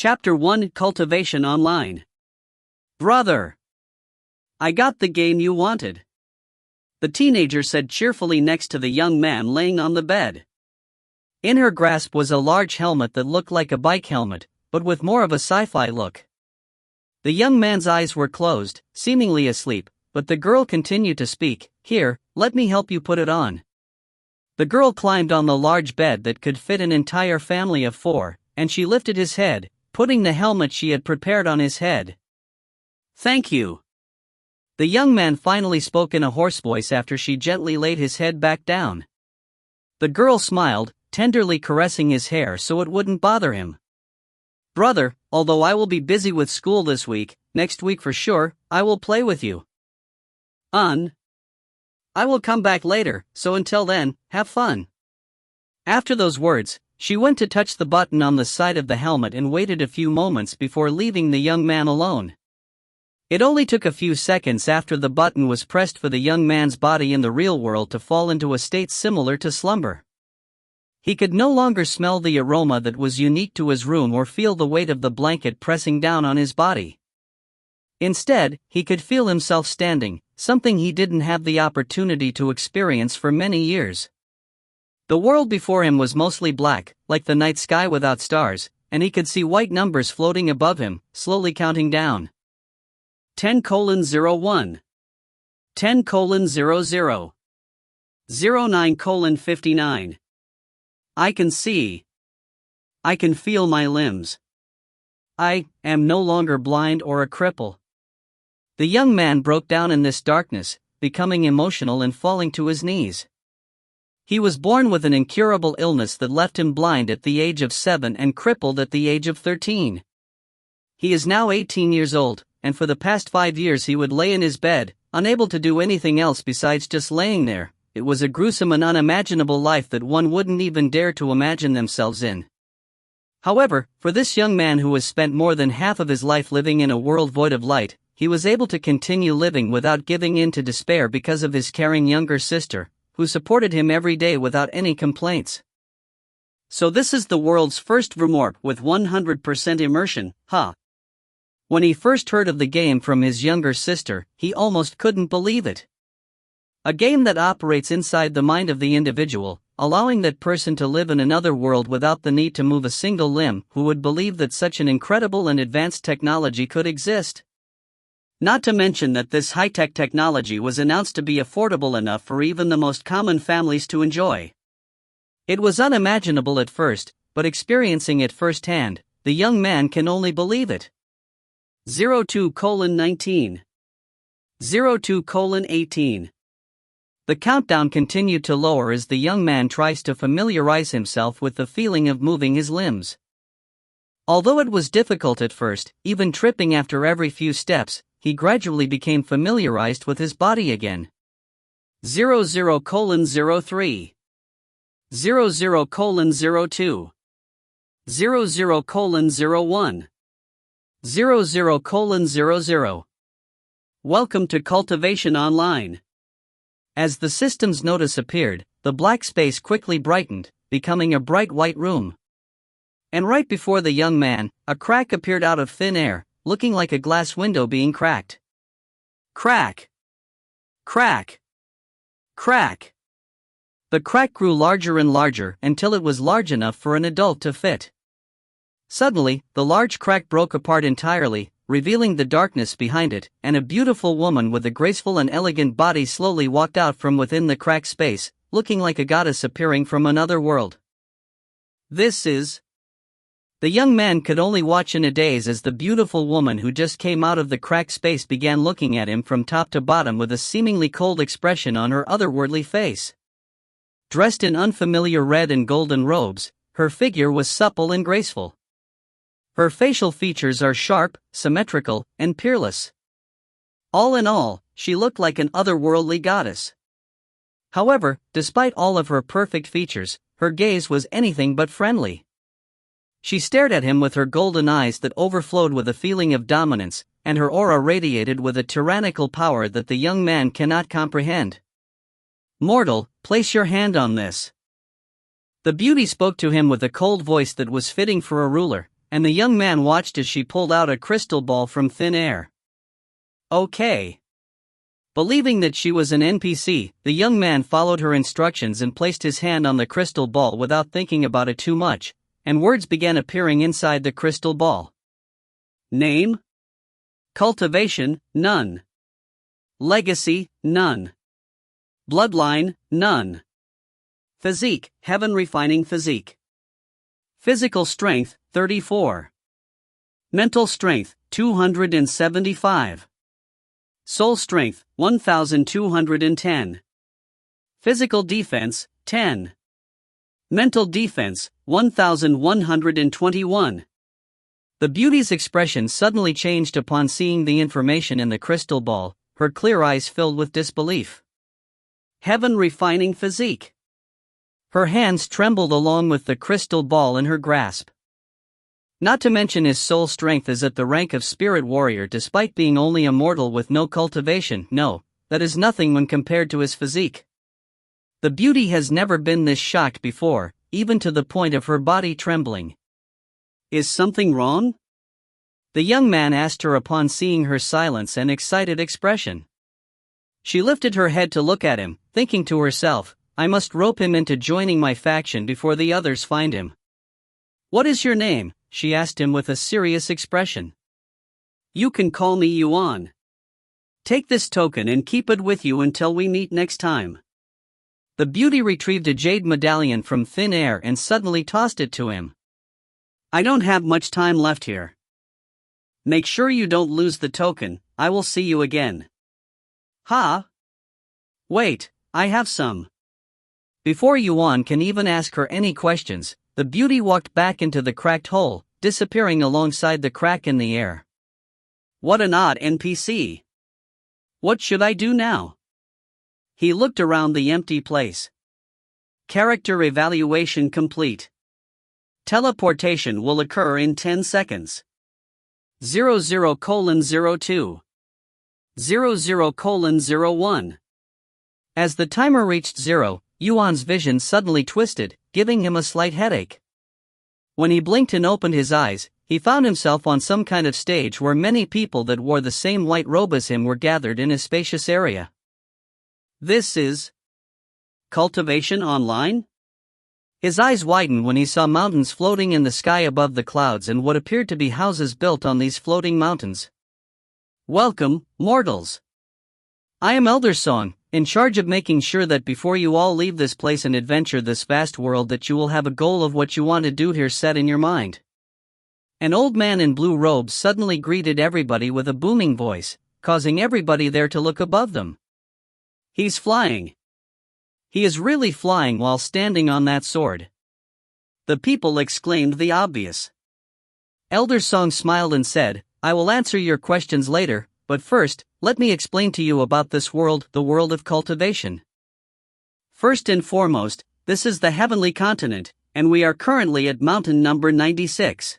Chapter 1 Cultivation Online. Brother! I got the game you wanted. The teenager said cheerfully next to the young man laying on the bed. In her grasp was a large helmet that looked like a bike helmet, but with more of a sci-fi look. The young man's eyes were closed, seemingly asleep, but the girl continued to speak. Here, let me help you put it on. The girl climbed on the large bed that could fit an entire family of 4, and she lifted his head, putting the helmet she had prepared on his head. Thank you. The young man finally spoke in a hoarse voice after she gently laid his head back down. The girl smiled, tenderly caressing his hair so it wouldn't bother him. Brother, although I will be busy with school this week, next week for sure, I will play with you. I will come back later, so until then, have fun. After those words, she went to touch the button on the side of the helmet and waited a few moments before leaving the young man alone. It only took a few seconds after the button was pressed for the young man's body in the real world to fall into a state similar to slumber. He could no longer smell the aroma that was unique to his room or feel the weight of the blanket pressing down on his body. Instead, he could feel himself standing, something he didn't have the opportunity to experience for many years. The world before him was mostly black, like the night sky without stars, and he could see white numbers floating above him, slowly counting down. 10:01 10:00 09:59 I can see. I can feel my limbs. I am no longer blind or a cripple. The young man broke down in this darkness, becoming emotional and falling to his knees. He was born with an incurable illness that left him blind at the age of 7 and crippled at the age of 13. He is now 18 years old, and for the past 5 years he would lay in his bed, unable to do anything else besides just laying there. It was a gruesome and unimaginable life that one wouldn't even dare to imagine themselves in. However, for this young man who has spent more than half of his life living in a world void of light, he was able to continue living without giving in to despair because of his caring younger sister, who supported him every day without any complaints. So this is the world's first Vermorp with 100% immersion, huh? When he first heard of the game from his younger sister, he almost couldn't believe it. A game that operates inside the mind of the individual, allowing that person to live in another world without the need to move a single limb. Who would believe that such an incredible and advanced technology could exist? Not to mention that this high-tech technology was announced to be affordable enough for even the most common families to enjoy. It was unimaginable at first, but experiencing it firsthand, the young man can only believe it. 02:19 02:18 The countdown continued to lower as the young man tries to familiarize himself with the feeling of moving his limbs. Although it was difficult at first, even tripping after every few steps, he gradually became familiarized with his body again. 00:03 00:02 00:01 00:00 Welcome to Cultivation Online. As the system's notice appeared, the black space quickly brightened, becoming a bright white room. And right before the young man, a crack appeared out of thin air, looking like a glass window being cracked. Crack! Crack! Crack! The crack grew larger and larger until it was large enough for an adult to fit. Suddenly, the large crack broke apart entirely, revealing the darkness behind it, and a beautiful woman with a graceful and elegant body slowly walked out from within the cracked space, looking like a goddess appearing from another world. This is... The young man could only watch in a daze as the beautiful woman who just came out of the cracked space began looking at him from top to bottom with a seemingly cold expression on her otherworldly face. Dressed in unfamiliar red and golden robes, her figure was supple and graceful. Her facial features are sharp, symmetrical, and peerless. All in all, she looked like an otherworldly goddess. However, despite all of her perfect features, her gaze was anything but friendly. She stared at him with her golden eyes that overflowed with a feeling of dominance, and her aura radiated with a tyrannical power that the young man cannot comprehend. Mortal, place your hand on this. The beauty spoke to him with a cold voice that was fitting for a ruler, and the young man watched as she pulled out a crystal ball from thin air. Okay. Believing that she was an NPC, the young man followed her instructions and placed his hand on the crystal ball without thinking about it too much, and words began appearing inside the crystal ball. Name? Cultivation, none. Legacy, none. Bloodline, none. Physique, heaven refining physique. Physical strength, 34. Mental strength, 275. Soul strength, 1210. Physical defense, 10. Mental defense, 1121. The beauty's expression suddenly changed upon seeing the information in the crystal ball, her clear eyes filled with disbelief. Heaven refining physique. Her hands trembled along with the crystal ball in her grasp. Not to mention his soul strength is at the rank of spirit warrior despite being only a mortal with no cultivation. No, that is nothing when compared to his physique. The beauty has never been this shocked before, even to the point of her body trembling. Is something wrong? The young man asked her upon seeing her silence and excited expression. She lifted her head to look at him, thinking to herself, I must rope him into joining my faction before the others find him. What is your name? She asked him with a serious expression. You can call me Yuan. Take this token and keep it with you until we meet next time. The beauty retrieved a jade medallion from thin air and suddenly tossed it to him. I don't have much time left here. Make sure you don't lose the token, I will see you again. Ha! Wait, I have some. Before Yuan can even ask her any questions, the beauty walked back into the cracked hole, disappearing alongside the crack in the air. What an odd NPC. What should I do now? He looked around the empty place. Character evaluation complete. Teleportation will occur in 10 seconds. 00:02. 00:01. As the timer reached 0, Yuan's vision suddenly twisted, giving him a slight headache. When he blinked and opened his eyes, he found himself on some kind of stage where many people that wore the same white robe as him were gathered in a spacious area. This is Cultivation Online? His eyes widened when he saw mountains floating in the sky above the clouds and what appeared to be houses built on these floating mountains. Welcome, mortals. I am Elder Song, in charge of making sure that before you all leave this place and adventure this vast world that you will have a goal of what you want to do here set in your mind. An old man in blue robes suddenly greeted everybody with a booming voice, causing everybody there to look above them. He's flying. He is really flying while standing on that sword. The people exclaimed the obvious. Elder Song smiled and said, I will answer your questions later, but first, let me explain to you about this world, the world of cultivation. First and foremost, this is the heavenly continent, and we are currently at mountain number 96.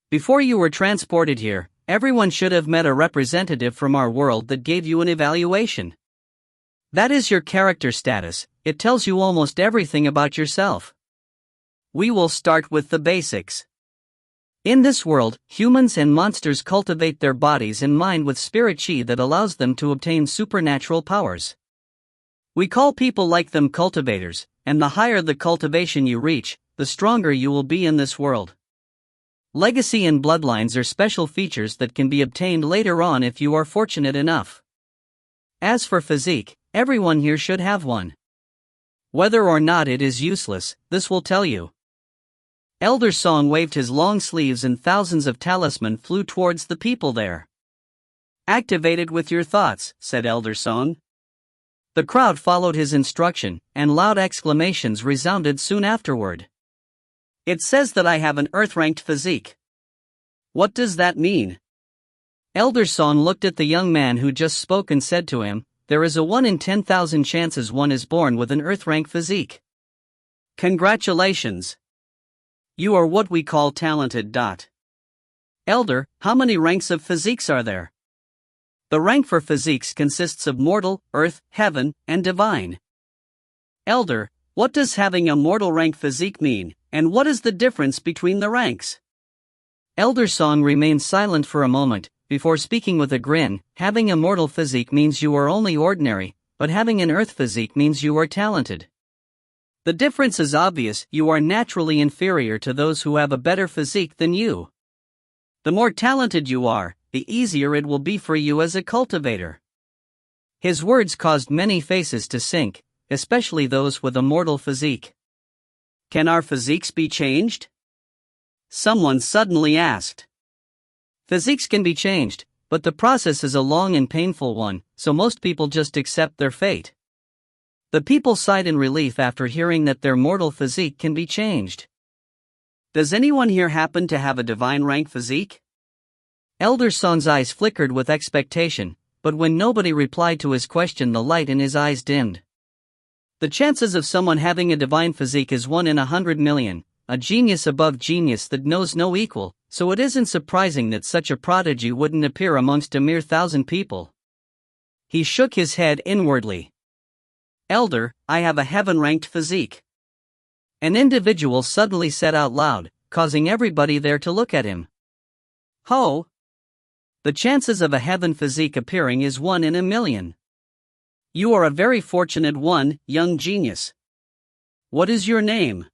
Before you were transported here, everyone should have met a representative from our world that gave you an evaluation. That is your character status, it tells you almost everything about yourself. We will start with the basics. In this world, humans and monsters cultivate their bodies and mind with spirit chi that allows them to obtain supernatural powers. We call people like them cultivators, and the higher the cultivation you reach, the stronger you will be in this world. Legacy and bloodlines are special features that can be obtained later on if you are fortunate enough. As for physique, everyone here should have one. Whether or not it is useless, this will tell you. Elder Song waved his long sleeves and thousands of talisman flew towards the people there. Activated with your thoughts, said Elder Song. The crowd followed his instruction, and loud exclamations resounded soon afterward. It says that I have an earth-ranked physique. What does that mean? Elder Song looked at the young man who just spoke and said to him, there is a 1 in 10,000 chances one is born with an earth-rank physique. Congratulations. You are what we call talented. Elder, how many ranks of physiques are there? The rank for physiques consists of mortal, earth, heaven, and divine. Elder, what does having a mortal rank physique mean, and what is the difference between the ranks? Elder Song remained silent for a moment, before speaking with a grin. Having a mortal physique means you are only ordinary, but having an earth physique means you are talented. The difference is obvious. You are naturally inferior to those who have a better physique than you. The more talented you are, the easier it will be for you as a cultivator. His words caused many faces to sink, especially those with a mortal physique. Can our physiques be changed? Someone suddenly asked. Physiques can be changed, but the process is a long and painful one, so most people just accept their fate. The people sighed in relief after hearing that their mortal physique can be changed. Does anyone here happen to have a divine rank physique? Elder Song's eyes flickered with expectation, but when nobody replied to his question, the light in his eyes dimmed. The chances of someone having a divine physique is 1 in 100 million, a genius above genius that knows no equal, so it isn't surprising that such a prodigy wouldn't appear amongst a mere 1,000 people. He shook his head inwardly. Elder, I have a heaven-ranked physique. An individual suddenly said out loud, causing everybody there to look at him. Ho! The chances of a heaven physique appearing is 1 in a million. You are a very fortunate one, young genius. What is your name?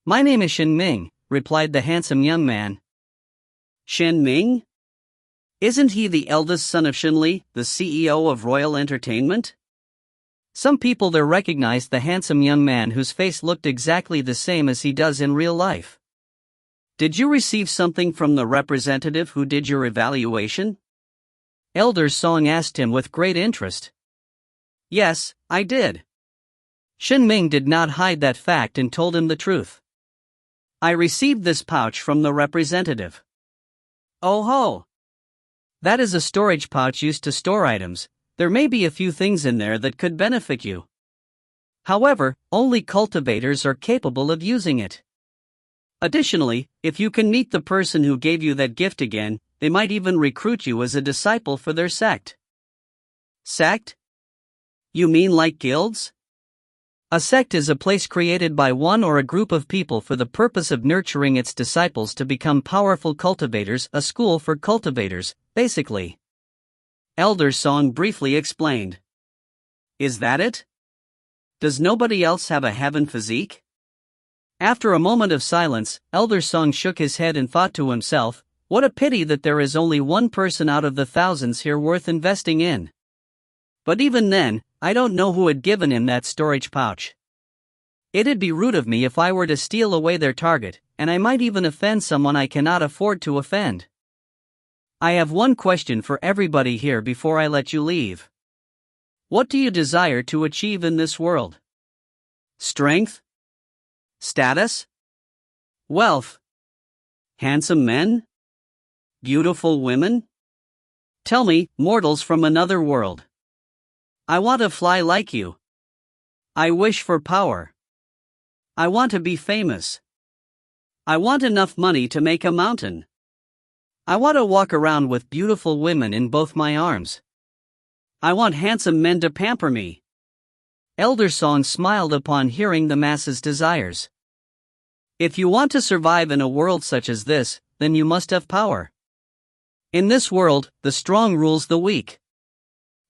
My name is Shen Ming, replied the handsome young man. Shen Ming? Isn't he the eldest son of Shen Li, the CEO of Royal Entertainment? Some people there recognized the handsome young man whose face looked exactly the same as he does in real life. Did you receive something from the representative who did your evaluation? Elder Song asked him with great interest. Yes, I did. Shen Ming did not hide that fact and told him the truth. I received this pouch from the representative. Oh ho! That is a storage pouch used to store items. There may be a few things in there that could benefit you. However, only cultivators are capable of using it. Additionally, if you can meet the person who gave you that gift again, they might even recruit you as a disciple for their sect. Sect? You mean like guilds? A sect is a place created by one or a group of people for the purpose of nurturing its disciples to become powerful cultivators, a school for cultivators, basically. Elder Song briefly explained. Is that it? Does nobody else have a heaven physique? After a moment of silence, Elder Song shook his head and thought to himself, what a pity that there is only one person out of the thousands here worth investing in. But even then, I don't know who had given him that storage pouch. It'd be rude of me if I were to steal away their target, and I might even offend someone I cannot afford to offend. I have one question for everybody here before I let you leave. What do you desire to achieve in this world? Strength? Status? Wealth? Handsome men? Beautiful women? Tell me, mortals from another world. I want to fly like you. I wish for power. I want to be famous. I want enough money to make a mountain. I want to walk around with beautiful women in both my arms. I want handsome men to pamper me. Elder Song smiled upon hearing the masses' desires. If you want to survive in a world such as this, then you must have power. In this world, the strong rules the weak.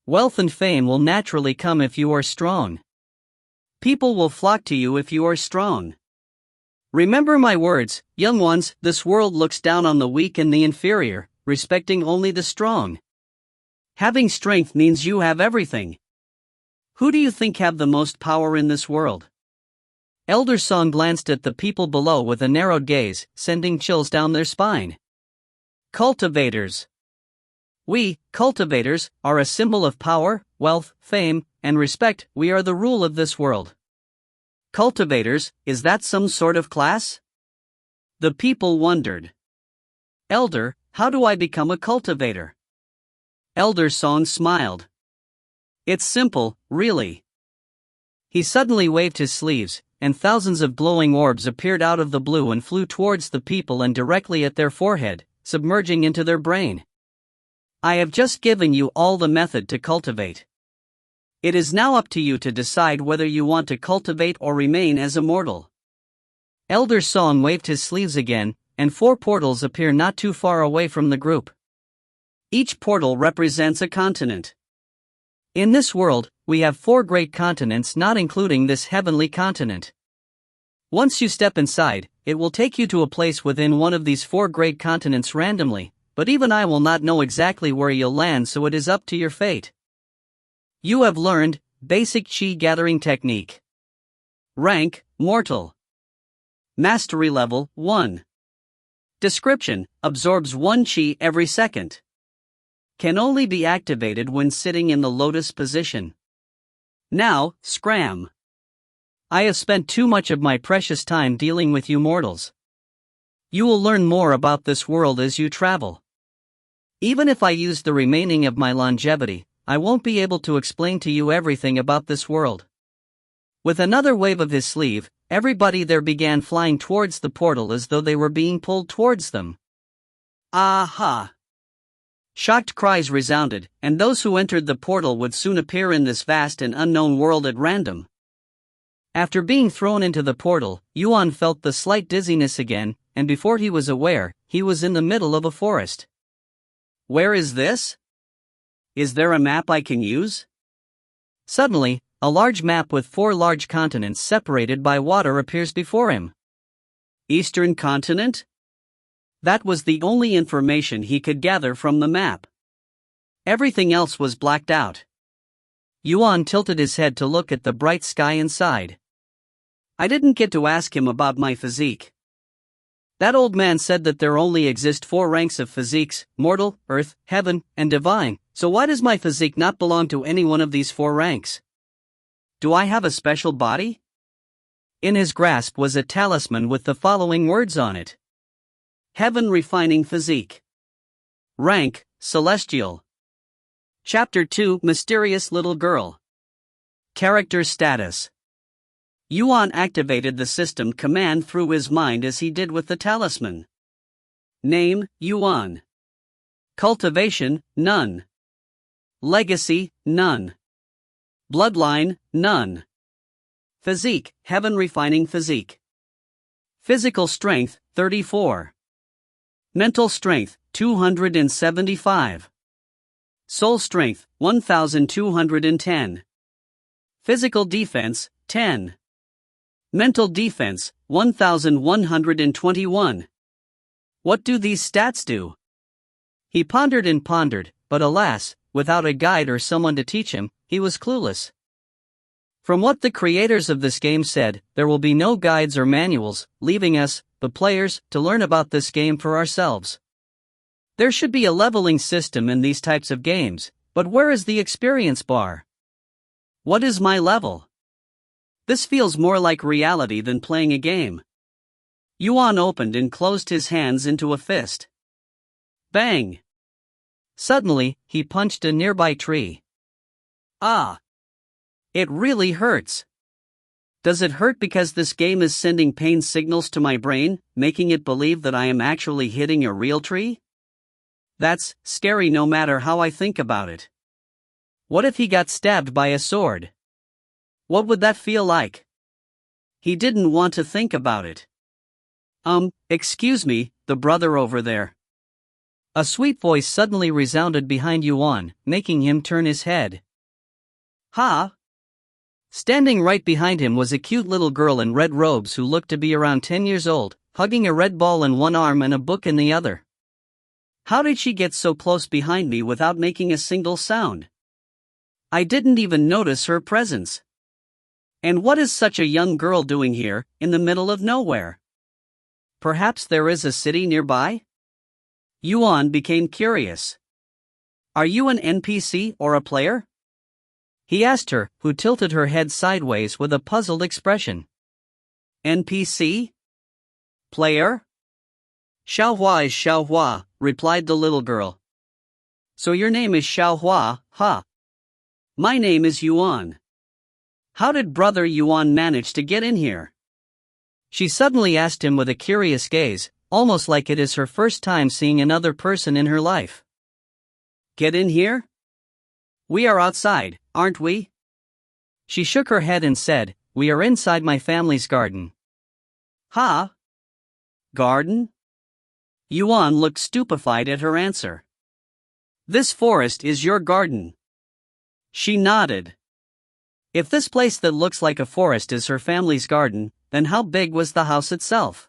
Wealth and fame will naturally come if you are strong. People will flock to you if you are strong. Remember my words, young ones, this world looks down on the weak and the inferior, respecting only the strong. Having strength means you have everything. Who do you think have the most power in this world? Elder Song glanced at the people below with a narrowed gaze, sending chills down their spine. Cultivators. We, cultivators, are a symbol of power, wealth, fame, and respect. We are the rule of this world. Cultivators, is that some sort of class? The people wondered. Elder, how do I become a cultivator? Elder Song smiled. It's simple, really. He suddenly waved his sleeves, and thousands of glowing orbs appeared out of the blue and flew towards the people and directly at their forehead, submerging into their brain. I have just given you all the method to cultivate. It is now up to you to decide whether you want to cultivate or remain as a mortal. Elder Song waved his sleeves again, and 4 portals appear not too far away from the group. Each portal represents a continent. In this world, we have 4 great continents, not including this heavenly continent. Once you step inside, it will take you to a place within one of these 4 great continents randomly, but even I will not know exactly where you'll land, so it is up to your fate. You have learned Basic Chi Gathering Technique. Rank, Mortal. Mastery Level, 1. Description, absorbs 1 Chi every second. Can only be activated when sitting in the lotus position. Now, scram. I have spent too much of my precious time dealing with you mortals. You will learn more about this world as you travel. Even if I use the remaining of my longevity, I won't be able to explain to you everything about this world. With another wave of his sleeve, everybody there began flying towards the portal as though they were being pulled towards them. Aha! Shocked cries resounded, and those who entered the portal would soon appear in this vast and unknown world at random. After being thrown into the portal, Yuan felt the slight dizziness again, and before he was aware, he was in the middle of a forest. Where is this? Is there a map I can use? Suddenly, a large map with 4 large continents separated by water appears before him. Eastern continent? That was the only information he could gather from the map. Everything else was blacked out. Yuan tilted his head to look at the bright sky inside. I didn't get to ask him about my physique. That old man said that there only exist 4 ranks of physiques: mortal, earth, heaven, and divine, so why does my physique not belong to any one of these 4 ranks? Do I have a special body? In his grasp was a talisman with the following words on it. Heaven Refining Physique. Rank, Celestial. Chapter 2, Mysterious Little Girl. Character Status. Yuan activated the system command through his mind as he did with the talisman. Name, Yuan. Cultivation, none. Legacy, none. Bloodline, none. Physique, Heaven Refining Physique. Physical strength, 34. Mental strength, 275. Soul strength, 1210. Physical defense, 10. Mental defense, 1121. What do these stats do? He pondered and pondered, but alas, without a guide or someone to teach him, he was clueless. From what the creators of this game said, there will be no guides or manuals, leaving us, the players, to learn about this game for ourselves. There should be a leveling system in these types of games, but where is the experience bar? What is my level? This feels more like reality than playing a game. Yuan opened and closed his hands into a fist. Bang! Suddenly, he punched a nearby tree. Ah! It really hurts. Does it hurt because this game is sending pain signals to my brain, making it believe that I am actually hitting a real tree? That's scary no matter how I think about it. What if he got stabbed by a sword? What would that feel like? He didn't want to think about it. Excuse me, the brother over there. A sweet voice suddenly resounded behind Yuan, making him turn his head. Ha! Standing right behind him was a cute little girl in red robes who looked to be around 10 years old, hugging a red ball in one arm and a book in the other. How did she get so close behind me without making a single sound? I didn't even notice her presence. And what is such a young girl doing here, in the middle of nowhere? Perhaps there is a city nearby? Yuan became curious. Are you an NPC or a player? He asked her, who tilted her head sideways with a puzzled expression. NPC? Player? Xiaohua is Xiaohua, replied the little girl. So your name is Xiaohua, huh? My name is Yuan. How did brother Yuan manage to get in here? She suddenly asked him with a curious gaze, almost like it is her first time seeing another person in her life. Get in here? We are outside, aren't we? She shook her head and said, we are inside my family's garden. Ha? Garden? Yuan looked stupefied at her answer. This forest is your garden. She nodded. If this place that looks like a forest is her family's garden, then how big was the house itself?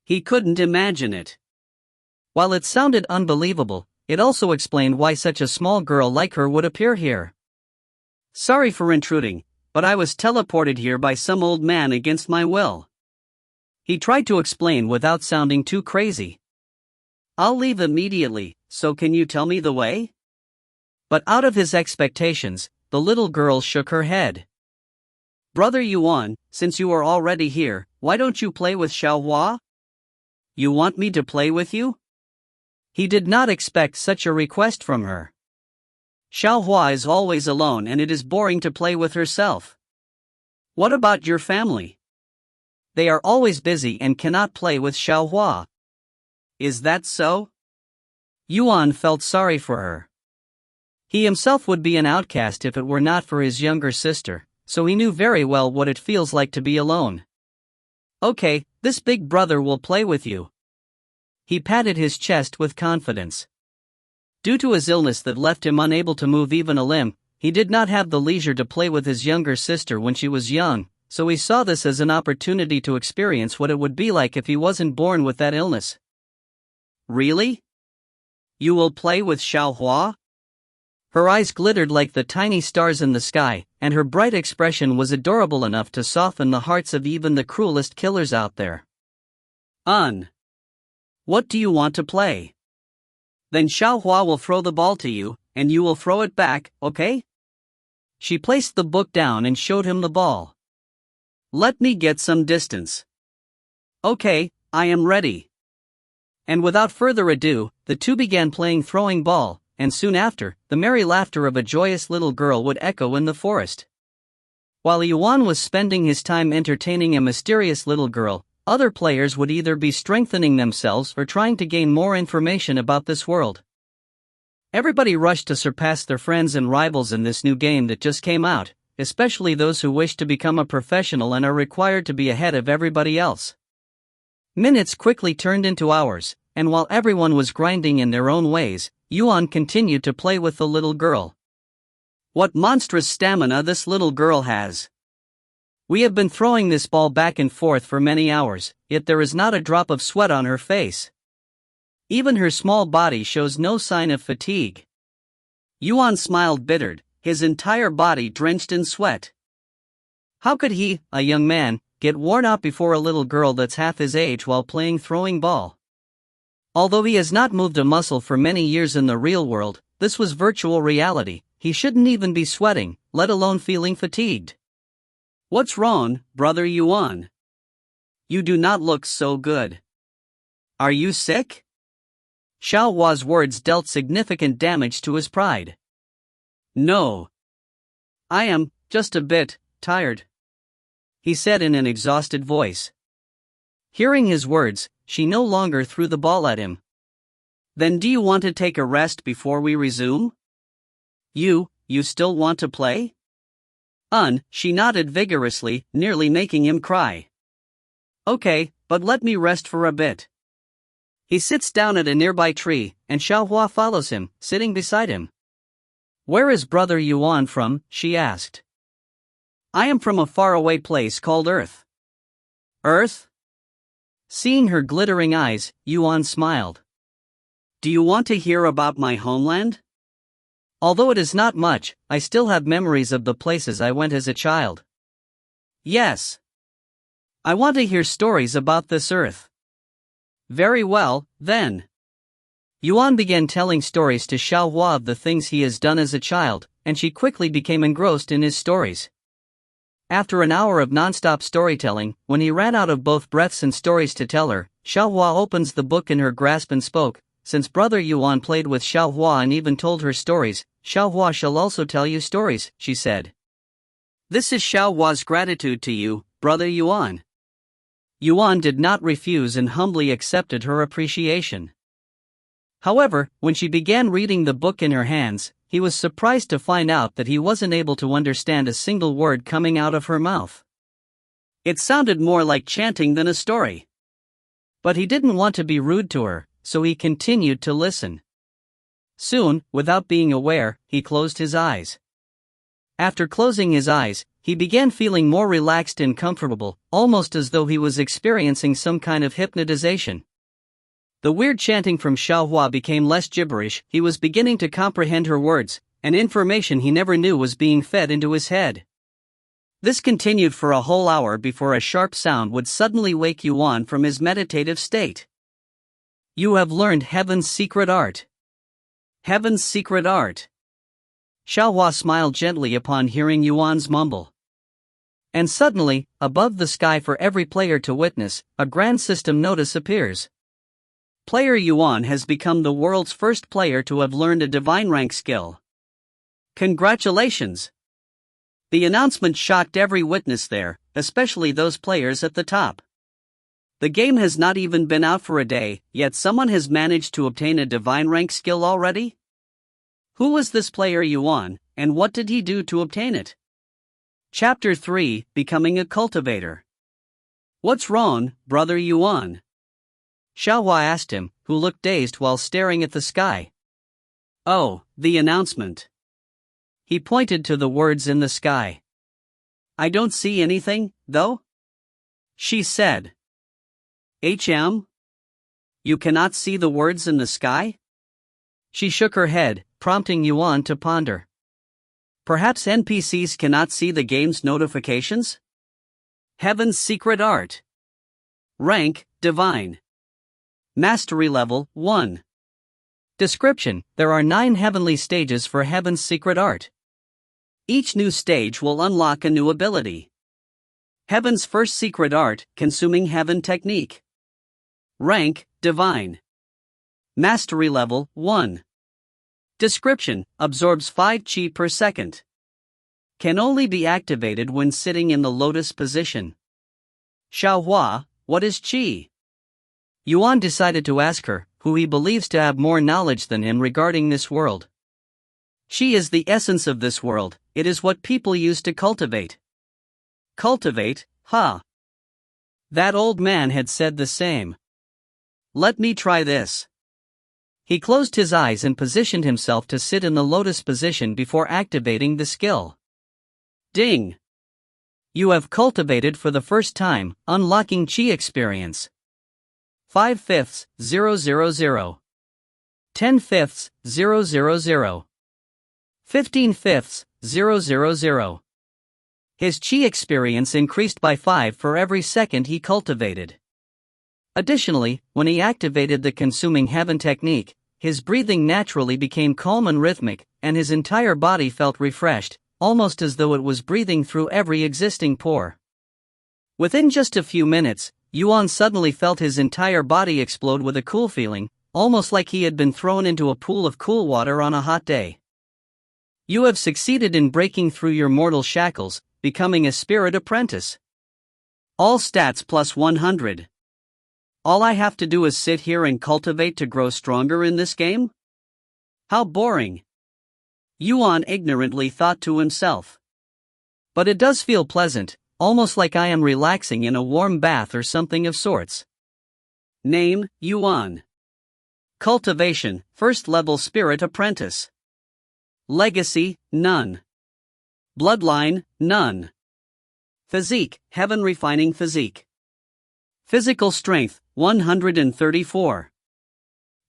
He couldn't imagine it. While it sounded unbelievable, it also explained why such a small girl like her would appear here. Sorry for intruding, but I was teleported here by some old man against my will. He tried to explain without sounding too crazy. I'll leave immediately, so can you tell me the way? But out of his expectations, the little girl shook her head. Brother Yuan, since you are already here, why don't you play with Xiaohua? You want me to play with you? He did not expect such a request from her. Xiaohua is always alone and it is boring to play with herself. What about your family? They are always busy and cannot play with Xiaohua. Is that so? Yuan felt sorry for her. He himself would be an outcast if it were not for his younger sister, so he knew very well what it feels like to be alone. Okay, this big brother will play with you. He patted his chest with confidence. Due to his illness that left him unable to move even a limb, he did not have the leisure to play with his younger sister when she was young, so he saw this as an opportunity to experience what it would be like if he wasn't born with that illness. Really? You will play with Xiaohua? Her eyes glittered like the tiny stars in the sky, and her bright expression was adorable enough to soften the hearts of even the cruelest killers out there. What do you want to play? Then Xiaohua will throw the ball to you, and you will throw it back, okay? She placed the book down and showed him the ball. Let me get some distance. Okay, I am ready. And without further ado, the two began playing throwing ball, and soon after, the merry laughter of a joyous little girl would echo in the forest. While Yuan was spending his time entertaining a mysterious little girl, other players would either be strengthening themselves or trying to gain more information about this world. Everybody rushed to surpass their friends and rivals in this new game that just came out, especially those who wish to become a professional and are required to be ahead of everybody else. Minutes quickly turned into hours, and while everyone was grinding in their own ways, Yuan continued to play with the little girl. What monstrous stamina this little girl has! We have been throwing this ball back and forth for many hours, yet there is not a drop of sweat on her face. Even her small body shows no sign of fatigue. Yuan smiled bittered, his entire body drenched in sweat. How could he, a young man, get worn out before a little girl that's half his age while playing throwing ball? Although he has not moved a muscle for many years in the real world, this was virtual reality. He shouldn't even be sweating, let alone feeling fatigued. What's wrong, brother Yuan? You do not look so good. Are you sick? Xiaohua's words dealt significant damage to his pride. No. I am just a bit tired, he said in an exhausted voice. Hearing his words, she no longer threw the ball at him. Then do you want to take a rest before we resume? You still want to play? She nodded vigorously, nearly making him cry. Okay, but let me rest for a bit. He sits down at a nearby tree, and Xiaohua follows him, sitting beside him. Where is brother Yuan from? She asked. I am from a faraway place called Earth. Earth? Seeing her glittering eyes, Yuan smiled. Do you want to hear about my homeland? Although it is not much, I still have memories of the places I went as a child. Yes. I want to hear stories about this Earth. Very well, then. Yuan began telling stories to Xiaohua of the things he has done as a child, and she quickly became engrossed in his stories. After an hour of non-stop storytelling, when he ran out of both breaths and stories to tell her, Xiaohua opens the book in her grasp and spoke. Since brother Yuan played with Xiaohua and even told her stories, Xiaohua shall also tell you stories, she said. This is Xiaohua's gratitude to you, brother Yuan. Yuan did not refuse and humbly accepted her appreciation. However, when she began reading the book in her hands, he was surprised to find out that he wasn't able to understand a single word coming out of her mouth. It sounded more like chanting than a story. But he didn't want to be rude to her, so he continued to listen. Soon, without being aware, he closed his eyes. After closing his eyes, he began feeling more relaxed and comfortable, almost as though he was experiencing some kind of hypnotization. The weird chanting from Xiaohua became less gibberish. He was beginning to comprehend her words, and information he never knew was being fed into his head. This continued for a whole hour before a sharp sound would suddenly wake Yuan from his meditative state. "You have learned heaven's secret art." Heaven's secret art. Xiaohua smiled gently upon hearing Yuan's mumble. And suddenly, above the sky for every player to witness, a grand system notice appears. Player Yuan has become the world's first player to have learned a divine rank skill. Congratulations! The announcement shocked every witness there, especially those players at the top. The game has not even been out for a day, yet someone has managed to obtain a divine rank skill already? Who was this player Yuan, and what did he do to obtain it? Chapter 3, Becoming a Cultivator. What's wrong, brother Yuan? Xiaohua asked him, who looked dazed while staring at the sky. Oh, the announcement. He pointed to the words in the sky. I don't see anything, though? She said. HM? You cannot see the words in the sky? She shook her head, prompting Yuan to ponder. Perhaps NPCs cannot see the game's notifications? Heaven's secret art. Rank, Divine. Mastery level, 1. Description: there are 9 heavenly stages for Heaven's secret art. Each new stage will unlock a new ability. Heaven's first secret art, Consuming Heaven Technique. Rank, Divine. Mastery level, 1. Description: absorbs 5 chi per second. Can only be activated when sitting in the lotus position. Xiaohua, what is chi? Yuan decided to ask her, who he believes to have more knowledge than him regarding this world. Chi is the essence of this world, it is what people use to cultivate. Cultivate, huh? That old man had said the same. Let me try this. He closed his eyes and positioned himself to sit in the lotus position before activating the skill. Ding! You have cultivated for the first time, unlocking chi experience. 5/5, 000. 10/5, 000. 15/5, 000. His chi experience increased by 5 for every second he cultivated. Additionally, when he activated the Consuming Heaven technique, his breathing naturally became calm and rhythmic, and his entire body felt refreshed, almost as though it was breathing through every existing pore. Within just a few minutes, Yuan suddenly felt his entire body explode with a cool feeling, almost like he had been thrown into a pool of cool water on a hot day. You have succeeded in breaking through your mortal shackles, becoming a spirit apprentice. All stats plus 100. All I have to do is sit here and cultivate to grow stronger in this game? How boring. Yuan ignorantly thought to himself. But it does feel pleasant, almost like I am relaxing in a warm bath or something of sorts. Name, Yuan. Cultivation, first level spirit apprentice. Legacy, none. Bloodline, none. Physique, heaven refining physique. Physical strength, 134.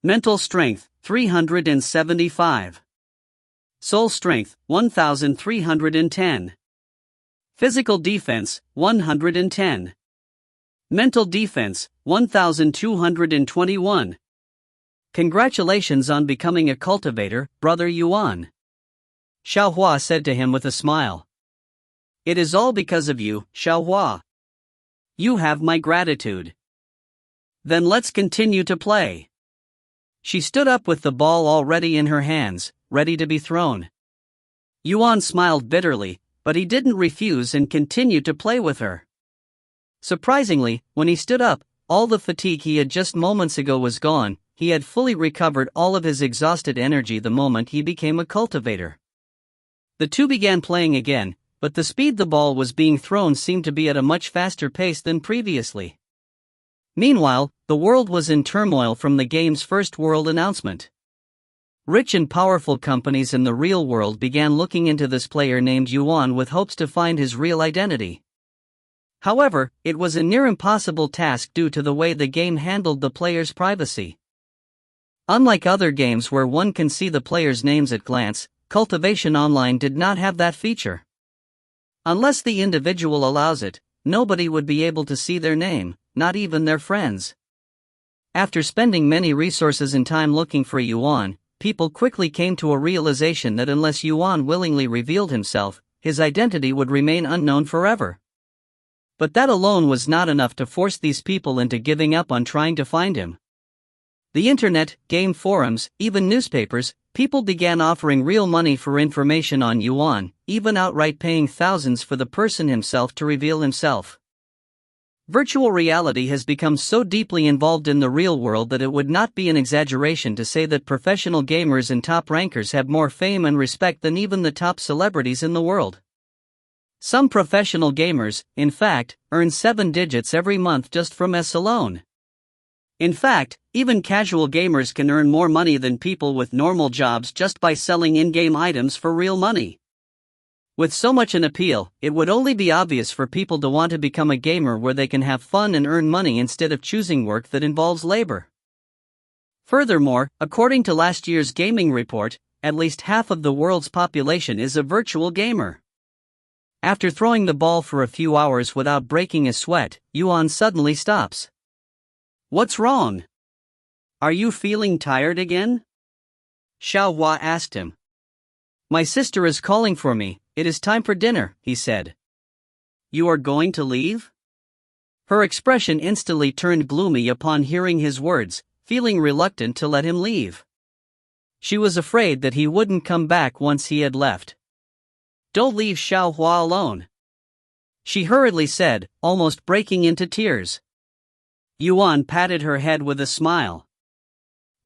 Mental strength, 375. Soul strength, 1310. Physical defense, 110. Mental defense, 1221. Congratulations on becoming a cultivator, brother Yuan. Xiaohua said to him with a smile. It is all because of you, Xiaohua. You have my gratitude. Then let's continue to play. She stood up with the ball already in her hands, ready to be thrown. Yuan smiled bitterly, but he didn't refuse and continued to play with her. Surprisingly, when he stood up, all the fatigue he had just moments ago was gone. He had fully recovered all of his exhausted energy the moment he became a cultivator. The two began playing again, but the speed the ball was being thrown seemed to be at a much faster pace than previously. Meanwhile, the world was in turmoil from the game's first world announcement. Rich and powerful companies in the real world began looking into this player named Yuan with hopes to find his real identity. However, it was a near impossible task due to the way the game handled the player's privacy. Unlike other games where one can see the player's names at glance, Cultivation Online did not have that feature. Unless the individual allows it, nobody would be able to see their name, not even their friends. After spending many resources and time looking for Yuan, people quickly came to a realization that unless Yuan willingly revealed himself, his identity would remain unknown forever. But that alone was not enough to force these people into giving up on trying to find him. The internet, game forums, even newspapers, people began offering real money for information on Yuan, even outright paying thousands for the person himself to reveal himself. Virtual reality has become so deeply involved in the real world that it would not be an exaggeration to say that professional gamers and top rankers have more fame and respect than even the top celebrities in the world. Some professional gamers, in fact, earn 7 digits every month just from S alone. In fact, even casual gamers can earn more money than people with normal jobs just by selling in-game items for real money. With so much an appeal, it would only be obvious for people to want to become a gamer where they can have fun and earn money instead of choosing work that involves labor. Furthermore, according to last year's gaming report, at least half of the world's population is a virtual gamer. After throwing the ball for a few hours without breaking a sweat, Yuan suddenly stops. "What's wrong? Are you feeling tired again?" Xiao Hua asked him. "My sister is calling for me, it is time for dinner," he said. "You are going to leave?" Her expression instantly turned gloomy upon hearing his words, feeling reluctant to let him leave. She was afraid that he wouldn't come back once he had left. "Don't leave Xiao Hua alone," she hurriedly said, almost breaking into tears. Yuan patted her head with a smile.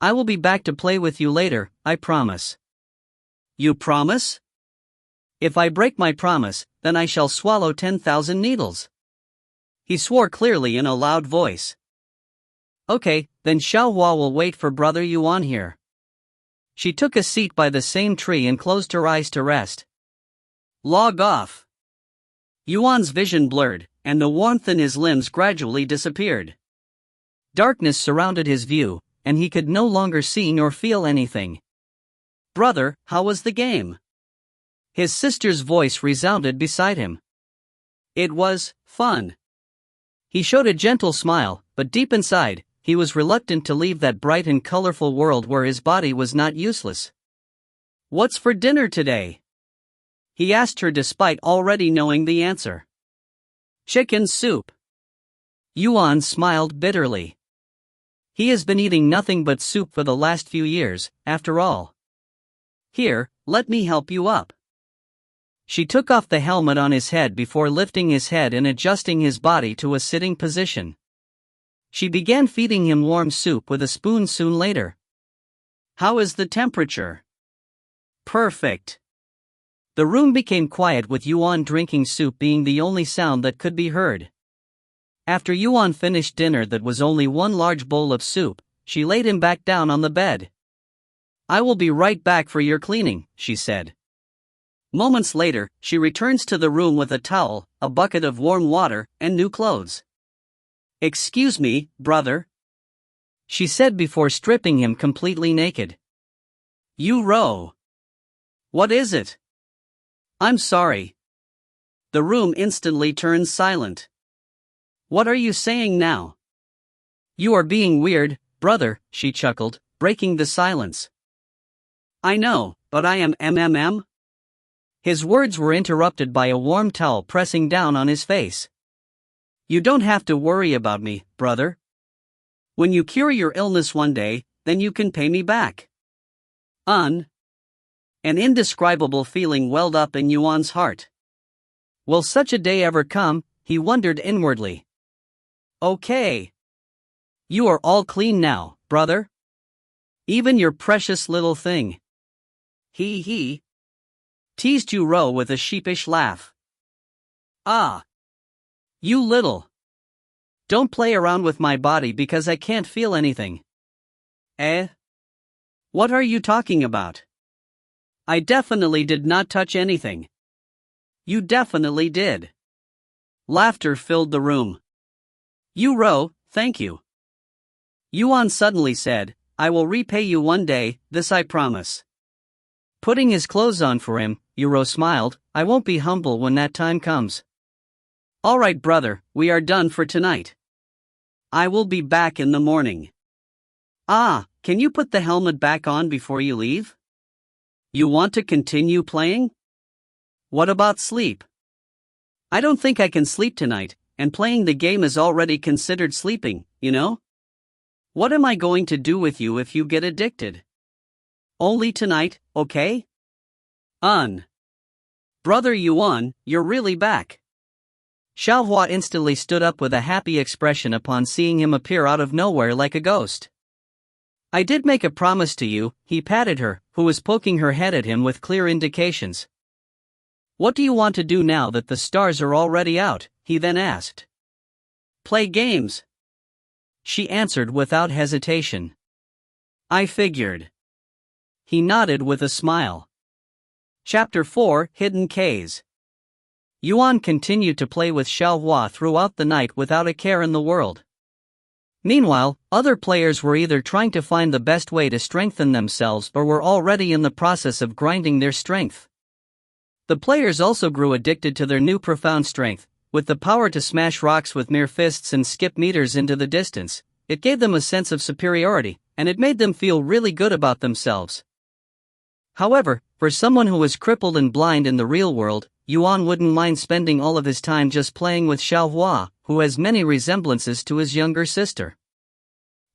"I will be back to play with you later, I promise." "You promise?" "If I break my promise, then I shall swallow 10,000 needles." He swore clearly in a loud voice. "Okay, then Xiao Hua will wait for brother Yuan here." She took a seat by the same tree and closed her eyes to rest. "Log off." Yuan's vision blurred, and the warmth in his limbs gradually disappeared. Darkness surrounded his view, and he could no longer see nor feel anything. "Brother, how was the game?" His sister's voice resounded beside him. "It was fun." He showed a gentle smile, but deep inside, he was reluctant to leave that bright and colorful world where his body was not useless. "What's for dinner today?" he asked her despite already knowing the answer. "Chicken soup." Yuan smiled bitterly. He has been eating nothing but soup for the last few years, after all. "Here, let me help you up." She took off the helmet on his head before lifting his head and adjusting his body to a sitting position. She began feeding him warm soup with a spoon soon later. "How is the temperature?" "Perfect." The room became quiet with Yuan drinking soup being the only sound that could be heard. After Yuan finished dinner that was only one large bowl of soup, she laid him back down on the bed. "I will be right back for your cleaning," she said. Moments later, she returns to the room with a towel, a bucket of warm water, and new clothes. "Excuse me, brother," she said before stripping him completely naked. "You row. What is it?" "I'm sorry." The room instantly turns silent. "What are you saying now?" "You are being weird, brother," she chuckled, breaking the silence. "I know, but I am MMM." His words were interrupted by a warm towel pressing down on his face. "You don't have to worry about me, brother. When you cure your illness one day, then you can pay me back." An indescribable feeling welled up in Yuan's heart. Will such a day ever come, he wondered inwardly. "Okay. You are all clean now, brother. Even your precious little thing." He teased Ro with a sheepish laugh. "Ah. You little." Don't play around with my body because I can't feel anything. Eh? What are you talking about? I definitely did not touch anything. You definitely did. Laughter filled the room. Thank you. Yuan suddenly said, I will repay you one day, this I promise. Putting his clothes on for him, Yuro smiled, I won't be humble when that time comes. Alright brother, we are done for tonight. I will be back in the morning. Ah, can you put the helmet back on before you leave? You want to continue playing? What about sleep? I don't think I can sleep tonight, and playing the game is already considered sleeping, you know? What am I going to do with you if you get addicted? Only tonight, okay? Brother Yuan, you're really back. Xiaohua instantly stood up with a happy expression upon seeing him appear out of nowhere like a ghost. I did make a promise to you, he patted her, who was poking her head at him with clear indications. What do you want to do now that the stars are already out? He then asked. Play games. She answered without hesitation. I figured. He nodded with a smile. Chapter 4, Hidden K's. Yuan continued to play with Xiaohua throughout the night without a care in the world. Meanwhile, other players were either trying to find the best way to strengthen themselves or were already in the process of grinding their strength. The players also grew addicted to their new profound strength, with the power to smash rocks with mere fists and skip meters into the distance. It gave them a sense of superiority, and it made them feel really good about themselves. However, for someone who was crippled and blind in the real world, Yuan wouldn't mind spending all of his time just playing with Xiaohua, who has many resemblances to his younger sister.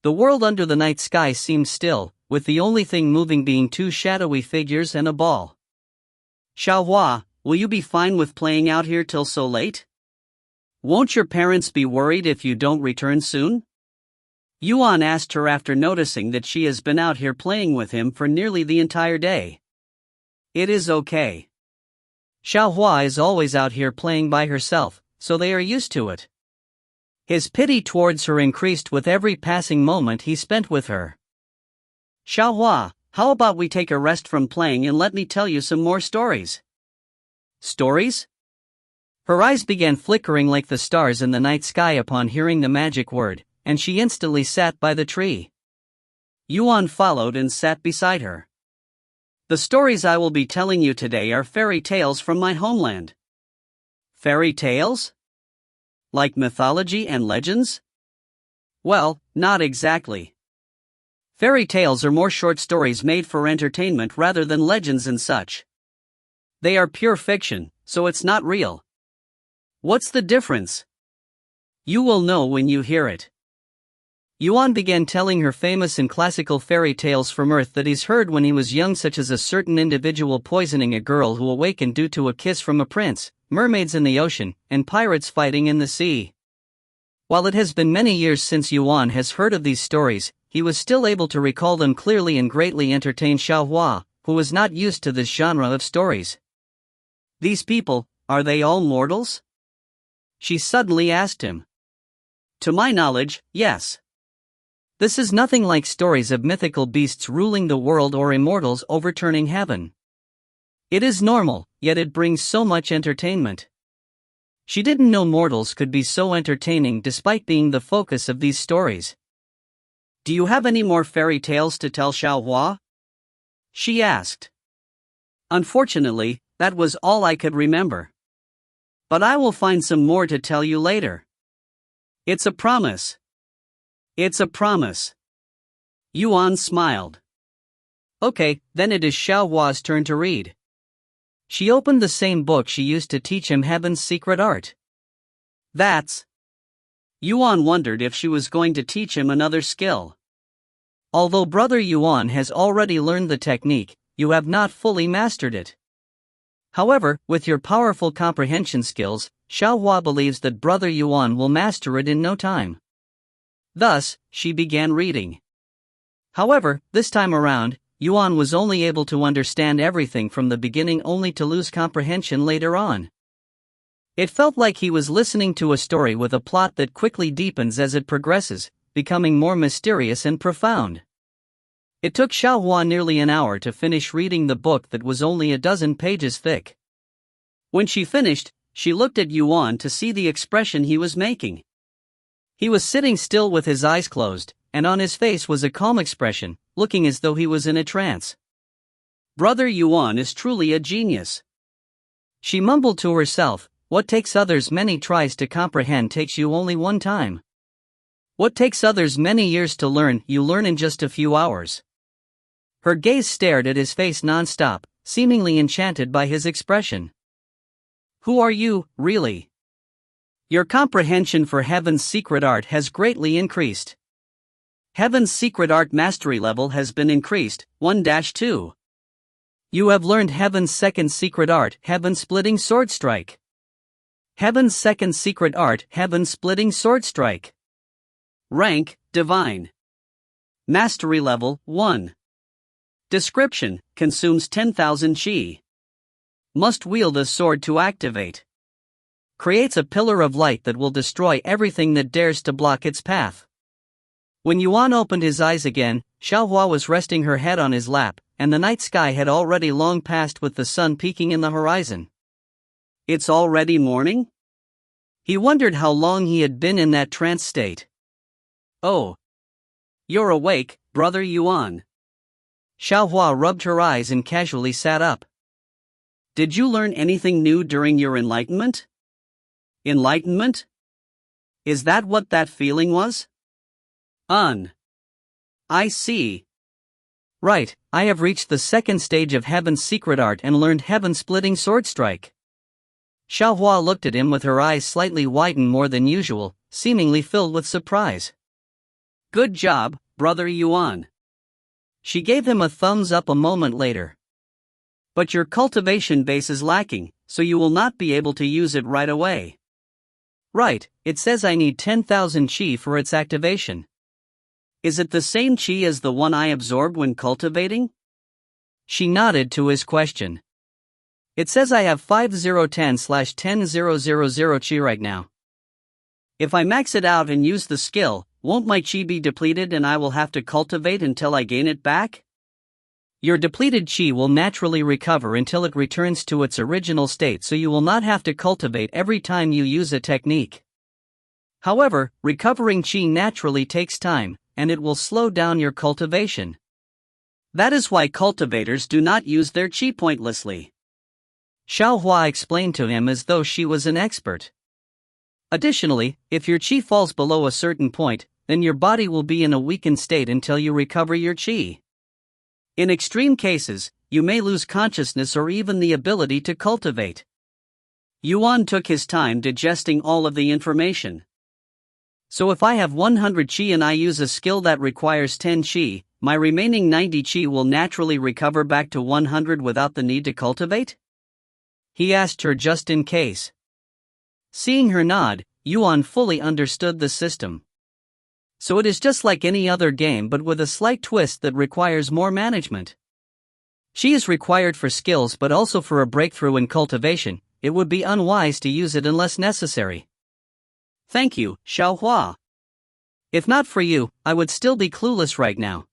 The world under the night sky seemed still, with the only thing moving being two shadowy figures and a ball. Xiaohua, will you be fine with playing out here till so late? Won't your parents be worried if you don't return soon? Yuan asked her after noticing that she has been out here playing with him for nearly the entire day. It is okay. Xiaohua is always out here playing by herself, so they are used to it. His pity towards her increased with every passing moment he spent with her. Xiaohua, how about we take a rest from playing and let me tell you some more stories? Stories? Her eyes began flickering like the stars in the night sky upon hearing the magic word, and she instantly sat by the tree. Yuan followed and sat beside her. The stories I will be telling you today are fairy tales from my homeland. Fairy tales? Like mythology and legends? Well, not exactly. Fairy tales are more short stories made for entertainment rather than legends and such. They are pure fiction, so it's not real. What's the difference? You will know when you hear it. Yuan began telling her famous and classical fairy tales from Earth that he's heard when he was young, such as a certain individual poisoning a girl who awakened due to a kiss from a prince, mermaids in the ocean, and pirates fighting in the sea. While it has been many years since Yuan has heard of these stories, he was still able to recall them clearly and greatly entertained Xiaohua, who was not used to this genre of stories. These people, are they all mortals? She suddenly asked him. To my knowledge, yes. This is nothing like stories of mythical beasts ruling the world or immortals overturning heaven. It is normal, yet it brings so much entertainment. She didn't know mortals could be so entertaining despite being the focus of these stories. Do you have any more fairy tales to tell, Xiaohua? She asked. Unfortunately, that was all I could remember. But I will find some more to tell you later. It's a promise. It's a promise. Yuan smiled. Okay, then it is Xiaohua's turn to read. She opened the same book she used to teach him heaven's secret art. That's. Yuan wondered if she was going to teach him another skill. Although Brother Yuan has already learned the technique, you have not fully mastered it. However, with your powerful comprehension skills, Xiaohua believes that Brother Yuan will master it in no time. Thus, she began reading. However, this time around, Yuan was only able to understand everything from the beginning only to lose comprehension later on. It felt like he was listening to a story with a plot that quickly deepens as it progresses, becoming more mysterious and profound. It took Xiaohua nearly an hour to finish reading the book that was only a dozen pages thick. When she finished, she looked at Yuan to see the expression he was making. He was sitting still with his eyes closed, and on his face was a calm expression, looking as though he was in a trance. Brother Yuan is truly a genius. She mumbled to herself, what takes others many tries to comprehend takes you only one time. What takes others many years to learn, you learn in just a few hours. Her gaze stared at his face non-stop, seemingly enchanted by his expression. Who are you, really? Your comprehension for Heaven's secret art has greatly increased. Heaven's secret art mastery level has been increased, 1-2. You have learned Heaven's second secret art, Heaven-splitting sword strike. Heaven's second secret art, Heaven-splitting sword strike. Rank, Divine. Mastery level, 1. Description, consumes 10,000 Qi. Must wield a sword to activate. Creates a pillar of light that will destroy everything that dares to block its path. When Yuan opened his eyes again, Xiaohua was resting her head on his lap, and the night sky had already long passed with the sun peeking in the horizon. It's already morning? He wondered how long he had been in that trance state. Oh. You're awake, Brother Yuan. Xiaohua rubbed her eyes and casually sat up. Did you learn anything new during your enlightenment? Enlightenment? Is that what that feeling was? I see. Right, I have reached the second stage of Heaven's secret art and learned Heaven-splitting sword strike. Xiaohua looked at him with her eyes slightly widened more than usual, seemingly filled with surprise. Good job, Brother Yuan. She gave him a thumbs up a moment later. But your cultivation base is lacking, so you will not be able to use it right away. Right, it says I need 10,000 Qi for its activation. Is it the same Qi as the one I absorbed when cultivating? She nodded to his question. It says I have 5010/10000 Qi right now. If I max it out and use the skill, won't my Qi be depleted and I will have to cultivate until I gain it back? Your depleted Qi will naturally recover until it returns to its original state, so you will not have to cultivate every time you use a technique. However, recovering Qi naturally takes time, and it will slow down your cultivation. That is why cultivators do not use their Qi pointlessly. Xiaohua explained to him as though she was an expert. Additionally, if your Qi falls below a certain point, then your body will be in a weakened state until you recover your Qi. In extreme cases, you may lose consciousness or even the ability to cultivate. Yuan took his time digesting all of the information. So if I have 100 Qi and I use a skill that requires 10 Qi, my remaining 90 Qi will naturally recover back to 100 without the need to cultivate? He asked her just in case. Seeing her nod, Yuan fully understood the system. So it is just like any other game but with a slight twist that requires more management. Qi is required for skills but also for a breakthrough in cultivation. It would be unwise to use it unless necessary. Thank you, Xiaohua. If not for you, I would still be clueless right now.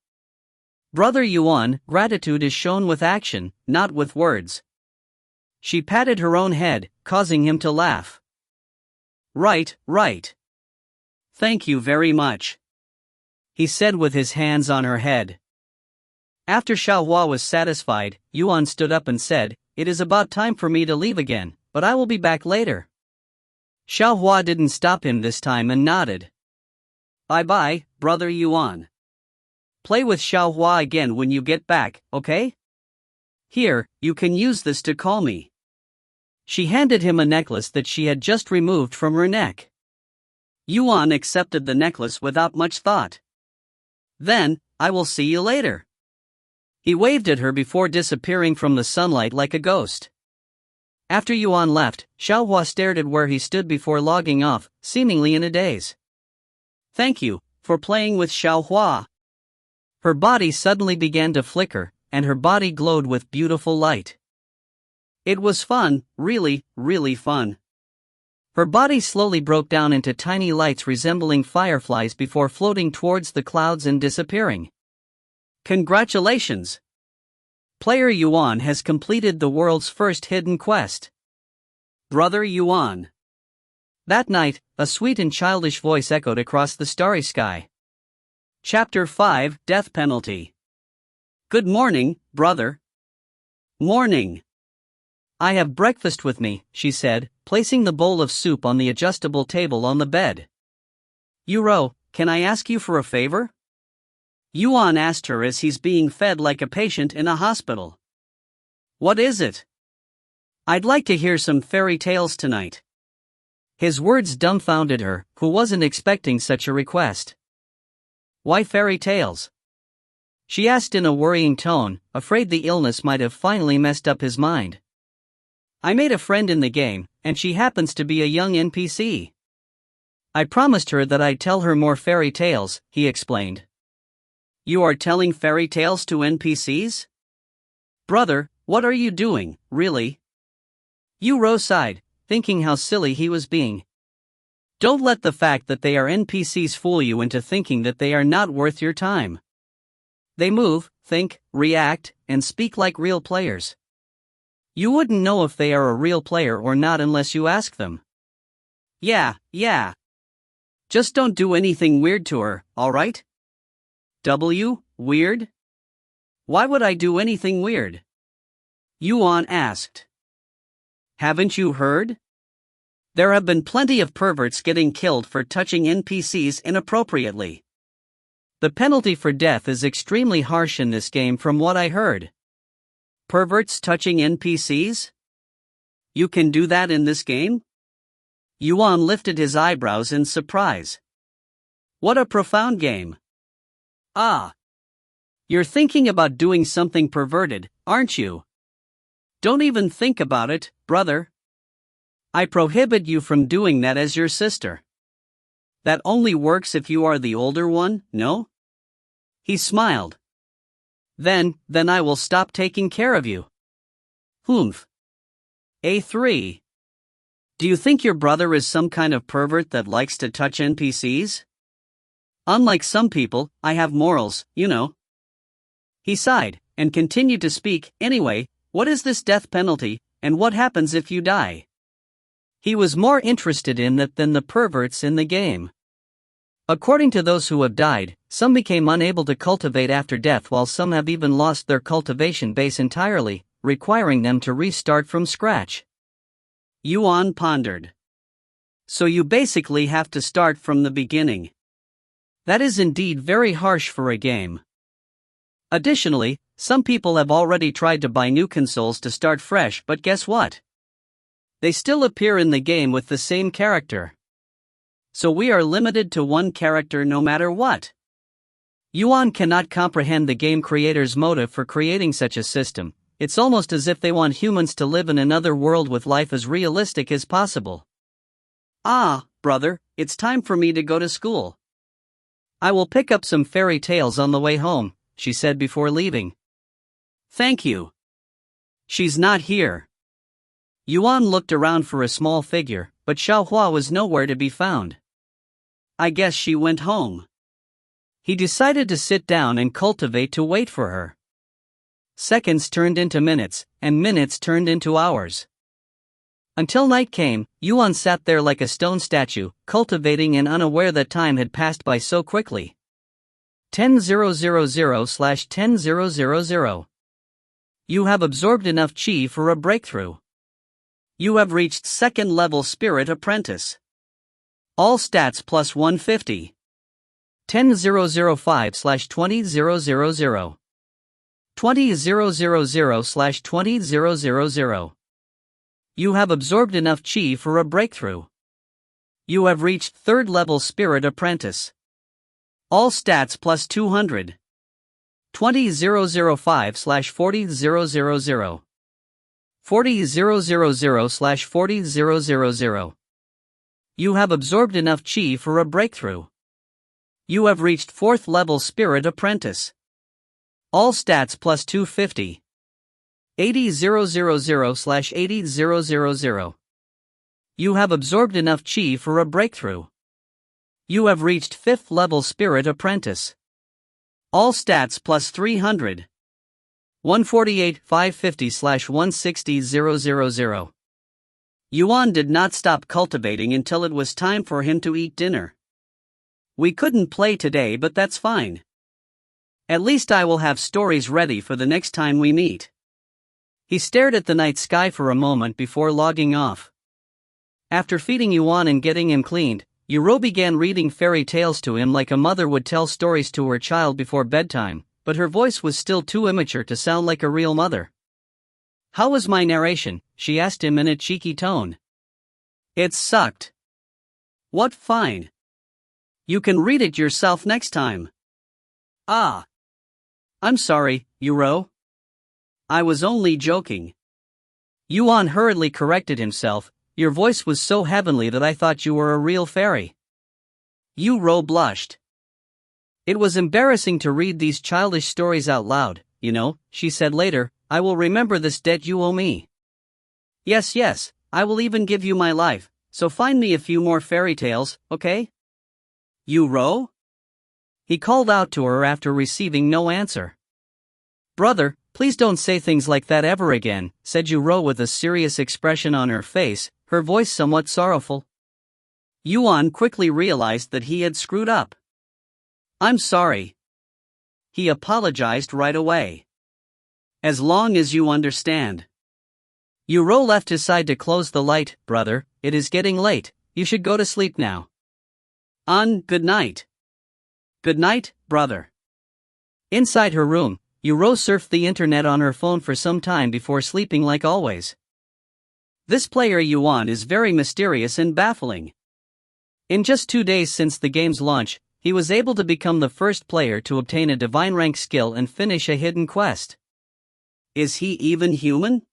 Brother Yuan, gratitude is shown with action, not with words. She patted her own head, causing him to laugh. Right. Thank you very much, he said with his hands on her head. After Xiaohua was satisfied, Yuan stood up and said, It is about time for me to leave again, but I will be back later. Xiaohua didn't stop him this time and nodded. Bye-bye, Brother Yuan. Play with Xiaohua again when you get back, okay? Here, you can use this to call me. She handed him a necklace that she had just removed from her neck. Yuan accepted the necklace without much thought. Then, I will see you later. He waved at her before disappearing from the sunlight like a ghost. After Yuan left, Xiaohua stared at where he stood before logging off, seemingly in a daze. Thank you for playing with Xiaohua. Her body suddenly began to flicker, and her body glowed with beautiful light. It was fun, really fun. Her body slowly broke down into tiny lights resembling fireflies before floating towards the clouds and disappearing. Congratulations! Player Yuan has completed the world's first hidden quest. Brother Yuan. That night, a sweet and childish voice echoed across the starry sky. Chapter 5, Death Penalty. Good morning, brother. Morning. I have breakfast with me, she said, placing the bowl of soup on the adjustable table on the bed. Yuro, can I ask you for a favor? Yuan asked her as he's being fed like a patient in a hospital. What is it? I'd like to hear some fairy tales tonight. His words dumbfounded her, who wasn't expecting such a request. Why fairy tales? She asked in a worrying tone, afraid the illness might have finally messed up his mind. I made a friend in the game, and she happens to be a young NPC. I promised her that I'd tell her more fairy tales, he explained. You are telling fairy tales to NPCs? Brother, what are you doing, really? Yuro sighed, thinking how silly he was being. Don't let the fact that they are NPCs fool you into thinking that they are not worth your time. They move, think, react, and speak like real players. You wouldn't know if they are a real player or not unless you ask them. Yeah. Just don't do anything weird to her, alright? Weird? Why would I do anything weird? Yuan asked. Haven't you heard? There have been plenty of perverts getting killed for touching NPCs inappropriately. The penalty for death is extremely harsh in this game from what I heard. Perverts touching NPCs? You can do that in this game? Yuan lifted his eyebrows in surprise. What a profound game. Ah. You're thinking about doing something perverted, aren't you? Don't even think about it, brother. I prohibit you from doing that as your sister. That only works if you are the older one, no? He smiled. Then I will stop taking care of you. Humph. A3. Do you think your brother is some kind of pervert that likes to touch NPCs? Unlike some people, I have morals, you know. He sighed, and continued to speak. Anyway, what is this death penalty, and what happens if you die? He was more interested in that than the perverts in the game. According to those who have died, some became unable to cultivate after death, while some have even lost their cultivation base entirely, requiring them to restart from scratch. Yuan pondered. So you basically have to start from the beginning. That is indeed very harsh for a game. Additionally, some people have already tried to buy new consoles to start fresh, but guess what? They still appear in the game with the same character. So we are limited to one character no matter what. Yuan cannot comprehend the game creators' motive for creating such a system. It's almost as if they want humans to live in another world with life as realistic as possible. Ah, brother, it's time for me to go to school. I will pick up some fairy tales on the way home, she said before leaving. Thank you. She's not here. Yuan looked around for a small figure, but Xiaohua was nowhere to be found. I guess she went home. He decided to sit down and cultivate to wait for her. Seconds turned into minutes, and minutes turned into hours. Until night came, Yuan sat there like a stone statue, cultivating and unaware that time had passed by so quickly. 10,000/10,000. You have absorbed enough chi for a breakthrough. You have reached second level Spirit Apprentice. All stats plus 150. 10,005/20,000. 20,000/20,000. You have absorbed enough chi for a breakthrough. You have reached third level Spirit Apprentice. All stats plus 200. 20,005/40,000. 40,000/40,000. You have absorbed enough chi for a breakthrough. You have reached fourth level Spirit Apprentice. All stats plus 250. 80,000/80,000. You have absorbed enough chi for a breakthrough. You have reached 5th level Spirit Apprentice. All stats plus 300. 148 550/160 000. Yuan did not stop cultivating until it was time for him to eat dinner. We couldn't play today, but that's fine. At least I will have stories ready for the next time we meet. He stared at the night sky for a moment before logging off. After feeding Yuan and getting him cleaned, Yuro began reading fairy tales to him like a mother would tell stories to her child before bedtime, but her voice was still too immature to sound like a real mother. "How was my narration?" she asked him in a cheeky tone. "It sucked." "What fine? You can read it yourself next time." "Ah. I'm sorry, Yuro. I was only joking." Yuan hurriedly corrected himself. "Your voice was so heavenly that I thought you were a real fairy." Yuro blushed. It was embarrassing to read these childish stories out loud, you know, she said later. "I will remember this debt you owe me." Yes, I will even give you my life, so find me a few more fairy tales, okay? Yuro? He called out to her after receiving no answer. "Brother, please don't say things like that ever again," said Yuro with a serious expression on her face, her voice somewhat sorrowful. Yuan quickly realized that he had screwed up. "I'm sorry." He apologized right away. "As long as you understand." Yuro left his side to close the light. "Brother, it is getting late, you should go to sleep now." Good night." "Good night, brother." Inside her room, Yuro surfed the internet on her phone for some time before sleeping like always. This player Yuan is very mysterious and baffling. In just 2 days since the game's launch, he was able to become the first player to obtain a divine rank skill and finish a hidden quest. Is he even human?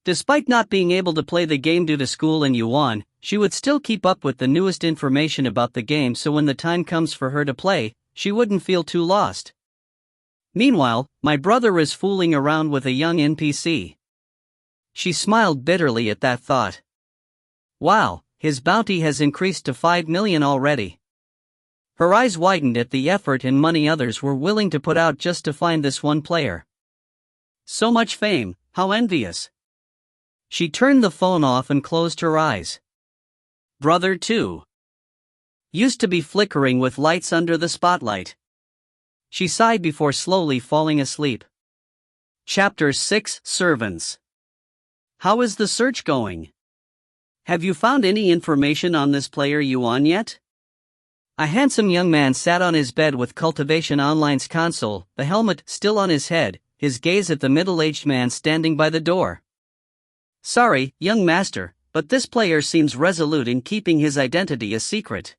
Despite not being able to play the game due to school and Yuan, she would still keep up with the newest information about the game so when the time comes for her to play, she wouldn't feel too lost. Meanwhile, my brother is fooling around with a young NPC. She smiled bitterly at that thought. Wow, his bounty has increased to 5 million already. Her eyes widened at the effort and money others were willing to put out just to find this one player. So much fame, how envious. She turned the phone off and closed her eyes. Brother too. Used to be flickering with lights under the spotlight. She sighed before slowly falling asleep. Chapter 6: Servants. How is the search going? Have you found any information on this player Yuan yet? A handsome young man sat on his bed with Cultivation Online's console, the helmet still on his head, his gaze at the middle-aged man standing by the door. Sorry, young master, but this player seems resolute in keeping his identity a secret.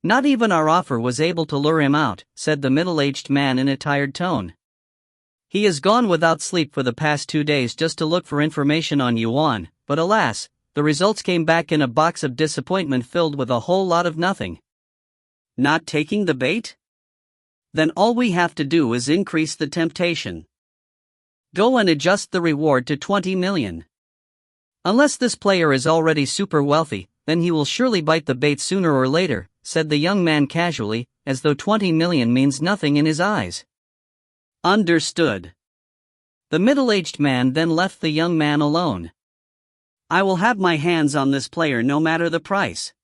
Not even our offer was able to lure him out, said the middle-aged man in a tired tone. He has gone without sleep for the past 2 days just to look for information on Yuan, but alas, the results came back in a box of disappointment filled with a whole lot of nothing. Not taking the bait? Then all we have to do is increase the temptation. Go and adjust the reward to 20 million. Unless this player is already super wealthy, then he will surely bite the bait sooner or later, said the young man casually, as though 20 million means nothing in his eyes. Understood. The middle-aged man then left the young man alone. I will have my hands on this player no matter the price.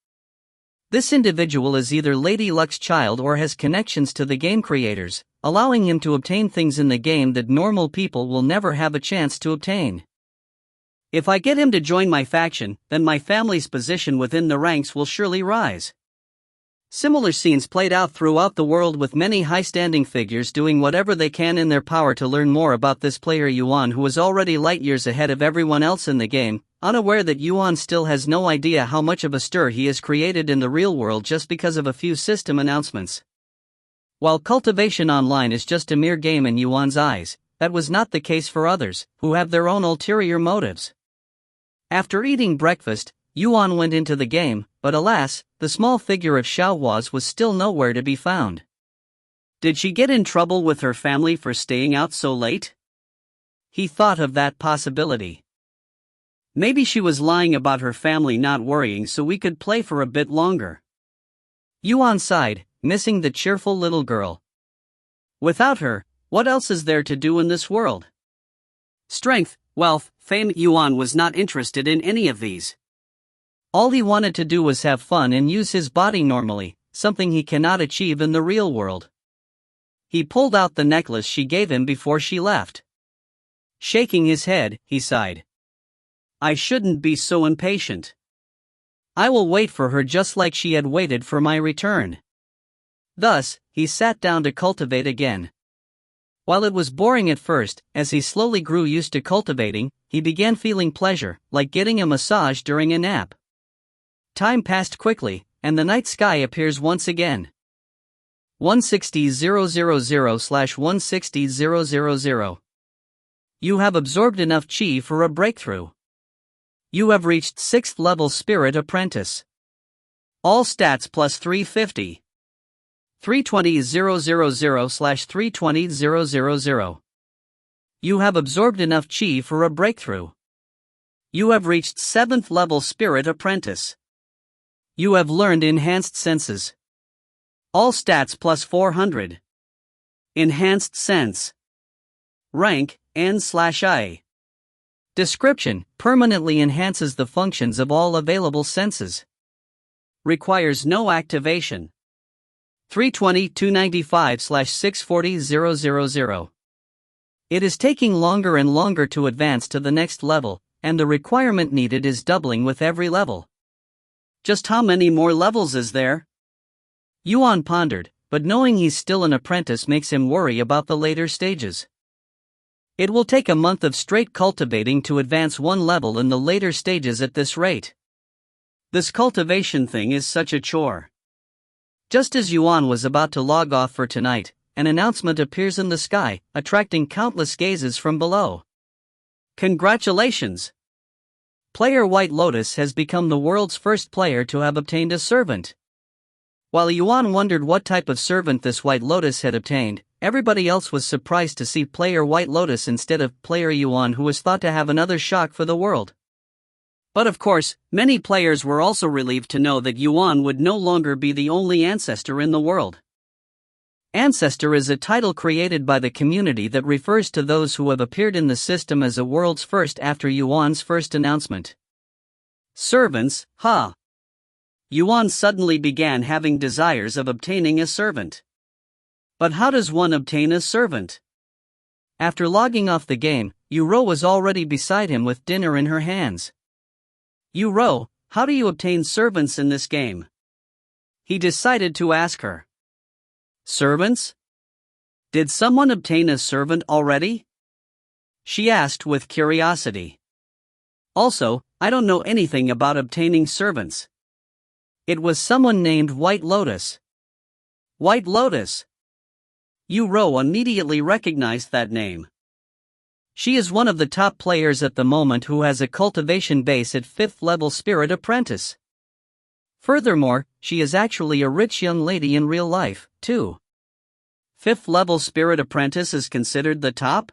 This individual is either Lady Luck's child or has connections to the game creators, allowing him to obtain things in the game that normal people will never have a chance to obtain. If I get him to join my faction, then my family's position within the ranks will surely rise. Similar scenes played out throughout the world with many high-standing figures doing whatever they can in their power to learn more about this player Yuan, who is already light years ahead of everyone else in the game, unaware that Yuan still has no idea how much of a stir he has created in the real world just because of a few system announcements. While Cultivation Online is just a mere game in Yuan's eyes, that was not the case for others, who have their own ulterior motives. After eating breakfast, Yuan went into the game, but alas, the small figure of Xiaohua's was still nowhere to be found. Did she get in trouble with her family for staying out so late? He thought of that possibility. Maybe she was lying about her family not worrying so we could play for a bit longer. Yuan sighed, missing the cheerful little girl. Without her, what else is there to do in this world? Strength, wealth, fame. Yuan was not interested in any of these. All he wanted to do was have fun and use his body normally, something he cannot achieve in the real world. He pulled out the necklace she gave him before she left. Shaking his head, he sighed. I shouldn't be so impatient. I will wait for her just like she had waited for my return. Thus, he sat down to cultivate again. While it was boring at first, as he slowly grew used to cultivating, he began feeling pleasure, like getting a massage during a nap. Time passed quickly, and the night sky appears once again. 160,000/160,000. You have absorbed enough chi for a breakthrough. You have reached 6th level Spirit Apprentice. All stats plus 350. 320,000/320,000. You have absorbed enough chi for a breakthrough. You have reached 7th level Spirit Apprentice. You have learned Enhanced Senses. All stats plus 400. Enhanced Sense. Rank, N/I. Description: permanently enhances the functions of all available senses. Requires no activation. 320,295/640,000. It is taking longer and longer to advance to the next level, and the requirement needed is doubling with every level. Just how many more levels is there? Yuan pondered, but knowing he's still an apprentice makes him worry about the later stages. It will take a month of straight cultivating to advance one level in the later stages at this rate. This cultivation thing is such a chore. Just as Yuan was about to log off for tonight, an announcement appears in the sky, attracting countless gazes from below. Congratulations! Player White Lotus has become the world's first player to have obtained a servant. While Yuan wondered what type of servant this White Lotus had obtained, everybody else was surprised to see player White Lotus instead of player Yuan, who was thought to have another shock for the world. But of course, many players were also relieved to know that Yuan would no longer be the only ancestor in the world. Ancestor is a title created by the community that refers to those who have appeared in the system as a world's first after Yuan's first announcement. Servants, huh? Yuan suddenly began having desires of obtaining a servant. But how does one obtain a servant? After logging off the game, Yuro was already beside him with dinner in her hands. Yuro, how do you obtain servants in this game? He decided to ask her. Servants? Did someone obtain a servant already? She asked with curiosity. Also, I don't know anything about obtaining servants. It was someone named White Lotus. White Lotus. Yuro immediately recognized that name. She is one of the top players at the moment who has a cultivation base at 5th level Spirit Apprentice. Furthermore, she is actually a rich young lady in real life, too. 5th level Spirit Apprentice is considered the top?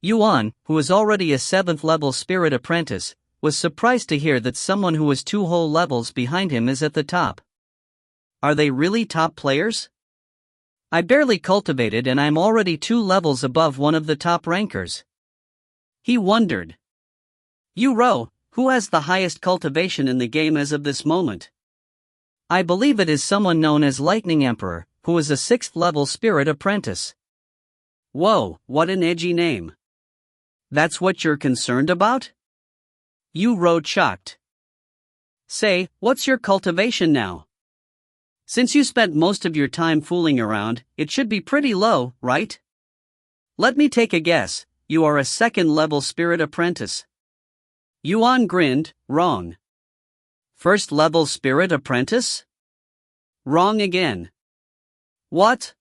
Yuan, who is already a 7th level Spirit Apprentice, was surprised to hear that someone who was 2 whole levels behind him is at the top. Are they really top players? I barely cultivated and I'm already 2 levels above one of the top rankers. He wondered. Yuro, who has the highest cultivation in the game as of this moment? I believe it is someone known as Lightning Emperor, who is a 6th level Spirit Apprentice. Whoa, what an edgy name. That's what you're concerned about? Yuro chucked. Say, what's your cultivation now? Since you spent most of your time fooling around, it should be pretty low, right? Let me take a guess, you are a 2nd level Spirit Apprentice. Yuan grinned, wrong. 1st level Spirit Apprentice? Wrong again. What?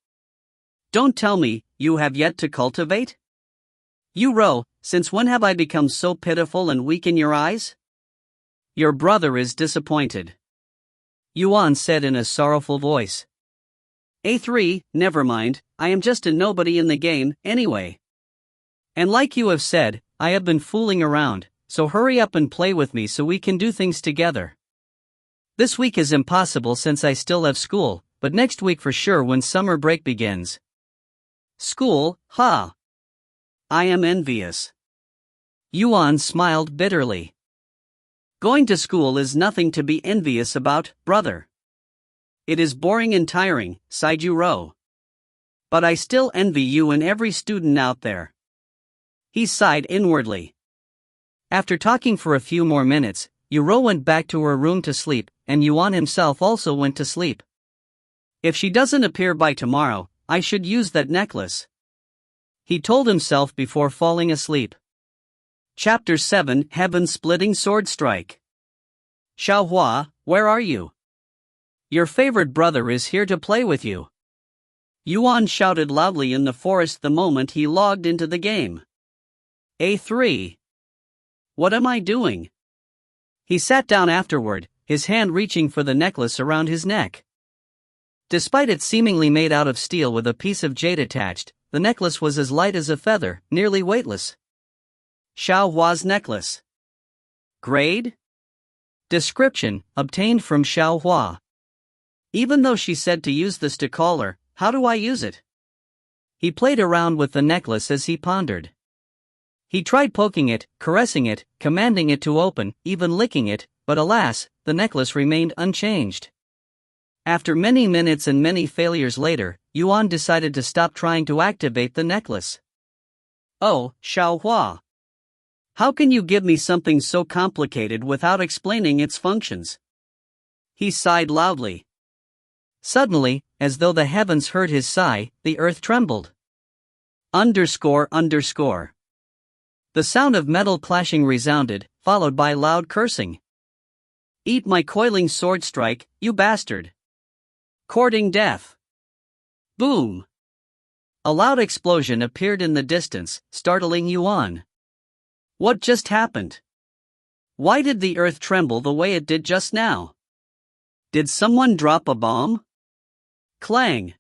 Don't tell me, you have yet to cultivate? Yuro, since when have I become so pitiful and weak in your eyes? Your brother is disappointed. Yuan said in a sorrowful voice. A3, never mind, I am just a nobody in the game, anyway. And like you have said, I have been fooling around, so hurry up and play with me so we can do things together. This week is impossible since I still have school, but next week for sure when summer break begins. School, huh? I am envious. Yuan smiled bitterly. Going to school is nothing to be envious about, brother. It is boring and tiring, sighed Yuro. But I still envy you and every student out there. He sighed inwardly. After talking for a few more minutes, Yuro went back to her room to sleep, and Yuan himself also went to sleep. If she doesn't appear by tomorrow, I should use that necklace, he told himself before falling asleep. Chapter 7: Heaven-Splitting Sword Strike. Xiaohua, where are you? Your favorite brother is here to play with you. Yuan shouted loudly in the forest the moment he logged into the game. A3. What am I doing? He sat down afterward, his hand reaching for the necklace around his neck. Despite it seemingly made out of steel with a piece of jade attached, the necklace was as light as a feather, nearly weightless. Xiaohua's necklace. Grade? Description, obtained from Xiaohua. Even though she said to use this to call her, how do I use it? He played around with the necklace as he pondered. He tried poking it, caressing it, commanding it to open, even licking it, but alas, the necklace remained unchanged. After many minutes and many failures later, Yuan decided to stop trying to activate the necklace. Oh, Xiaohua. How can you give me something so complicated without explaining its functions? He sighed loudly. Suddenly, as though the heavens heard his sigh, the earth trembled. __. The sound of metal clashing resounded, followed by loud cursing. Eat my coiling sword strike, you bastard. Courting death. Boom. A loud explosion appeared in the distance, startling Yuan. What just happened? Why did the earth tremble the way it did just now? Did someone drop a bomb? Clang.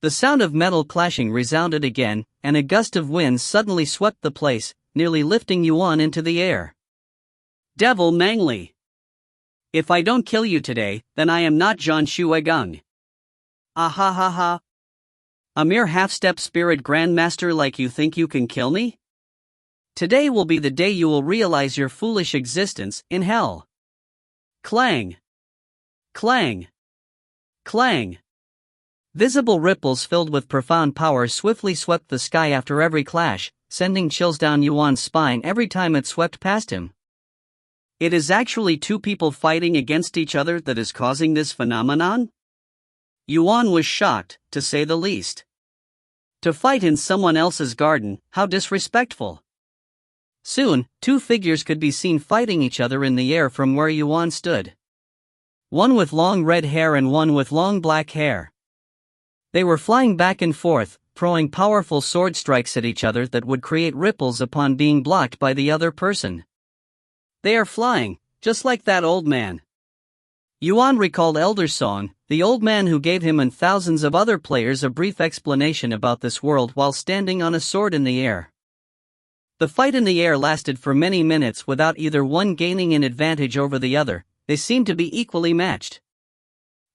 The sound of metal clashing resounded again, and a gust of wind suddenly swept the place, nearly lifting Yuan into the air. Devil Mangli. If I don't kill you today, then I am not Zhan Shuegang. Ah ha ha ha. A mere half-step spirit grandmaster like you think you can kill me? Today will be the day you will realize your foolish existence in hell. Clang. Clang. Clang. Visible ripples filled with profound power swiftly swept the sky after every clash, sending chills down Yuan's spine every time it swept past him. It is actually two people fighting against each other that is causing this phenomenon? Yuan was shocked, to say the least. To fight in someone else's garden, how disrespectful. Soon, two figures could be seen fighting each other in the air from where Yuan stood. One with long red hair and one with long black hair. They were flying back and forth, throwing powerful sword strikes at each other that would create ripples upon being blocked by the other person. They are flying, just like that old man. Yuan recalled Elder Song, the old man who gave him and thousands of other players a brief explanation about this world while standing on a sword in the air. The fight in the air lasted for many minutes without either one gaining an advantage over the other. They seemed to be equally matched.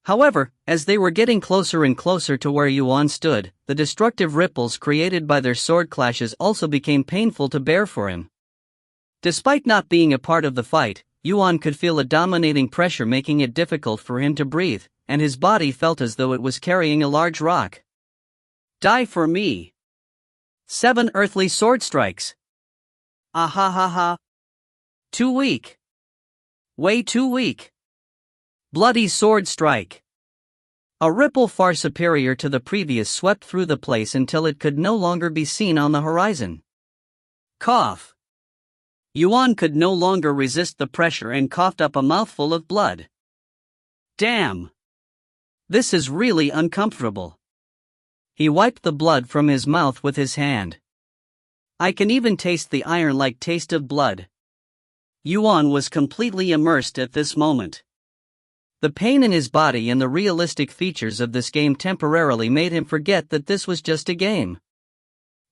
However, as they were getting closer and closer to where Yuan stood, the destructive ripples created by their sword clashes also became painful to bear for him. Despite not being a part of the fight, Yuan could feel a dominating pressure making it difficult for him to breathe, and his body felt as though it was carrying a large rock. Die for me. 7 earthly sword strikes. Ah ha ha ha. Too weak. Way too weak. Bloody sword strike. A ripple far superior to the previous swept through the place until it could no longer be seen on the horizon. Cough. Yuan could no longer resist the pressure and coughed up a mouthful of blood. Damn. This is really uncomfortable. He wiped the blood from his mouth with his hand. I can even taste the iron-like taste of blood. Yuan was completely immersed at this moment. The pain in his body and the realistic features of this game temporarily made him forget that this was just a game.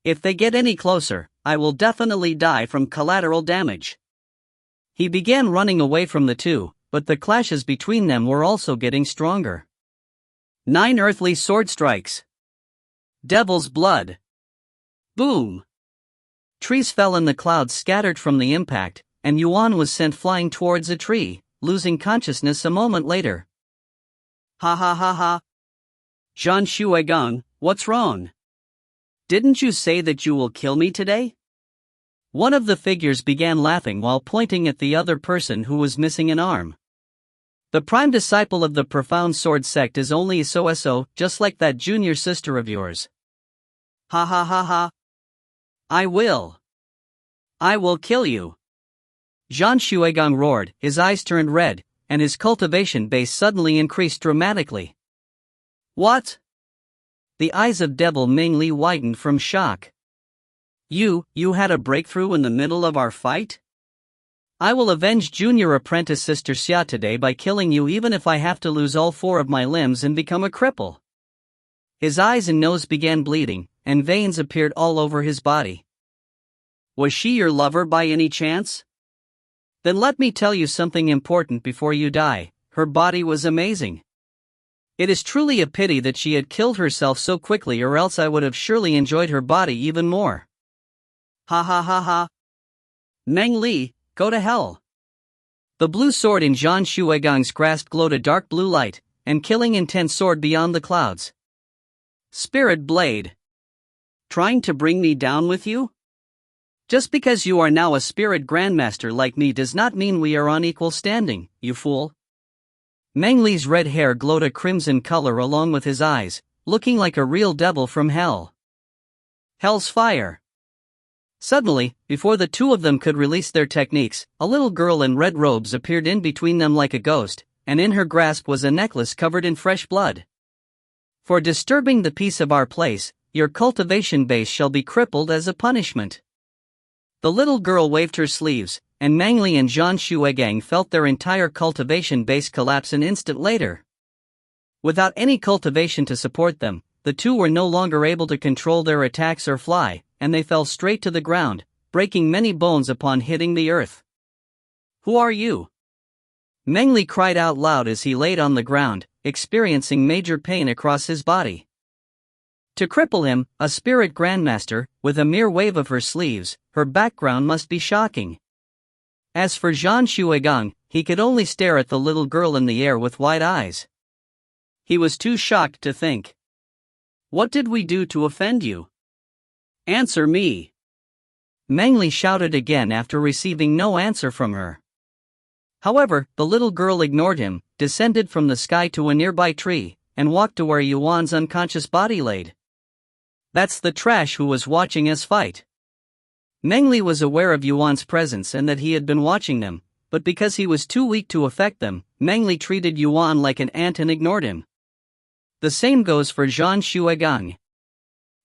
If they get any closer, I will definitely die from collateral damage. He began running away from the two, but the clashes between them were also getting stronger. 9 earthly sword strikes. Devil's blood. Boom! Trees fell and the clouds scattered from the impact, and Yuan was sent flying towards a tree, losing consciousness a moment later. Ha ha ha ha! Zhan Shuigang, what's wrong? Didn't you say that you will kill me today? One of the figures began laughing while pointing at the other person who was missing an arm. The prime disciple of the profound sword sect is only so, just like that junior sister of yours. Ha ha ha ha! I will kill you! Zhan Shuigang roared, his eyes turned red, and his cultivation base suddenly increased dramatically. What? The eyes of Devil Ming Li widened from shock. You had a breakthrough in the middle of our fight? I will avenge junior apprentice Sister Xia today by killing you even if I have to lose all 4 of my limbs and become a cripple. His eyes and nose began bleeding, and veins appeared all over his body. Was she your lover by any chance? Then let me tell you something important before you die. Her body was amazing. It is truly a pity that she had killed herself so quickly, or else I would have surely enjoyed her body even more. Ha ha ha ha! Meng Li, go to hell! The blue sword in Zhan Shuigang's grasp glowed a dark blue light, and killing intent soared beyond the clouds. Spirit Blade. Trying to bring me down with you? Just because you are now a spirit grandmaster like me does not mean we are on equal standing, you fool. Meng Li's red hair glowed a crimson color along with his eyes, looking like a real devil from hell. Hell's fire. Suddenly, before the two of them could release their techniques, a little girl in red robes appeared in between them like a ghost, and in her grasp was a necklace covered in fresh blood. For disturbing the peace of our place, your cultivation base shall be crippled as a punishment. The little girl waved her sleeves, and Meng Li and Zhan Shuigang felt their entire cultivation base collapse an instant later. Without any cultivation to support them, the two were no longer able to control their attacks or fly, and they fell straight to the ground, breaking many bones upon hitting the earth. Who are you? Meng Li cried out loud as he laid on the ground, experiencing major pain across his body. To cripple him, a spirit grandmaster, with a mere wave of her sleeves, her background must be shocking. As for Zhan Shuigang, he could only stare at the little girl in the air with wide eyes. He was too shocked to think. What did we do to offend you? Answer me! Meng Li shouted again after receiving no answer from her. However, the little girl ignored him, descended from the sky to a nearby tree, and walked to where Yuan's unconscious body laid. That's the trash who was watching us fight. Meng Li was aware of Yuan's presence and that he had been watching them, but because he was too weak to affect them, Meng Li treated Yuan like an ant and ignored him. The same goes for Zhan Shuigang.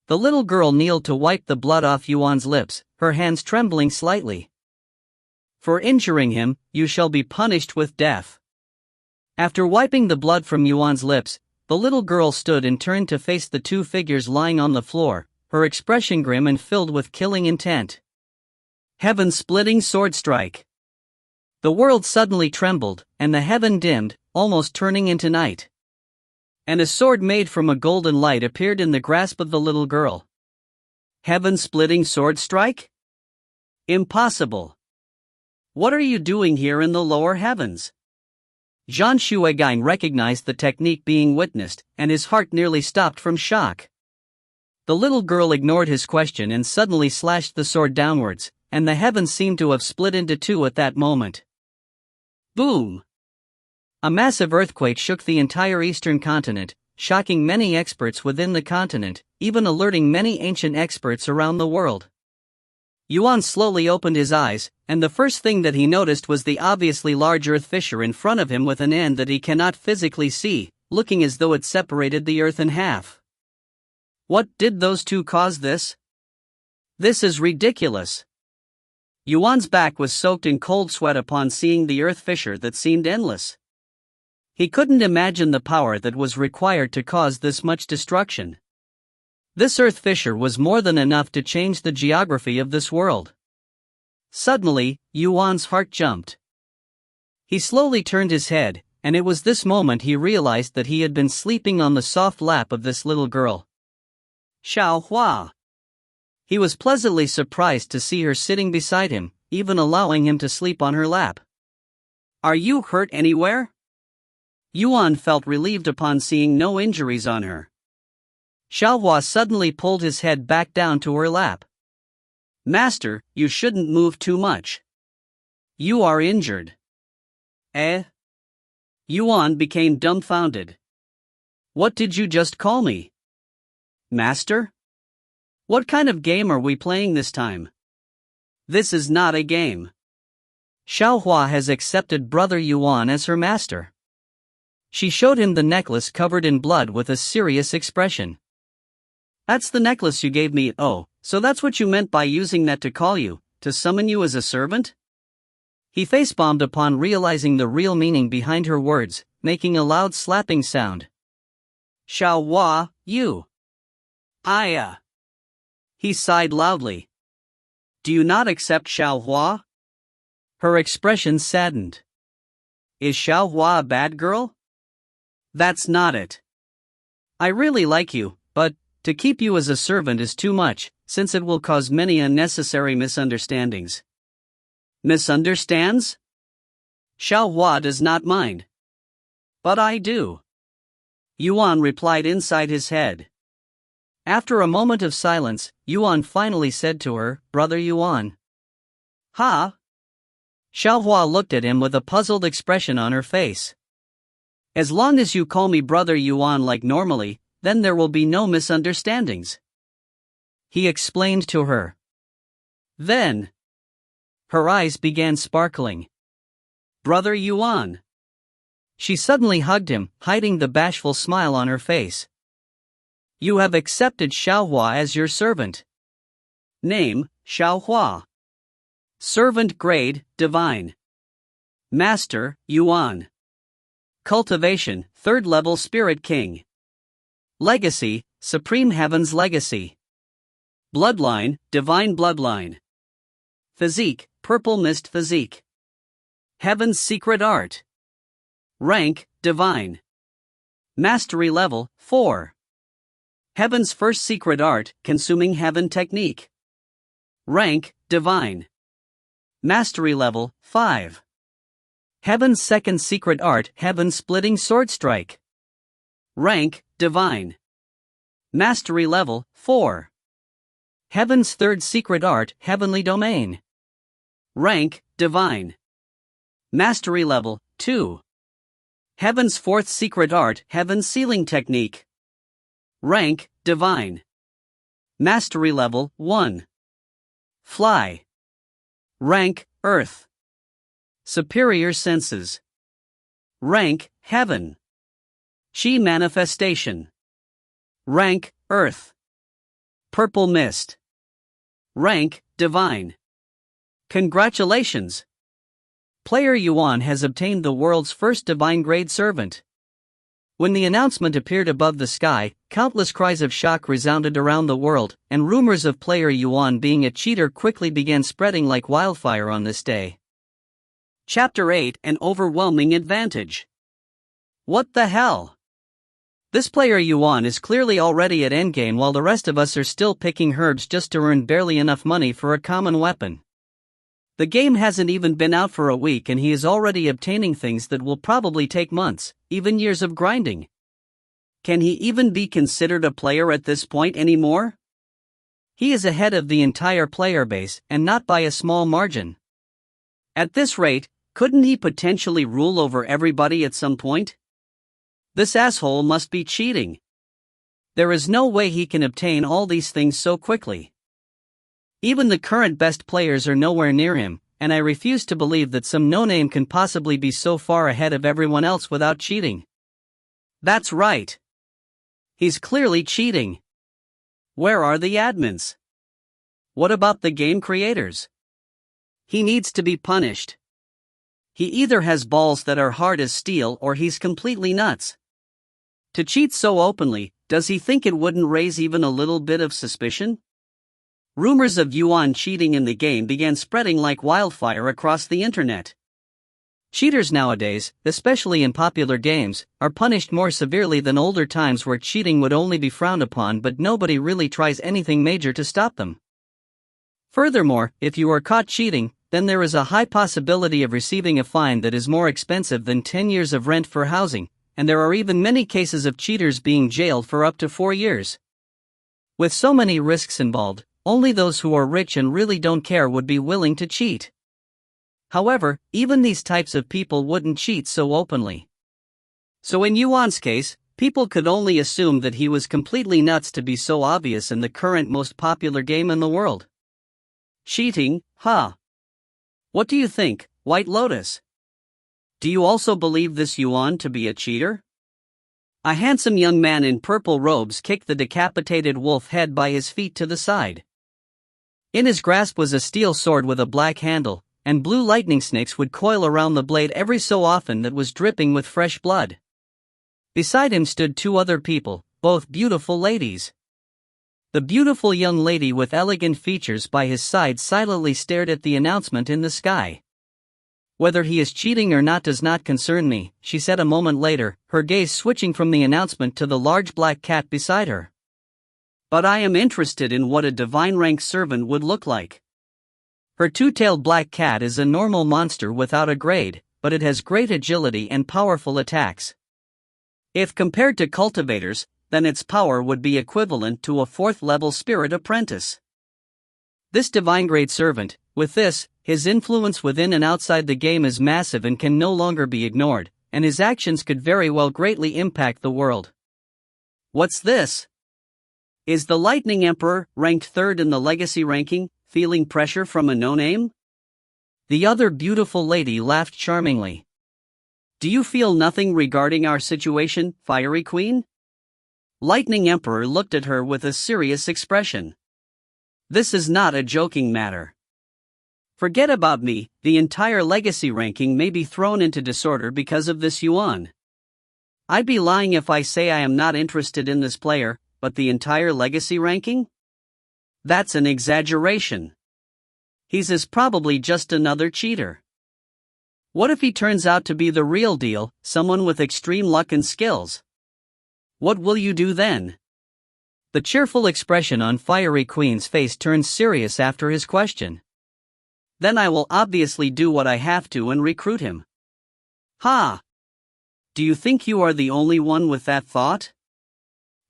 The little girl kneeled to wipe the blood off Yuan's lips, her hands trembling slightly. For injuring him, you shall be punished with death. After wiping the blood from Yuan's lips, the little girl stood and turned to face the two figures lying on the floor, her expression grim and filled with killing intent. Heaven-splitting sword strike. The world suddenly trembled, and the heaven dimmed, almost turning into night. And a sword made from a golden light appeared in the grasp of the little girl. Heaven-splitting sword strike? Impossible. What are you doing here in the lower heavens? Zhan Shuigang recognized the technique being witnessed, and his heart nearly stopped from shock. The little girl ignored his question and suddenly slashed the sword downwards, and the heavens seemed to have split into two at that moment. Boom! A massive earthquake shook the entire eastern continent, shocking many experts within the continent, even alerting many ancient experts around the world. Yuan slowly opened his eyes, and the first thing that he noticed was the obviously large earth fissure in front of him with an end that he cannot physically see, looking as though it separated the earth in half. What did those two cause this? This is ridiculous. Yuan's back was soaked in cold sweat upon seeing the earth fissure that seemed endless. He couldn't imagine the power that was required to cause this much destruction. This earth fissure was more than enough to change the geography of this world. Suddenly, Yuan's heart jumped. He slowly turned his head, and it was this moment he realized that he had been sleeping on the soft lap of this little girl. Xiao Hua. He was pleasantly surprised to see her sitting beside him, even allowing him to sleep on her lap. Are you hurt anywhere? Yuan felt relieved upon seeing no injuries on her. Xiao Hua suddenly pulled his head back down to her lap. Master, you shouldn't move too much. You are injured. Eh? Yuan became dumbfounded. What did you just call me? Master? What kind of game are we playing this time? This is not a game. Xiao Hua has accepted Brother Yuan as her master. She showed him the necklace covered in blood with a serious expression. That's the necklace you gave me. Oh, so that's what you meant by using that to call you, to summon you as a servant? He face-bombed upon realizing the real meaning behind her words, making a loud slapping sound. Xiao Hua, you. He sighed loudly. Do you not accept Xiao Hua? Her expression saddened. Is Xiao Hua a bad girl? That's not it. I really like you, but to keep you as a servant is too much, since it will cause many unnecessary misunderstandings. Misunderstands? Xiao Hua does not mind. But I do. Yuan replied inside his head. After a moment of silence, Yuan finally said to her, Brother Yuan. Ha? Xiao Hua looked at him with a puzzled expression on her face. As long as you call me Brother Yuan like normally, then there will be no misunderstandings. He explained to her. Then. Her eyes began sparkling. Brother Yuan. She suddenly hugged him, hiding the bashful smile on her face. You have accepted Xiao Hua as your servant. Name, Xiao Hua. Servant grade, divine. Master, Yuan. Cultivation, 3rd level Spirit King. Legacy, Supreme Heaven's Legacy. Bloodline, Divine Bloodline. Physique, Purple Mist Physique. Heaven's Secret Art. Rank, Divine. Mastery Level, 4. Heaven's First Secret Art, Consuming Heaven Technique. Rank, Divine. Mastery Level, 5. Heaven's Second Secret Art, Heaven Splitting Sword Strike. Rank, Divine. Mastery Level, 4. Heaven's Third Secret Art, Heavenly Domain. Rank, Divine. Mastery Level, 2. Heaven's Fourth Secret Art, Heaven Sealing Technique. Rank, Divine. Mastery Level, 1. Fly. Rank, Earth. Superior Senses. Rank, Heaven. Chi Manifestation. Rank, Earth. Purple Mist. Rank, Divine. Congratulations! Player Yuan has obtained the world's first divine grade servant. When the announcement appeared above the sky, countless cries of shock resounded around the world, and rumors of player Yuan being a cheater quickly began spreading like wildfire on this day. Chapter 8: An Overwhelming Advantage. What the hell? This player Yuan is clearly already at endgame while the rest of us are still picking herbs just to earn barely enough money for a common weapon. The game hasn't even been out for a week and he is already obtaining things that will probably take months, even years of grinding. Can he even be considered a player at this point anymore? He is ahead of the entire player base and not by a small margin. At this rate, couldn't he potentially rule over everybody at some point? This asshole must be cheating. There is no way he can obtain all these things so quickly. Even the current best players are nowhere near him, and I refuse to believe that some no-name can possibly be so far ahead of everyone else without cheating. That's right. He's clearly cheating. Where are the admins? What about the game creators? He needs to be punished. He either has balls that are hard as steel or he's completely nuts. To cheat so openly, does he think it wouldn't raise even a little bit of suspicion? Rumors of Yuan cheating in the game began spreading like wildfire across the internet. Cheaters nowadays, especially in popular games, are punished more severely than older times where cheating would only be frowned upon but nobody really tries anything major to stop them. Furthermore, if you are caught cheating, then there is a high possibility of receiving a fine that is more expensive than 10 years of rent for housing, and there are even many cases of cheaters being jailed for up to 4 years. With so many risks involved, only those who are rich and really don't care would be willing to cheat. However, even these types of people wouldn't cheat so openly. So in Yuan's case, people could only assume that he was completely nuts to be so obvious in the current most popular game in the world. Cheating, huh? What do you think, White Lotus? Do you also believe this Yuan to be a cheater? A handsome young man in purple robes kicked the decapitated wolf head by his feet to the side. In his grasp was a steel sword with a black handle, and blue lightning snakes would coil around the blade every so often that was dripping with fresh blood. Beside him stood 2 other people, both beautiful ladies. The beautiful young lady with elegant features by his side silently stared at the announcement in the sky. Whether he is cheating or not does not concern me, she said a moment later, her gaze switching from the announcement to the large black cat beside her. But I am interested in what a divine rank servant would look like. Her 2-tailed black cat is a normal monster without a grade, but it has great agility and powerful attacks. If compared to cultivators, then its power would be equivalent to a 4th-level spirit apprentice. This divine grade servant, with this, his influence within and outside the game is massive and can no longer be ignored, and his actions could very well greatly impact the world. What's this? Is the Lightning Emperor, ranked 3rd in the legacy ranking, feeling pressure from a no-name? The other beautiful lady laughed charmingly. Do you feel nothing regarding our situation, Fiery Queen? Lightning Emperor looked at her with a serious expression. This is not a joking matter. Forget about me, the entire legacy ranking may be thrown into disorder because of this Yuan. I'd be lying if I say I am not interested in this player, but the entire legacy ranking? That's an exaggeration. He's probably just another cheater. What if he turns out to be the real deal, someone with extreme luck and skills? What will you do then? The cheerful expression on Fiery Queen's face turned serious after his question. Then I will obviously do what I have to and recruit him. Ha! Do you think you are the only one with that thought?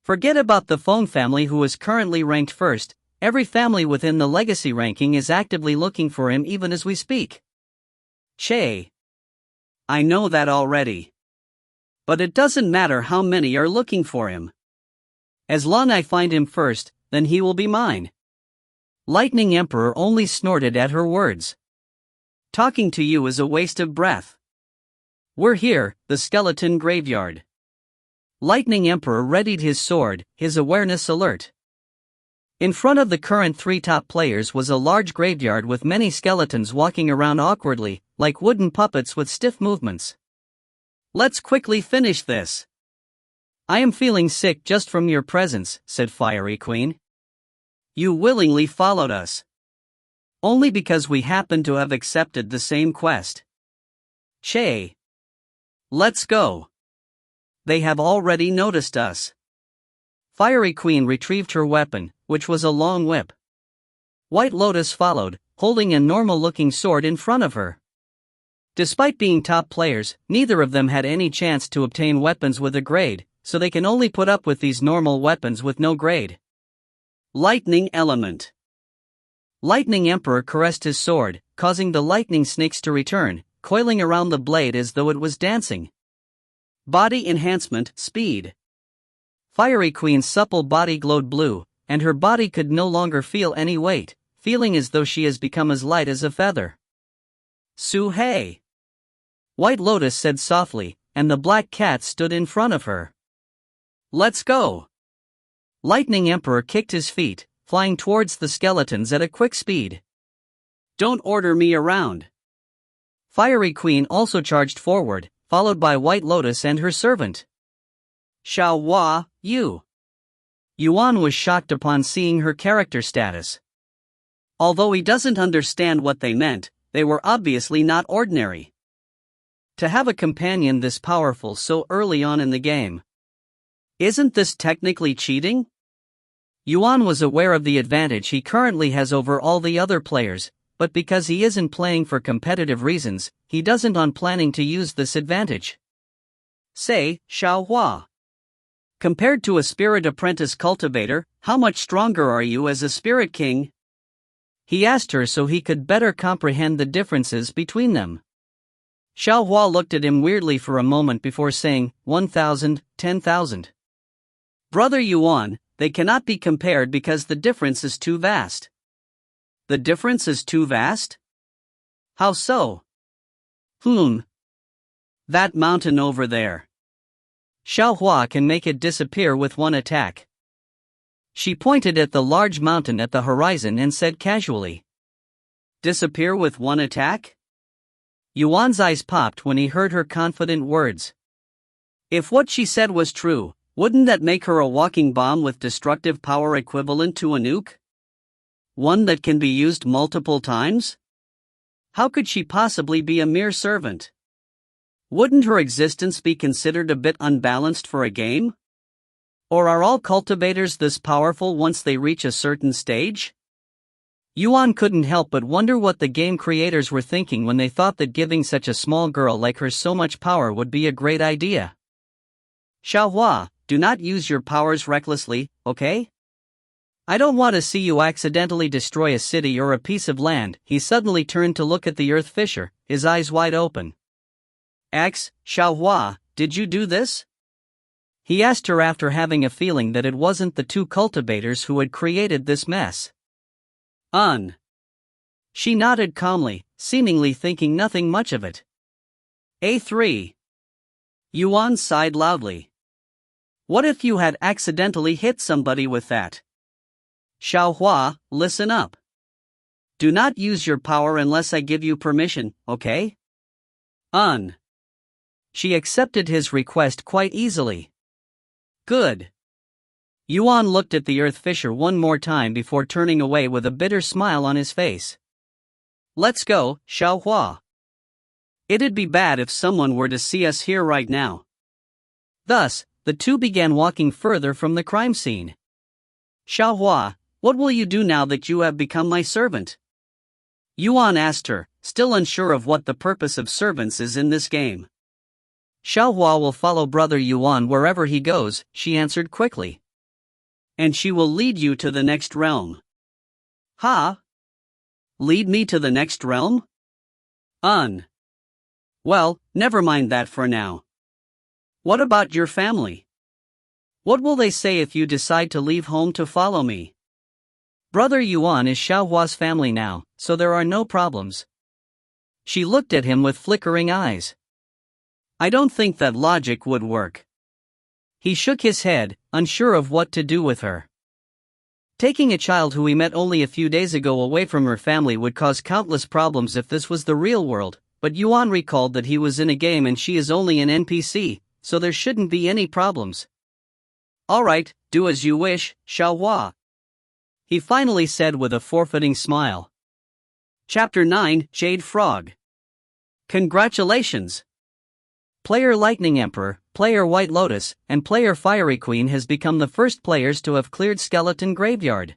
Forget about the Feng family who is currently ranked 1st. Every family within the legacy ranking is actively looking for him even as we speak. Che. I know that already. But it doesn't matter how many are looking for him. As long as I find him first, then he will be mine. Lightning Emperor only snorted at her words. Talking to you is a waste of breath. We're here, the skeleton graveyard. Lightning Emperor readied his sword, his awareness alert. In front of the current 3 top players was a large graveyard with many skeletons walking around awkwardly, like wooden puppets with stiff movements. Let's quickly finish this. I am feeling sick just from your presence, said Fiery Queen. You willingly followed us. Only because we happen to have accepted the same quest. Che. Let's go. They have already noticed us. Fiery Queen retrieved her weapon, which was a long whip. White Lotus followed, holding a normal-looking sword in front of her. Despite being top players, neither of them had any chance to obtain weapons with a grade, so they can only put up with these normal weapons with no grade. Lightning Element. Lightning Emperor caressed his sword, causing the lightning snakes to return, coiling around the blade as though it was dancing. Body Enhancement, Speed. Fiery Queen's supple body glowed blue, and her body could no longer feel any weight, feeling as though she has become as light as a feather. Su-hei. White Lotus said softly, and the black cat stood in front of her. Let's go. Lightning Emperor kicked his feet, flying towards the skeletons at a quick speed. Don't order me around. Fiery Queen also charged forward, followed by White Lotus and her servant. Xiao Yu. Yuan was shocked upon seeing her character status. Although he doesn't understand what they meant, they were obviously not ordinary. To have a companion this powerful so early on in the game. Isn't this technically cheating? Yuan was aware of the advantage he currently has over all the other players, but because he isn't playing for competitive reasons, he doesn't on planning to use this advantage. Say, Xiaohua. Compared to a spirit apprentice cultivator, how much stronger are you as a spirit king? He asked her so he could better comprehend the differences between them. Xiaohua looked at him weirdly for a moment before saying, 1,000, 10,000. Brother Yuan, they cannot be compared because the difference is too vast. The difference is too vast? How so? That mountain over there. Xiaohua can make it disappear with one attack. She pointed at the large mountain at the horizon and said casually. Disappear with one attack? Yuan's eyes popped when he heard her confident words. If what she said was true, wouldn't that make her a walking bomb with destructive power equivalent to a nuke? One that can be used multiple times? How could she possibly be a mere servant? Wouldn't her existence be considered a bit unbalanced for a game? Or are all cultivators this powerful once they reach a certain stage? Yuan couldn't help but wonder what the game creators were thinking when they thought that giving such a small girl like her so much power would be a great idea. Xiaohua, do not use your powers recklessly, okay? I don't want to see you accidentally destroy a city or a piece of land. He suddenly turned to look at the earth fisher, his eyes wide open. Xiaohua, did you do this? He asked her after having a feeling that it wasn't the two cultivators who had created this mess. She nodded calmly, seemingly thinking nothing much of it. A3. Yuan sighed loudly. What if you had accidentally hit somebody with that? Xiaohua, listen up. Do not use your power unless I give you permission, okay? She accepted his request quite easily. Good. Yuan looked at the earth fisher one more time before turning away with a bitter smile on his face. Let's go, Xiaohua. It'd be bad if someone were to see us here right now. Thus, the two began walking further from the crime scene. Xiaohua, what will you do now that you have become my servant? Yuan asked her, still unsure of what the purpose of servants is in this game. Xiaohua will follow Brother Yuan wherever he goes, she answered quickly. And she will lead you to the next realm. Ha? Lead me to the next realm? Well, never mind that for now. What about your family? What will they say if you decide to leave home to follow me? Brother Yuan is Xiaohua's family now, so there are no problems. She looked at him with flickering eyes. I don't think that logic would work. He shook his head, unsure of what to do with her. Taking a child who he met only a few days ago away from her family would cause countless problems if this was the real world, but Yuan recalled that he was in a game and she is only an NPC, so there shouldn't be any problems. Alright, do as you wish, Xiaohua. He finally said with a forfeiting smile. Chapter 9, Jade Frog. Congratulations! Player Lightning Emperor, Player White Lotus, and Player Fiery Queen has become the first players to have cleared Skeleton Graveyard.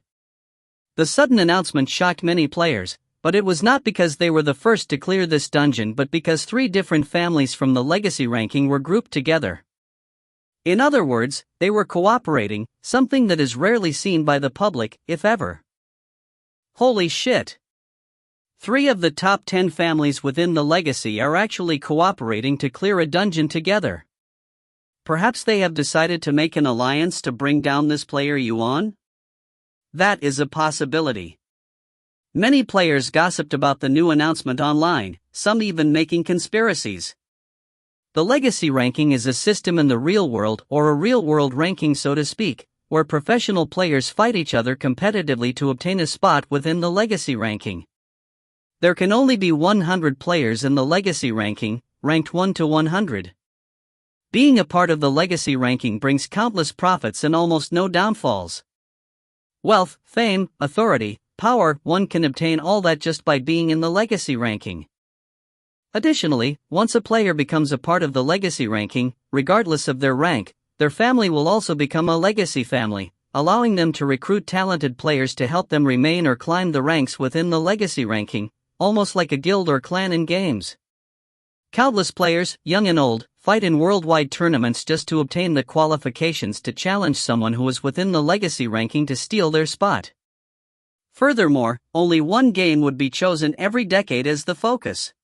The sudden announcement shocked many players, but it was not because they were the first to clear this dungeon but because 3 different families from the legacy ranking were grouped together. In other words, they were cooperating, something that is rarely seen by the public, if ever. Holy shit! 3 of the top 10 families within the legacy are actually cooperating to clear a dungeon together. Perhaps they have decided to make an alliance to bring down this player Yuan? That is a possibility. Many players gossiped about the new announcement online, some even making conspiracies. The legacy ranking is a system in the real world, or a real-world ranking so to speak, where professional players fight each other competitively to obtain a spot within the legacy ranking. There can only be 100 players in the legacy ranking, ranked 1 to 100. Being a part of the legacy ranking brings countless profits and almost no downfalls. Wealth, fame, authority, power, one can obtain all that just by being in the legacy ranking. Additionally, once a player becomes a part of the legacy ranking, regardless of their rank, their family will also become a legacy family, allowing them to recruit talented players to help them remain or climb the ranks within the legacy ranking, almost like a guild or clan in games. Countless players, young and old, fight in worldwide tournaments just to obtain the qualifications to challenge someone who is within the legacy ranking to steal their spot. Furthermore, only one game would be chosen every decade as the focus.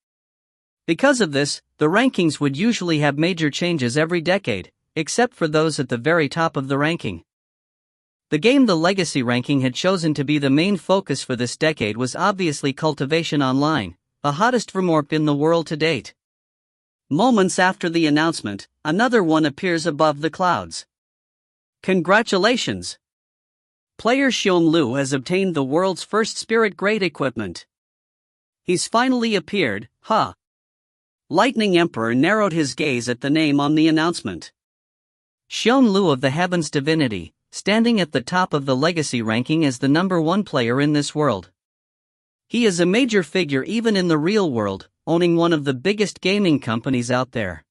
Because of this, the rankings would usually have major changes every decade, except for those at the very top of the ranking. The game the legacy ranking had chosen to be the main focus for this decade was obviously Cultivation Online, the hottest VRMorp in the world to date. Moments after the announcement, another one appears above the clouds. Congratulations! Player Xiong Lu has obtained the world's first spirit grade equipment. He's finally appeared, huh? Lightning Emperor narrowed his gaze at the name on the announcement. Xiong Lu of the Heavens Divinity, standing at the top of the legacy ranking as the #1 player in this world. He is a major figure even in the real world, owning one of the biggest gaming companies out there.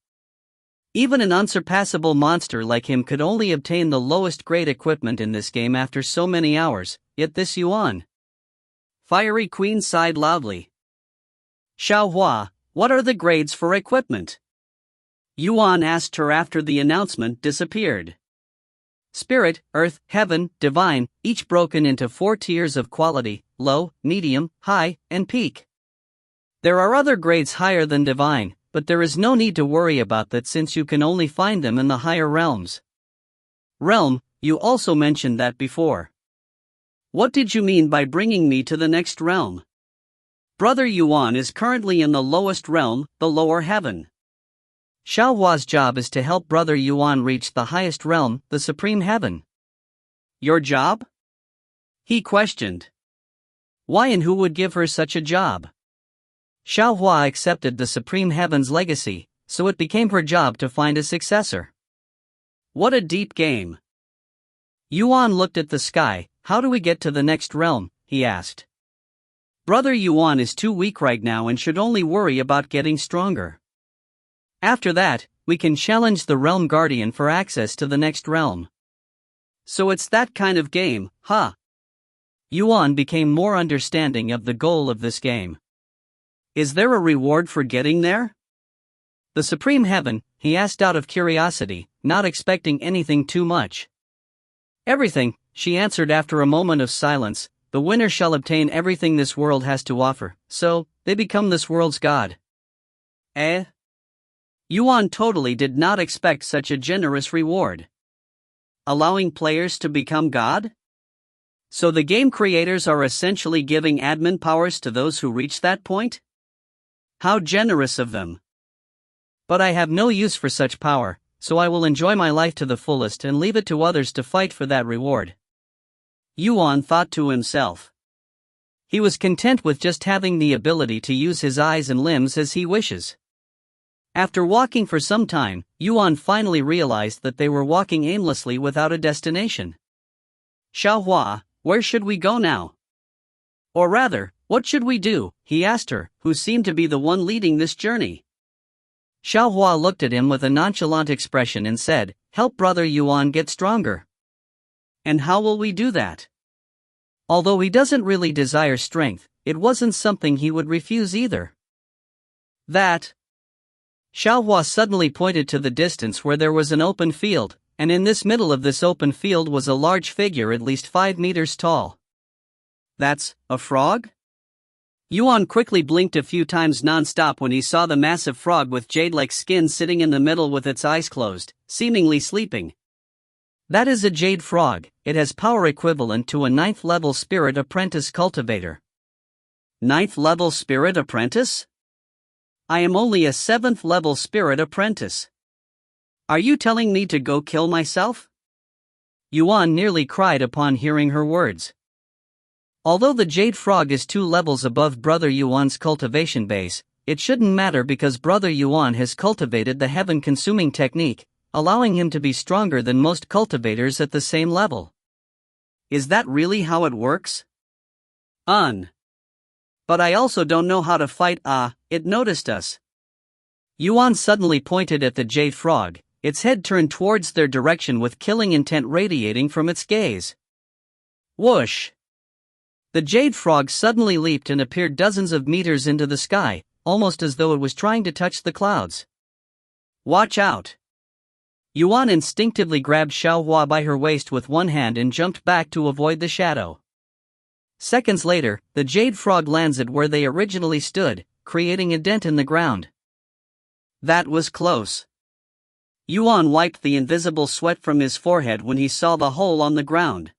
Even an unsurpassable monster like him could only obtain the lowest grade equipment in this game after so many hours, yet this Yuan. Fiery Queen sighed loudly. Xiaohua, what are the grades for equipment? Yuan asked her after the announcement disappeared. Spirit, Earth, Heaven, Divine, each broken into 4 tiers of quality, low, medium, high, and peak. There are other grades higher than Divine, but there is no need to worry about that since you can only find them in the higher realms. Realm, you also mentioned that before. What did you mean by bringing me to the next realm? Brother Yuan is currently in the lowest realm, the lower heaven. Xiaohua's job is to help Brother Yuan reach the highest realm, the supreme heaven. Your job? He questioned. Why and who would give her such a job? Xiaohua accepted the supreme heaven's legacy, so it became her job to find a successor. What a deep game. Yuan looked at the sky. How do we get to the next realm? He asked. Brother Yuan is too weak right now and should only worry about getting stronger. After that, we can challenge the Realm Guardian for access to the next realm. So it's that kind of game, huh? Yuan became more understanding of the goal of this game. Is there a reward for getting there? The Supreme Heaven, he asked out of curiosity, not expecting anything too much. Everything, she answered after a moment of silence. The winner shall obtain everything this world has to offer, so they become this world's god. Eh? Yuan totally did not expect such a generous reward. Allowing players to become god? So the game creators are essentially giving admin powers to those who reach that point? How generous of them. But I have no use for such power, so I will enjoy my life to the fullest and leave it to others to fight for that reward. Yuan thought to himself. He was content with just having the ability to use his eyes and limbs as he wishes. After walking for some time, Yuan finally realized that they were walking aimlessly without a destination. Xiaohua, where should we go now? Or rather, what should we do? He asked her, who seemed to be the one leading this journey. Xiaohua looked at him with a nonchalant expression and said, help Brother Yuan get stronger. And how will we do that? Although he doesn't really desire strength, it wasn't something he would refuse either. That. Xiaohua suddenly pointed to the distance where there was an open field, and in this middle of this open field was a large figure at least 5 meters tall. That's a frog? Yuan quickly blinked a few times non-stop when he saw the massive frog with jade-like skin sitting in the middle with its eyes closed, seemingly sleeping. That is a jade frog. It has power equivalent to a 9th level spirit apprentice cultivator. 9th level spirit apprentice? I am only a 7th level spirit apprentice. Are you telling me to go kill myself? Yuan nearly cried upon hearing her words. Although the jade frog is 2 levels above Brother Yuan's cultivation base, it shouldn't matter because Brother Yuan has cultivated the heaven-consuming technique, allowing him to be stronger than most cultivators at the same level. Is that really how it works? But I also don't know how to fight. It noticed us. Yuan suddenly pointed at the jade frog, its head turned towards their direction with killing intent radiating from its gaze. Whoosh! The jade frog suddenly leaped and appeared dozens of meters into the sky, almost as though it was trying to touch the clouds. Watch out! Yuan instinctively grabbed Xiaohua by her waist with one hand and jumped back to avoid the shadow. Seconds later, the jade frog lands it where they originally stood, creating a dent in the ground. That was close. Yuan wiped the invisible sweat from his forehead when he saw the hole on the ground.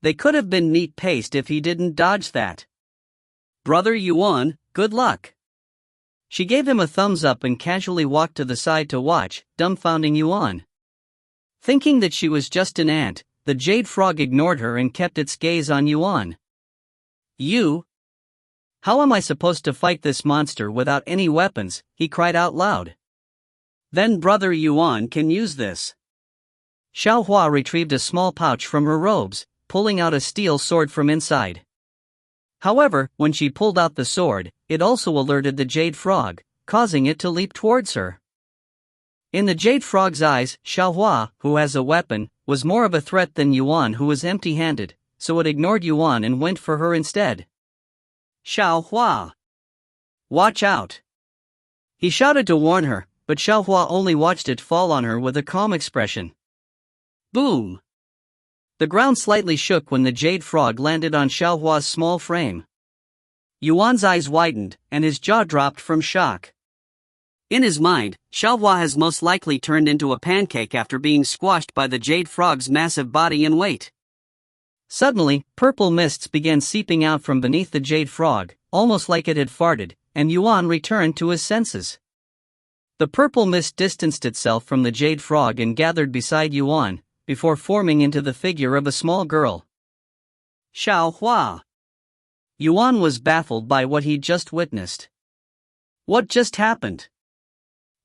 They could have been neat paste if he didn't dodge that. Brother Yuan, good luck. She gave him a thumbs up and casually walked to the side to watch, dumbfounding Yuan. Thinking that she was just an ant, the jade frog ignored her and kept its gaze on Yuan. You? How am I supposed to fight this monster without any weapons? He cried out loud. Then Brother Yuan can use this. Xiaohua retrieved a small pouch from her robes, pulling out a steel sword from inside. However, when she pulled out the sword, it also alerted the jade frog, causing it to leap towards her. In the jade frog's eyes, Xiaohua, who has a weapon, was more of a threat than Yuan, who was empty-handed, so it ignored Yuan and went for her instead. Xiaohua! Watch out! He shouted to warn her, but Xiaohua only watched it fall on her with a calm expression. Boom! The ground slightly shook when the jade frog landed on Xiaohua's small frame. Yuan's eyes widened, and his jaw dropped from shock. In his mind, Xiaohua has most likely turned into a pancake after being squashed by the jade frog's massive body and weight. Suddenly, purple mists began seeping out from beneath the jade frog, almost like it had farted, and Yuan returned to his senses. The purple mist distanced itself from the jade frog and gathered beside Yuan, before forming into the figure of a small girl. Xiaohua! Yuan was baffled by what he just witnessed. What just happened?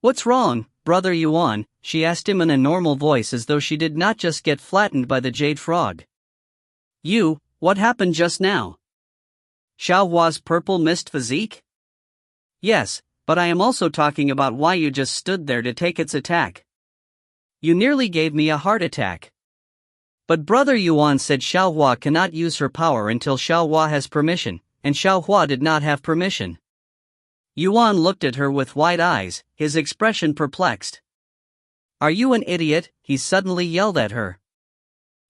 What's wrong, Brother Yuan? She asked him in a normal voice as though she did not just get flattened by the jade frog. What happened just now? Xiaohua's purple mist physique? Yes, but I am also talking about why you just stood there to take its attack. You nearly gave me a heart attack. But Brother Yuan said Xiaohua cannot use her power until Xiaohua has permission, and Xiaohua did not have permission. Yuan looked at her with wide eyes, his expression perplexed. Are you an idiot? He suddenly yelled at her.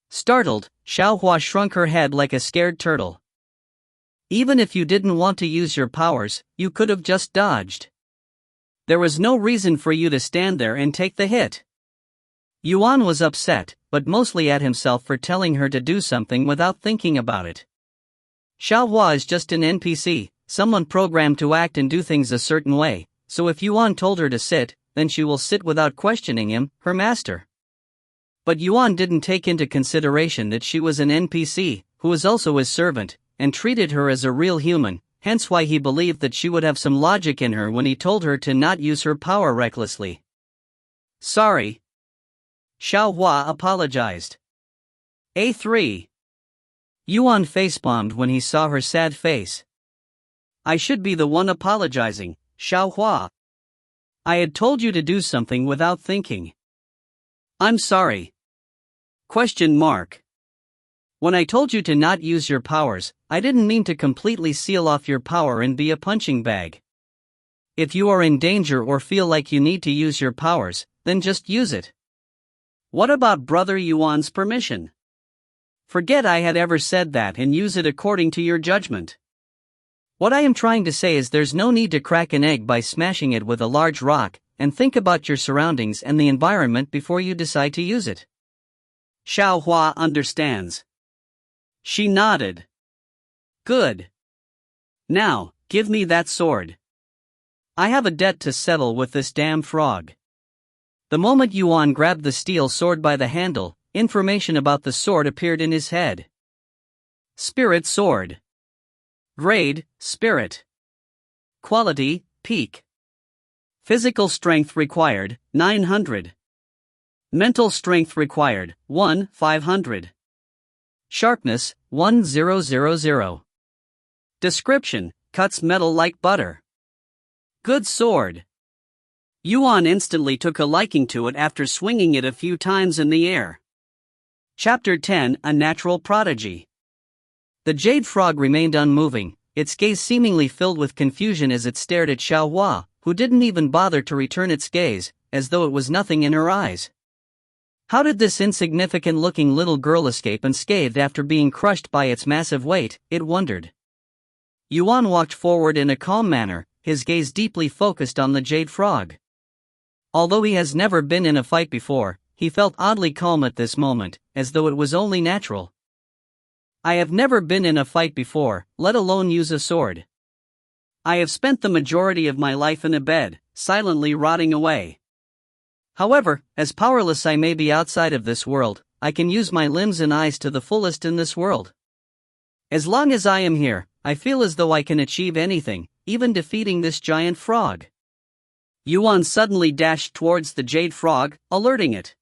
Startled, Xiaohua shrunk her head like a scared turtle. Even if you didn't want to use your powers, you could have just dodged. There was no reason for you to stand there and take the hit. Yuan was upset, but mostly at himself for telling her to do something without thinking about it. Xiaohua is just an NPC, someone programmed to act and do things a certain way, so if Yuan told her to sit, then she will sit without questioning him, her master. But Yuan didn't take into consideration that she was an NPC, who was also his servant, and treated her as a real human, hence why he believed that she would have some logic in her when he told her to not use her power recklessly. Sorry. Xiaohua apologized. A3. Yuan facepalmed when he saw her sad face. I should be the one apologizing, Xiaohua. I had told you to do something without thinking. I'm sorry. Question mark. When I told you to not use your powers, I didn't mean to completely seal off your power and be a punching bag. If you are in danger or feel like you need to use your powers, then just use it. What about Brother Yuan's permission? Forget I had ever said that and use it according to your judgment. What I am trying to say is there's no need to crack an egg by smashing it with a large rock, and think about your surroundings and the environment before you decide to use it. Xiaohua understands. She nodded. Good. Now, give me that sword. I have a debt to settle with this damn frog. The moment Yuan grabbed the steel sword by the handle, information about the sword appeared in his head. Spirit sword. Grade, Spirit. Quality, Peak. Physical strength required, 900. Mental strength required, 500. Sharpness, 1000. Description: cuts metal like butter. Good sword. Yuan instantly took a liking to it after swinging it a few times in the air. Chapter 10: A Natural Prodigy. The jade frog remained unmoving, its gaze seemingly filled with confusion as it stared at Xiaohua, who didn't even bother to return its gaze, as though it was nothing in her eyes. How did this insignificant-looking little girl escape unscathed after being crushed by its massive weight, it wondered. Yuan walked forward in a calm manner, his gaze deeply focused on the jade frog. Although he has never been in a fight before, he felt oddly calm at this moment, as though it was only natural. I have never been in a fight before, let alone use a sword. I have spent the majority of my life in a bed, silently rotting away. However, as powerless I may be outside of this world, I can use my limbs and eyes to the fullest in this world. As long as I am here, I feel as though I can achieve anything, even defeating this giant frog. Yuan suddenly dashed towards the jade frog, alerting it.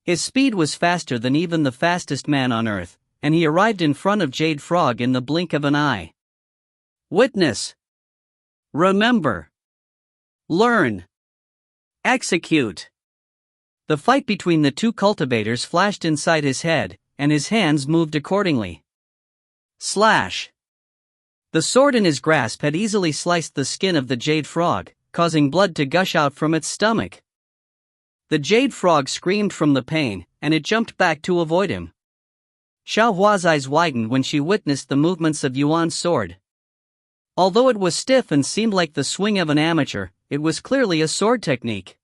His speed was faster than even the fastest man on Earth, and he arrived in front of Jade Frog in the blink of an eye. Witness. Remember. Learn. Execute. The fight between the two cultivators flashed inside his head, and his hands moved accordingly. Slash. The sword in his grasp had easily sliced the skin of the jade frog, causing blood to gush out from its stomach. The jade frog screamed from the pain, and it jumped back to avoid him. Xiaohua's eyes widened when she witnessed the movements of Yuan's sword. Although it was stiff and seemed like the swing of an amateur, it was clearly a sword technique.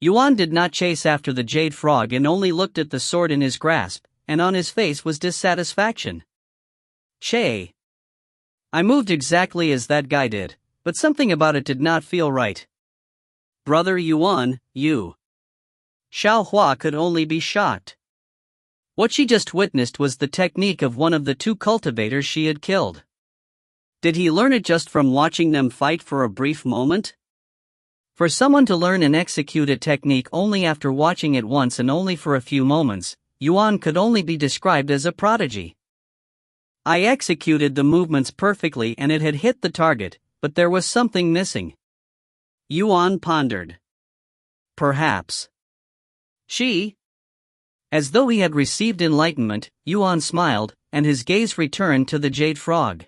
Yuan did not chase after the jade frog and only looked at the sword in his grasp, and on his face was dissatisfaction. Che. I moved exactly as that guy did, but something about it did not feel right. Brother Yuan, you. Xiaohua could only be shocked. What she just witnessed was the technique of one of the two cultivators she had killed. Did he learn it just from watching them fight for a brief moment? For someone to learn and execute a technique only after watching it once and only for a few moments, Yuan could only be described as a prodigy. I executed the movements perfectly and it had hit the target, but there was something missing. Yuan pondered. Perhaps. She? As though he had received enlightenment, Yuan smiled, and his gaze returned to the jade frog.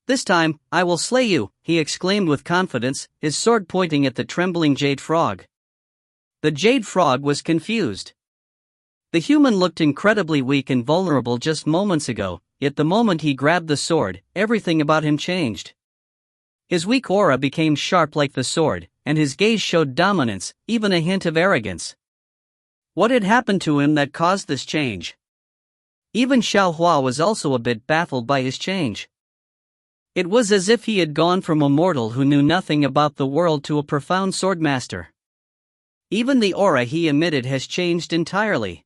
This time, I will slay you, he exclaimed with confidence, his sword pointing at the trembling jade frog. The jade frog was confused. The human looked incredibly weak and vulnerable just moments ago, yet the moment he grabbed the sword, everything about him changed. His weak aura became sharp like the sword, and his gaze showed dominance, even a hint of arrogance. What had happened to him that caused this change? Even Xiaohua was also a bit baffled by his change. It was as if he had gone from a mortal who knew nothing about the world to a profound swordmaster. Even the aura he emitted has changed entirely.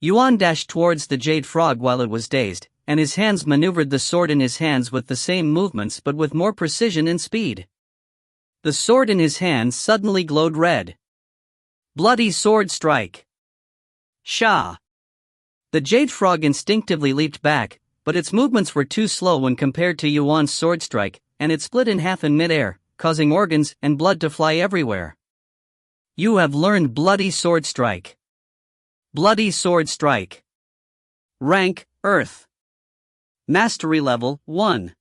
Yuan dashed towards the jade frog while it was dazed, and his hands maneuvered the sword in his hands with the same movements but with more precision and speed. The sword in his hands suddenly glowed red. Bloody sword strike. Sha! The jade frog instinctively leaped back, but its movements were too slow when compared to Yuan's sword strike, and it split in half in midair, causing organs and blood to fly everywhere. You have learned bloody sword strike. Bloody sword strike. Rank, Earth. Mastery level, 1.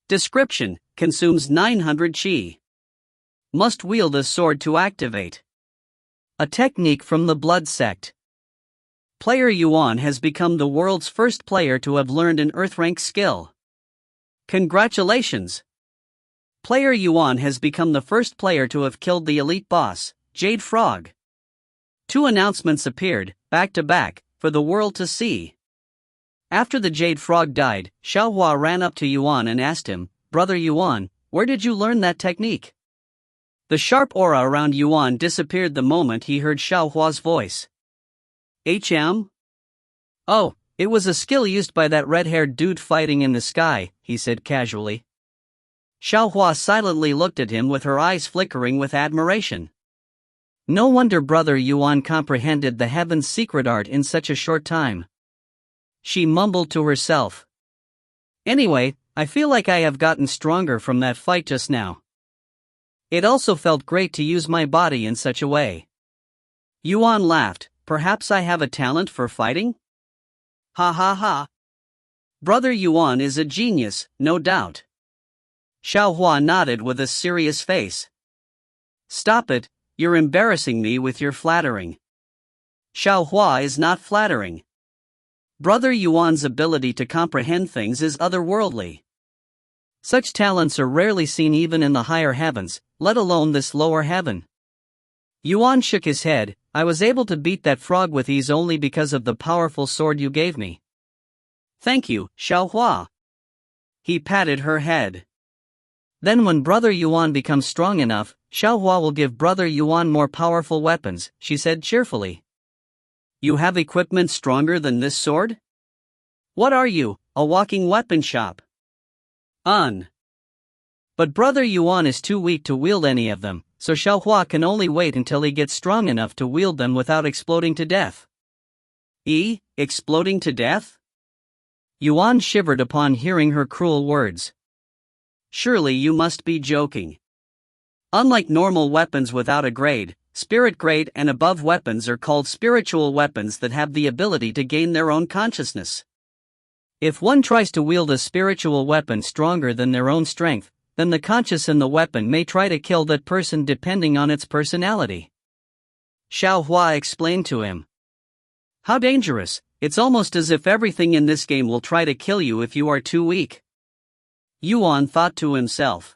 Description, consumes 900 Qi. Must wield a sword to activate. A technique from the Blood Sect. Player Yuan has become the world's first player to have learned an Earth rank skill. Congratulations! Player Yuan has become the first player to have killed the elite boss, Jade Frog. 2 announcements appeared, back to back, for the world to see. After the Jade Frog died, Xiaohua ran up to Yuan and asked him, Brother Yuan, where did you learn that technique? The sharp aura around Yuan disappeared the moment he heard Xiaohua's voice. Oh, it was a skill used by that red-haired dude fighting in the sky, he said casually. Xiaohua silently looked at him with her eyes flickering with admiration. No wonder Brother Yuan comprehended the heaven's secret art in such a short time. She mumbled to herself. Anyway, I feel like I have gotten stronger from that fight just now. It also felt great to use my body in such a way. Yuan laughed. Perhaps I have a talent for fighting? Ha ha ha. Brother Yuan is a genius, no doubt. Xiaohua nodded with a serious face. Stop it, you're embarrassing me with your flattering. Xiaohua is not flattering. Brother Yuan's ability to comprehend things is otherworldly. Such talents are rarely seen even in the higher heavens, let alone this lower heaven. Yuan shook his head. I was able to beat that frog with ease only because of the powerful sword you gave me. Thank you, Xiaohua. He patted her head. Then when Brother Yuan becomes strong enough, Xiaohua will give Brother Yuan more powerful weapons, she said cheerfully. You have equipment stronger than this sword? What are you, a walking weapon shop? But Brother Yuan is too weak to wield any of them, so Xiaohua can only wait until he gets strong enough to wield them without exploding to death. Exploding to death? Yuan shivered upon hearing her cruel words. Surely you must be joking. Unlike normal weapons without a grade, spirit grade and above weapons are called spiritual weapons that have the ability to gain their own consciousness. If one tries to wield a spiritual weapon stronger than their own strength, then the conscious in the weapon may try to kill that person depending on its personality. Xiaohua explained to him. How dangerous, it's almost as if everything in this game will try to kill you if you are too weak. Yuan thought to himself.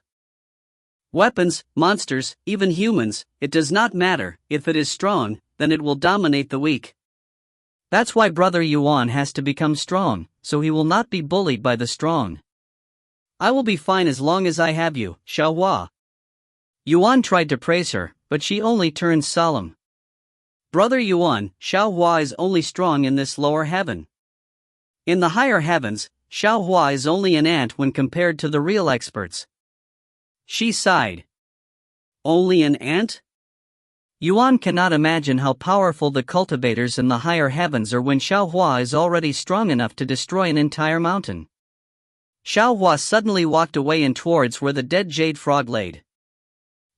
Weapons, monsters, even humans, it does not matter, if it is strong, then it will dominate the weak. That's why Brother Yuan has to become strong, so he will not be bullied by the strong. I will be fine as long as I have you, Xiaohua. Yuan tried to praise her, but she only turned solemn. Brother Yuan, Xiaohua is only strong in this lower heaven. In the higher heavens, Xiaohua is only an ant when compared to the real experts. She sighed. Only an ant? Yuan cannot imagine how powerful the cultivators in the higher heavens are when Xiaohua is already strong enough to destroy an entire mountain. Xiaohua suddenly walked away and towards where the dead jade frog laid.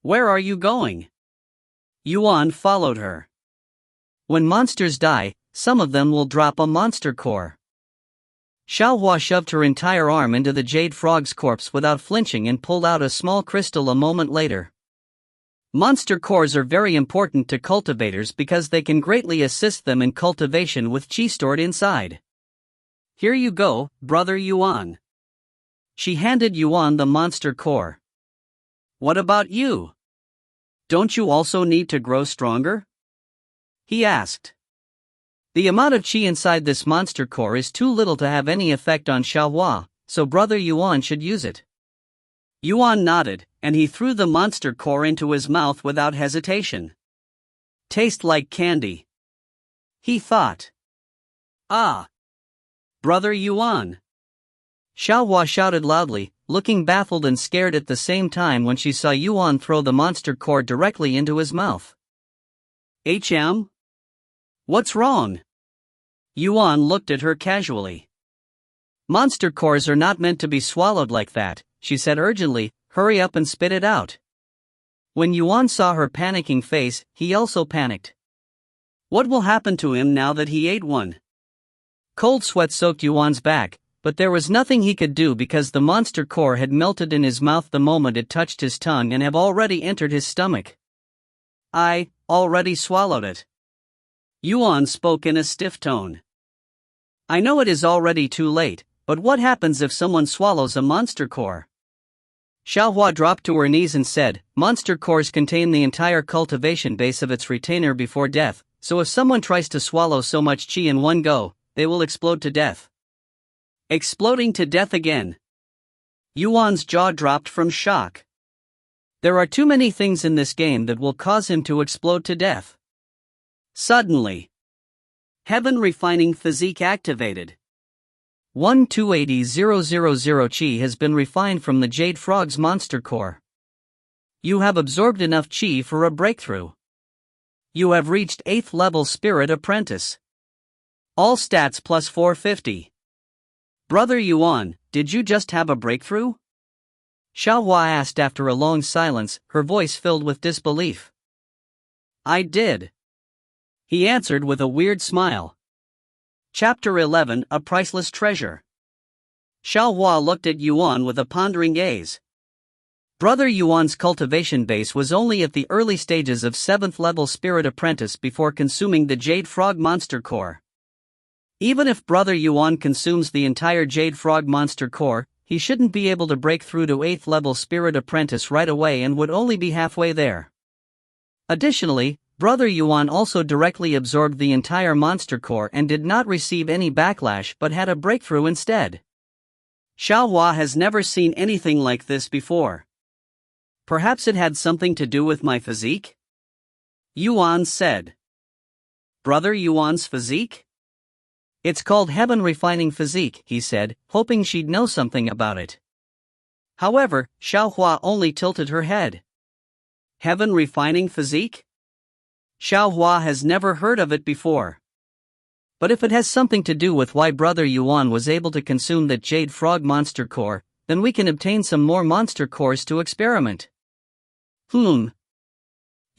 Where are you going? Yuan followed her. When monsters die, some of them will drop a monster core. Xiaohua shoved her entire arm into the jade frog's corpse without flinching and pulled out a small crystal a moment later. Monster cores are very important to cultivators because they can greatly assist them in cultivation with qi stored inside. Here you go, Brother Yuan. She handed Yuan the monster core. What about you? Don't you also need to grow stronger? He asked. The amount of qi inside this monster core is too little to have any effect on Xiaohua, so Brother Yuan should use it. Yuan nodded, and he threw the monster core into his mouth without hesitation. Taste like candy. He thought. Ah! Brother Yuan! Xiaohua shouted loudly, looking baffled and scared at the same time when she saw Yuan throw the monster core directly into his mouth. What's wrong? Yuan looked at her casually. Monster cores are not meant to be swallowed like that, she said urgently, hurry up and spit it out. When Yuan saw her panicking face, he also panicked. What will happen to him now that he ate one? Cold sweat soaked Yuan's back, but there was nothing he could do because the monster core had melted in his mouth the moment it touched his tongue and have already entered his stomach. I already swallowed it. Yuan spoke in a stiff tone. I know it is already too late, but what happens if someone swallows a monster core? Xiaohua dropped to her knees and said, monster cores contain the entire cultivation base of its retainer before death, so if someone tries to swallow so much qi in one go, they will explode to death. Exploding to death again. Yuan's jaw dropped from shock. There are too many things in this game that will cause him to explode to death. Suddenly. Heaven refining physique activated. 1280000 qi has been refined from the Jade Frog's monster core. You have absorbed enough qi for a breakthrough. You have reached 8th level Spirit Apprentice. All stats plus 450. Brother Yuan, did you just have a breakthrough? Xiaohua asked after a long silence, her voice filled with disbelief. I did. He answered with a weird smile. Chapter 11, A Priceless Treasure. Xiaohua looked at Yuan with a pondering gaze. Brother Yuan's cultivation base was only at the early stages of 7th level Spirit Apprentice before consuming the Jade Frog Monster Core. Even if Brother Yuan consumes the entire Jade Frog Monster Core, he shouldn't be able to break through to 8th level Spirit Apprentice right away and would only be halfway there. Additionally, Brother Yuan also directly absorbed the entire Monster Core and did not receive any backlash but had a breakthrough instead. Xiaohua has never seen anything like this before. Perhaps it had something to do with my physique? Yuan said. Brother Yuan's physique? It's called Heaven Refining Physique, he said, hoping she'd know something about it. However, Xiaohua only tilted her head. Heaven Refining Physique? Xiaohua has never heard of it before. But if it has something to do with why Brother Yuan was able to consume that Jade Frog Monster Core, then we can obtain some more Monster Cores to experiment.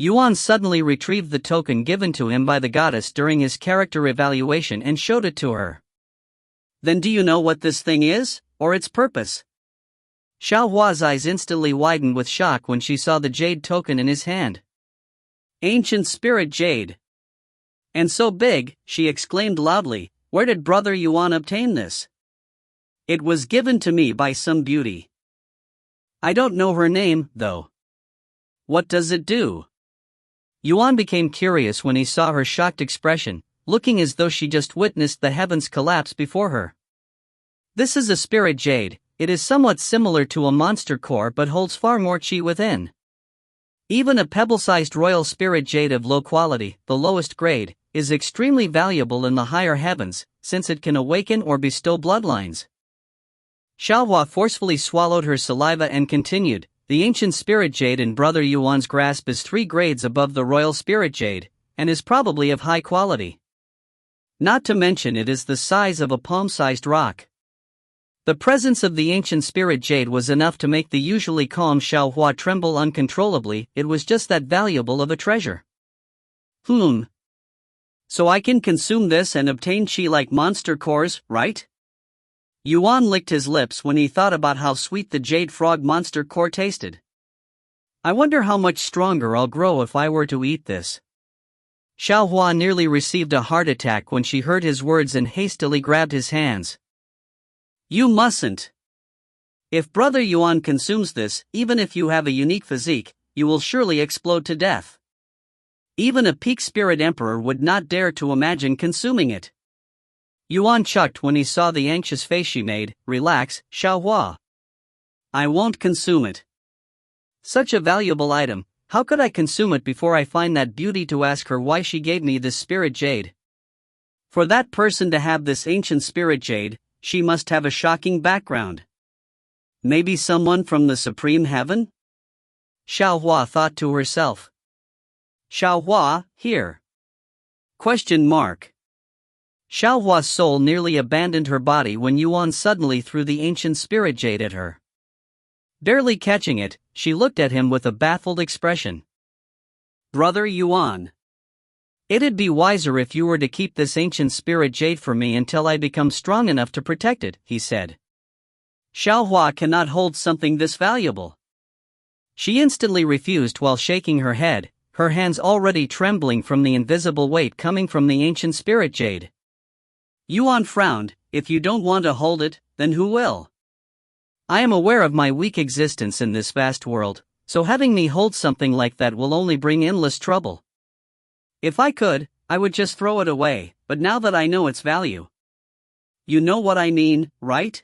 Yuan suddenly retrieved the token given to him by the goddess during his character evaluation and showed it to her. Then do you know what this thing is, or its purpose? Xiaohua's eyes instantly widened with shock when she saw the jade token in his hand. Ancient Spirit Jade. And so big, she exclaimed loudly, where did Brother Yuan obtain this? It was given to me by some beauty. I don't know her name, though. What does it do? Yuan became curious when he saw her shocked expression, looking as though she just witnessed the heavens collapse before her. This is a spirit jade. It is somewhat similar to a monster core but holds far more chi within. Even a pebble-sized royal spirit jade of low quality, the lowest grade, is extremely valuable in the higher heavens, since it can awaken or bestow bloodlines. Xiaohua forcefully swallowed her saliva and continued, the ancient spirit jade in Brother Yuan's grasp is 3 grades above the royal spirit jade, and is probably of high quality. Not to mention it is the size of a palm-sized rock. The presence of the ancient spirit jade was enough to make the usually calm Xiaohua tremble uncontrollably. It was just that valuable of a treasure. So I can consume this and obtain chi like monster cores, right? Yuan licked his lips when he thought about how sweet the jade frog monster core tasted. I wonder how much stronger I'll grow if I were to eat this. Xiaohua nearly received a heart attack when she heard his words and hastily grabbed his hands. You mustn't. If Brother Yuan consumes this, even if you have a unique physique, you will surely explode to death. Even a peak spirit emperor would not dare to imagine consuming it. Yuan chucked when he saw the anxious face she made. Relax, Xiaohua. I won't consume it. Such a valuable item, how could I consume it before I find that beauty to ask her why she gave me this spirit jade? For that person to have this ancient spirit jade, she must have a shocking background. Maybe someone from the supreme heaven? Xiaohua thought to herself. Xiaohua, here. Question mark. Xiaohua's soul nearly abandoned her body when Yuan suddenly threw the ancient spirit jade at her. Barely catching it, she looked at him with a baffled expression. Brother Yuan. It'd be wiser if you were to keep this ancient spirit jade for me until I become strong enough to protect it, he said. Xiaohua cannot hold something this valuable. She instantly refused while shaking her head, her hands already trembling from the invisible weight coming from the ancient spirit jade. Yuan frowned. If you don't want to hold it, then who will? I am aware of my weak existence in this vast world, so having me hold something like that will only bring endless trouble. If I could, I would just throw it away, but now that I know its value. You know what I mean, right?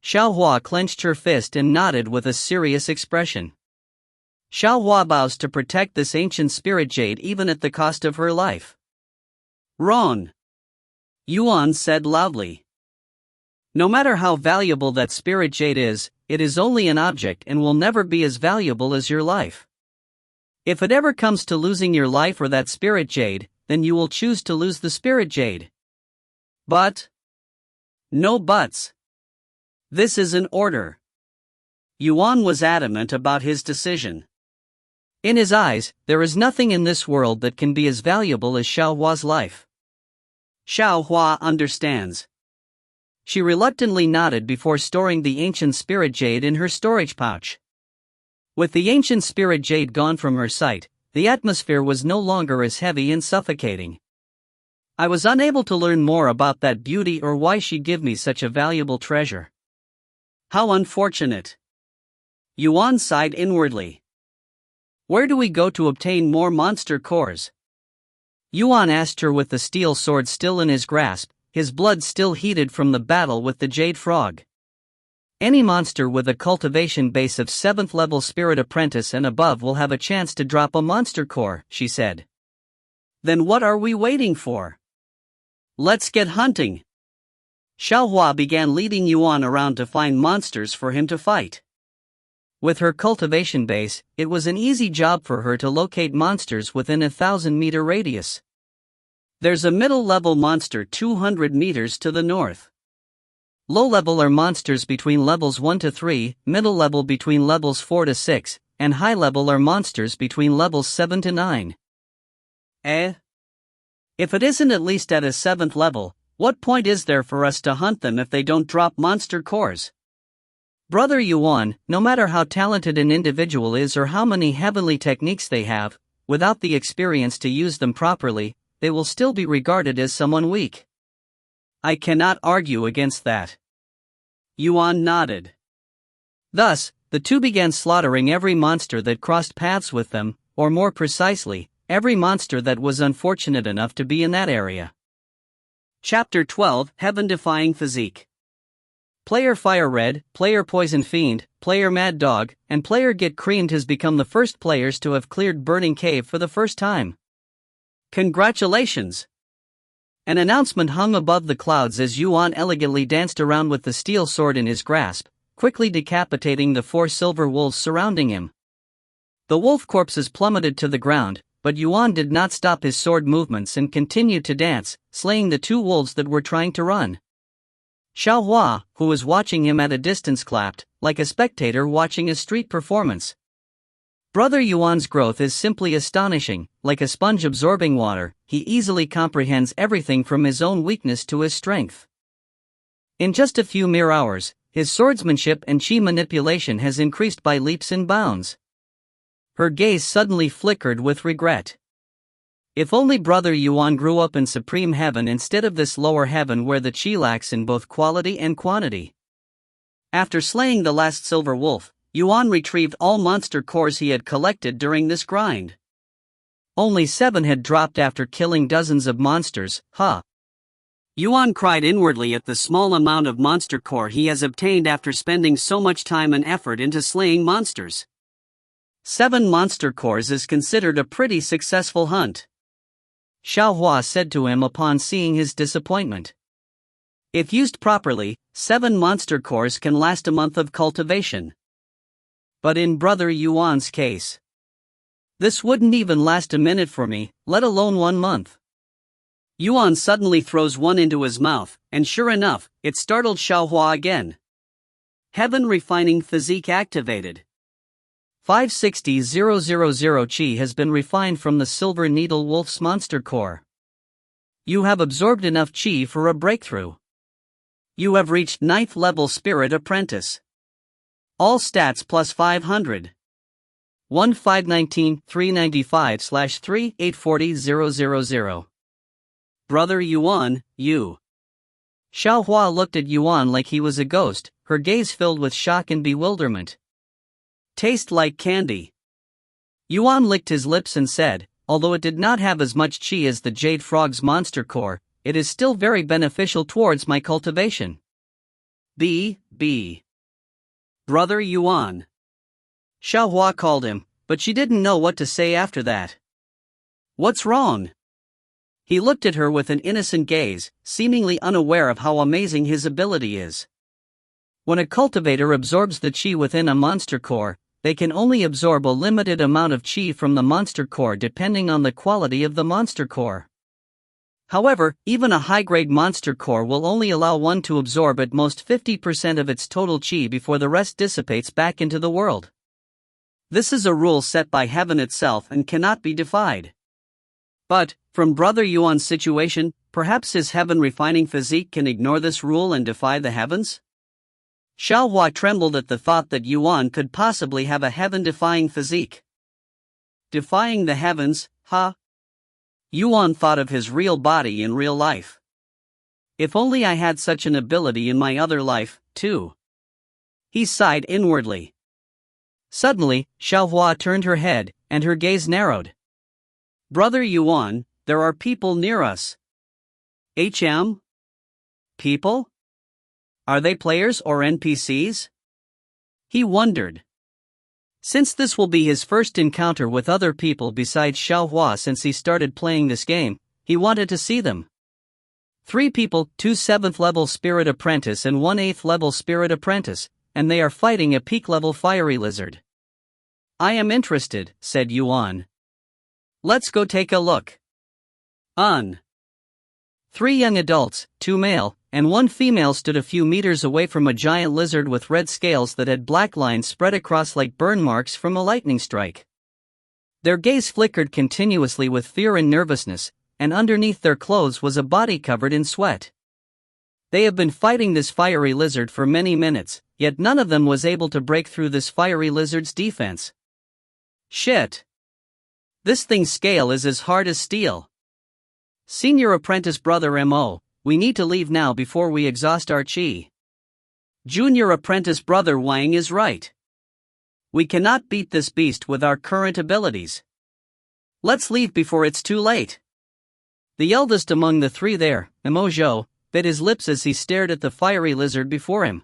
Xiaohua clenched her fist and nodded with a serious expression. Xiaohua vows to protect this ancient spirit jade even at the cost of her life. Wrong. Yuan said loudly. No matter how valuable that spirit jade is, it is only an object and will never be as valuable as your life. If it ever comes to losing your life or that spirit jade, then you will choose to lose the spirit jade. But No buts. This is an order. Yuan was adamant about his decision. In his eyes, there is nothing in this world that can be as valuable as Xiaohua's life. Xiaohua understands. She reluctantly nodded before storing the ancient spirit jade in her storage pouch. With the ancient spirit jade gone from her sight, the atmosphere was no longer as heavy and suffocating. I was unable to learn more about that beauty or why she gave me such a valuable treasure. How unfortunate. Yuan sighed inwardly. Where do we go to obtain more monster cores? Yuan asked her with the steel sword still in his grasp, his blood still heated from the battle with the jade frog. Any monster with a cultivation base of 7th level spirit apprentice and above will have a chance to drop a monster core, she said. Then what are we waiting for? Let's get hunting. Xiaohua began leading Yuan around to find monsters for him to fight. With her cultivation base, it was an easy job for her to locate monsters within a 1,000-meter radius. There's a middle-level monster 200 meters to the north. Low-level are monsters between levels 1 to 3, middle-level between levels 4 to 6, and high-level are monsters between levels 7 to 9. If it isn't at least at a 7th level, what point is there for us to hunt them if they don't drop monster cores? Brother Yuan, no matter how talented an individual is or how many heavenly techniques they have, without the experience to use them properly, they will still be regarded as someone weak. I cannot argue against that. Yuan nodded. Thus, the two began slaughtering every monster that crossed paths with them, or more precisely, every monster that was unfortunate enough to be in that area. Chapter 12, Heaven-Defying Physique. Player Fire Red, Player Poison Fiend, Player Mad Dog, and Player Get Creamed has become the first players to have cleared Burning Cave for the first time. Congratulations! An announcement hung above the clouds as Yuan elegantly danced around with the steel sword in his grasp, quickly decapitating the 4 silver wolves surrounding him. The wolf corpses plummeted to the ground, but Yuan did not stop his sword movements and continued to dance, slaying the 2 wolves that were trying to run. Xiaohua, who was watching him at a distance, clapped, like a spectator watching a street performance. Brother Yuan's growth is simply astonishing, like a sponge absorbing water, he easily comprehends everything from his own weakness to his strength. In just a few mere hours, his swordsmanship and chi manipulation has increased by leaps and bounds. Her gaze suddenly flickered with regret. If only Brother Yuan grew up in supreme heaven instead of this lower heaven where the chi lacks in both quality and quantity. After slaying the last silver wolf, Yuan retrieved all monster cores he had collected during this grind. Only 7 had dropped after killing dozens of monsters, Yuan cried inwardly at the small amount of monster core he has obtained after spending so much time and effort into slaying monsters. 7 monster cores is considered a pretty successful hunt. Xiaohua said to him upon seeing his disappointment. If used properly, 7 monster cores can last a month of cultivation. But in Brother Yuan's case, this wouldn't even last a minute for me, let alone 1 month. Yuan suddenly throws one into his mouth, and sure enough, it startled Xiaohua again. Heaven Refining Physique activated. 560,000 chi has been refined from the Silver Needle Wolf's monster core. You have absorbed enough chi for a breakthrough. You have reached 9th level Spirit Apprentice. All stats plus 500. 1519-395/3840000. Brother Yuan, you. Xiaohua looked at Yuan like he was a ghost, her gaze filled with shock and bewilderment. Taste like candy. Yuan licked his lips and said, although it did not have as much chi as the Jade Frog's monster core, it is still very beneficial towards my cultivation. Brother Yuan. Xiaohua called him, but she didn't know what to say after that. What's wrong? He looked at her with an innocent gaze, seemingly unaware of how amazing his ability is. When a cultivator absorbs the chi within a monster core, they can only absorb a limited amount of chi from the monster core depending on the quality of the monster core. However, even a high-grade monster core will only allow one to absorb at most 50% of its total chi before the rest dissipates back into the world. This is a rule set by heaven itself and cannot be defied. But, from Brother Yuan's situation, perhaps his heaven-refining physique can ignore this rule and defy the heavens? Xiaohua trembled at the thought that Yuan could possibly have a heaven-defying physique. Defying the heavens, huh? Yuan thought of his real body in real life. If only I had such an ability in my other life, too. He sighed inwardly. Suddenly, Xiaohua turned her head, and her gaze narrowed. Brother Yuan, there are people near us. HM? People? Are they players or NPCs? He wondered. Since this will be his first encounter with other people besides Xiaohua since he started playing this game, he wanted to see them. 3 people, 2 7th-level Spirit Apprentice and 1 8th-level Spirit Apprentice, and they are fighting a peak-level fiery lizard. I am interested, said Yuan. Let's go take a look. 3 young adults, 2 male, and 1 female stood a few meters away from a giant lizard with red scales that had black lines spread across like burn marks from a lightning strike. Their gaze flickered continuously with fear and nervousness, and underneath their clothes was a body covered in sweat. They have been fighting this fiery lizard for many minutes, yet none of them was able to break through this fiery lizard's defense. Shit! This thing's scale is as hard as steel. Senior Apprentice Brother Mo, we need to leave now before we exhaust our chi. Junior Apprentice Brother Wang is right. We cannot beat this beast with our current abilities. Let's leave before it's too late. The eldest among the 3 there, Mo Zhou, bit his lips as he stared at the fiery lizard before him.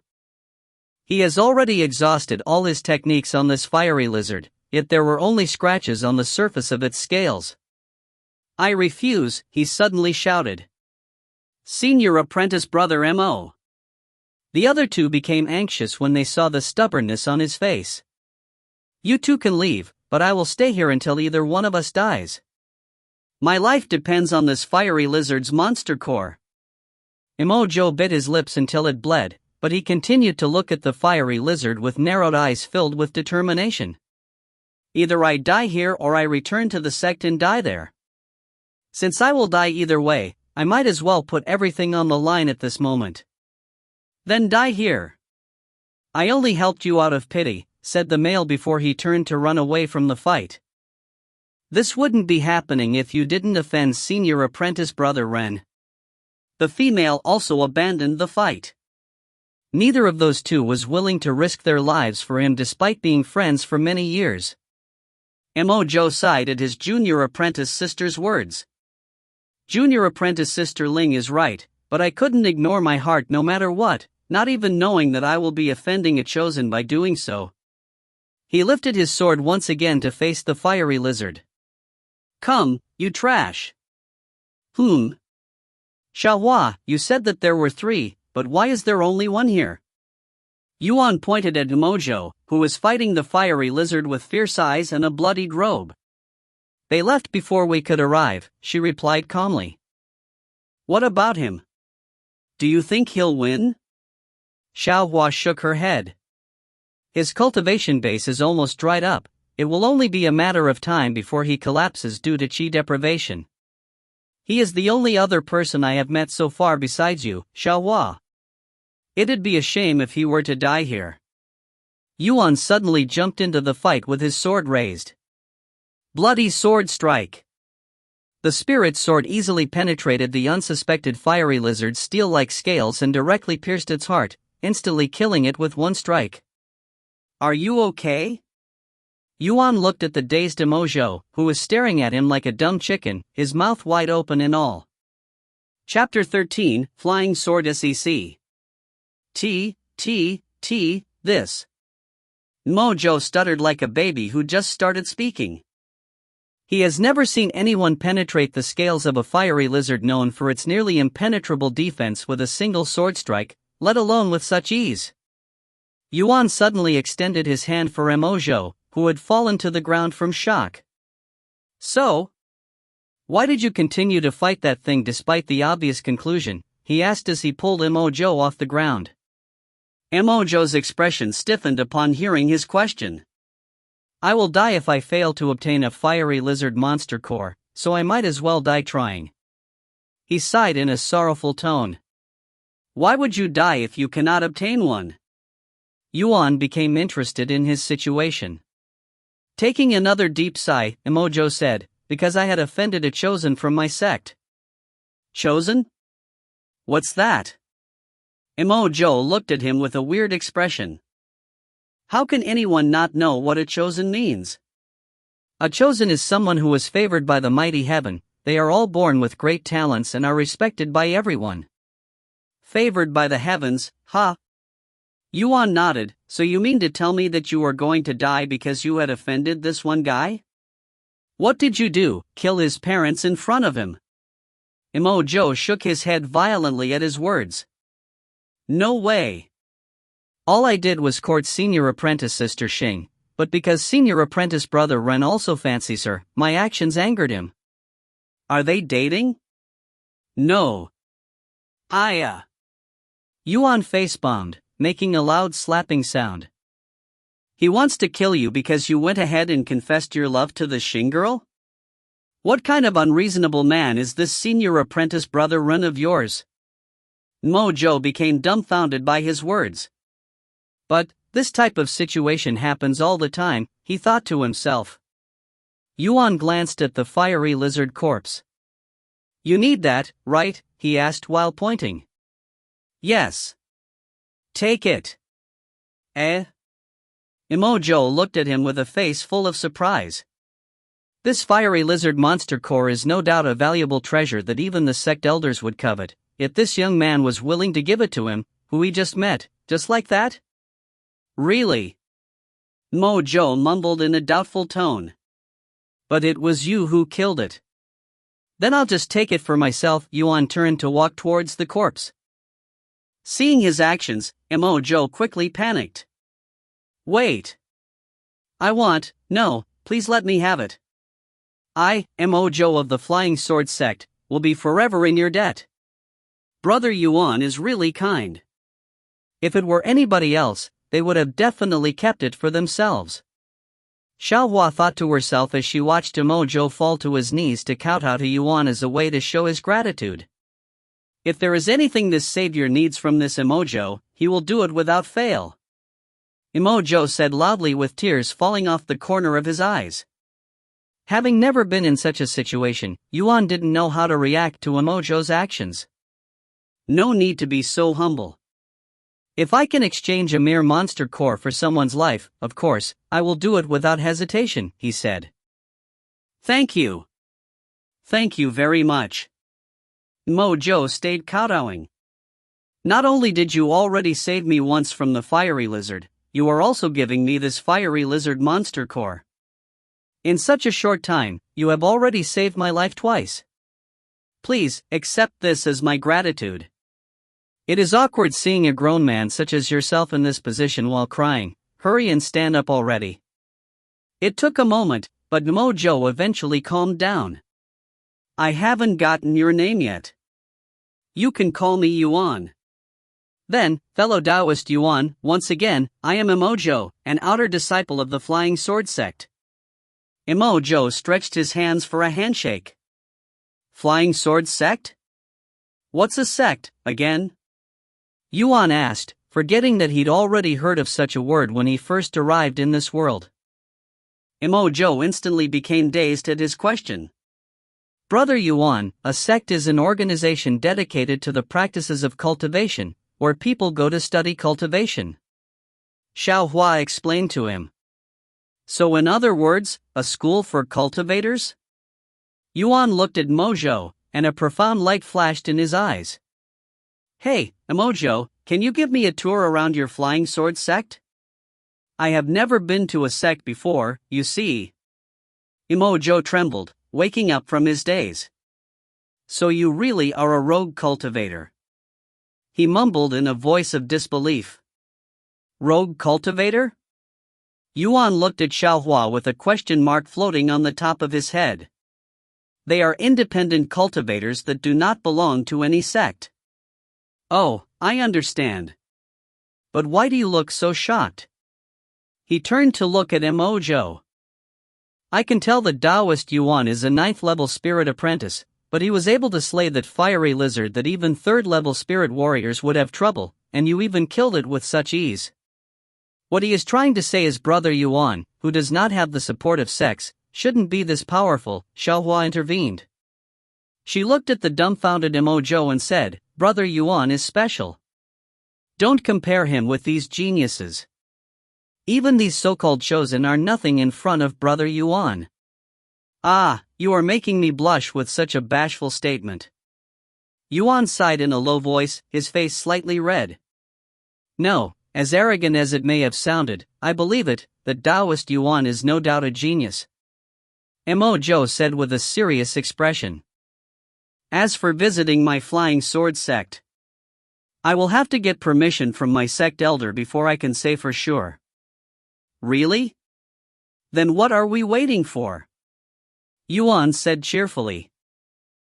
He has already exhausted all his techniques on this fiery lizard, yet there were only scratches on the surface of its scales. I refuse, he suddenly shouted. Senior Apprentice Brother Mo. The other 2 became anxious when they saw the stubbornness on his face. You 2 can leave, but I will stay here until either one of us dies. My life depends on this fiery lizard's monster core. Mo Zhou bit his lips until it bled, but he continued to look at the fiery lizard with narrowed eyes filled with determination. Either I die here or I return to the sect and die there. Since I will die either way, I might as well put everything on the line at this moment. Then die here. I only helped you out of pity, said the male before he turned to run away from the fight. This wouldn't be happening if you didn't offend Senior Apprentice Brother Ren. The female also abandoned the fight. Neither of those 2 was willing to risk their lives for him despite being friends for many years. Mo Zhou sighed at his junior apprentice sister's words. Junior apprentice sister Ling is right, but I couldn't ignore my heart no matter what, not even knowing that I will be offending a chosen by doing so. He lifted his sword once again to face the fiery lizard. Come, you trash. Xiaohua, you said that there were 3, but why is there only 1 here? Yuan pointed at Mo Zhou, who was fighting the fiery lizard with fierce eyes and a bloodied robe. They left before we could arrive, she replied calmly. What about him? Do you think he'll win? Xiaohua shook her head. His cultivation base is almost dried up, it will only be a matter of time before he collapses due to chi deprivation. He is the only other person I have met so far besides you, Xiaohua. It'd be a shame if he were to die here. Yuan suddenly jumped into the fight with his sword raised. Bloody sword strike. The spirit sword easily penetrated the unsuspected fiery lizard's steel-like scales and directly pierced its heart, instantly killing it with 1 strike. Are you okay? Yuan looked at the dazed Mo Zhou, who was staring at him like a dumb chicken, his mouth wide open and all. Chapter 13, Flying Sword SEC. This. Mo Zhou stuttered like a baby who just started speaking. He has never seen anyone penetrate the scales of a fiery lizard known for its nearly impenetrable defense with a single sword strike, let alone with such ease. Yuan suddenly extended his hand for Mo Zhou, who had fallen to the ground from shock. So? Why did you continue to fight that thing despite the obvious conclusion? He asked as he pulled Mojo off the ground. Mojo's expression stiffened upon hearing his question. I will die if I fail to obtain a fiery lizard monster core, so I might as well die trying. He sighed in a sorrowful tone. Why would you die if you cannot obtain one? Yuan became interested in his situation. Taking another deep sigh, Mojo said, because I had offended a chosen from my sect. Chosen? What's that? Mojo looked at him with a weird expression. How can anyone not know what a chosen means? A chosen is someone who is favored by the mighty heaven. They are all born with great talents and are respected by everyone. Favored by the heavens, huh? Yuan nodded. So you mean to tell me that you are going to die because you had offended this one guy? What did you do, kill his parents in front of him? Mojo shook his head violently at his words. No way. All I did was court senior apprentice sister Xing, but because senior apprentice brother Ren also fancies her, my actions angered him. Are they dating? No. Yuan face-bombed, making a loud slapping sound. He wants to kill you because you went ahead and confessed your love to the Xing girl? What kind of unreasonable man is this senior apprentice brother Ren of yours? Mojo became dumbfounded by his words. But, this type of situation happens all the time, he thought to himself. Yuan glanced at the fiery lizard corpse. You need that, right? He asked while pointing. Yes. Take it. Mojo looked at him with a face full of surprise. This fiery lizard monster core is no doubt a valuable treasure that even the sect elders would covet, yet this young man was willing to give it to him, who he just met, just like that? Really? Mojo mumbled in a doubtful tone. But it was you who killed it. Then I'll just take it for myself. Yuan turned to walk towards the corpse. Seeing his actions, Mojo quickly panicked. Wait. No, please let me have it. I, Mojo of the Flying Sword sect, will be forever in your debt. Brother Yuan is really kind. If it were anybody else, they would have definitely kept it for themselves. Xiaohua thought to herself as she watched Mojo fall to his knees to kowtow to Yuan as a way to show his gratitude. If there is anything this savior needs from this Mojo, he will do it without fail. Mojo said loudly with tears falling off the corner of his eyes. Having never been in such a situation, Yuan didn't know how to react to Mojo's actions. No need to be so humble. If I can exchange a mere monster core for someone's life, of course, I will do it without hesitation, he said. Thank you. Thank you very much. Mojo stayed kowtowing. Not only did you already save me once from the fiery lizard, you are also giving me this fiery lizard monster core. In such a short time, you have already saved my life twice. Please, accept this as my gratitude. It is awkward seeing a grown man such as yourself in this position while crying. Hurry and stand up already. It took a moment, but Mojo eventually calmed down. I haven't gotten your name yet. You can call me Yuan. Then, fellow Taoist Yuan, once again, I am Mojo, an outer disciple of the Flying Sword sect. Mojo stretched his hands for a handshake. Flying Sword sect? What's a sect, again? Yuan asked, forgetting that he'd already heard of such a word when he first arrived in this world. Mojo instantly became dazed at his question. Brother Yuan, a sect is an organization dedicated to the practices of cultivation, where people go to study cultivation. Xiaohua explained to him. So in other words, a school for cultivators? Yuan looked at Mojo, and a profound light flashed in his eyes. Hey, Mojo, can you give me a tour around your Flying Sword sect? I have never been to a sect before, you see. Mojo trembled, waking up from his daze. So you really are a rogue cultivator? He mumbled in a voice of disbelief. Rogue cultivator? Yuan looked at Xiaohua with a question mark floating on the top of his head. They are independent cultivators that do not belong to any sect. Oh, I understand. But why do you look so shocked? He turned to look at Mo Zhou. I can tell that Taoist Yuan is a 9th level spirit apprentice, but he was able to slay that fiery lizard that even 3rd level spirit warriors would have trouble, and you even killed it with such ease. What he is trying to say is Brother Yuan, who does not have the support of sects, shouldn't be this powerful, Xiaohua intervened. She looked at the dumbfounded Mo Zhou and said, Brother Yuan is special. Don't compare him with these geniuses. Even these so-called chosen are nothing in front of Brother Yuan. Ah, you are making me blush with such a bashful statement. Yuan sighed in a low voice, his face slightly red. No, as arrogant as it may have sounded, I believe it, that Taoist Yuan is no doubt a genius. Mo Zhou said with a serious expression. As for visiting my flying sword sect, I will have to get permission from my sect elder before I can say for sure. Really? Then what are we waiting for? Yuan said cheerfully.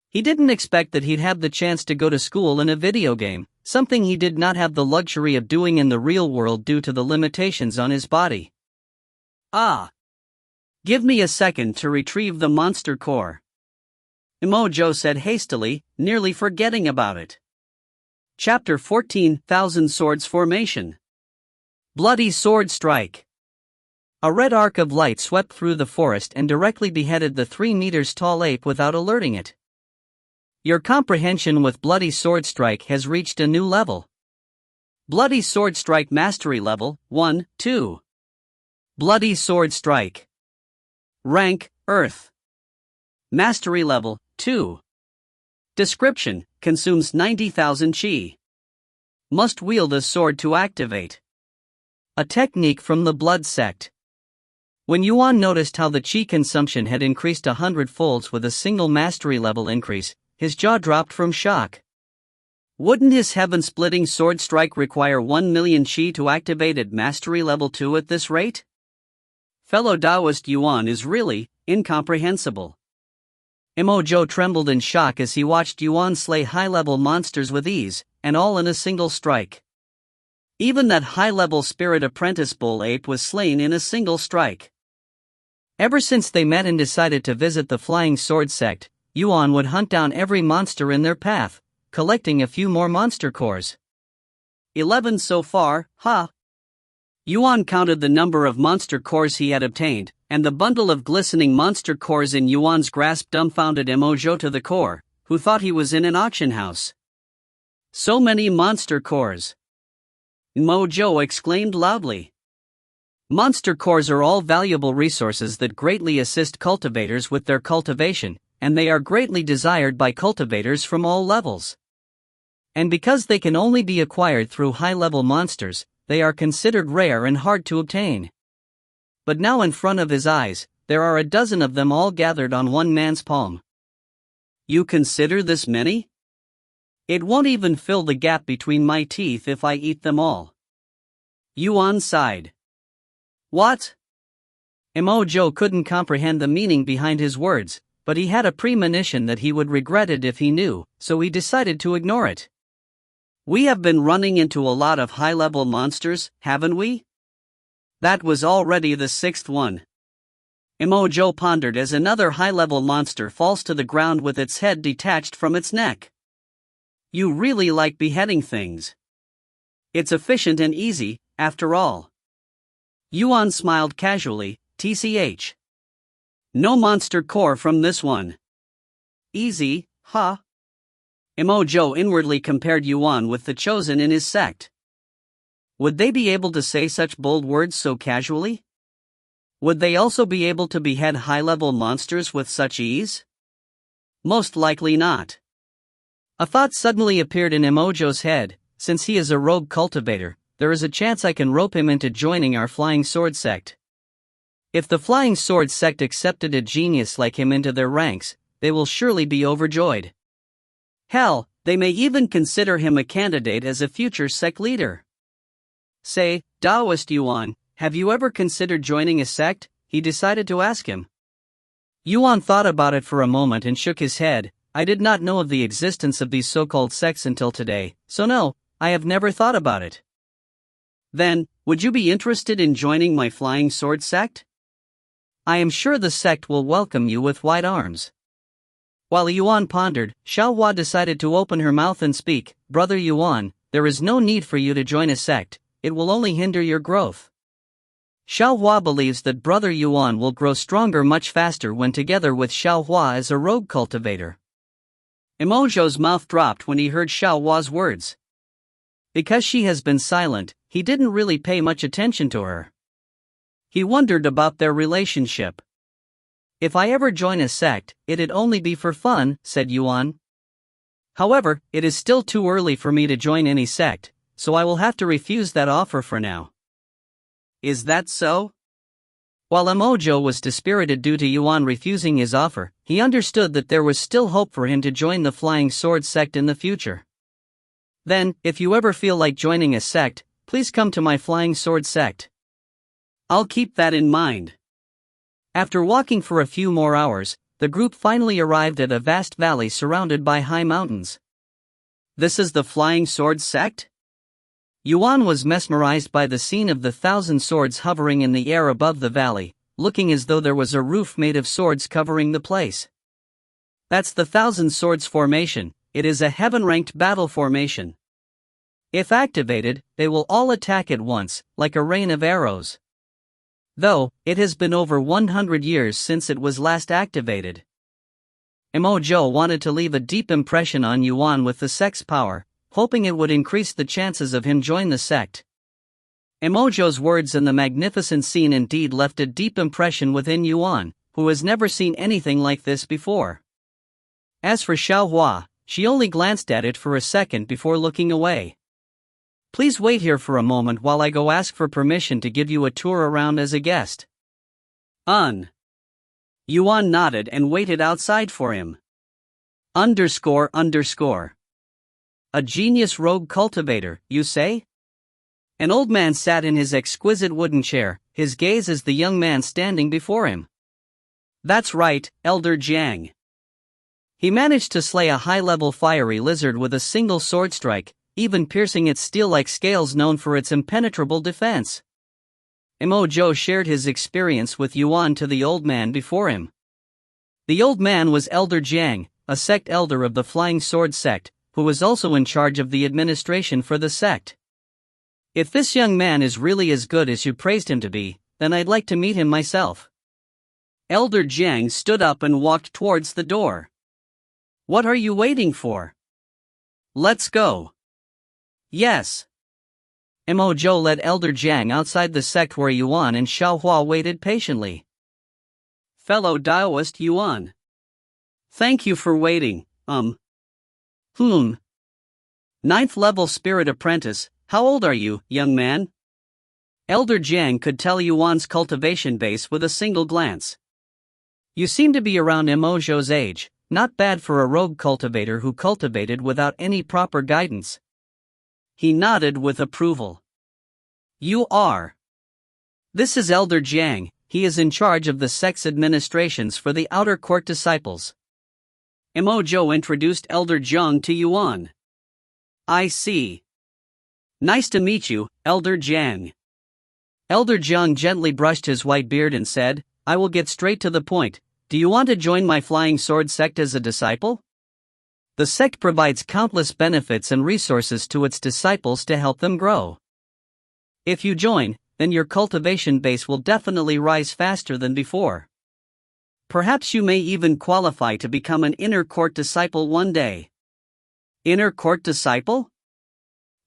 He didn't expect that he'd have the chance to go to school in a video game, something he did not have the luxury of doing in the real world due to the limitations on his body. Ah! Give me a second to retrieve the monster core. Mo Zhou said hastily, nearly forgetting about it. Chapter 14, Thousand Swords Formation. Bloody Sword Strike. A red arc of light swept through the forest and directly beheaded the 3 meters tall ape without alerting it. Your comprehension with Bloody Sword Strike has reached a new level. Bloody Sword Strike Mastery Level 1, 2. Bloody Sword Strike. Rank, Earth. Mastery Level 2. Description, consumes 90,000 Qi. Must wield a sword to activate. A technique from the Blood Sect. When Yuan noticed how the Qi consumption had increased 100-folds with a single mastery level increase, his jaw dropped from shock. Wouldn't his heaven-splitting sword strike require 1 million Qi to activate at mastery level 2 at this rate? Fellow Taoist Yuan is really incomprehensible. Mo Zhou trembled in shock as he watched Yuan slay high-level monsters with ease, and all in a single strike. Even that high-level spirit apprentice bull ape was slain in a single strike. Ever since they met and decided to visit the Flying Sword Sect, Yuan would hunt down every monster in their path, collecting a few more monster cores. 11 so far, huh? Yuan counted the number of monster cores he had obtained, and the bundle of glistening monster cores in Yuan's grasp dumbfounded Mo Zhou to the core, who thought he was in an auction house. So many monster cores! Mo Zhou exclaimed loudly. Monster cores are all valuable resources that greatly assist cultivators with their cultivation, and they are greatly desired by cultivators from all levels. And because they can only be acquired through high-level monsters, they are considered rare and hard to obtain. But now in front of his eyes, there are a dozen of them all gathered on one man's palm. You consider this many? It won't even fill the gap between my teeth if I eat them all. Yuan sighed. What? Mo Zhou couldn't comprehend the meaning behind his words, but he had a premonition that he would regret it if he knew, so he decided to ignore it. We have been running into a lot of high-level monsters, haven't we? That was already the 6th one. Mo Zhou pondered as another high-level monster falls to the ground with its head detached from its neck. You really like beheading things. It's efficient and easy, after all. Yuan smiled casually, TCH. No monster core from this one. Easy, huh? Mo Zhou inwardly compared Yuan with the chosen in his sect. Would they be able to say such bold words so casually? Would they also be able to behead high-level monsters with such ease? Most likely not. A thought suddenly appeared in Mo Zhou's head. Since he is a rogue cultivator, there is a chance I can rope him into joining our Flying Sword Sect. If the Flying Sword Sect accepted a genius like him into their ranks, they will surely be overjoyed. Hell, they may even consider him a candidate as a future sect leader. Say, Taoist Yuan, have you ever considered joining a sect? He decided to ask him. Yuan thought about it for a moment and shook his head. I did not know of the existence of these so-called sects until today, so no, I have never thought about it. Then, would you be interested in joining my flying sword sect? I am sure the sect will welcome you with wide arms. While Yuan pondered, Xiaohua decided to open her mouth and speak. Brother Yuan, there is no need for you to join a sect, it will only hinder your growth. Xiaohua believes that Brother Yuan will grow stronger much faster when together with Xiaohua as a rogue cultivator. Emojo's mouth dropped when he heard Xiaohua's words. Because she has been silent, he didn't really pay much attention to her. He wondered about their relationship. If I ever join a sect, it'd only be for fun, said Yuan. However, it is still too early for me to join any sect, so I will have to refuse that offer for now. Is that so? While Emojo was dispirited due to Yuan refusing his offer, he understood that there was still hope for him to join the Flying Sword sect in the future. Then, if you ever feel like joining a sect, please come to my Flying Sword sect. I'll keep that in mind. After walking for a few more hours, the group finally arrived at a vast valley surrounded by high mountains. This is the Flying Sword sect? Yuan was mesmerized by the scene of the 1,000 swords hovering in the air above the valley, looking as though there was a roof made of swords covering the place. That's the 1,000 swords formation, it is a heaven-ranked battle formation. If activated, they will all attack at once, like a rain of arrows. Though, it has been over 100 years since it was last activated. Emojo wanted to leave a deep impression on Yuan with the sect's power, hoping it would increase the chances of him join the sect. Emojo's words and the magnificent scene indeed left a deep impression within Yuan, who has never seen anything like this before. As for Xiaohua, she only glanced at it for a second before looking away. Please wait here for a moment while I go ask for permission to give you a tour around as a guest. Yuan nodded and waited outside for him. __. A genius rogue cultivator, you say? An old man sat in his exquisite wooden chair, his gaze as the young man standing before him. That's right, Elder Jiang. He managed to slay a high-level fiery lizard with a single sword strike, even piercing its steel-like scales known for its impenetrable defense. Emojo shared his experience with Yuan to the old man before him. The old man was Elder Jiang, a sect elder of the Flying Sword sect, who was also in charge of the administration for the sect. If this young man is really as good as you praised him to be, then I'd like to meet him myself. Elder Jiang stood up and walked towards the door. What are you waiting for? Let's go. Yes. Emojo led Elder Jiang outside the sect where Yuan and Xiaohua waited patiently. Fellow Taoist Yuan. Thank you for waiting, Ninth level spirit apprentice, how old are you, young man? Elder Jiang could tell Yuan's cultivation base with a single glance. You seem to be around Emojo's age, not bad for a rogue cultivator who cultivated without any proper guidance. He nodded with approval. You are. This is Elder Jiang, he is in charge of the sect's administrations for the outer court disciples. Emojo introduced Elder Jiang to Yuan. I see. Nice to meet you, Elder Jiang. Elder Jiang gently brushed his white beard and said, I will get straight to the point. Do you want to join my Flying Sword sect as a disciple? The sect provides countless benefits and resources to its disciples to help them grow. If you join, then your cultivation base will definitely rise faster than before. Perhaps you may even qualify to become an inner court disciple one day. Inner court disciple?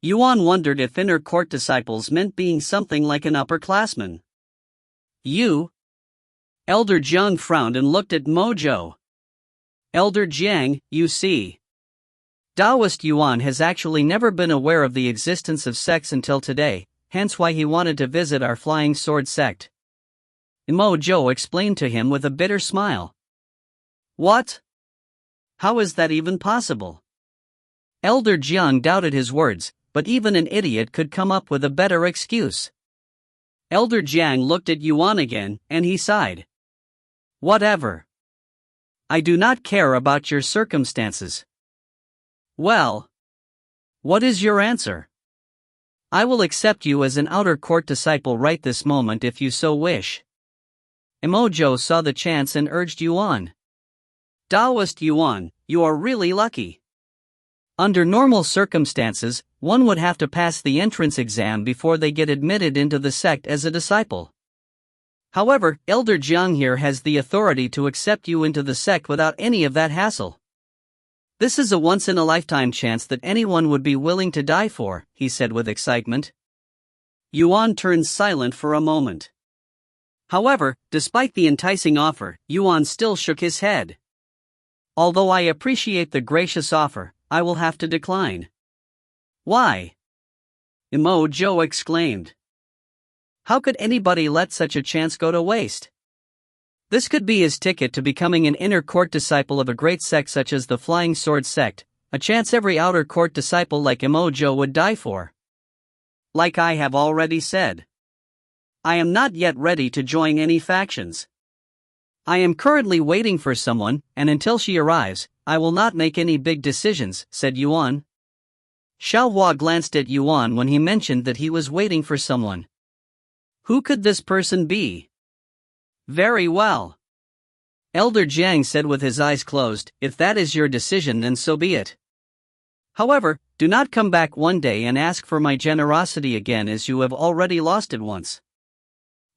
Yuan wondered if inner court disciples meant being something like an upperclassman. You? Elder Jiang frowned and looked at Mojo. Elder Jiang, you see. Taoist Yuan has actually never been aware of the existence of sects until today, hence why he wanted to visit our Flying Sword sect. Mojo explained to him with a bitter smile. What? How is that even possible? Elder Jiang doubted his words, but even an idiot could come up with a better excuse. Elder Jiang looked at Yuan again, and he sighed. Whatever. I do not care about your circumstances. Well, what is your answer? I will accept you as an outer court disciple right this moment if you so wish. Emojo saw the chance and urged Yuan. Taoist Yuan, you are really lucky. Under normal circumstances, one would have to pass the entrance exam before they get admitted into the sect as a disciple. However, Elder Jiang here has the authority to accept you into the sect without any of that hassle. This is a once-in-a-lifetime chance that anyone would be willing to die for, he said with excitement. Yuan turned silent for a moment. However, despite the enticing offer, Yuan still shook his head. Although I appreciate the gracious offer, I will have to decline. Why? Emojo exclaimed. How could anybody let such a chance go to waste? This could be his ticket to becoming an inner court disciple of a great sect such as the Flying Sword sect, a chance every outer court disciple like Emojo would die for. Like I have already said, I am not yet ready to join any factions. I am currently waiting for someone, and until she arrives, I will not make any big decisions, said Yuan. Xiaohua glanced at Yuan when he mentioned that he was waiting for someone. Who could this person be? Very well. Elder Jiang said with his eyes closed, if that is your decision then so be it. However, do not come back one day and ask for my generosity again as you have already lost it once.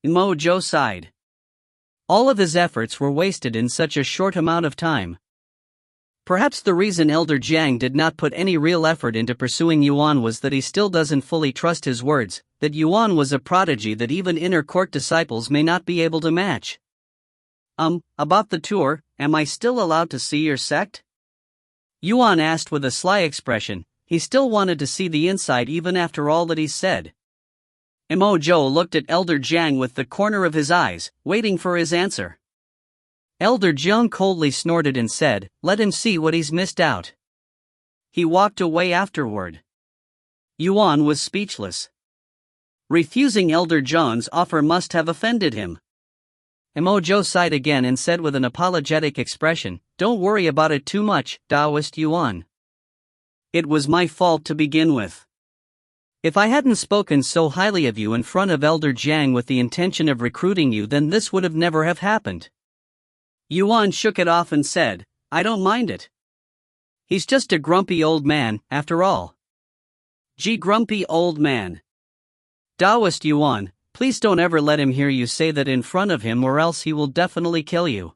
Emojo sighed. All of his efforts were wasted in such a short amount of time. Perhaps the reason Elder Jiang did not put any real effort into pursuing Yuan was that he still doesn't fully trust his words, that Yuan was a prodigy that even inner court disciples may not be able to match. About the tour, am I still allowed to see your sect? Yuan asked with a sly expression. He still wanted to see the inside even after all that he said. Emojo looked at Elder Jiang with the corner of his eyes, waiting for his answer. Elder Jiang coldly snorted and said, let him see what he's missed out. He walked away afterward. Yuan was speechless. Refusing Elder Jiang's offer must have offended him. Emojo sighed again and said with an apologetic expression, don't worry about it too much, Taoist Yuan. It was my fault to begin with. If I hadn't spoken so highly of you in front of Elder Jiang with the intention of recruiting you, then this would have never have happened. Yuan shook it off and said, I don't mind it. He's just a grumpy old man, after all. Gee, grumpy old man. Taoist Yuan, please don't ever let him hear you say that in front of him or else he will definitely kill you.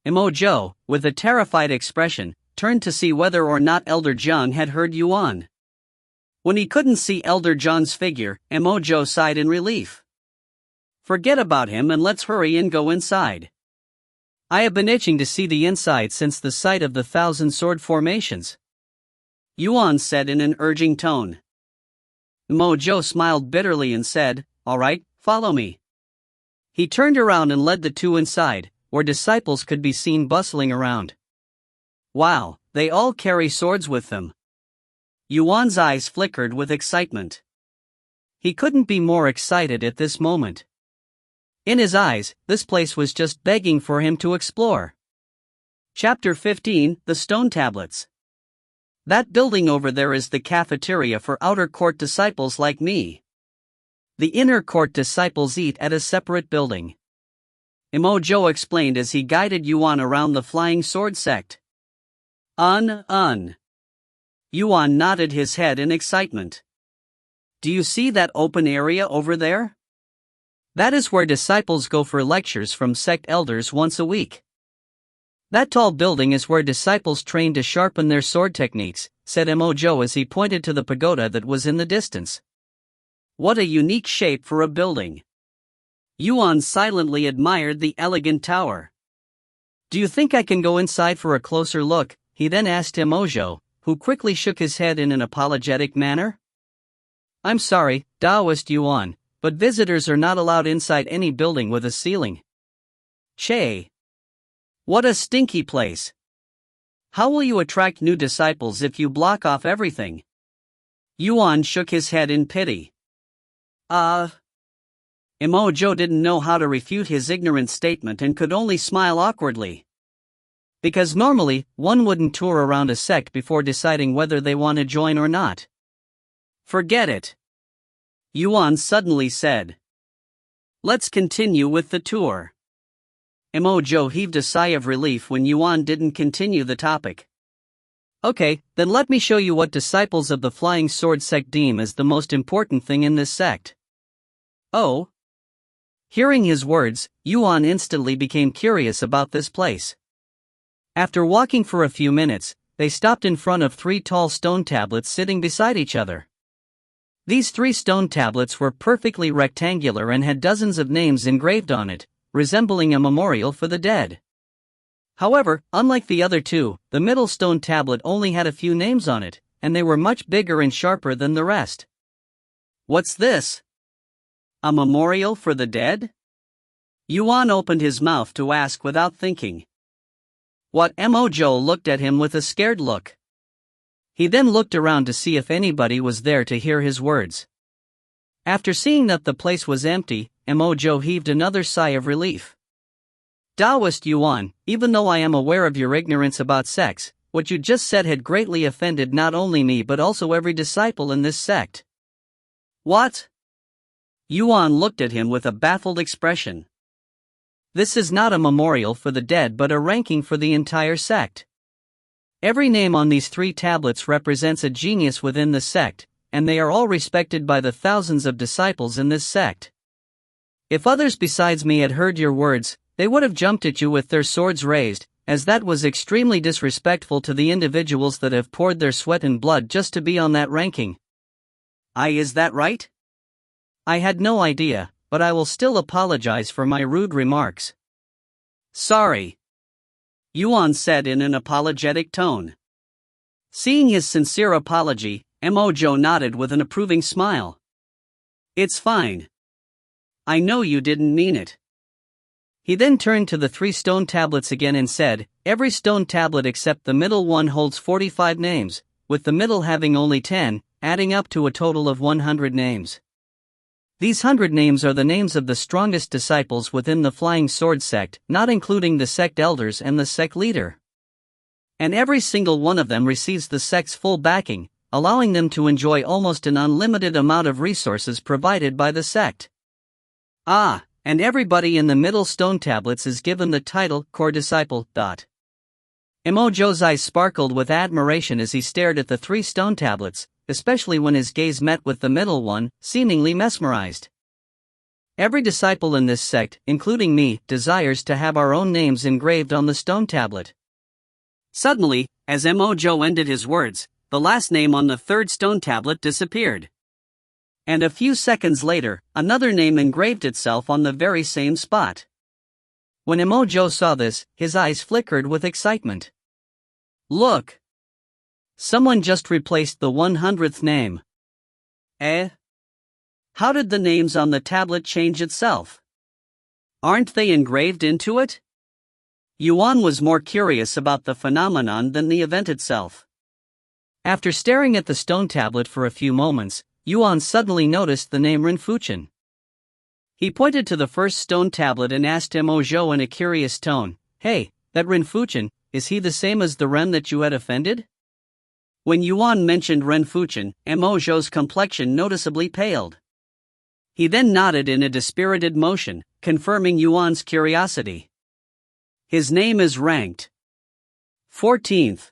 Emojo, with a terrified expression, turned to see whether or not Elder Jiang had heard Yuan. When he couldn't see Elder Jiang's figure, Emojo sighed in relief. Forget about him and let's hurry and go inside. I have been itching to see the inside since the sight of the 1,000 sword formations. Yuan said in an urging tone. Emojo smiled bitterly and said, all right, follow me. He turned around and led the two inside, where disciples could be seen bustling around. Wow, they all carry swords with them. Yuan's eyes flickered with excitement. He couldn't be more excited at this moment. In his eyes, this place was just begging for him to explore. Chapter 15, The Stone Tablets. That building over there is the cafeteria for outer court disciples like me. The inner court disciples eat at a separate building. Emojo explained as he guided Yuan around the Flying Sword sect. Yuan nodded his head in excitement. Do you see that open area over there? That is where disciples go for lectures from sect elders once a week. That tall building is where disciples train to sharpen their sword techniques, said Emojo as he pointed to the pagoda that was in the distance. What a unique shape for a building. Yuan silently admired the elegant tower. Do you think I can go inside for a closer look? He then asked Emojo, who quickly shook his head in an apologetic manner. I'm sorry, Taoist Yuan, but visitors are not allowed inside any building with a ceiling. Che. What a stinky place. How will you attract new disciples if you block off everything? Yuan shook his head in pity. Emojo didn't know how to refute his ignorant statement and could only smile awkwardly. Because normally, one wouldn't tour around a sect before deciding whether they want to join or not. Forget it. Yuan suddenly said. Let's continue with the tour. Mojo heaved a sigh of relief when Yuan didn't continue the topic. Okay, then let me show you what disciples of the Flying Sword sect deem as the most important thing in this sect. Oh? Hearing his words, Yuan instantly became curious about this place. After walking for a few minutes, they stopped in front of 3 tall stone tablets sitting beside each other. These 3 stone tablets were perfectly rectangular and had dozens of names engraved on it, resembling a memorial for the dead. However, unlike the other 2, the middle stone tablet only had a few names on it, and they were much bigger and sharper than the rest. What's this? A memorial for the dead? Yuan opened his mouth to ask without thinking. What? Mojo looked at him with a scared look. He then looked around to see if anybody was there to hear his words. After seeing that the place was empty, Mojo heaved another sigh of relief. Taoist Yuan, even though I am aware of your ignorance about sects, what you just said had greatly offended not only me but also every disciple in this sect. What? Yuan looked at him with a baffled expression. This is not a memorial for the dead but a ranking for the entire sect. Every name on these 3 tablets represents a genius within the sect, and they are all respected by the thousands of disciples in this sect. If others besides me had heard your words, they would have jumped at you with their swords raised, as that was extremely disrespectful to the individuals that have poured their sweat and blood just to be on that ranking. Is that right? I had no idea, but I will still apologize for my rude remarks. Sorry. Yuan said in an apologetic tone. Seeing his sincere apology, Mojo nodded with an approving smile. It's fine. I know you didn't mean it. He then turned to the 3 stone tablets again and said, every stone tablet except the middle one holds 45 names, with the middle having only 10, adding up to a total of 100 names. These 100 names are the names of the strongest disciples within the Flying Sword sect, not including the sect elders and the sect leader. And every single one of them receives the sect's full backing, allowing them to enjoy almost an unlimited amount of resources provided by the sect. And everybody in the middle stone tablets is given the title Core Disciple. Mojo's eyes sparkled with admiration as he stared at the 3 stone tablets, especially when his gaze met with the middle one, seemingly mesmerized. Every disciple in this sect, including me, desires to have our own names engraved on the stone tablet. Suddenly, as Mojo ended his words, the last name on the 3rd stone tablet disappeared. And a few seconds later, another name engraved itself on the very same spot. When Mojo saw this, his eyes flickered with excitement. Look! Someone just replaced the 100th name. How did the names on the tablet change itself? Aren't they engraved into it? Yuan was more curious about the phenomenon than the event itself. After staring at the stone tablet for a few moments, Yuan suddenly noticed the name Rinfuchen. He pointed to the first stone tablet and asked Mojo in a curious tone, Hey, that Rinfuchen, is he the same as the Ren that you had offended? When Yuan mentioned Rinfuchen, Mojo's complexion noticeably paled. He then nodded in a dispirited motion, confirming Yuan's curiosity. His name is ranked 14th.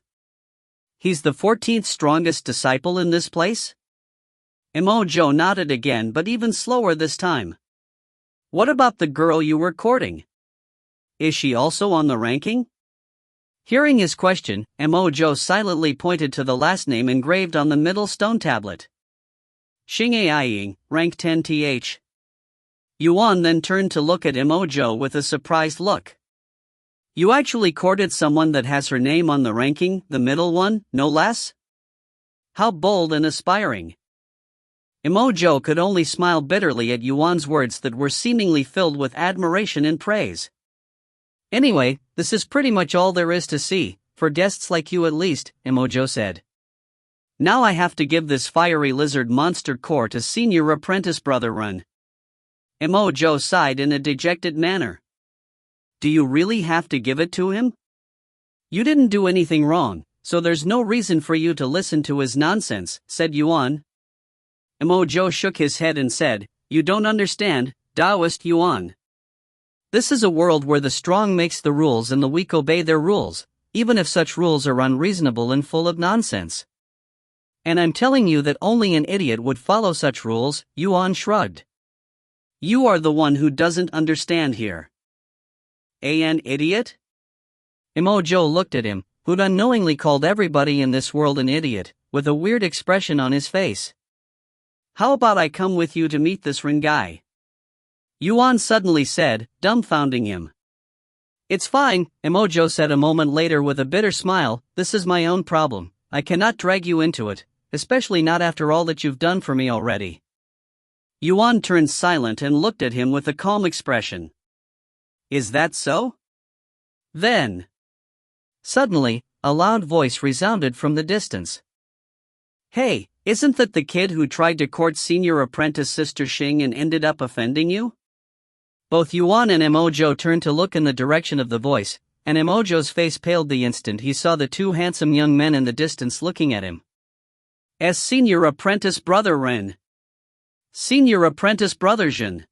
He's the 14th strongest disciple in this place? Mojo nodded again, but even slower this time. What about the girl you were courting? Is she also on the ranking? Hearing his question, Mojo silently pointed to the last name engraved on the middle stone tablet. Xing'e rank 10th. Yuan then turned to look at Mojo with a surprised look. You actually courted someone that has her name on the ranking, the middle one, no less? How bold and aspiring. Mojo could only smile bitterly at Yuan's words that were seemingly filled with admiration and praise. Anyway, this is pretty much all there is to see, for guests like you at least, Mojo said. Now I have to give this fiery lizard monster core to senior apprentice brother Run. Mojo sighed in a dejected manner. Do you really have to give it to him? You didn't do anything wrong, so there's no reason for you to listen to his nonsense, said Yuan. Emojo shook his head and said, You don't understand, Taoist Yuan. This is a world where the strong makes the rules and the weak obey their rules, even if such rules are unreasonable and full of nonsense. And I'm telling you that only an idiot would follow such rules, Yuan shrugged. You are the one who doesn't understand here. An idiot? Emojo looked at him, who'd unknowingly called everybody in this world an idiot, with a weird expression on his face. How about I come with you to meet this Rin guy? Yuan suddenly said, dumbfounding him. It's fine, Emojo said a moment later with a bitter smile, this is my own problem, I cannot drag you into it, especially not after all that you've done for me already. Yuan turned silent and looked at him with a calm expression. Is that so? Then. Suddenly, a loud voice resounded from the distance. Hey, isn't that the kid who tried to court senior apprentice Sister Xing and ended up offending you? Both Yuan and Emojo turned to look in the direction of the voice, and Emojo's face paled the instant he saw the two handsome young men in the distance looking at him. As senior apprentice brother Ren. Senior apprentice brother Jin.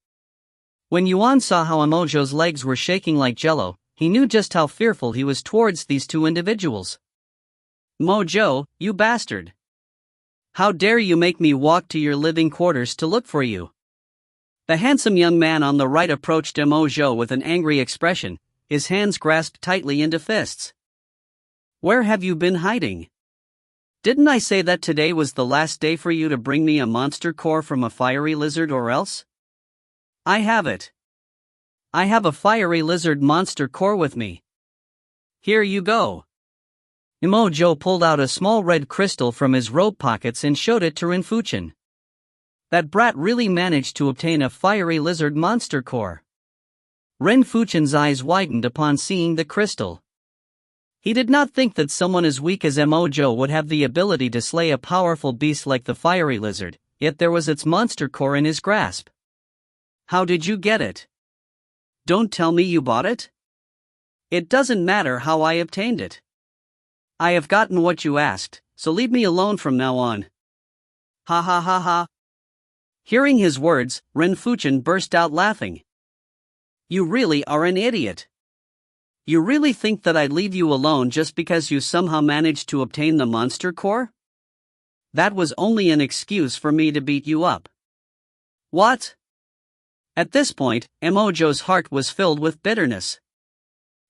When Yuan saw how Emojo's legs were shaking like jello, he knew just how fearful he was towards these two individuals. Mojo, you bastard! How dare you make me walk to your living quarters to look for you? The handsome young man on the right approached Emojo with an angry expression, his hands grasped tightly into fists. Where have you been hiding? Didn't I say that today was the last day for you to bring me a monster core from a fiery lizard or else? I have it. I have a fiery lizard monster core with me. Here you go. Emojo pulled out a small red crystal from his robe pockets and showed it to Rinfuchen. That brat really managed to obtain a fiery lizard monster core. Rinfuchen's eyes widened upon seeing the crystal. He did not think that someone as weak as Emojo would have the ability to slay a powerful beast like the fiery lizard, yet there was its monster core in his grasp. How did you get it? Don't tell me you bought it? It doesn't matter how I obtained it. I have gotten what you asked, so leave me alone from now on. Ha ha ha ha. Hearing his words, Rinfuchen burst out laughing. You really are an idiot. You really think that I'd leave you alone just because you somehow managed to obtain the monster core? That was only an excuse for me to beat you up. What? At this point, Emojo's heart was filled with bitterness.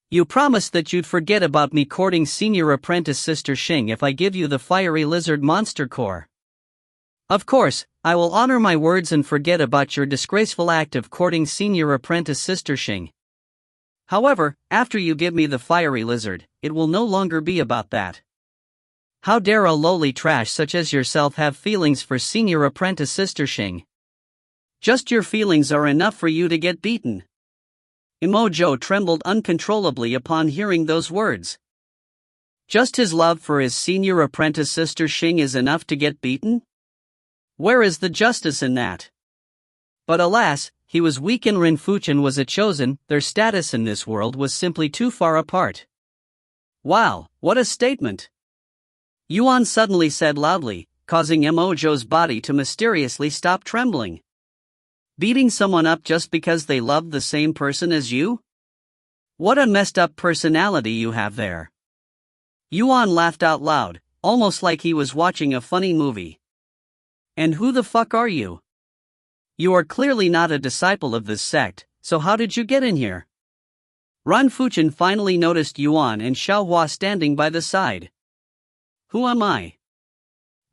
You promised that you'd forget about me courting senior apprentice Sister Xing if I give you the fiery lizard monster core. Of course, I will honor my words and forget about your disgraceful act of courting senior apprentice Sister Xing. However, after you give me the fiery lizard, it will no longer be about that. How dare a lowly trash such as yourself have feelings for senior apprentice Sister Xing? Just your feelings are enough for you to get beaten. Emojo trembled uncontrollably upon hearing those words. Just his love for his senior apprentice Sister Xing is enough to get beaten? Where is the justice in that? But alas, he was weak and Rinfuchen was a chosen, their status in this world was simply too far apart. Wow, what a statement! Yuan suddenly said loudly, causing Emojo's body to mysteriously stop trembling. Beating someone up just because they love the same person as you? What a messed up personality you have there. Yuan laughed out loud, almost like he was watching a funny movie. And who the fuck are you? You are clearly not a disciple of this sect, so how did you get in here? Rinfuchen finally noticed Yuan and Xiaohua standing by the side. Who am I?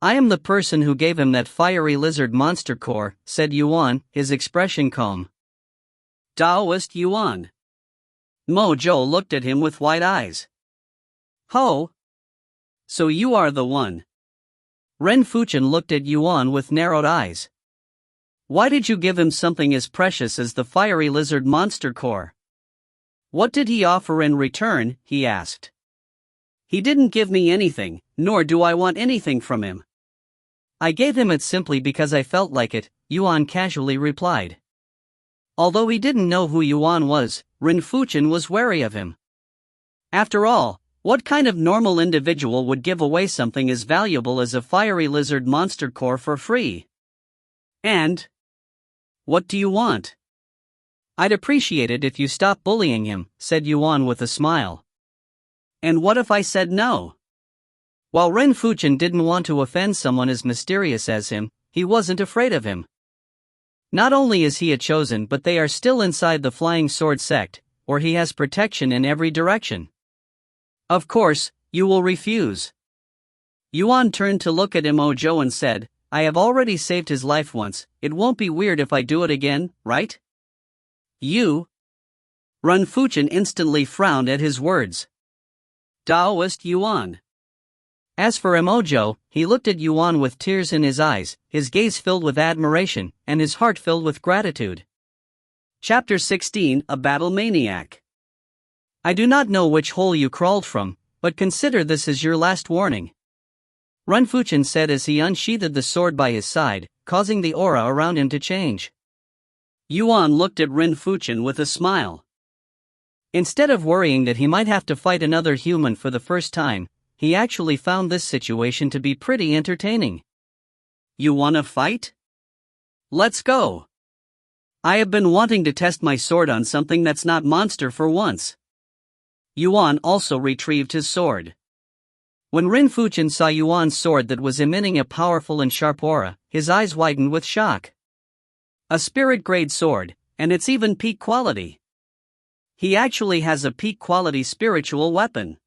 I am the person who gave him that fiery lizard monster core, said Yuan, his expression calm. Taoist Yuan. Mojo looked at him with wide eyes. Ho! So you are the one. Rinfuchen looked at Yuan with narrowed eyes. Why did you give him something as precious as the fiery lizard monster core? What did he offer in return, he asked. He didn't give me anything, nor do I want anything from him. I gave him it simply because I felt like it, Yuan casually replied. Although he didn't know who Yuan was, Rinfuchen was wary of him. After all, What kind of normal individual would give away something as valuable as a fiery lizard monster core for free? And what do you want? I'd appreciate it if you stop bullying him, said Yuan with a smile. And what if I said no? While Ren Fuchen didn't want to offend someone as mysterious as him, he wasn't afraid of him. Not only is he a chosen, but they are still inside the Flying Sword sect, where he has protection in every direction. Of course, you will refuse. Yuan turned to look at Imojo and said, I have already saved his life once, it won't be weird if I do it again, right? You? Ren Fuchen instantly frowned at his words. Taoist Yuan. As for Imojo, he looked at Yuan with tears in his eyes, his gaze filled with admiration, and his heart filled with gratitude. Chapter 16, A Battle Maniac. I do not know which hole you crawled from, but consider this as your last warning. Ren Fuchen said as he unsheathed the sword by his side, causing the aura around him to change. Yuan looked at Ren Fuchen with a smile. Instead of worrying that he might have to fight another human for the first time, he actually found this situation to be pretty entertaining. You wanna fight? Let's go. I have been wanting to test my sword on something that's not monster for once. Yuan also retrieved his sword. When Ren Fuchen saw Yuan's sword that was emitting a powerful and sharp aura, his eyes widened with shock. A spirit-grade sword, and it's even peak quality. He actually has a peak quality spiritual weapon.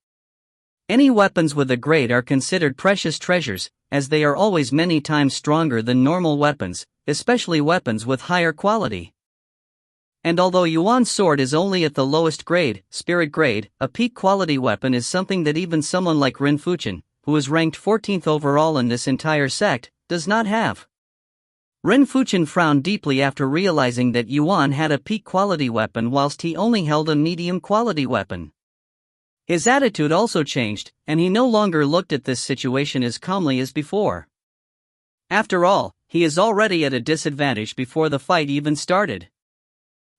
Any weapons with a grade are considered precious treasures, as they are always many times stronger than normal weapons, especially weapons with higher quality. And although Yuan's sword is only at the lowest grade, spirit grade, a peak quality weapon is something that even someone like Ren Fuchen, who is ranked 14th overall in this entire sect, does not have. Ren Fuchen frowned deeply after realizing that Yuan had a peak quality weapon whilst he only held a medium quality weapon. His attitude also changed, and he no longer looked at this situation as calmly as before. After all, he is already at a disadvantage before the fight even started.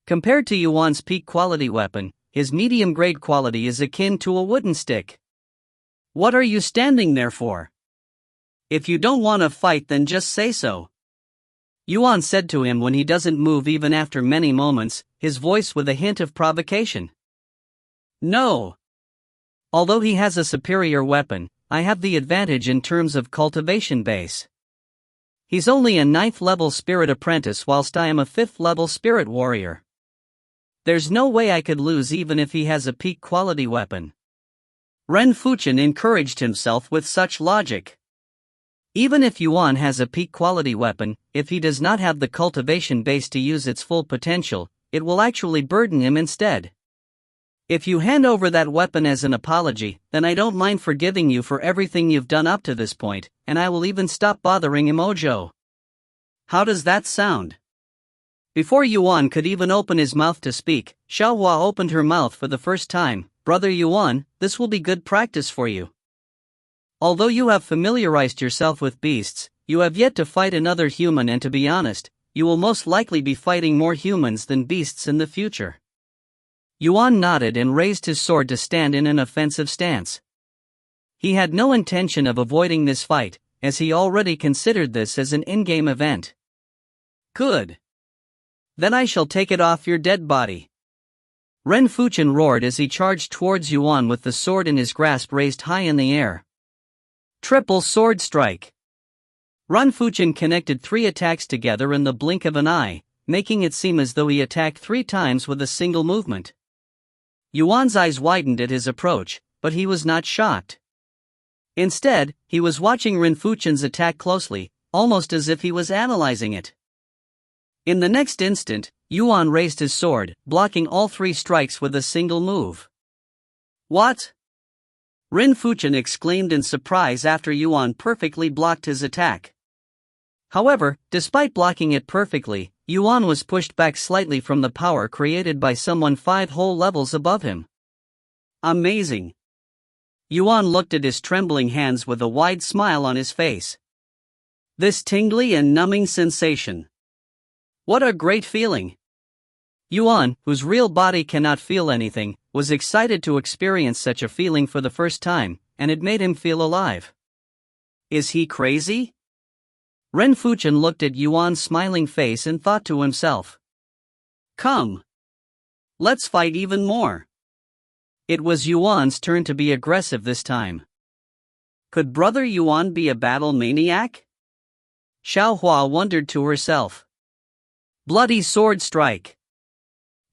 Compared to Yuan's peak quality weapon, his medium grade quality is akin to a wooden stick. What are you standing there for? If you don't want to fight, then just say so. Yuan said to him when he doesn't move even after many moments, his voice with a hint of provocation. No. Although he has a superior weapon, I have the advantage in terms of cultivation base. He's only a 9th level spirit apprentice whilst I am a 5th level spirit warrior. There's no way I could lose even if he has a peak quality weapon. Ren Fuchen encouraged himself with such logic. Even if Yuan has a peak quality weapon, if he does not have the cultivation base to use its full potential, it will actually burden him instead. If you hand over that weapon as an apology, then I don't mind forgiving you for everything you've done up to this point, and I will even stop bothering Imojo. How does that sound? Before Yuan could even open his mouth to speak, Xiaohua opened her mouth for the first time. Brother Yuan, this will be good practice for you. Although you have familiarized yourself with beasts, you have yet to fight another human, and to be honest, you will most likely be fighting more humans than beasts in the future. Yuan nodded and raised his sword to stand in an offensive stance. He had no intention of avoiding this fight, as he already considered this as an in-game event. Good. Then I shall take it off your dead body. Ren Fuchen roared as he charged towards Yuan with the sword in his grasp raised high in the air. Triple sword strike. Ren Fuchen connected 3 attacks together in the blink of an eye, making it seem as though he attacked 3 times with a single movement. Yuan's eyes widened at his approach, but he was not shocked. Instead, he was watching Ren Fuchen's attack closely, almost as if he was analyzing it. In the next instant, Yuan raised his sword, blocking all 3 strikes with a single move. What? Ren Fuchen exclaimed in surprise after Yuan perfectly blocked his attack. However, despite blocking it perfectly, Yuan was pushed back slightly from the power created by someone 5 whole levels above him. Amazing. Yuan looked at his trembling hands with a wide smile on his face. This tingly and numbing sensation. What a great feeling. Yuan, whose real body cannot feel anything, was excited to experience such a feeling for the first time, and it made him feel alive. Is he crazy? Ren Fuchen looked at Yuan's smiling face and thought to himself. Come. Let's fight even more. It was Yuan's turn to be aggressive this time. Could Brother Yuan be a battle maniac? Xiao Hua wondered to herself. Bloody sword strike.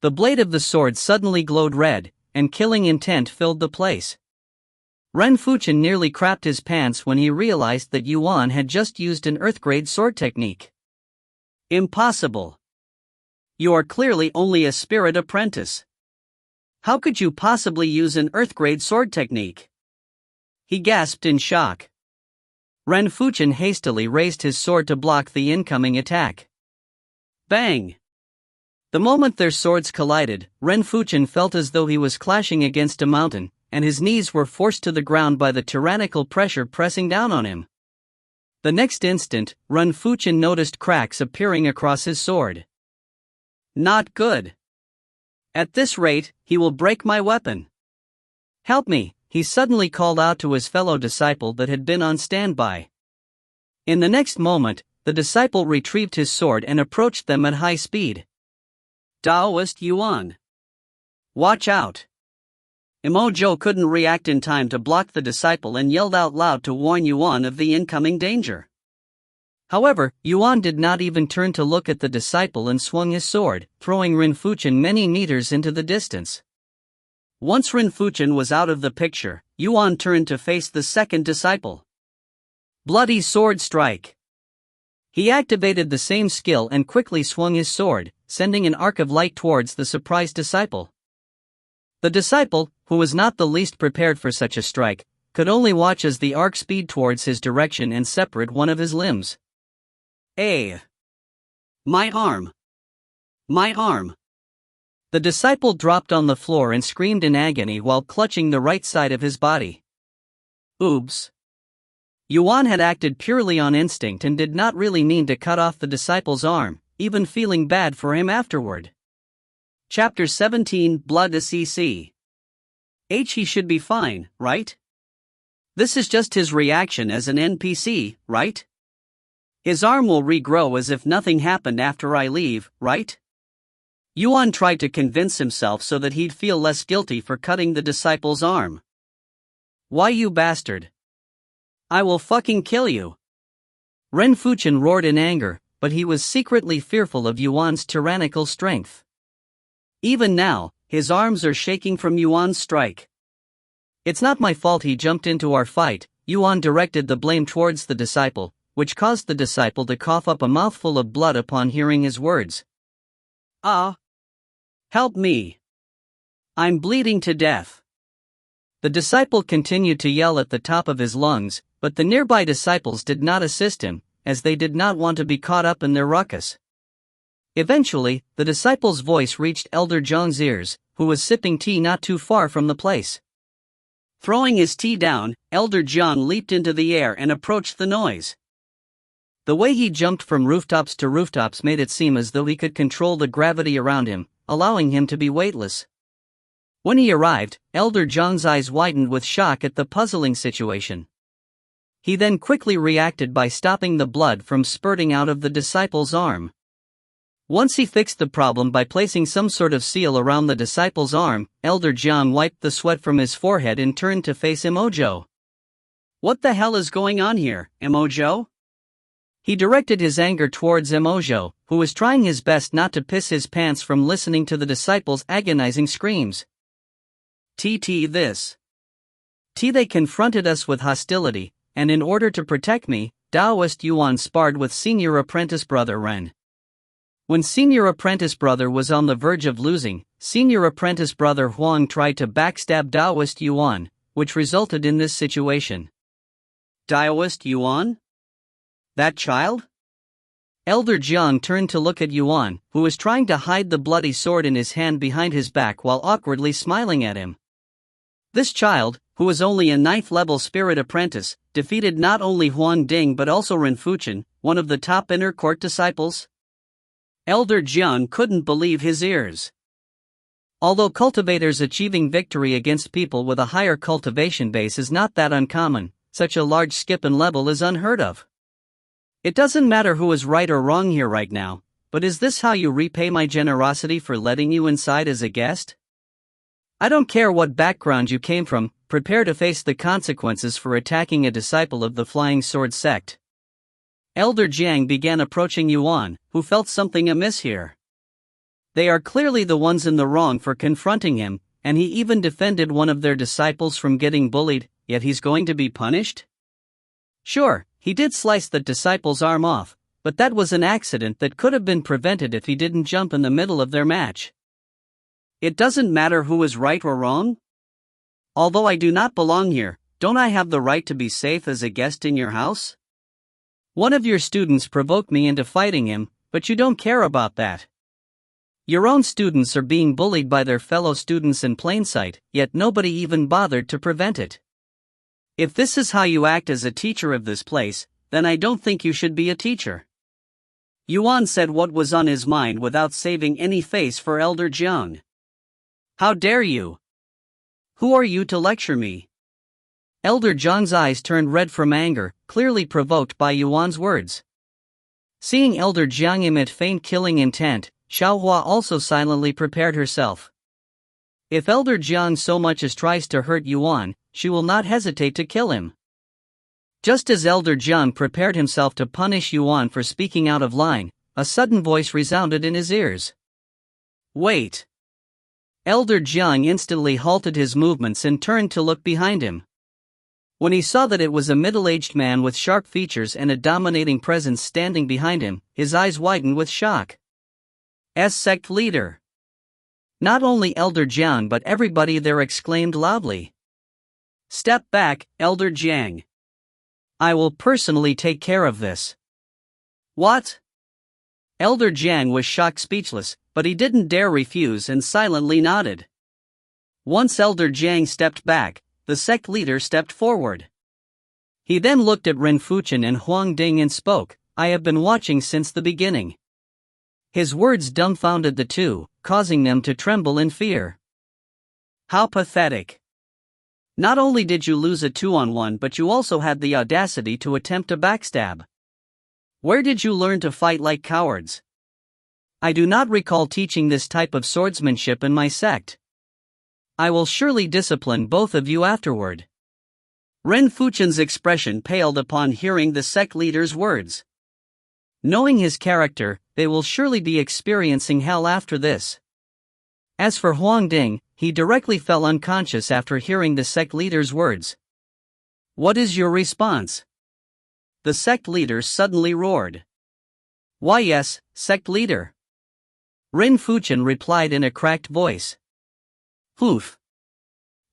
The blade of the sword suddenly glowed red, and killing intent filled the place. Ren Fuchen nearly crapped his pants when he realized that Yuan had just used an earth-grade sword technique. Impossible. You are clearly only a spirit apprentice. How could you possibly use an earth-grade sword technique? He gasped in shock. Ren Fuchen hastily raised his sword to block the incoming attack. Bang! The moment their swords collided, Ren Fuchen felt as though he was clashing against a mountain, and his knees were forced to the ground by the tyrannical pressure pressing down on him. The next instant, Ren Fuchen noticed cracks appearing across his sword. Not good. At this rate, he will break my weapon. Help me, he suddenly called out to his fellow disciple that had been on standby. In the next moment, the disciple retrieved his sword and approached them at high speed. Taoist Yuan. Watch out. Emojo couldn't react in time to block the disciple and yelled out loud to warn Yuan of the incoming danger. However, Yuan did not even turn to look at the disciple and swung his sword, throwing Ren Fuchen many meters into the distance. Once Ren Fuchen was out of the picture, Yuan turned to face the second disciple. Bloody sword strike. He activated the same skill and quickly swung his sword, sending an arc of light towards the surprised disciple. The disciple, who was not the least prepared for such a strike, could only watch as the arc speed towards his direction and separate one of his limbs. My arm! My arm! The disciple dropped on the floor and screamed in agony while clutching the right side of his body. Oops! Yuan had acted purely on instinct and did not really mean to cut off the disciple's arm, even feeling bad for him afterward. Chapter 17 Blood CC. He should be fine, right? This is just his reaction as an NPC, right? His arm will regrow as if nothing happened after I leave, right? Yuan tried to convince himself so that he'd feel less guilty for cutting the disciple's arm. Why, you bastard? I will fucking kill you. Ren Fuchen roared in anger, but he was secretly fearful of Yuan's tyrannical strength. Even now, his arms are shaking from Yuan's strike. It's not my fault he jumped into our fight. Yuan directed the blame towards the disciple, which caused the disciple to cough up a mouthful of blood upon hearing his words. Help me. I'm bleeding to death. The disciple continued to yell at the top of his lungs, but the nearby disciples did not assist him, as they did not want to be caught up in their ruckus. Eventually, the disciple's voice reached Elder Zhang's ears, who was sipping tea not too far from the place. Throwing his tea down, Elder Zhang leaped into the air and approached the noise. The way he jumped from rooftops to rooftops made it seem as though he could control the gravity around him, allowing him to be weightless. When he arrived, Elder Zhang's eyes widened with shock at the puzzling situation. He then quickly reacted by stopping the blood from spurting out of the disciple's arm. Once he fixed the problem by placing some sort of seal around the disciple's arm, Elder Zhang wiped the sweat from his forehead and turned to face Emojo. What the hell is going on here, Emojo? He directed his anger towards Emojo, who was trying his best not to piss his pants from listening to the disciple's agonizing screams. This. They confronted us with hostility, and in order to protect me, Taoist Yuan sparred with senior apprentice brother Ren. When senior apprentice brother was on the verge of losing, senior apprentice brother Huang tried to backstab Taoist Yuan, which resulted in this situation. Taoist Yuan? That child? Elder Jiang turned to look at Yuan, who was trying to hide the bloody sword in his hand behind his back while awkwardly smiling at him. This child, who was only a 9th level spirit apprentice, defeated not only Huang Ding but also Ren Fuchen, one of the top inner court disciples. Elder Jiang couldn't believe his ears. Although cultivators achieving victory against people with a higher cultivation base is not that uncommon, such a large skip in level is unheard of. It doesn't matter who is right or wrong here right now, but is this how you repay my generosity for letting you inside as a guest? I don't care what background you came from, prepare to face the consequences for attacking a disciple of the Flying Sword sect. Elder Jiang began approaching Yuan, who felt something amiss here. They are clearly the ones in the wrong for confronting him, and he even defended one of their disciples from getting bullied, yet he's going to be punished? Sure, he did slice the disciple's arm off, but that was an accident that could have been prevented if he didn't jump in the middle of their match. It doesn't matter who is right or wrong? Although I do not belong here, don't I have the right to be safe as a guest in your house? One of your students provoked me into fighting him, but you don't care about that. Your own students are being bullied by their fellow students in plain sight, yet nobody even bothered to prevent it. If this is how you act as a teacher of this place, then I don't think you should be a teacher. Yuan said what was on his mind without saving any face for Elder Jiang. How dare you? Who are you to lecture me? Elder Jiang's eyes turned red from anger, clearly provoked by Yuan's words. Seeing Elder Jiang emit faint killing intent, Xiaohua also silently prepared herself. If Elder Jiang so much as tries to hurt Yuan, she will not hesitate to kill him. Just as Elder Jiang prepared himself to punish Yuan for speaking out of line, a sudden voice resounded in his ears. Wait! Elder Jiang instantly halted his movements and turned to look behind him. When he saw that it was a middle-aged man with sharp features and a dominating presence standing behind him, his eyes widened with shock. Sect leader. Not only Elder Jiang but everybody there exclaimed loudly. Step back, Elder Jiang. I will personally take care of this. What? Elder Jiang was shocked speechless, but he didn't dare refuse and silently nodded. Once Elder Jiang stepped back, the sect leader stepped forward. He then looked at Ren Fuchen and Huang Ding and spoke, I have been watching since the beginning. His words dumbfounded the two, causing them to tremble in fear. How pathetic. Not only did you lose a 2-on-1 but you also had the audacity to attempt a backstab. Where did you learn to fight like cowards? I do not recall teaching this type of swordsmanship in my sect. I will surely discipline both of you afterward. Ren Fuchen's expression paled upon hearing the sect leader's words. Knowing his character, they will surely be experiencing hell after this. As for Huang Ding, he directly fell unconscious after hearing the sect leader's words. What is your response? The sect leader suddenly roared. Why yes, sect leader. Ren Fuchen replied in a cracked voice. Poof.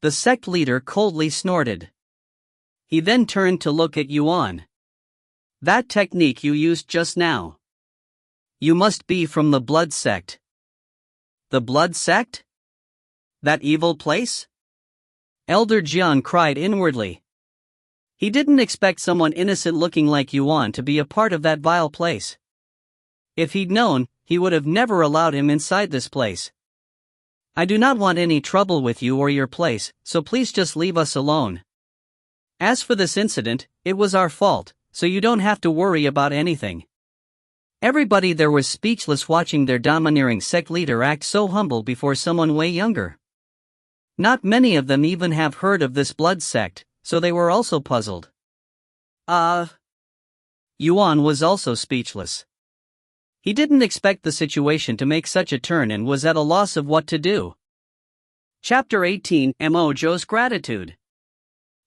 The sect leader coldly snorted. He then turned to look at Yuan. That technique you used just now. You must be from the blood sect. The blood sect? That evil place? Elder Jiang cried inwardly. He didn't expect someone innocent looking like Yuan to be a part of that vile place. If he'd known, he would have never allowed him inside this place. I do not want any trouble with you or your place, so please just leave us alone. As for this incident, it was our fault, so you don't have to worry about anything. Everybody there was speechless watching their domineering sect leader act so humble before someone way younger. Not many of them even have heard of this blood sect, so they were also puzzled. Yuan was also speechless. He didn't expect the situation to make such a turn and was at a loss of what to do. Chapter 18, Mo Zhou's Gratitude.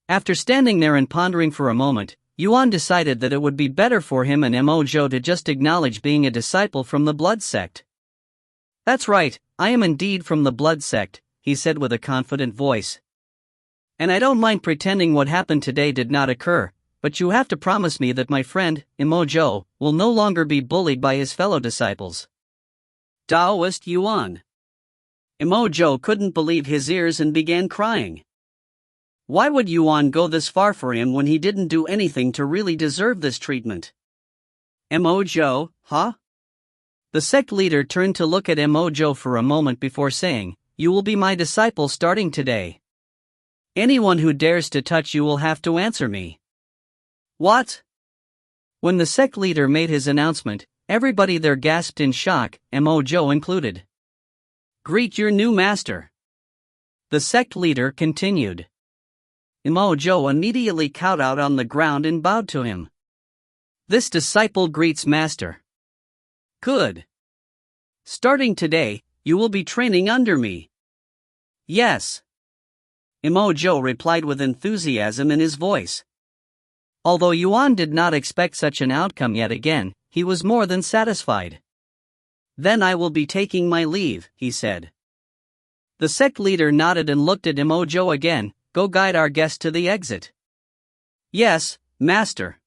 After standing there and pondering for a moment, Yuan decided that it would be better for him and Mo Zhou to just acknowledge being a disciple from the blood sect. That's right, I am indeed from the blood sect, he said with a confident voice. And I don't mind pretending what happened today did not occur, but you have to promise me that my friend, Mo Zhou, will no longer be bullied by his fellow disciples. Taoist Yuan. Mo Zhou couldn't believe his ears and began crying. Why would Yuan go this far for him when he didn't do anything to really deserve this treatment? Mo Zhou, huh? The sect leader turned to look at Mojo for a moment before saying, "You will be my disciple starting today. Anyone who dares to touch you will have to answer me." What? When the sect leader made his announcement, everybody there gasped in shock, Mojo included. "Greet your new master," the sect leader continued. Mojo immediately kowtowed on the ground and bowed to him. "This disciple greets master." "Good. Starting today, you will be training under me." "Yes," Mojo replied with enthusiasm in his voice. Although Yuan did not expect such an outcome yet again, he was more than satisfied. "Then I will be taking my leave," he said. The sect leader nodded and looked at Mojo again. "Go guide our guest to the exit." "Yes, master."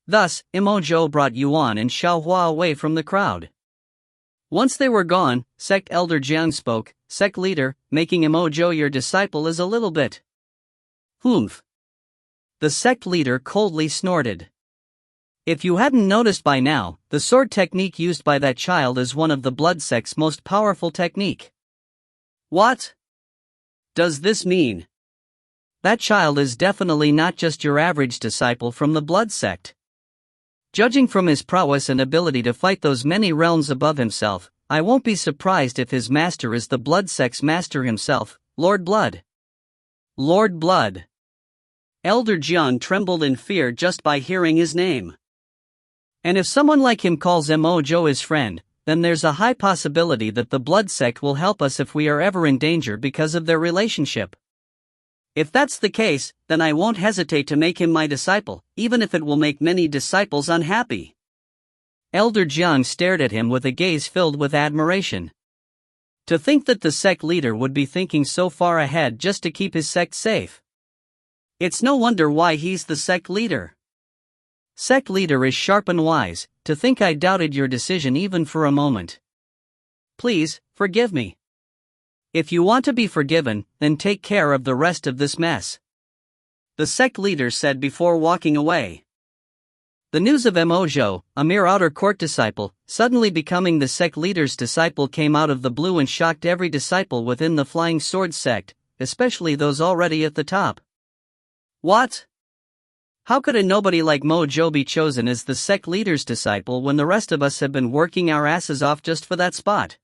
Thus, Mojo brought Yuan and Xiaohua away from the crowd. Once they were gone, sect elder Jiang spoke. "Sect leader, making Mojo your disciple is a little bit." "Humph." The sect leader coldly snorted. "If you hadn't noticed by now, the sword technique used by that child is one of the blood sect's most powerful technique." "What does this mean?" "That child is definitely not just your average disciple from the blood sect. Judging from his prowess and ability to fight those many realms above himself, I won't be surprised if his master is the blood sect's master himself, Lord Blood." Lord Blood. Elder Jiang trembled in fear just by hearing his name. And if someone like him calls Mojo his friend, then there's a high possibility that the blood sect will help us if we are ever in danger because of their relationship. If that's the case, then I won't hesitate to make him my disciple, even if it will make many disciples unhappy. Elder Jiang stared at him with a gaze filled with admiration. To think that the sect leader would be thinking so far ahead just to keep his sect safe. It's no wonder why he's the sect leader. Sect leader is sharp and wise. To think I doubted your decision even for a moment. Please, forgive me. If you want to be forgiven, then take care of the rest of this mess," the sect leader said before walking away. The news of Mojo, a mere outer court disciple, suddenly becoming the sect leader's disciple came out of the blue and shocked every disciple within the Flying Sword sect, especially those already at the top. What? How could a nobody like Mojo be chosen as the sect leader's disciple when the rest of us have been working our asses off just for that spot?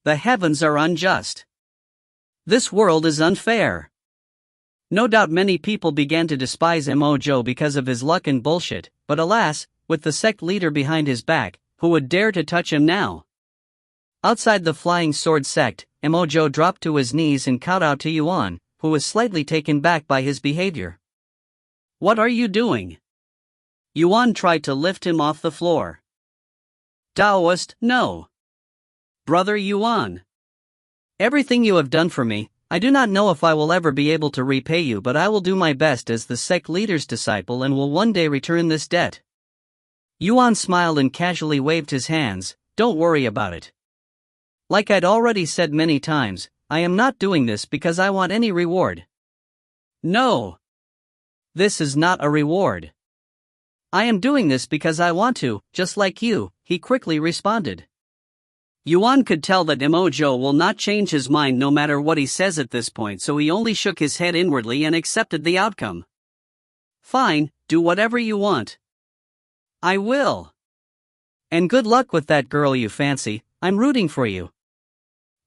The heavens are unjust. This world is unfair. No doubt many people began to despise Mojo because of his luck and bullshit, but alas, with the sect leader behind his back, who would dare to touch him now? Outside the Flying Sword sect, Mojo dropped to his knees and kowtowed to Yuan, who was slightly taken back by his behavior. "What are you doing?" Yuan tried to lift him off the floor. "Taoist, no. Brother Yuan. Everything you have done for me, I do not know if I will ever be able to repay you, but I will do my best as the sect leader's disciple and will one day return this debt." Yuan smiled and casually waved his hands. "Don't worry about it. Like I'd already said many times, I am not doing this because I want any reward. No. This is not a reward. I am doing this because I want to, just like you," he quickly responded. Yuan could tell that Mojo will not change his mind no matter what he says at this point, so he only shook his head inwardly and accepted the outcome. "Fine, do whatever you want." "I will. And good luck with that girl you fancy, I'm rooting for you."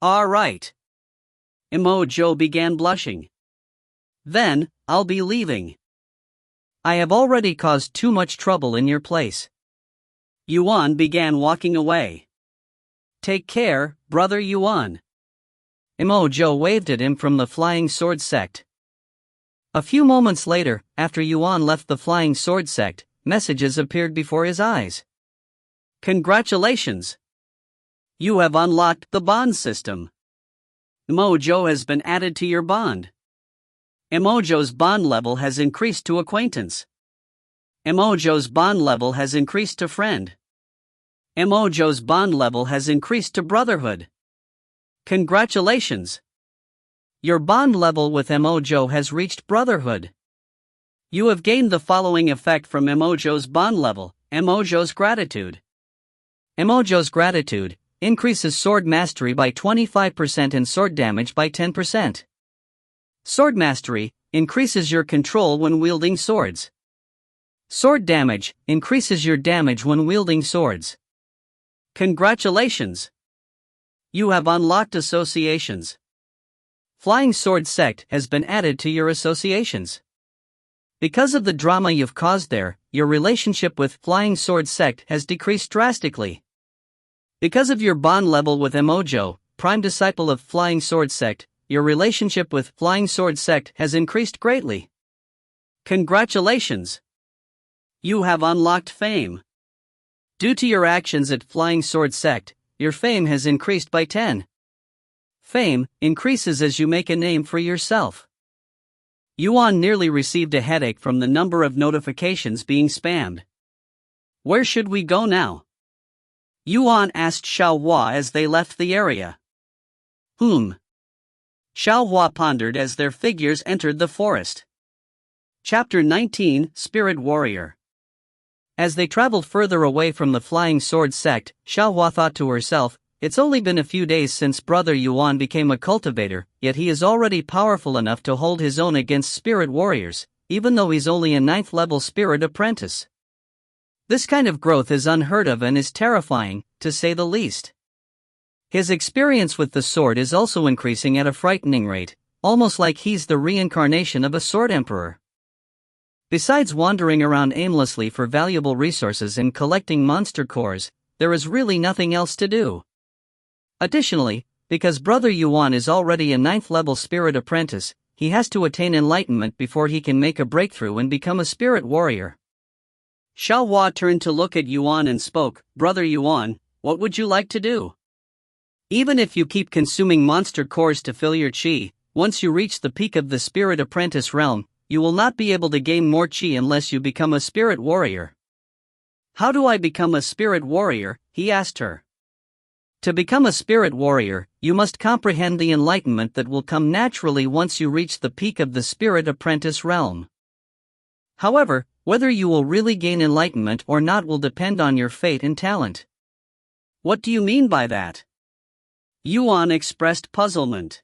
"All right." Mojo began blushing. "Then, I'll be leaving. I have already caused too much trouble in your place." Yuan began walking away. "Take care, brother Yuan." Mojo waved at him from the Flying Sword sect. A few moments later, after Yuan left the Flying Sword sect, messages appeared before his eyes. "Congratulations! You have unlocked the bond system. Mojo has been added to your bond. Mojo's bond level has increased to acquaintance. Mojo's bond level has increased to friend. Mojo's bond level has increased to brotherhood. Congratulations! Your bond level with Mojo has reached brotherhood. You have gained the following effect from Mojo's bond level: Mojo's gratitude. Emojo's gratitude increases sword mastery by 25% and sword damage by 10%. Sword mastery increases your control when wielding swords. Sword damage increases your damage when wielding swords. Congratulations! You have unlocked associations. Flying Sword Sect has been added to your associations. Because of the drama you've caused there, your relationship with Flying Sword Sect has decreased drastically. Because of your bond level with Emojo, prime disciple of Flying Sword Sect, your relationship with Flying Sword Sect has increased greatly. Congratulations! You have unlocked fame. Due to your actions at Flying Sword Sect, your fame has increased by 10. Fame increases as you make a name for yourself. Yuan nearly received a headache from the number of notifications being spammed. Where should we go now? Yuan asked Xiaohua as they left the area. Xiaohua pondered as their figures entered the forest. Chapter 19, Spirit Warrior. As they traveled further away from the Flying Sword Sect, Xiaohua thought to herself, it's only been a few days since Brother Yuan became a cultivator, yet he is already powerful enough to hold his own against spirit warriors, even though he's only a 9th level spirit apprentice. This kind of growth is unheard of and is terrifying, to say the least. His experience with the sword is also increasing at a frightening rate, almost like he's the reincarnation of a sword emperor. Besides wandering around aimlessly for valuable resources and collecting monster cores, there is really nothing else to do. Additionally, because Brother Yuan is already a 9th level spirit apprentice, he has to attain enlightenment before he can make a breakthrough and become a spirit warrior. Xiaohua turned to look at Yuan and spoke, Brother Yuan, what would you like to do? Even if you keep consuming monster cores to fill your chi, once you reach the peak of the spirit apprentice realm, you will not be able to gain more chi unless you become a spirit warrior. How do I become a spirit warrior? He asked her. To become a spirit warrior, you must comprehend the enlightenment that will come naturally once you reach the peak of the spirit apprentice realm. However, whether you will really gain enlightenment or not will depend on your fate and talent. What do you mean by that? Yuan expressed puzzlement.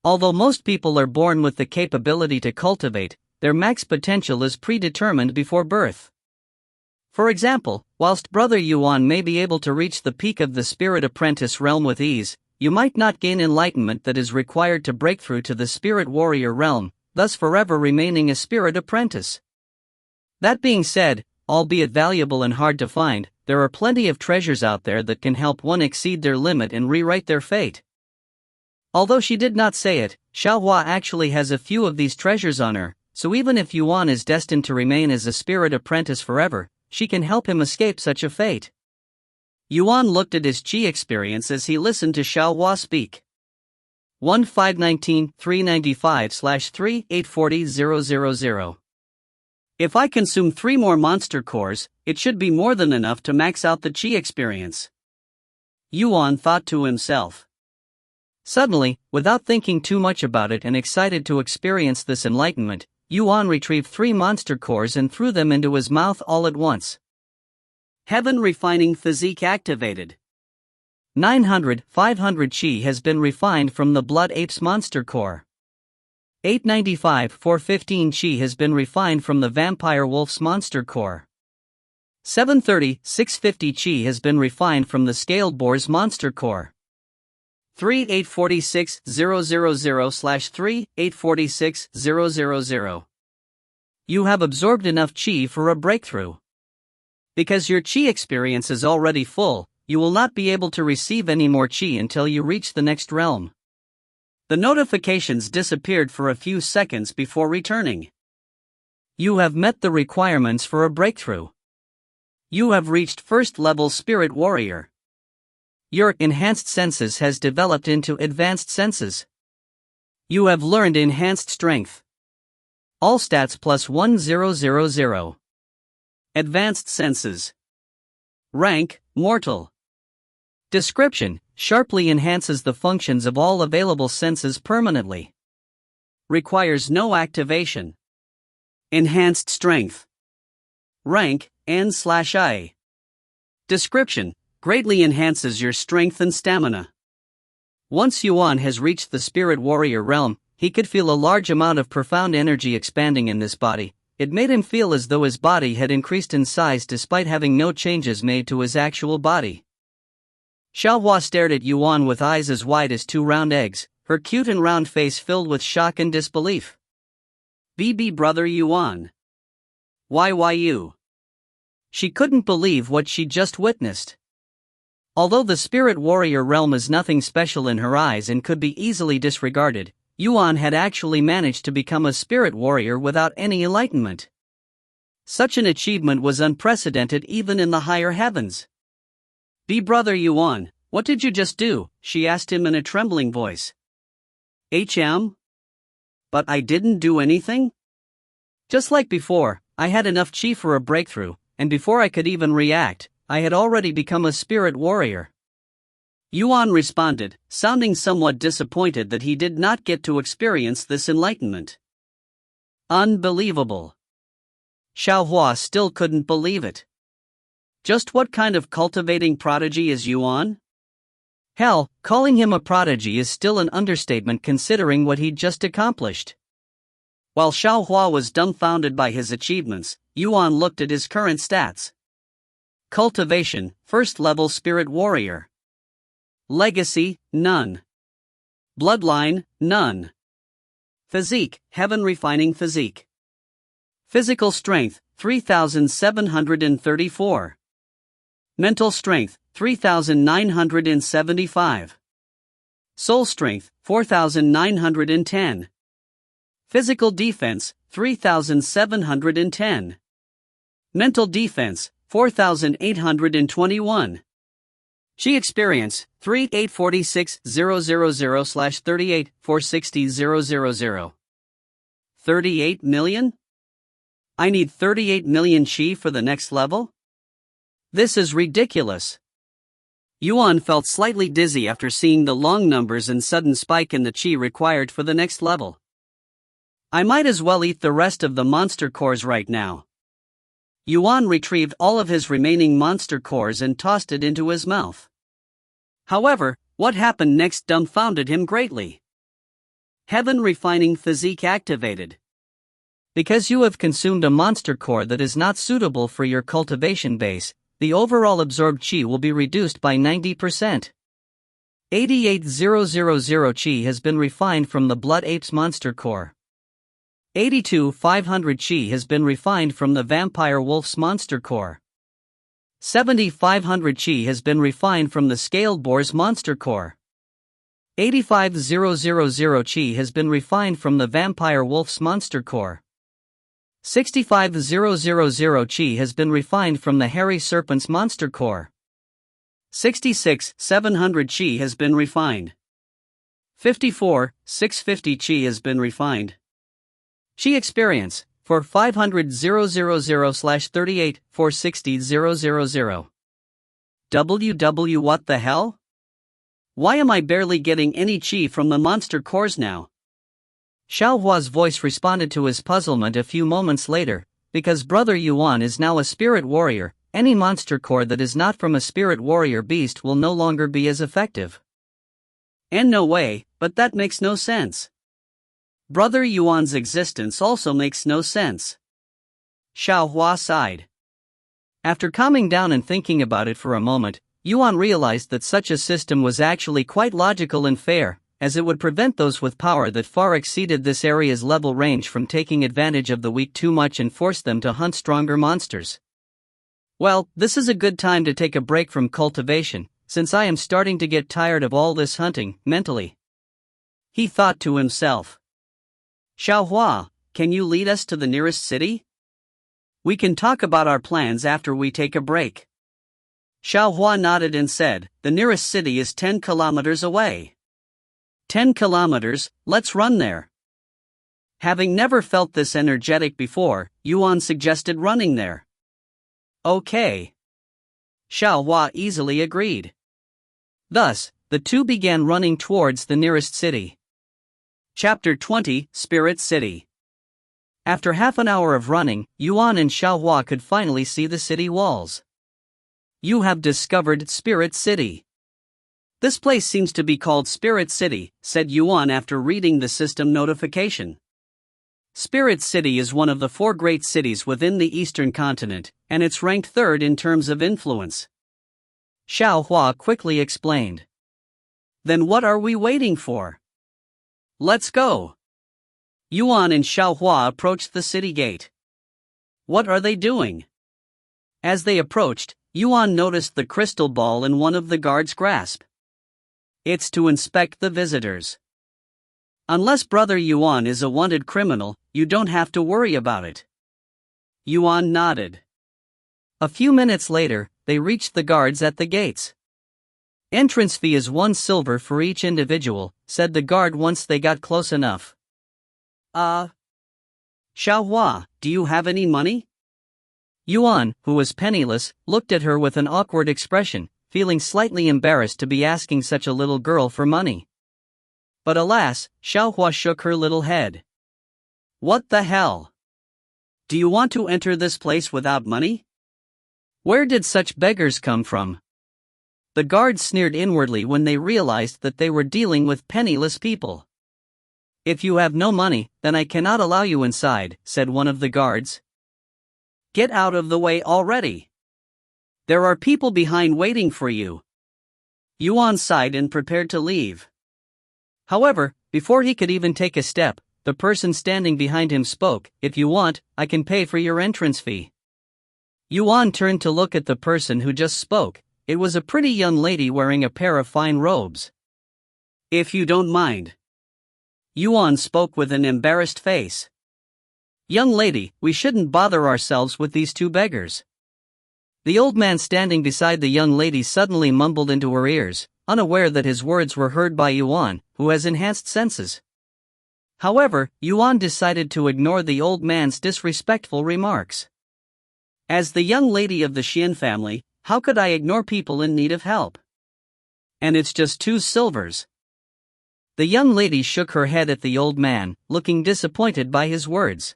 Although most people are born with the capability to cultivate, their max potential is predetermined before birth. For example, whilst Brother Yuan may be able to reach the peak of the spirit apprentice realm with ease, you might not gain enlightenment that is required to break through to the spirit warrior realm, thus forever remaining a spirit apprentice. That being said, albeit valuable and hard to find, there are plenty of treasures out there that can help one exceed their limit and rewrite their fate. Although she did not say it, Xiaohua actually has a few of these treasures on her, so even if Yuan is destined to remain as a spirit apprentice forever, she can help him escape such a fate. Yuan looked at his chi experience as he listened to Xiaohua speak. 1519-395/3840000. If I consume 3 more monster cores, it should be more than enough to max out the chi experience. Yuan thought to himself. Suddenly, without thinking too much about it and excited to experience this enlightenment, Yuan retrieved 3 monster cores and threw them into his mouth all at once. Heaven Refining Physique activated. 500 chi has been refined from the Blood Apes monster core. 415 chi has been refined from the Vampire Wolf's monster core. 650 chi has been refined from the Scaled Boar's monster core. 3846000/3846000. You have absorbed enough chi for a breakthrough. Because your chi experience is already full, you will not be able to receive any more chi until you reach the next realm. The notifications disappeared for a few seconds before returning. You have met the requirements for a breakthrough. You have reached 1st level Spirit Warrior. Your enhanced senses has developed into advanced senses. You have learned enhanced strength. All stats plus 1000. Advanced senses. Rank, mortal. Description, sharply enhances the functions of all available senses permanently. Requires no activation. Enhanced strength. Rank, N/I. Description, greatly enhances your strength and stamina. Once Yuan has reached the spirit warrior realm, he could feel a large amount of profound energy expanding in this body. It made him feel as though his body had increased in size despite having no changes made to his actual body. Xiaohua stared at Yuan with eyes as wide as two round eggs, her cute and round face filled with shock and disbelief. "BB brother Yuan. Why you?" She couldn't believe what she just witnessed. Although the spirit warrior realm is nothing special in her eyes and could be easily disregarded, Yuan had actually managed to become a spirit warrior without any enlightenment. Such an achievement was unprecedented even in the higher heavens. "Brother Yuan, what did you just do?" she asked him in a trembling voice. But I didn't do anything? Just like before, I had enough chi for a breakthrough, and before I could even react, I had already become a spirit warrior. Yuan responded, sounding somewhat disappointed that he did not get to experience this enlightenment. Unbelievable. Xiaohua still couldn't believe it. Just what kind of cultivating prodigy is Yuan? Hell, calling him a prodigy is still an understatement considering what he'd just accomplished. While Xiaohua was dumbfounded by his achievements, Yuan looked at his current stats. Cultivation, first level spirit warrior. Legacy, none. Bloodline, none. Physique, heaven refining physique. Physical strength, 3,734. Mental strength, 3,975. Soul strength, 4,910. Physical defense, 3,710. Mental defense, 4,821. Chi experience, 3846,000/38,460,000. 38 million? I need 38 million chi for the next level? This is ridiculous. Yuan felt slightly dizzy after seeing the long numbers and sudden spike in the chi required for the next level. I might as well eat the rest of the monster cores right now. Yuan retrieved all of his remaining monster cores and tossed it into his mouth. However, what happened next dumbfounded him greatly. Heaven refining physique activated. Because you have consumed a monster core that is not suitable for your cultivation base, the overall absorbed chi will be reduced by 90%. 88,000 chi has been refined from the Blood Apes monster core. 82,500 chi has been refined from the Vampire Wolf's monster core. 7,500 chi has been refined from the Scaled Boar's monster core. 85,000 chi has been refined from the Vampire Wolf's monster core. 65,000 chi has been refined from the Hairy Serpent's monster core. 66,700 chi has been refined. 54,650 chi has been refined. Chi experience, for 500,000/38,460,000. WW what the hell? Why am I barely getting any chi from the monster cores now? Xiaohua's voice responded to his puzzlement a few moments later, because Brother Yuan is now a spirit warrior, any monster core that is not from a spirit warrior beast will no longer be as effective. And no way, but that makes no sense. Brother Yuan's existence also makes no sense. Xiaohua sighed. After calming down and thinking about it for a moment, Yuan realized that such a system was actually quite logical and fair, as it would prevent those with power that far exceeded this area's level range from taking advantage of the weak too much and force them to hunt stronger monsters. Well, this is a good time to take a break from cultivation, since I am starting to get tired of all this hunting, mentally. He thought to himself. Xiaohua, can you lead us to the nearest city? We can talk about our plans after we take a break. Xiaohua nodded and said, the nearest city is 10 kilometers away. 10 kilometers, let's run there. Having never felt this energetic before, Yuan suggested running there. Okay. Xiaohua easily agreed. Thus, the two began running towards the nearest city. Chapter 20, Spirit City. After half an hour of running, Yuan and Xiaohua could finally see the city walls. You have discovered Spirit City. This place seems to be called Spirit City, said Yuan after reading the system notification. Spirit City is one of the 4 great cities within the Eastern continent, and it's ranked 3rd in terms of influence. Xiao Hua quickly explained. Then what are we waiting for? Let's go. Yuan and Xiao Hua approached the city gate. What are they doing? As they approached, Yuan noticed the crystal ball in one of the guards' grasp. It's to inspect the visitors. Unless Brother Yuan is a wanted criminal, you don't have to worry about it. Yuan nodded. A few minutes later, they reached the guards at the gates. Entrance fee is 1 silver for each individual, said the guard once they got close enough. Xiao Hua, do you have any money? Yuan, who was penniless, looked at her with an awkward expression, feeling slightly embarrassed to be asking such a little girl for money. But alas, Xiao Hua shook her little head. What the hell? Do you want to enter this place without money? Where did such beggars come from? The guards sneered inwardly when they realized that they were dealing with penniless people. If you have no money, then I cannot allow you inside, said one of the guards. Get out of the way already. There are people behind waiting for you. Yuan sighed and prepared to leave. However, before he could even take a step, the person standing behind him spoke. If you want, I can pay for your entrance fee. Yuan turned to look at the person who just spoke. It was a pretty young lady wearing a pair of fine robes. If you don't mind. Yuan spoke with an embarrassed face. Young lady, we shouldn't bother ourselves with these 2 beggars. The old man standing beside the young lady suddenly mumbled into her ears, unaware that his words were heard by Yuan, who has enhanced senses. However, Yuan decided to ignore the old man's disrespectful remarks. As the young lady of the Xian family, how could I ignore people in need of help? And it's just 2 silvers. The young lady shook her head at the old man, looking disappointed by his words.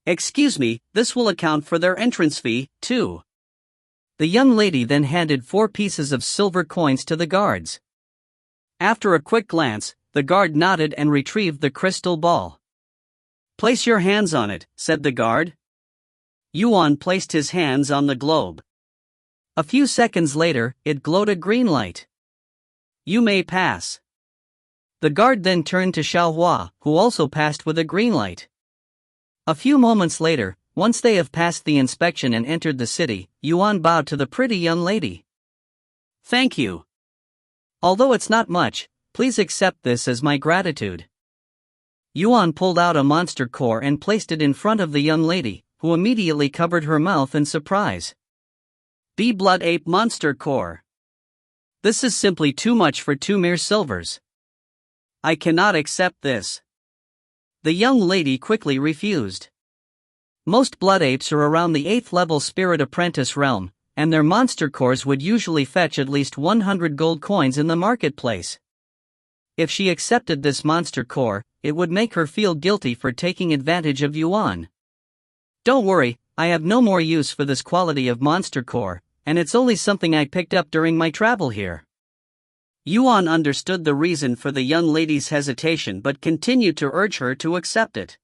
Excuse me, this will account for their entrance fee, too. The young lady then handed 4 pieces of silver coins to the guards. After a quick glance, the guard nodded and retrieved the crystal ball. Place your hands on it, said the guard. Yuan placed his hands on the globe. A few seconds later, it glowed a green light. You may pass. The guard then turned to Xiao Hua, who also passed with a green light. A few moments later, once they have passed the inspection and entered the city, Yuan bowed to the pretty young lady. Thank you. Although it's not much, please accept this as my gratitude. Yuan pulled out a monster core and placed it in front of the young lady, who immediately covered her mouth in surprise. B Blood Ape Monster Core. This is simply too much for 2 mere silvers. I cannot accept this. The young lady quickly refused. Most blood apes are around the 8th level spirit apprentice realm, and their monster cores would usually fetch at least 100 gold coins in the marketplace. If she accepted this monster core, it would make her feel guilty for taking advantage of Yuan. Don't worry, I have no more use for this quality of monster core, and it's only something I picked up during my travel here. Yuan understood the reason for the young lady's hesitation but continued to urge her to accept it.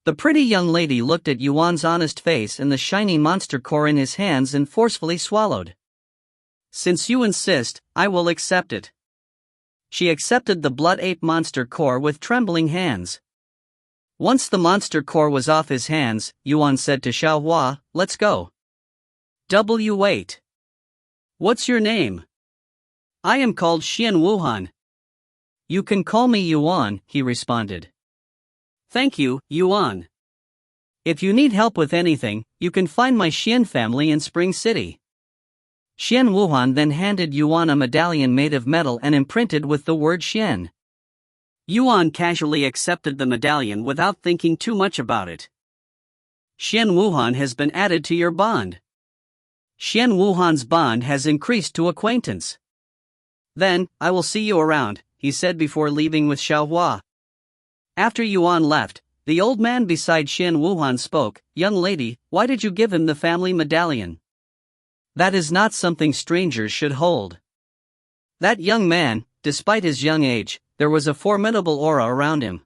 The pretty young lady looked at Yuan's honest face and the shiny monster core in his hands and forcefully swallowed. Since you insist, I will accept it. She accepted the Blood Ape monster core with trembling hands. Once the monster core was off his hands, Yuan said to Xiao Hua, let's go. Wait. What's your name? I am called Xian Wuhan. You can call me Yuan, he responded. Thank you, Yuan. If you need help with anything, you can find my Xian family in Spring City. Xian Wuhan then handed Yuan a medallion made of metal and imprinted with the word Xian. Yuan casually accepted the medallion without thinking too much about it. Xian Wuhan has been added to your bond. Xian Wuhan's bond has increased to acquaintance. Then, I will see you around, he said before leaving with Xiao Hua. After Yuan left, the old man beside Xian Wuhan spoke, young lady, why did you give him the family medallion? That is not something strangers should hold. That young man, despite his young age, there was a formidable aura around him.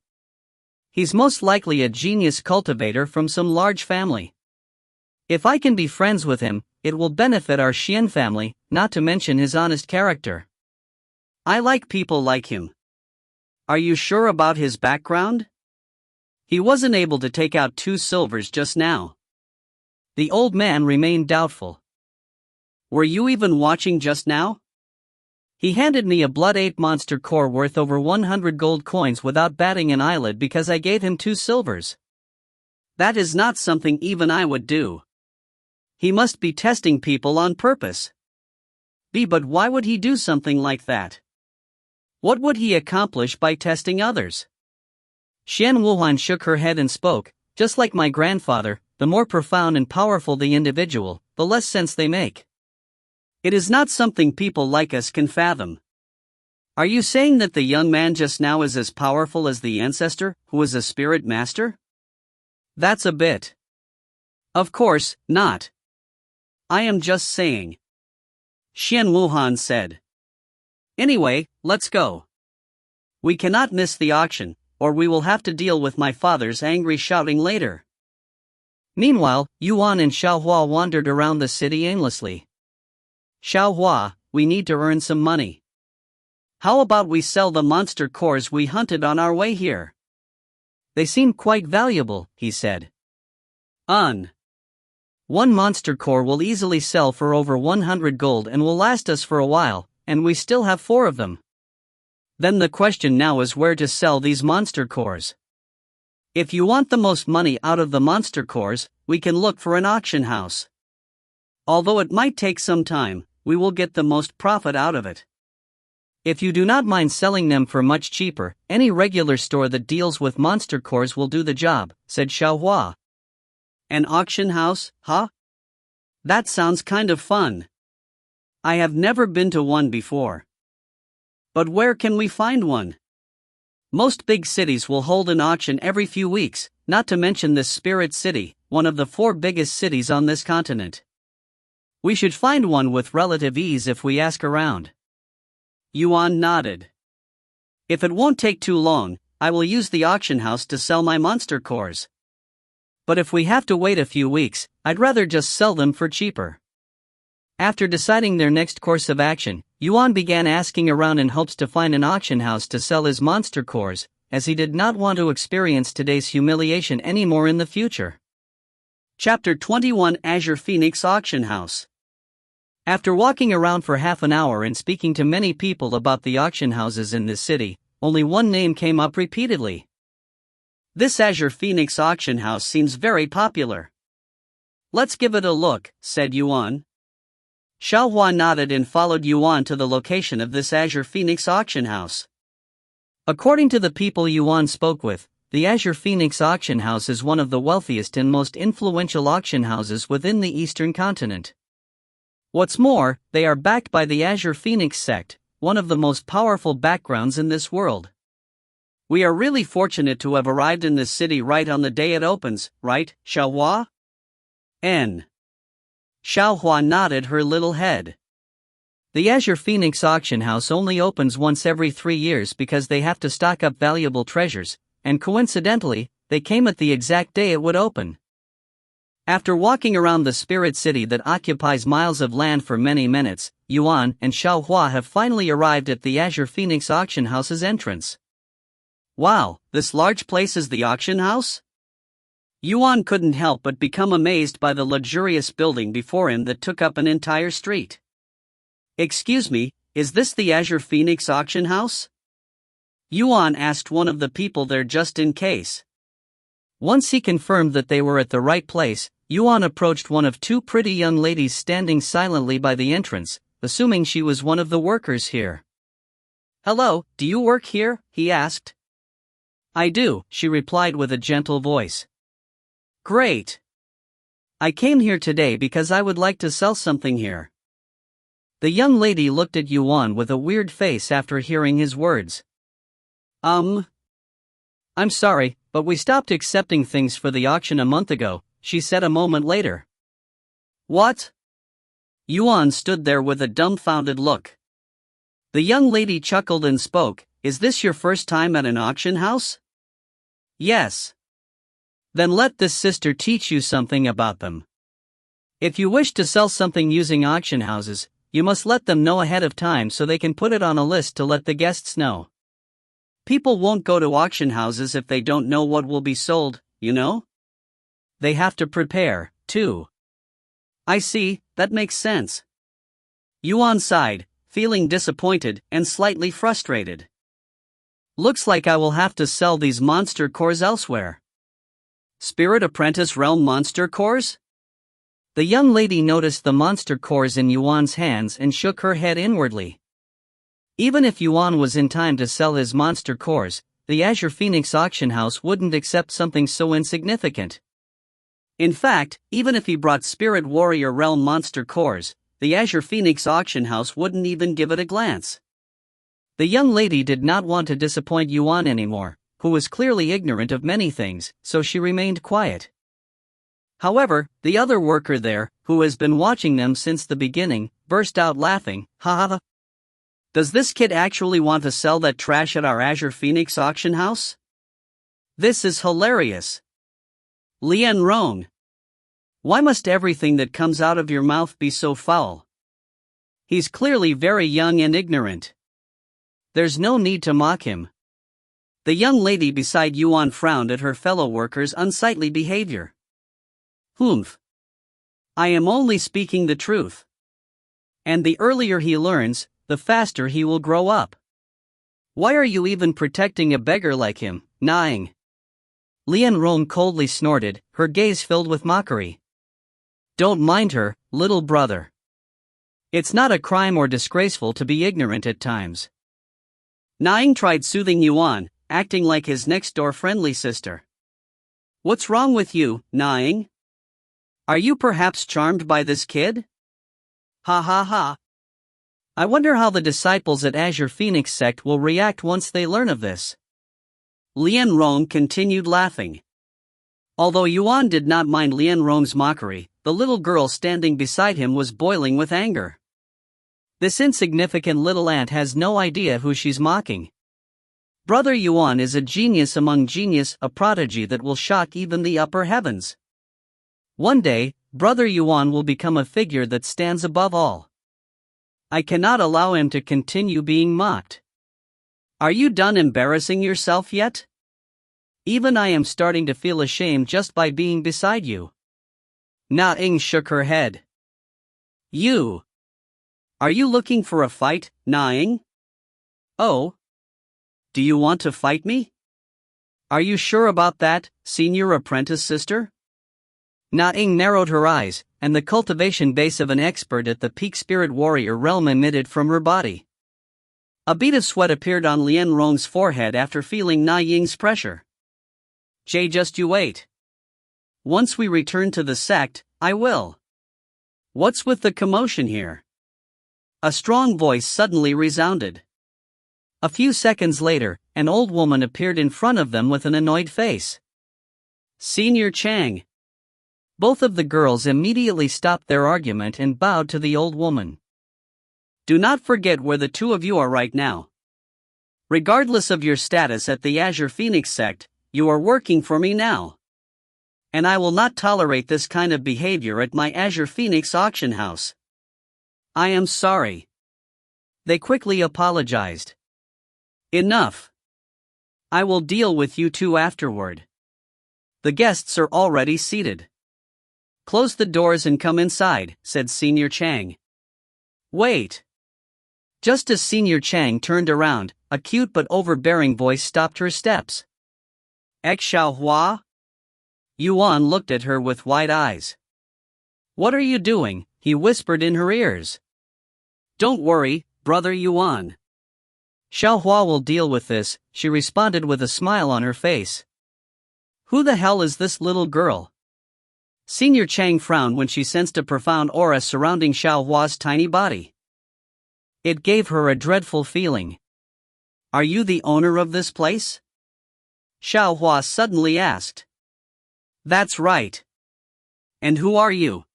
He's most likely a genius cultivator from some large family. If I can be friends with him, it will benefit our Xian family, not to mention his honest character. I like people like him. Are you sure about his background? He wasn't able to take out 2 silvers just now. The old man remained doubtful. Were you even watching just now? He handed me a blood ape monster core worth over 100 gold coins without batting an eyelid because I gave him 2 silvers. That is not something even I would do. He must be testing people on purpose. But why would he do something like that? What would he accomplish by testing others? Xian Wuhan shook her head and spoke, just like my grandfather, the more profound and powerful the individual, the less sense they make. It is not something people like us can fathom. Are you saying that the young man just now is as powerful as the ancestor, who was a spirit master? That's a bit. Of course, not. I am just saying. Xian Wuhan said. Anyway, let's go. We cannot miss the auction, or we will have to deal with my father's angry shouting later. Meanwhile, Yuan and Xiaohua wandered around the city aimlessly. Xiaohua, we need to earn some money. How about we sell the monster cores we hunted on our way here? They seem quite valuable, he said. One monster core will easily sell for over 100 gold and will last us for a while, and we still have 4 of them. Then the question now is where to sell these monster cores. If you want the most money out of the monster cores, we can look for an auction house. Although it might take some time, we will get the most profit out of it. If you do not mind selling them for much cheaper, any regular store that deals with monster cores will do the job, said Xiaohua. An auction house, huh? That sounds kind of fun. I have never been to one before. But where can we find one? Most big cities will hold an auction every few weeks, not to mention this Spirit City, one of the 4 biggest cities on this continent. We should find one with relative ease if we ask around. Yuan nodded. If it won't take too long, I will use the auction house to sell my monster cores. But if we have to wait a few weeks, I'd rather just sell them for cheaper. After deciding their next course of action, Yuan began asking around in hopes to find an auction house to sell his monster cores, as he did not want to experience today's humiliation anymore in the future. Chapter 21 Azure Phoenix Auction House. After walking around for half an hour and speaking to many people about the auction houses in this city, only one name came up repeatedly. This Azure Phoenix auction house seems very popular. Let's give it a look, said Yuan. Xiaohua nodded and followed Yuan to the location of this Azure Phoenix auction house. According to the people Yuan spoke with, the Azure Phoenix auction house is one of the wealthiest and most influential auction houses within the Eastern continent. What's more, they are backed by the Azure Phoenix sect, one of the most powerful backgrounds in this world. We are really fortunate to have arrived in this city right on the day it opens, right, Xiaohua? Xiaohua nodded her little head. The Azure Phoenix auction house only opens once every 3 years because they have to stock up valuable treasures, and coincidentally, they came at the exact day it would open. After walking around the spirit city that occupies miles of land for many minutes, Yuan and Xiaohua have finally arrived at the Azure Phoenix auction house's entrance. Wow, this large place is the auction house? Yuan couldn't help but become amazed by the luxurious building before him that took up an entire street. Excuse me, is this the Azure Phoenix auction house? Yuan asked one of the people there just in case. Once he confirmed that they were at the right place, Yuan approached one of 2 pretty young ladies standing silently by the entrance, assuming she was one of the workers here. Hello, do you work here? He asked. I do, she replied with a gentle voice. Great. I came here today because I would like to sell something here. The young lady looked at Yuan with a weird face after hearing his words. I'm sorry, but we stopped accepting things for the auction a month ago, she said a moment later. What? Yuan stood there with a dumbfounded look. The young lady chuckled and spoke, "Is this your first time at an auction house?" "Yes." "Then let this sister teach you something about them. If you wish to sell something using auction houses, you must let them know ahead of time so they can put it on a list to let the guests know. People won't go to auction houses if they don't know what will be sold, you know? They have to prepare, too." "I see, that makes sense." Yuan sighed, feeling disappointed and slightly frustrated. "Looks like I will have to sell these monster cores elsewhere." "Spirit Apprentice Realm monster cores?" The young lady noticed the monster cores in Yuan's hands and shook her head inwardly. Even if Yuan was in time to sell his monster cores, the Azure Phoenix auction house wouldn't accept something so insignificant. In fact, even if he brought Spirit Warrior Realm monster cores, the Azure Phoenix auction house wouldn't even give it a glance. The young lady did not want to disappoint Yuan anymore, who was clearly ignorant of many things, so she remained quiet. However, the other worker there, who has been watching them since the beginning, burst out laughing. "Ha ha! Does this kid actually want to sell that trash at our Azure Phoenix auction house? This is hilarious. Lian Rong, why must everything that comes out of your mouth be so foul? He's clearly very young and ignorant. There's no need to mock him." The young lady beside Yuan frowned at her fellow workers' unsightly behavior. "Humph. I am only speaking the truth. And the earlier he learns, the faster he will grow up. Why are you even protecting a beggar like him, Naing?" Lian Rong coldly snorted, her gaze filled with mockery. "Don't mind her, little brother. It's not a crime or disgraceful to be ignorant at times." Naing tried soothing Yuan, acting like his next-door friendly sister. "What's wrong with you, Naing? Are you perhaps charmed by this kid? Ha ha ha. I wonder how the disciples at Azure Phoenix sect will react once they learn of this." Lian Rong continued laughing. Although Yuan did not mind Lian Rong's mockery, the little girl standing beside him was boiling with anger. This insignificant little ant has no idea who she's mocking. Brother Yuan is a genius among genius, a prodigy that will shock even the upper heavens. One day, Brother Yuan will become a figure that stands above all. I cannot allow him to continue being mocked. Are you done embarrassing yourself yet? Even I am starting to feel ashamed just by being beside you. Na Ying shook her head. You. Are you looking for a fight, Na Ying? Oh. Do you want to fight me? Are you sure about that, senior apprentice sister? Na Ying narrowed her eyes, and the cultivation base of an expert at the peak Spirit Warrior realm emitted from her body. A bead of sweat appeared on Lian Rong's forehead after feeling Na Ying's pressure. Just you wait. Once we return to the sect, I will. What's with the commotion here? A strong voice suddenly resounded. A few seconds later, an old woman appeared in front of them with an annoyed face. Senior Chang. Both of the girls immediately stopped their argument and bowed to the old woman. Do not forget where the two of you are right now. Regardless of your status at the Azure Phoenix sect, you are working for me now. And I will not tolerate this kind of behavior at my Azure Phoenix auction house. I am sorry. They quickly apologized. Enough. I will deal with you two afterward. The guests are already seated. Close the doors and come inside, said Senior Chang. Wait. Just as Senior Chang turned around, a cute but overbearing voice stopped her steps. Ek Xiaohua? Yuan looked at her with wide eyes. What are you doing? He whispered in her ears. Don't worry, brother Yuan. Xiaohua will deal with this, she responded with a smile on her face. Who the hell is this little girl? Senior Chang frowned when she sensed a profound aura surrounding Xiaohua's tiny body. It gave her a dreadful feeling. Are you the owner of this place? Xiaohua suddenly asked. That's right. And who are you?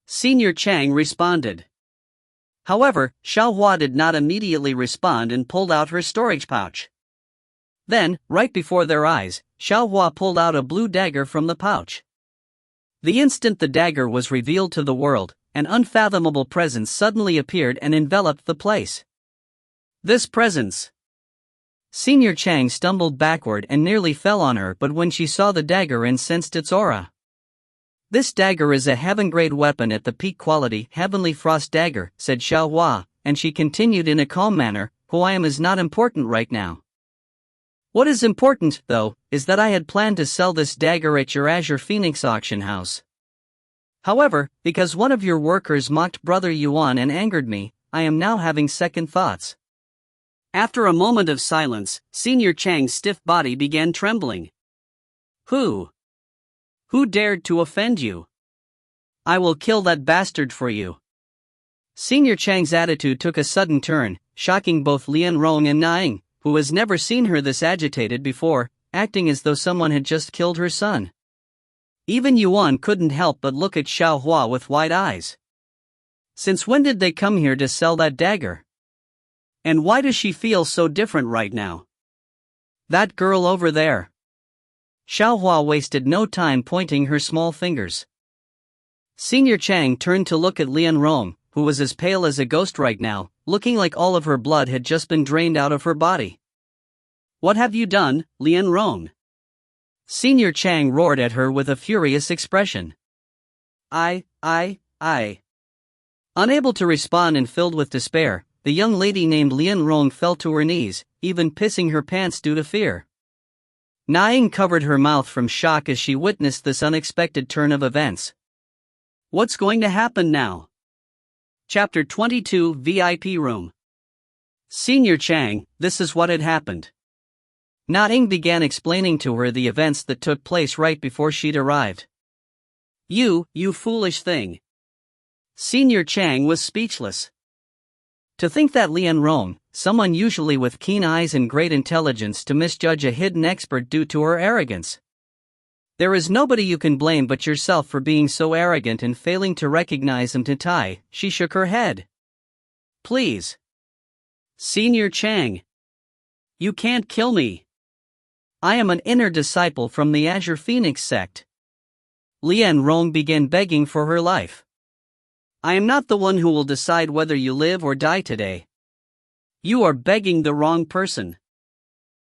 Senior Chang responded. However, Xiaohua did not immediately respond and pulled out her storage pouch. Then, right before their eyes, Xiaohua pulled out a blue dagger from the pouch. The instant the dagger was revealed to the world, an unfathomable presence suddenly appeared and enveloped the place. This presence. Senior Chang stumbled backward and nearly fell on her, but when she saw the dagger and sensed its aura. This dagger is a heaven-grade weapon at the peak quality, Heavenly Frost Dagger, said Xiaohua, and she continued in a calm manner, who I am is not important right now. What is important, though, is that I had planned to sell this dagger at your Azure Phoenix auction house. However, because one of your workers mocked Brother Yuan and angered me, I am now having second thoughts. After a moment of silence, Senior Chang's stiff body began trembling. Who dared to offend you? I will kill that bastard for you. Senior Chang's attitude took a sudden turn, shocking both Lian Rong and Naing, who has never seen her this agitated before, acting as though someone had just killed her son. Even Yuan couldn't help but look at Xiaohua with wide eyes. Since when did they come here to sell that dagger? And why does she feel so different right now? That girl over there. Xiaohua wasted no time pointing her small fingers. Senior Chang turned to look at Lian Rong, who was as pale as a ghost right now, looking like all of her blood had just been drained out of her body. What have you done, Lian Rong? Senior Chang roared at her with a furious expression. I. Unable to respond and filled with despair, the young lady named Lian Rong fell to her knees, even pissing her pants due to fear. Naing covered her mouth from shock as she witnessed this unexpected turn of events. What's going to happen now? Chapter 22 VIP Room. Senior Chang, this is what had happened. Naing began explaining to her the events that took place right before she'd arrived. You foolish thing. Senior Chang was speechless. To think that Lian Rong, someone usually with keen eyes and great intelligence, to misjudge a hidden expert due to her arrogance. There is nobody you can blame but yourself for being so arrogant and failing to recognize him to Tai. She shook her head. Please. Senior Chang. You can't kill me. I am an inner disciple from the Azure Phoenix sect. Lian Rong began begging for her life. I am not the one who will decide whether you live or die today. You are begging the wrong person.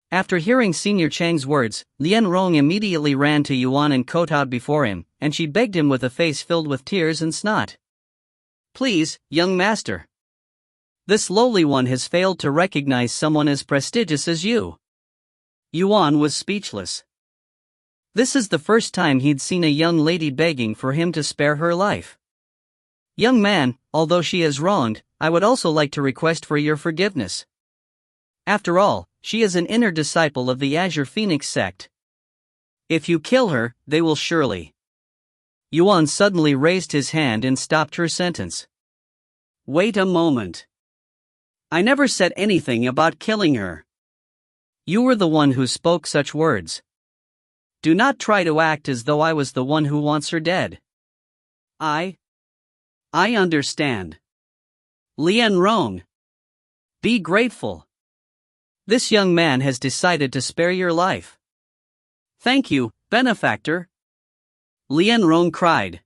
After hearing Senior Chang's words, Lian Rong immediately ran to Yuan and kowtowed before him, and she begged him with a face filled with tears and snot. Please, young master. This lowly one has failed to recognize someone as prestigious as you. Yuan was speechless. This is the first time he'd seen a young lady begging for him to spare her life. Young man, although she has wronged, I would also like to request for your forgiveness. After all, she is an inner disciple of the Azure Phoenix sect. If you kill her, they will surely. Yuan suddenly raised his hand and stopped her sentence. Wait a moment. I never said anything about killing her. You were the one who spoke such words. Do not try to act as though I was the one who wants her dead. I understand. Lian Rong. Be grateful. This young man has decided to spare your life. Thank you, benefactor. Lian Rong cried.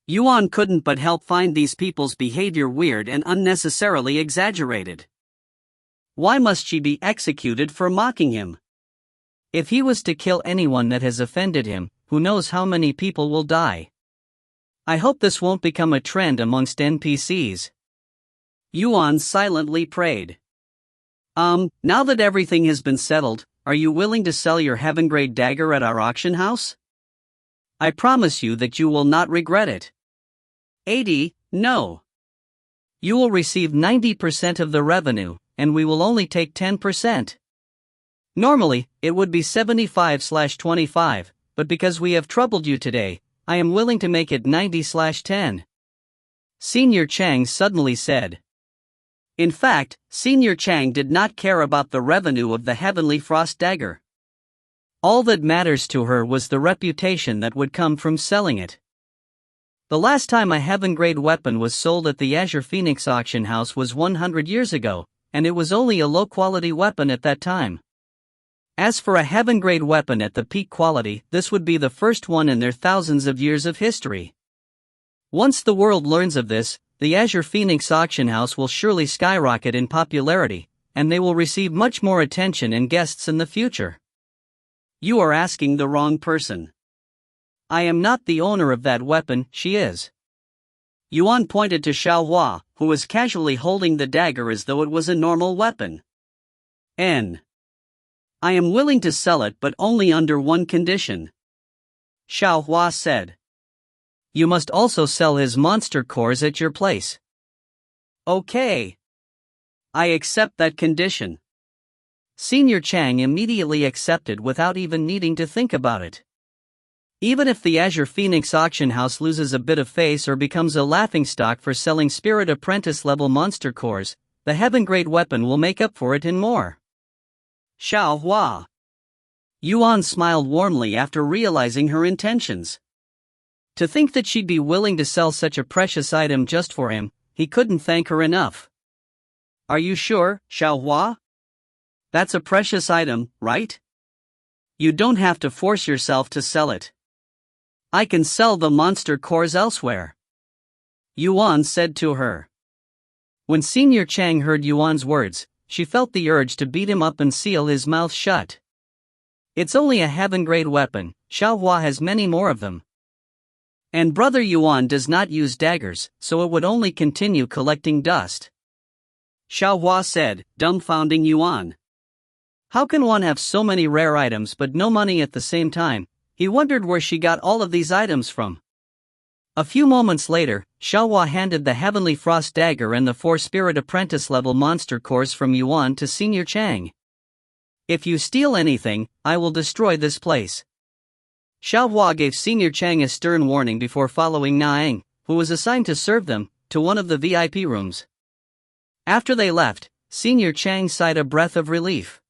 Yuan couldn't but help find these people's behavior weird and unnecessarily exaggerated. Why must she be executed for mocking him? If he was to kill anyone that has offended him, who knows how many people will die? I hope this won't become a trend amongst NPCs. Yuan silently prayed. Now that everything has been settled, are you willing to sell your heaven-grade dagger at our auction house? I promise you that you will not regret it. 80, no. You will receive 90% of the revenue, and we will only take 10%. Normally, it would be 75/25, but because we have troubled you today, I am willing to make it 90/10. Senior Chang suddenly said. In fact, Senior Chang did not care about the revenue of the Heavenly Frost Dagger. All that matters to her was the reputation that would come from selling it. The last time a heaven-grade weapon was sold at the Azure Phoenix auction house was 100 years ago, and it was only a low-quality weapon at that time. As for a heaven-grade weapon at the peak quality, this would be the first one in their thousands of years of history. Once the world learns of this, the Azure Phoenix auction house will surely skyrocket in popularity, and they will receive much more attention and guests in the future. You are asking the wrong person. I am not the owner of that weapon, she is. Yuan pointed to Xiaohua, who was casually holding the dagger as though it was a normal weapon. I am willing to sell it, but only under one condition. Xiaohua said. You must also sell his monster cores at your place. Okay. I accept that condition. Senior Chang immediately accepted without even needing to think about it. Even if the Azure Phoenix auction house loses a bit of face or becomes a laughingstock for selling Spirit Apprentice level monster cores, the heaven-grade weapon will make up for it and more. Xiaohua. Yuan smiled warmly after realizing her intentions. To think that she'd be willing to sell such a precious item just for him, he couldn't thank her enough. Are you sure, Xiaohua? That's a precious item, right? You don't have to force yourself to sell it. I can sell the monster cores elsewhere. Yuan said to her. When Senior Chang heard Yuan's words, she felt the urge to beat him up and seal his mouth shut. It's only a heaven-grade weapon, Xiaohua has many more of them. And Brother Yuan does not use daggers, so it would only continue collecting dust. Xiaohua said, dumbfounding Yuan. How can one have so many rare items but no money at the same time? He wondered where she got all of these items from. A few moments later, Xiaohua handed the Heavenly Frost Dagger and the 4 Spirit Apprentice level monster cores from Yuan to Senior Chang. If you steal anything, I will destroy this place. Xiaohua gave Senior Chang a stern warning before following Naeng, who was assigned to serve them, to one of the VIP rooms. After they left, Senior Chang sighed a breath of relief.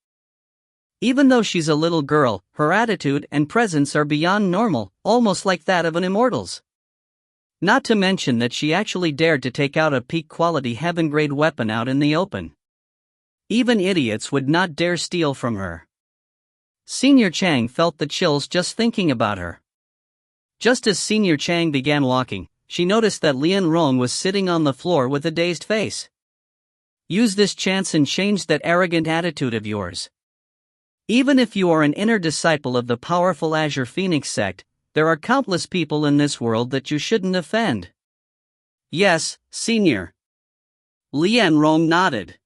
Even though she's a little girl, her attitude and presence are beyond normal, almost like that of an immortal's. Not to mention that she actually dared to take out a peak-quality heaven-grade weapon out in the open. Even idiots would not dare steal from her. Senior Chang felt the chills just thinking about her. Just as Senior Chang began walking, she noticed that Lian Rong was sitting on the floor with a dazed face. Use this chance and change that arrogant attitude of yours. Even if you are an inner disciple of the powerful Azure Phoenix sect, there are countless people in this world that you shouldn't offend. Yes, Senior. Lian Rong nodded.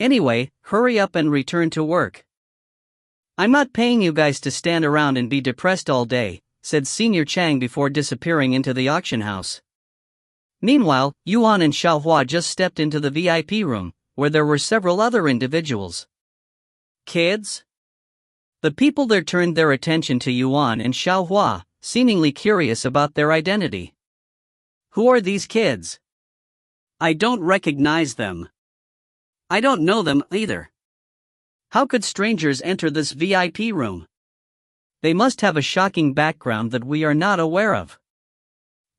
Anyway, hurry up and return to work. I'm not paying you guys to stand around and be depressed all day, said Senior Chang before disappearing into the auction house. Meanwhile, Yuan and Xiaohua just stepped into the VIP room, where there were several other individuals. Kids? The people there turned their attention to Yuan and Xiaohua, seemingly curious about their identity. Who are these kids? I don't recognize them. I don't know them either. How could strangers enter this VIP room? They must have a shocking background that we are not aware of.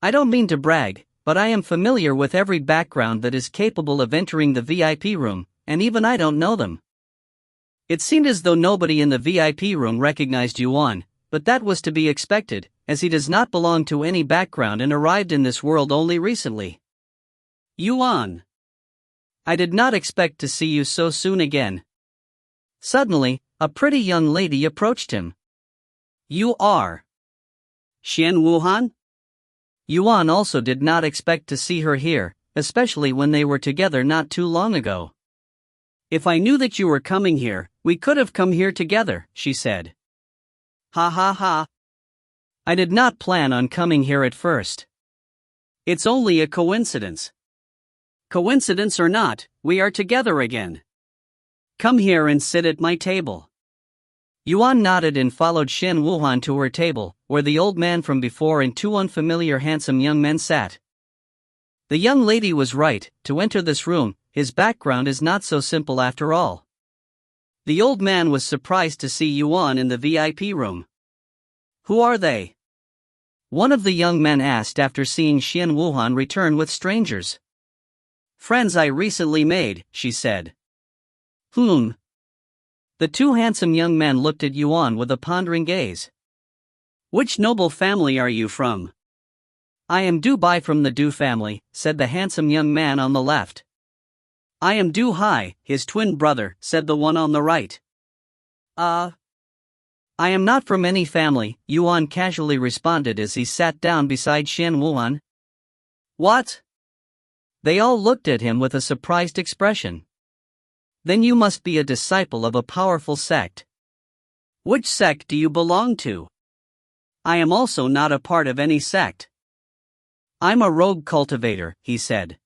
I don't mean to brag, but I am familiar with every background that is capable of entering the VIP room, and even I don't know them. It seemed as though nobody in the VIP room recognized Yuan, but that was to be expected, as he does not belong to any background and arrived in this world only recently. Yuan. I did not expect to see you so soon again. Suddenly, a pretty young lady approached him. You are Xian Wuhan? Yuan also did not expect to see her here, especially when they were together not too long ago. If I knew that you were coming here, we could have come here together, she said. Ha ha ha. I did not plan on coming here at first. It's only a coincidence. Coincidence or not, we are together again. Come here and sit at my table. Yuan nodded and followed Xian Wuhan to her table, where the old man from before and 2 unfamiliar handsome young men sat. The young lady was right. To enter this room, his background is not so simple after all. The old man was surprised to see Yuan in the VIP room. Who are they? One of the young men asked after seeing Xian Wuhan return with strangers. Friends I recently made, she said. The two handsome young men looked at Yuan with a pondering gaze. Which noble family are you from? I am Du Bai from the Du family, said the handsome young man on the left. I am Du Hai, his twin brother, said the one on the right. I am not from any family, Yuan casually responded as he sat down beside Xian Wuhan. What? They all looked at him with a surprised expression. Then you must be a disciple of a powerful sect. Which sect do you belong to? I am also not a part of any sect. I'm a rogue cultivator, he said.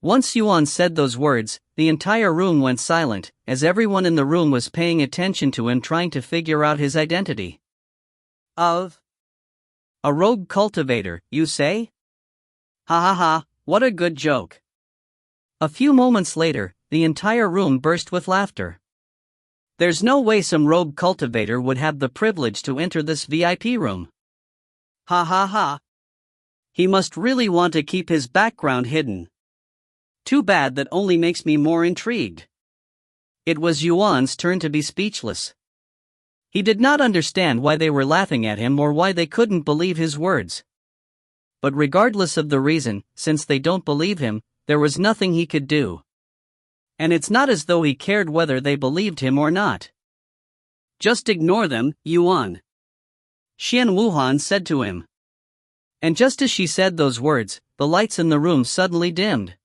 Once Yuan said those words, the entire room went silent, as everyone in the room was paying attention to him, trying to figure out his identity. Of a rogue cultivator, you say? Ha ha ha, what a good joke. A few moments later, the entire room burst with laughter. There's no way some rogue cultivator would have the privilege to enter this VIP room. Ha ha ha. He must really want to keep his background hidden. Too bad, that only makes me more intrigued. It was Yuan's turn to be speechless. He did not understand why they were laughing at him or why they couldn't believe his words. But regardless of the reason, since they don't believe him, there was nothing he could do. And it's not as though he cared whether they believed him or not. Just ignore them, Yuan, Xian Wuhan said to him. And just as she said those words, the lights in the room suddenly dimmed.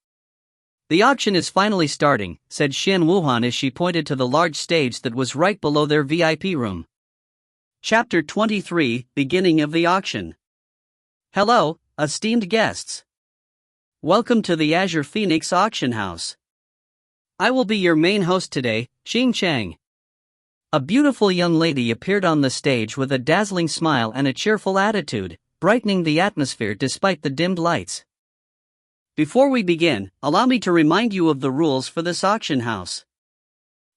The auction is finally starting, said Xian Wuhan as she pointed to the large stage that was right below their VIP room. Chapter 23, Beginning of the Auction. Hello, esteemed guests. Welcome to the Azure Phoenix Auction House. I will be your main host today, Xing Cheng. A beautiful young lady appeared on the stage with a dazzling smile and a cheerful attitude, brightening the atmosphere despite the dimmed lights. Before we begin, allow me to remind you of the rules for this auction house.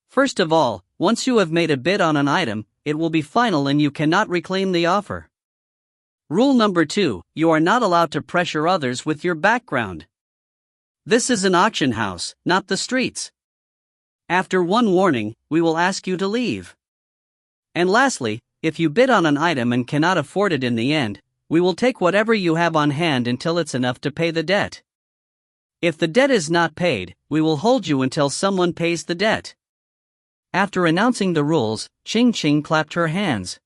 First of all, once you have made a bid on an item, it will be final and you cannot reclaim the offer. Rule number 2, you are not allowed to pressure others with your background. This is an auction house, not the streets. After one warning, we will ask you to leave. And lastly, if you bid on an item and cannot afford it in the end, we will take whatever you have on hand until it's enough to pay the debt. If the debt is not paid, we will hold you until someone pays the debt. After announcing the rules, Ching clapped her hands.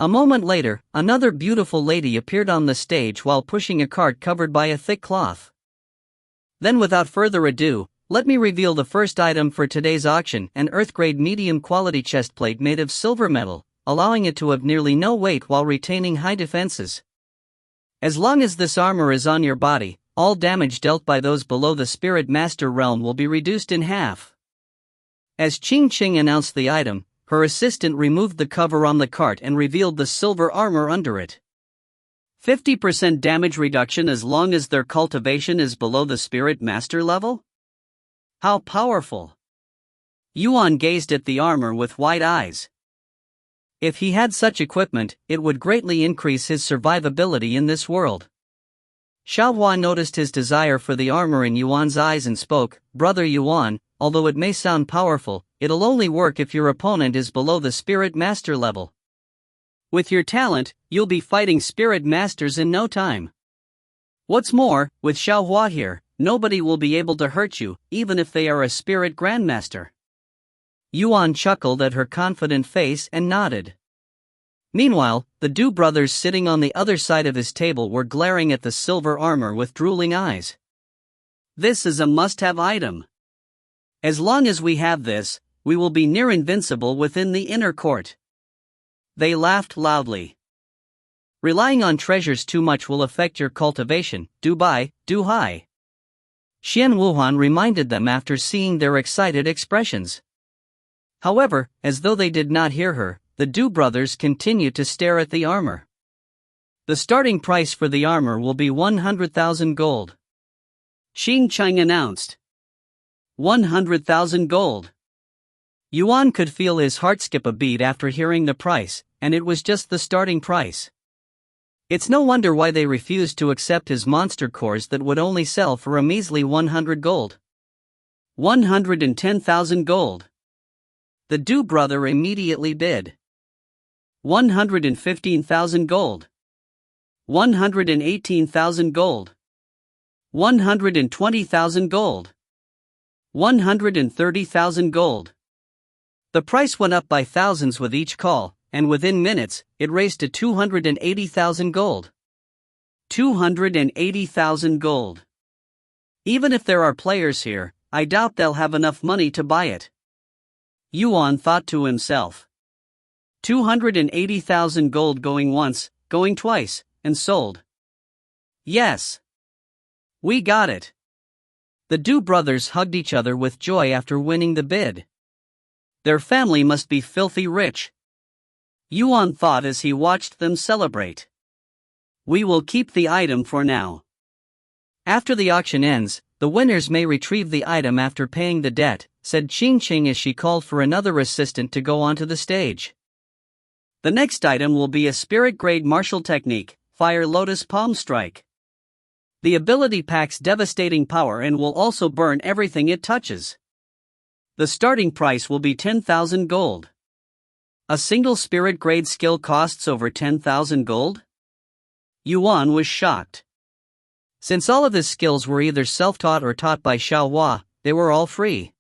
A moment later, another beautiful lady appeared on the stage while pushing a cart covered by a thick cloth. Then without further ado, let me reveal the first item for today's auction, an earth-grade medium-quality chestplate made of silver metal, allowing it to have nearly no weight while retaining high defenses. As long as this armor is on your body, all damage dealt by those below the Spirit Master realm will be reduced in half. As Ching announced the item, her assistant removed the cover on the cart and revealed the silver armor under it. 50% damage reduction as long as their cultivation is below the Spirit Master level? How powerful! Yuan gazed at the armor with wide eyes. If he had such equipment, it would greatly increase his survivability in this world. Xiaohua noticed his desire for the armor in Yuan's eyes and spoke, Brother Yuan, although it may sound powerful, it'll only work if your opponent is below the Spirit Master level. With your talent, you'll be fighting Spirit Masters in no time. What's more, with Xiaohua here, nobody will be able to hurt you, even if they are a Spirit Grandmaster. Yuan chuckled at her confident face and nodded. Meanwhile, the Du brothers sitting on the other side of his table were glaring at the silver armor with drooling eyes. This is a must-have item. As long as we have this, we will be near invincible within the inner court. They laughed loudly. Relying on treasures too much will affect your cultivation, Du Bai, Du Hai. Xian Wuhan reminded them after seeing their excited expressions. However, as though they did not hear her, the Du brothers continued to stare at the armor. The starting price for the armor will be 100,000 gold. Xing Cheng announced. 100,000 gold. Yuan could feel his heart skip a beat after hearing the price, and it was just the starting price. It's no wonder why they refused to accept his monster cores that would only sell for a measly 100 gold. 110,000 gold. The Du brother immediately bid. 115,000 gold. 118,000 gold. 120,000 gold. 130,000 gold. The price went up by thousands with each call, and within minutes, it raised to 280,000 gold. 280,000 gold. Even if there are players here, I doubt they'll have enough money to buy it. Yuan thought to himself. 280,000 gold going once, going twice, and sold. Yes. We got it. The Du brothers hugged each other with joy after winning the bid. Their family must be filthy rich. Yuan thought as he watched them celebrate. We will keep the item for now. After the auction ends, the winners may retrieve the item after paying the debt, said Qing Qing as she called for another assistant to go onto the stage. The next item will be a spirit-grade martial technique, Fire Lotus Palm Strike. The ability packs devastating power and will also burn everything it touches. The starting price will be 10,000 gold. A single spirit-grade skill costs over 10,000 gold? Yuan was shocked. Since all of his skills were either self-taught or taught by Xiaohua, they were all free.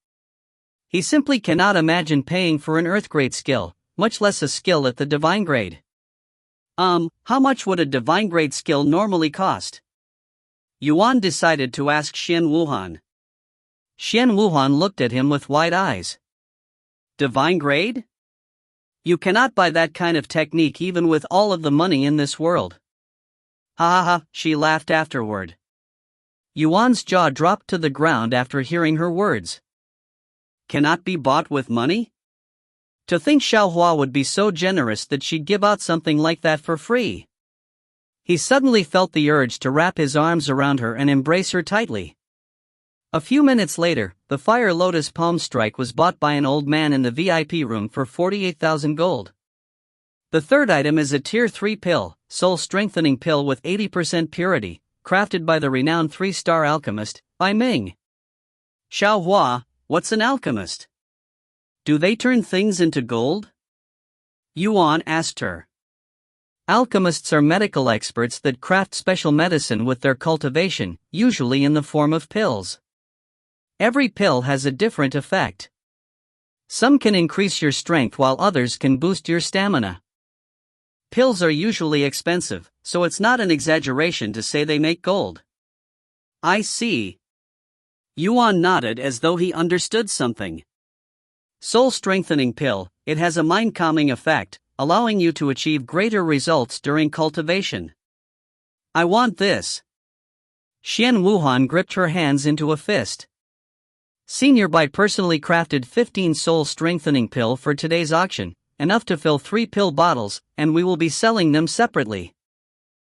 He simply cannot imagine paying for an earth-grade skill, much less a skill at the divine grade. How much would a divine grade skill normally cost? Yuan decided to ask Xian Wuhan. Xian Wuhan looked at him with wide eyes. Divine grade? You cannot buy that kind of technique even with all of the money in this world. Ha ha ha, she laughed afterward. Yuan's jaw dropped to the ground after hearing her words. Cannot be bought with money? To think Xiaohua would be so generous that she'd give out something like that for free. He suddenly felt the urge to wrap his arms around her and embrace her tightly. A few minutes later, the Fire Lotus Palm Strike was bought by an old man in the VIP room for 48,000 gold. The third item is a Tier 3 pill, soul strengthening pill with 80% purity, crafted by the renowned 3-star alchemist, Bai Ming. Xiaohua, what's an alchemist? Do they turn things into gold? Yuan asked her. Alchemists are medical experts that craft special medicine with their cultivation, usually in the form of pills. Every pill has a different effect. Some can increase your strength while others can boost your stamina. Pills are usually expensive, so it's not an exaggeration to say they make gold. I see. Yuan nodded as though he understood something. Soul strengthening pill, it has a mind-calming effect, allowing you to achieve greater results during cultivation. I want this. Xian Wuhan gripped her hands into a fist. Senior Bai personally crafted 15 soul strengthening pill for today's auction, enough to fill 3 pill bottles, and we will be selling them separately.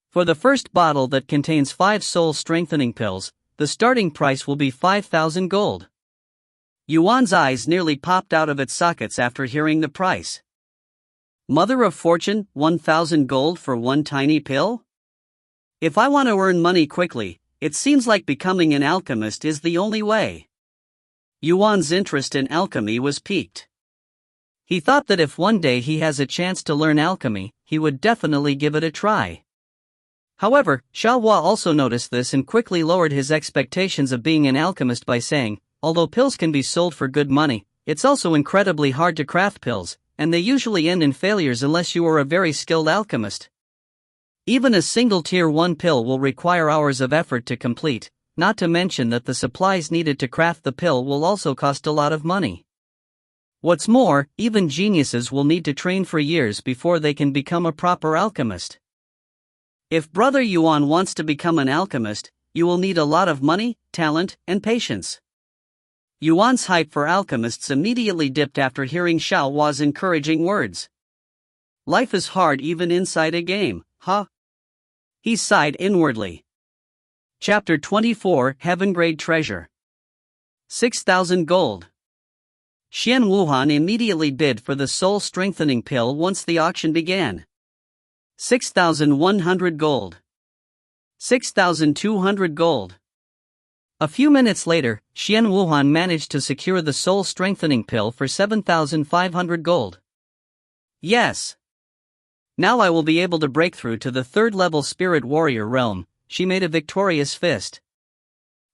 For the first bottle that contains 5 soul strengthening pills, the starting price will be 5,000 gold. Yuan's eyes nearly popped out of its sockets after hearing the price. Mother of Fortune, 1,000 gold for one tiny pill? If I want to earn money quickly, it seems like becoming an alchemist is the only way. Yuan's interest in alchemy was piqued. He thought that if one day he has a chance to learn alchemy, he would definitely give it a try. However, Xiaohua also noticed this and quickly lowered his expectations of being an alchemist by saying, although pills can be sold for good money, it's also incredibly hard to craft pills, and they usually end in failures unless you are a very skilled alchemist. Even a single Tier 1 pill will require hours of effort to complete, not to mention that the supplies needed to craft the pill will also cost a lot of money. What's more, even geniuses will need to train for years before they can become a proper alchemist. If Brother Yuan wants to become an alchemist, you will need a lot of money, talent, and patience. Yuan's hype for alchemists immediately dipped after hearing Xiaohua's encouraging words. Life is hard even inside a game, huh? He sighed inwardly. Chapter 24, Heaven Grade Treasure. 6,000 gold. Xian Wuhan immediately bid for the soul strengthening pill once the auction began. 6,100 gold. 6,200 gold. A few minutes later, Xian Wuhan managed to secure the soul strengthening pill for 7,500 gold. Yes. Now I will be able to break through to the third level spirit warrior realm. She made a victorious fist.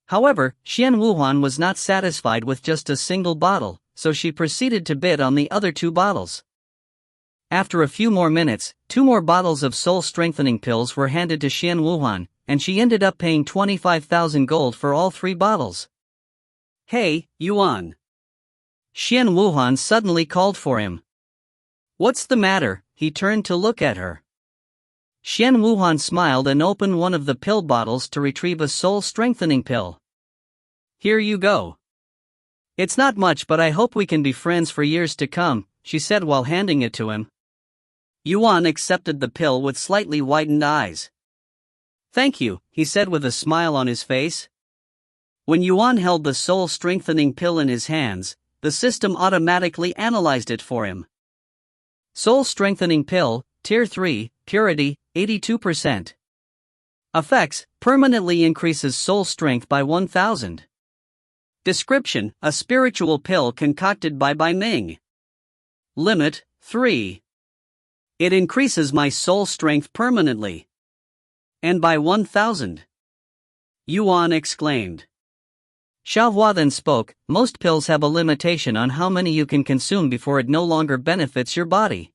However, Xian Wuhan was not satisfied with just a single bottle, so she proceeded to bid on the other 2 bottles. After a few more minutes, 2 more bottles of soul strengthening pills were handed to Xian Wuhan, and she ended up paying 25,000 gold for all 3 bottles. Hey, Yuan. Xian Wuhan suddenly called for him. What's the matter? He turned to look at her. Xian Wuhan smiled and opened one of the pill bottles to retrieve a soul strengthening pill. Here you go. It's not much, but I hope we can be friends for years to come, she said while handing it to him. Yuan accepted the pill with slightly widened eyes. Thank you, he said with a smile on his face. When Yuan held the soul strengthening pill in his hands, the system automatically analyzed it for him. Soul strengthening pill, Tier 3, purity, 82%. Effects, permanently increases soul strength by 1,000. Description, a spiritual pill concocted by Bai Ming. Limit, 3. It increases my soul strength permanently. And by 1,000. Yuan exclaimed. Xiaohua then spoke, most pills have a limitation on how many you can consume before it no longer benefits your body.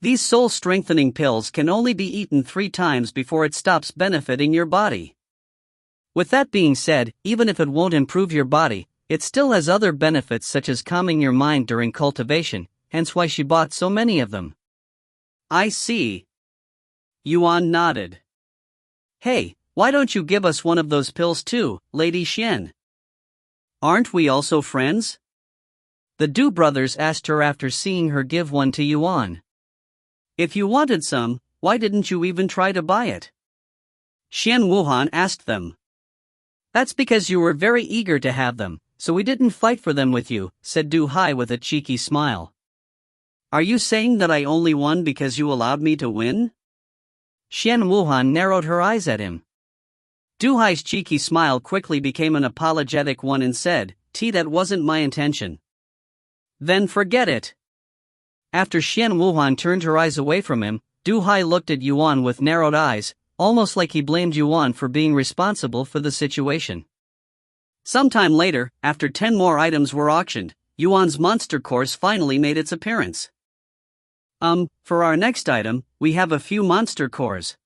These soul strengthening pills can only be eaten 3 times before it stops benefiting your body. With that being said, even if it won't improve your body, it still has other benefits such as calming your mind during cultivation, hence why she bought so many of them. I see. Yuan nodded. Hey, why don't you give us one of those pills too, Lady Xian? Aren't we also friends? The Du brothers asked her after seeing her give one to Yuan. If you wanted some, why didn't you even try to buy it? Xian Wuhan asked them. That's because you were very eager to have them, so we didn't fight for them with you, said Du Hai with a cheeky smile. Are you saying that I only won because you allowed me to win? Xian Wuhan narrowed her eyes at him. Du Hai's cheeky smile quickly became an apologetic one and said, that wasn't my intention. Then forget it. After Xian Wuhan turned her eyes away from him, Du Hai looked at Yuan with narrowed eyes, almost like he blamed Yuan for being responsible for the situation. Sometime later, after 10 more items were auctioned, Yuan's monster course finally made its appearance. For our next item, we have a few monster cores.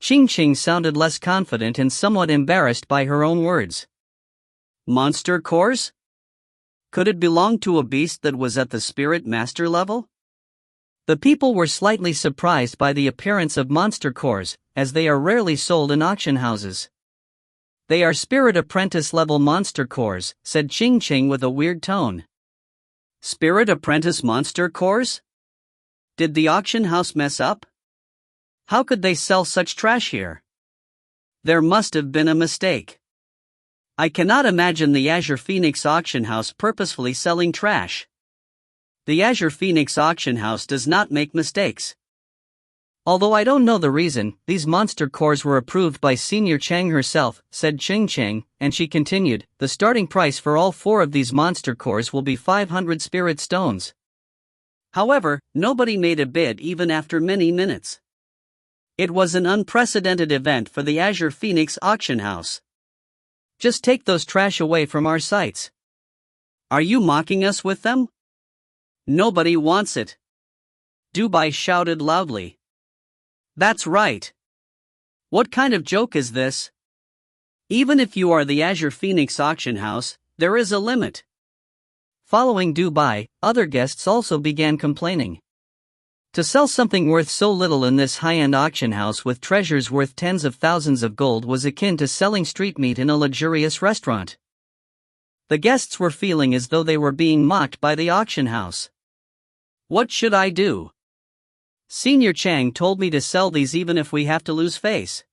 Qing sounded less confident and somewhat embarrassed by her own words. Monster cores? Could it belong to a beast that was at the spirit master level? The people were slightly surprised by the appearance of monster cores, as they are rarely sold in auction houses. They are spirit apprentice level monster cores, said Qing with a weird tone. Spirit apprentice monster cores? Did the auction house mess up? How could they sell such trash here? There must have been a mistake. I cannot imagine the Azure Phoenix auction house purposefully selling trash. The Azure Phoenix auction house does not make mistakes. Although I don't know the reason, these monster cores were approved by Senior Chang herself, said Qing, and she continued, the starting price for all 4 of these monster cores will be 500 spirit stones. However, nobody made a bid even after many minutes. It was an unprecedented event for the Azure Phoenix auction house. Just take those trash away from our sites. Are you mocking us with them? Nobody wants it. Dubai shouted loudly. That's right. What kind of joke is this? Even if you are the Azure Phoenix auction house, there is a limit. Following Dubai, other guests also began complaining. To sell something worth so little in this high-end auction house with treasures worth tens of thousands of gold was akin to selling street meat in a luxurious restaurant. The guests were feeling as though they were being mocked by the auction house. What should I do? Senior Chang told me to sell these even if we have to lose face.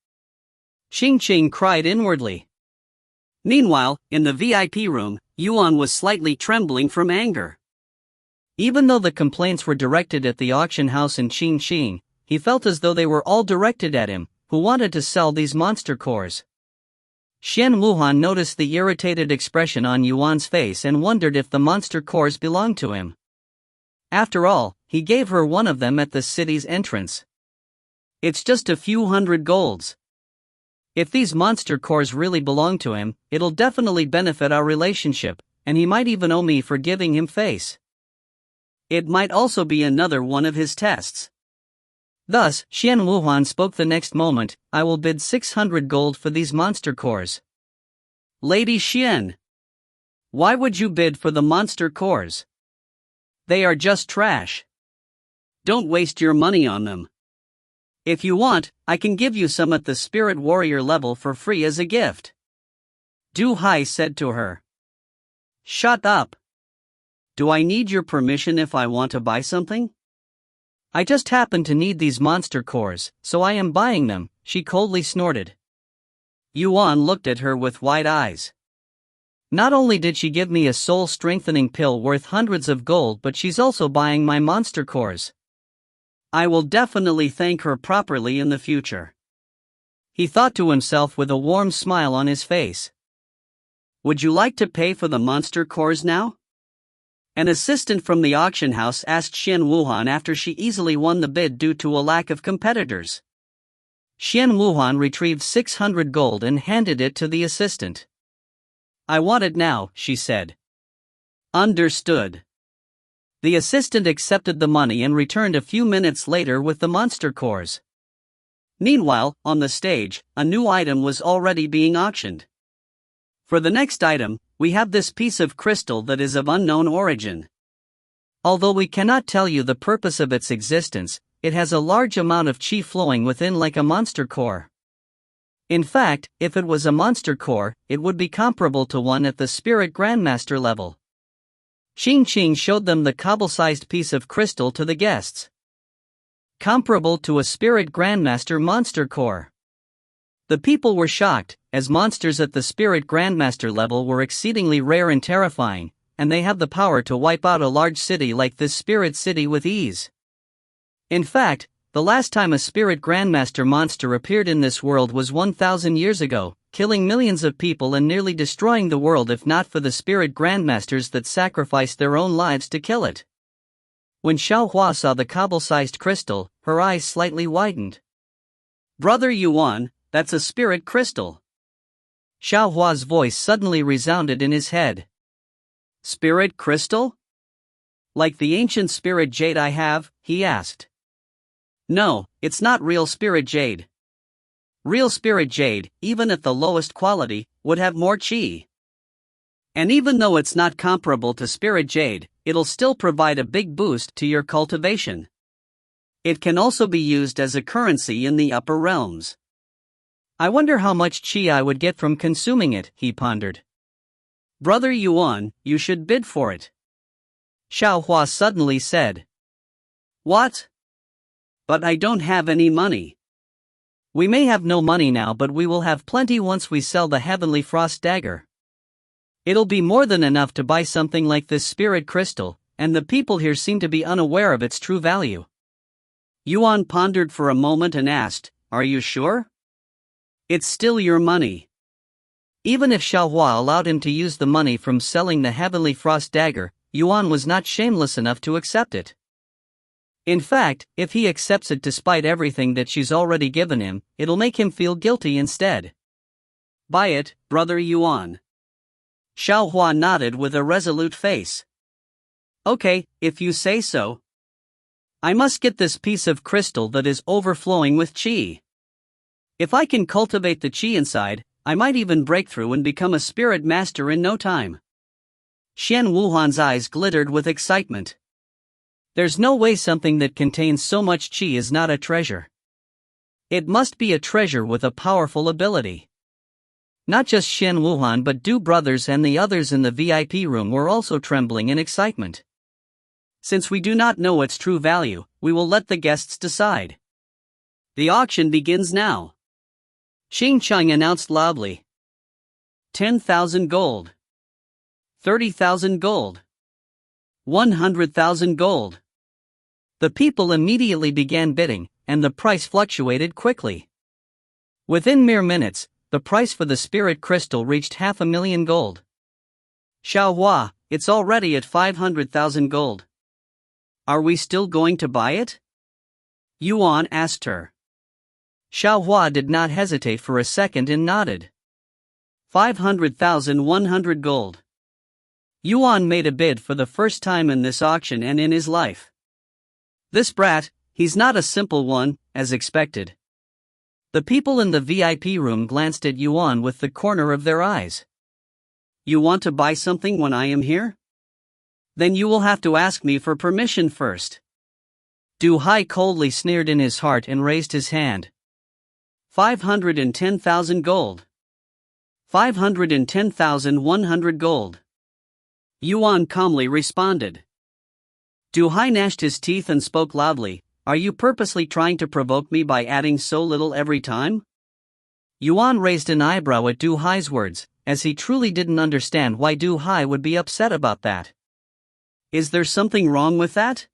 Qing cried inwardly. Meanwhile, in the VIP room, Yuan was slightly trembling from anger. Even though the complaints were directed at the auction house and Qing, he felt as though they were all directed at him, who wanted to sell these monster cores. Xian Wuhan noticed the irritated expression on Yuan's face and wondered if the monster cores belonged to him. After all, he gave her one of them at the city's entrance. It's just a few hundred golds. If these monster cores really belong to him, it'll definitely benefit our relationship, and he might even owe me for giving him face. It might also be another one of his tests. Thus, Xian Wuhan spoke the next moment, I will bid 600 gold for these monster cores. Lady Xian, why would you bid for the monster cores? They are just trash. Don't waste your money on them. If you want, I can give you some at the Spirit Warrior level for free as a gift. Du Hai said to her. Shut up. Do I need your permission if I want to buy something? I just happen to need these monster cores, so I am buying them, she coldly snorted. Yuan looked at her with wide eyes. Not only did she give me a soul-strengthening pill worth hundreds of gold, but she's also buying my monster cores. I will definitely thank her properly in the future. He thought to himself with a warm smile on his face. Would you like to pay for the monster cores now? An assistant from the auction house asked Xian Wuhan after she easily won the bid due to a lack of competitors. Xian Wuhan retrieved 600 gold and handed it to the assistant. I want it now, she said. Understood. The assistant accepted the money and returned a few minutes later with the monster cores. Meanwhile, on the stage, a new item was already being auctioned. For the next item, we have this piece of crystal that is of unknown origin. Although we cannot tell you the purpose of its existence, it has a large amount of qi flowing within like a monster core. In fact, if it was a monster core, it would be comparable to one at the Spirit Grandmaster level. Xing Qing showed them the cobble-sized piece of crystal to the guests. Comparable to a Spirit Grandmaster monster core. The people were shocked, as monsters at the Spirit Grandmaster level were exceedingly rare and terrifying, and they have the power to wipe out a large city like this Spirit City with ease. In fact, the last time a Spirit Grandmaster monster appeared in this world was 1,000 years ago, killing millions of people and nearly destroying the world if not for the Spirit Grandmasters that sacrificed their own lives to kill it. When Xiaohua saw the cobble-sized crystal, her eyes slightly widened. Brother Yuan, that's a spirit crystal. Xiaohua's voice suddenly resounded in his head. Spirit crystal? Like the ancient spirit jade I have? He asked. No, it's not real spirit jade. Real spirit jade, even at the lowest quality, would have more qi. And even though it's not comparable to spirit jade, it'll still provide a big boost to your cultivation. It can also be used as a currency in the upper realms. I wonder how much qi I would get from consuming it, he pondered. Brother Yuan, you should bid for it. Xiaohua suddenly said. What? But I don't have any money. We may have no money now, but we will have plenty once we sell the Heavenly Frost Dagger. It'll be more than enough to buy something like this spirit crystal, and the people here seem to be unaware of its true value. Yuan pondered for a moment and asked, Are you sure? It's still your money. Even if Xiaohua allowed him to use the money from selling the Heavenly Frost Dagger, Yuan was not shameless enough to accept it. In fact, if he accepts it despite everything that she's already given him, it'll make him feel guilty instead. Buy it, Brother Yuan. Xiaohua nodded with a resolute face. Okay, if you say so. I must get this piece of crystal that is overflowing with qi. If I can cultivate the qi inside, I might even break through and become a spirit master in no time. Xian Wuhan's eyes glittered with excitement. There's no way something that contains so much qi is not a treasure. It must be a treasure with a powerful ability. Not just Xian Wuhan but Du brothers and the others in the VIP room were also trembling in excitement. Since we do not know its true value, we will let the guests decide. The auction begins now. Xing Chang announced loudly. 10,000 gold. 30,000 gold. 100,000 gold. The people immediately began bidding, and the price fluctuated quickly. Within mere minutes, the price for the spirit crystal reached 500,000 gold. Xiaohua, it's already at 500,000 gold. Are we still going to buy it? Yuan asked her. Xiaohua did not hesitate for a second and nodded. 500,100 gold. Yuan made a bid for the first time in this auction and in his life. This brat, he's not a simple one, as expected. The people in the VIP room glanced at Yuan with the corner of their eyes. You want to buy something when I am here? Then you will have to ask me for permission first. Du Hai coldly sneered in his heart and raised his hand. 510,000 gold. 510,100 gold. Yuan calmly responded. Du Hai gnashed his teeth and spoke loudly. Are you purposely trying to provoke me by adding so little every time? Yuan raised an eyebrow at Du Hai's words, as he truly didn't understand why Du Hai would be upset about that. Is there something wrong with that?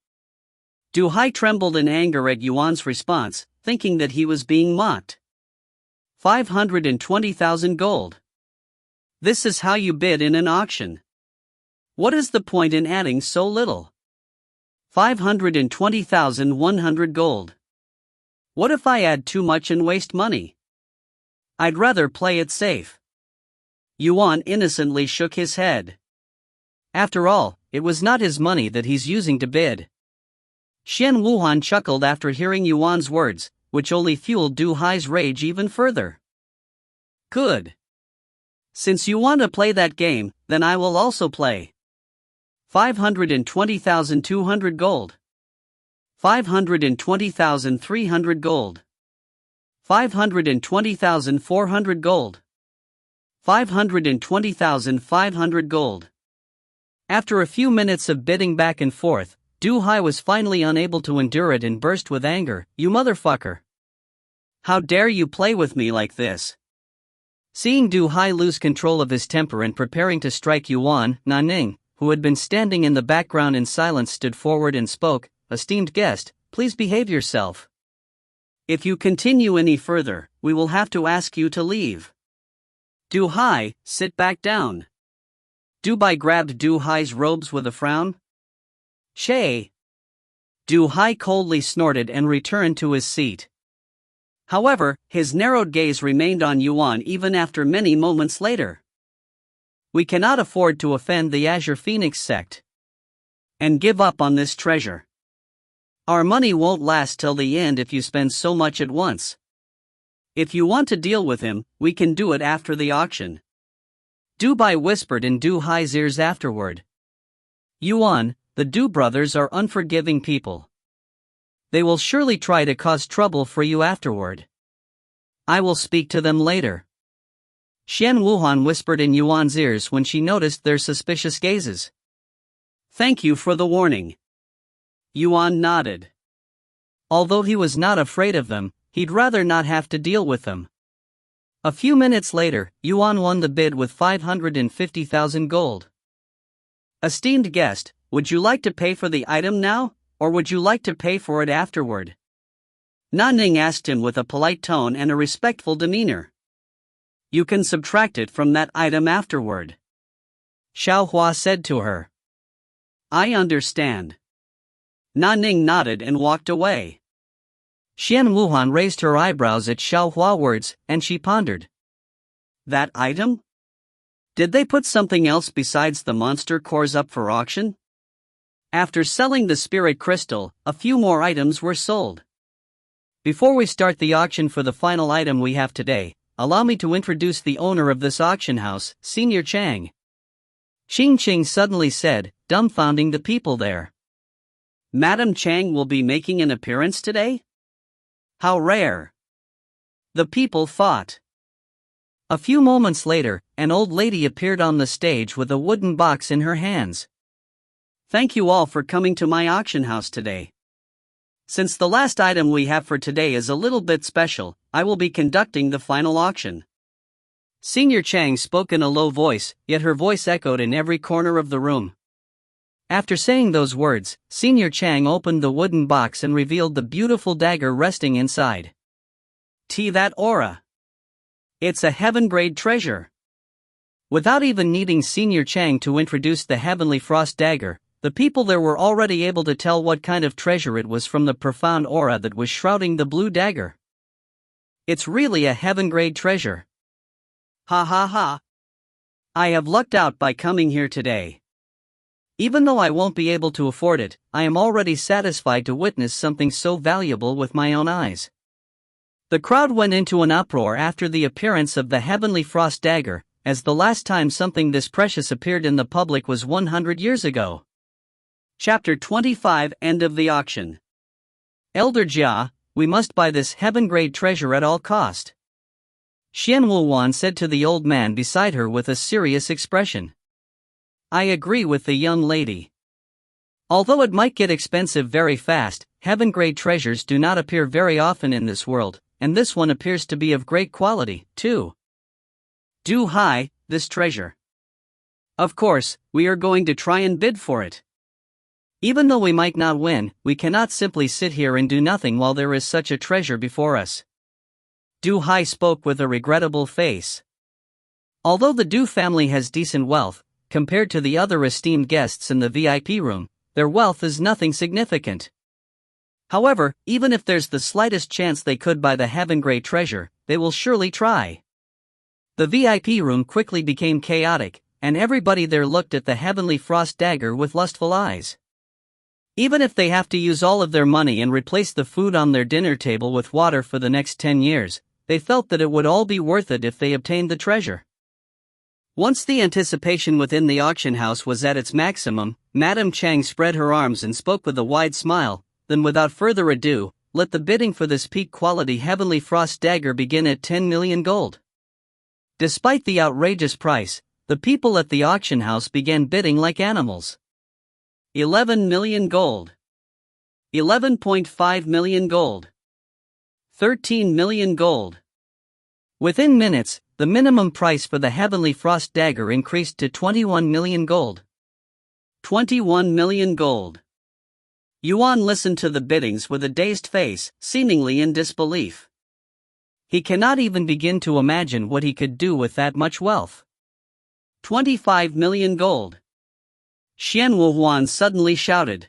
Du Hai trembled in anger at Yuan's response, thinking that he was being mocked. 520,000 gold. This is how you bid in an auction. What is the point in adding so little? 520,100 gold. What if I add too much and waste money? I'd rather play it safe. Yuan innocently shook his head. After all, it was not his money that he's using to bid. Xian Wuhan chuckled after hearing Yuan's words, which only fueled Du Hai's rage even further. Good. Since you want to play that game, then I will also play. 520,200 gold. 520,300 gold. 520,400 gold. 520,500 gold. After a few minutes of bidding back and forth, Du Hai was finally unable to endure it and burst with anger. You motherfucker! How dare you play with me like this? Seeing Du Hai lose control of his temper and preparing to strike Yuan, Nanning, who had been standing in the background in silence, stood forward and spoke. Esteemed guest, please behave yourself. If you continue any further, we will have to ask you to leave. Du Hai, sit back down. Du Bai grabbed Du Hai's robes with a frown. Shay. Du Hai coldly snorted and returned to his seat. However, his narrowed gaze remained on Yuan even after many moments later. We cannot afford to offend the Azure Phoenix sect and give up on this treasure. Our money won't last till the end if you spend so much at once. If you want to deal with him, we can do it after the auction. Du Bai whispered in Du Hai's ears afterward. Yuan, the Du brothers are unforgiving people. They will surely try to cause trouble for you afterward. I will speak to them later. Xian Wuhan whispered in Yuan's ears when she noticed their suspicious gazes. Thank you for the warning. Yuan nodded. Although he was not afraid of them, he'd rather not have to deal with them. A few minutes later, Yuan won the bid with 550,000 gold. Esteemed guest, would you like to pay for the item now, or would you like to pay for it afterward? Nanning asked him with a polite tone and a respectful demeanor. You can subtract it from that item afterward. Xiaohua said to her. I understand. Nanning nodded and walked away. Xian Wuhan raised her eyebrows at Xiaohua's words, and she pondered. That item? Did they put something else besides the monster cores up for auction? After selling the spirit crystal, a few more items were sold. Before we start the auction for the final item we have today, allow me to introduce the owner of this auction house, Senior Chang. Xing Qing suddenly said, dumbfounding the people there. Madam Chang will be making an appearance today? How rare! The people thought. A few moments later, an old lady appeared on the stage with a wooden box in her hands. Thank you all for coming to my auction house today. Since the last item we have for today is a little bit special, I will be conducting the final auction. Senior Chang spoke in a low voice, yet her voice echoed in every corner of the room. After saying those words, Senior Chang opened the wooden box and revealed the beautiful dagger resting inside. That aura! It's a heaven-grade treasure! Without even needing Senior Chang to introduce the Heavenly Frost dagger, the people there were already able to tell what kind of treasure it was from the profound aura that was shrouding the blue dagger. It's really a heaven-grade treasure. Ha ha ha! I have lucked out by coming here today. Even though I won't be able to afford it, I am already satisfied to witness something so valuable with my own eyes. The crowd went into an uproar after the appearance of the Heavenly Frost dagger, as the last time something this precious appeared in the public was 100 years ago. Chapter 25 End of the Auction. Elder Jia, we must buy this heaven-grade treasure at all cost. Xian Wuwan said to the old man beside her with a serious expression. I agree with the young lady. Although it might get expensive very fast, heaven-grade treasures do not appear very often in this world, and this one appears to be of great quality, too. Do high, this treasure. Of course, we are going to try and bid for it. Even though we might not win, we cannot simply sit here and do nothing while there is such a treasure before us. Du Hai spoke with a regrettable face. Although the Du family has decent wealth, compared to the other esteemed guests in the VIP room, their wealth is nothing significant. However, even if there's the slightest chance they could buy the heaven-grade treasure, they will surely try. The VIP room quickly became chaotic, and everybody there looked at the Heavenly Frost dagger with lustful eyes. Even if they have to use all of their money and replace the food on their dinner table with water for the next 10 years, they felt that it would all be worth it if they obtained the treasure. Once the anticipation within the auction house was at its maximum, Madame Chang spread her arms and spoke with a wide smile. Then without further ado, let the bidding for this peak-quality Heavenly Frost dagger begin at 10 million gold. Despite the outrageous price, the people at the auction house began bidding like animals. 11 million gold. 11.5 million gold. 13 million gold. Within minutes, the minimum price for the Heavenly Frost dagger increased to 21 million gold. 21 million gold. Yuan listened to the biddings with a dazed face, seemingly in disbelief. He cannot even begin to imagine what he could do with that much wealth. 25 million gold. Xian Wuhuan suddenly shouted.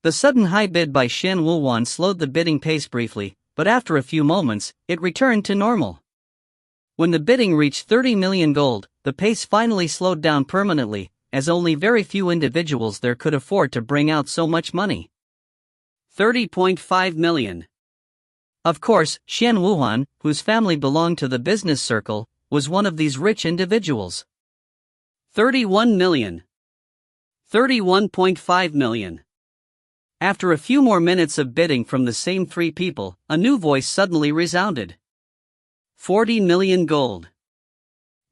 The sudden high bid by Xian Wuhuan slowed the bidding pace briefly, but after a few moments, it returned to normal. When the bidding reached 30 million gold, the pace finally slowed down permanently, as only very few individuals there could afford to bring out so much money. 30.5 million. Of course, Xian Wuhuan, whose family belonged to the business circle, was one of these rich individuals. 31 million. 31.5 million. After a few more minutes of bidding from the same three people, a new voice suddenly resounded. 40 million gold.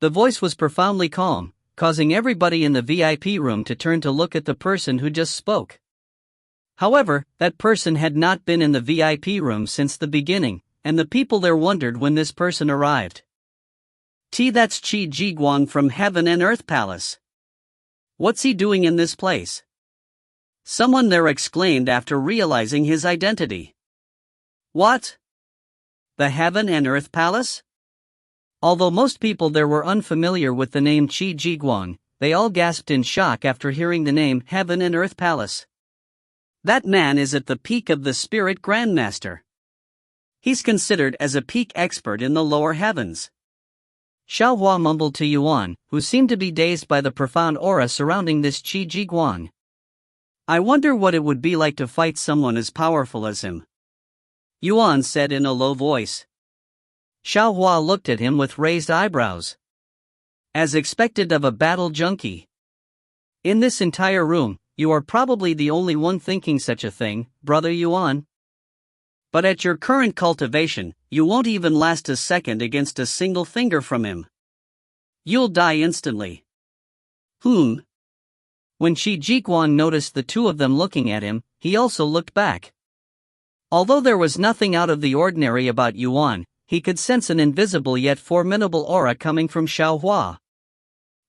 The voice was profoundly calm, causing everybody in the VIP room to turn to look at the person who just spoke. However, that person had not been in the VIP room since the beginning, and the people there wondered when this person arrived. That's Qi Jiguang from Heaven and Earth Palace. What's he doing in this place? Someone there exclaimed after realizing his identity. What? The Heaven and Earth Palace? Although most people there were unfamiliar with the name Qi Jiguang, they all gasped in shock after hearing the name Heaven and Earth Palace. That man is at the peak of the Spirit Grandmaster. He's considered as a peak expert in the lower heavens. Xiao Hua mumbled to Yuan, who seemed to be dazed by the profound aura surrounding this Qi Jiguang. I wonder what it would be like to fight someone as powerful as him. Yuan said in a low voice. Xiao Hua looked at him with raised eyebrows. As expected of a battle junkie. In this entire room, you are probably the only one thinking such a thing, brother Yuan. But at your current cultivation, you won't even last a second against a single finger from him. You'll die instantly. When Qi Jiguang noticed the two of them looking at him, he also looked back. Although there was nothing out of the ordinary about Yuan, he could sense an invisible yet formidable aura coming from Xiao Hua.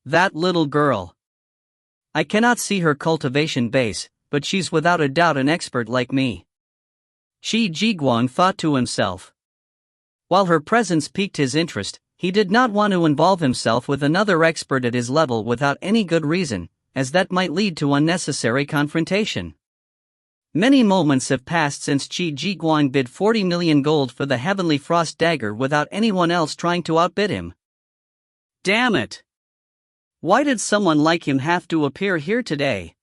That little girl. I cannot see her cultivation base, but she's without a doubt an expert like me. Shi Jiguang thought to himself. While her presence piqued his interest, he did not want to involve himself with another expert at his level without any good reason, as that might lead to unnecessary confrontation. Many moments have passed since Shi Jiguang bid 40 million gold for the Heavenly Frost Dagger without anyone else trying to outbid him. Damn it! Why did someone like him have to appear here today?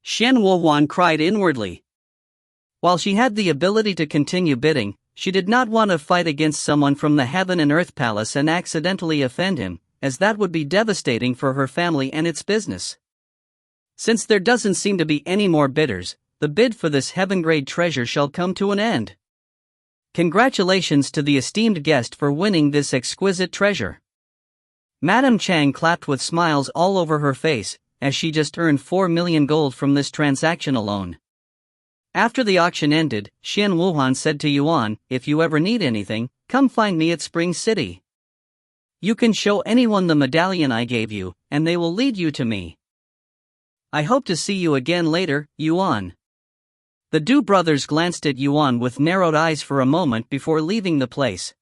Shen Wuhuan cried inwardly. While she had the ability to continue bidding, she did not want to fight against someone from the Heaven and Earth Palace and accidentally offend him, as that would be devastating for her family and its business. Since there doesn't seem to be any more bidders, the bid for this heaven-grade treasure shall come to an end. Congratulations to the esteemed guest for winning this exquisite treasure. Madame Chang clapped with smiles all over her face, as she just earned 4 million gold from this transaction alone. After the auction ended, Shen Wuhuan said to Yuan, "If you ever need anything, come find me at Spring City. You can show anyone the medallion I gave you, and they will lead you to me. I hope to see you again later, Yuan." The Du brothers glanced at Yuan with narrowed eyes for a moment before leaving the place.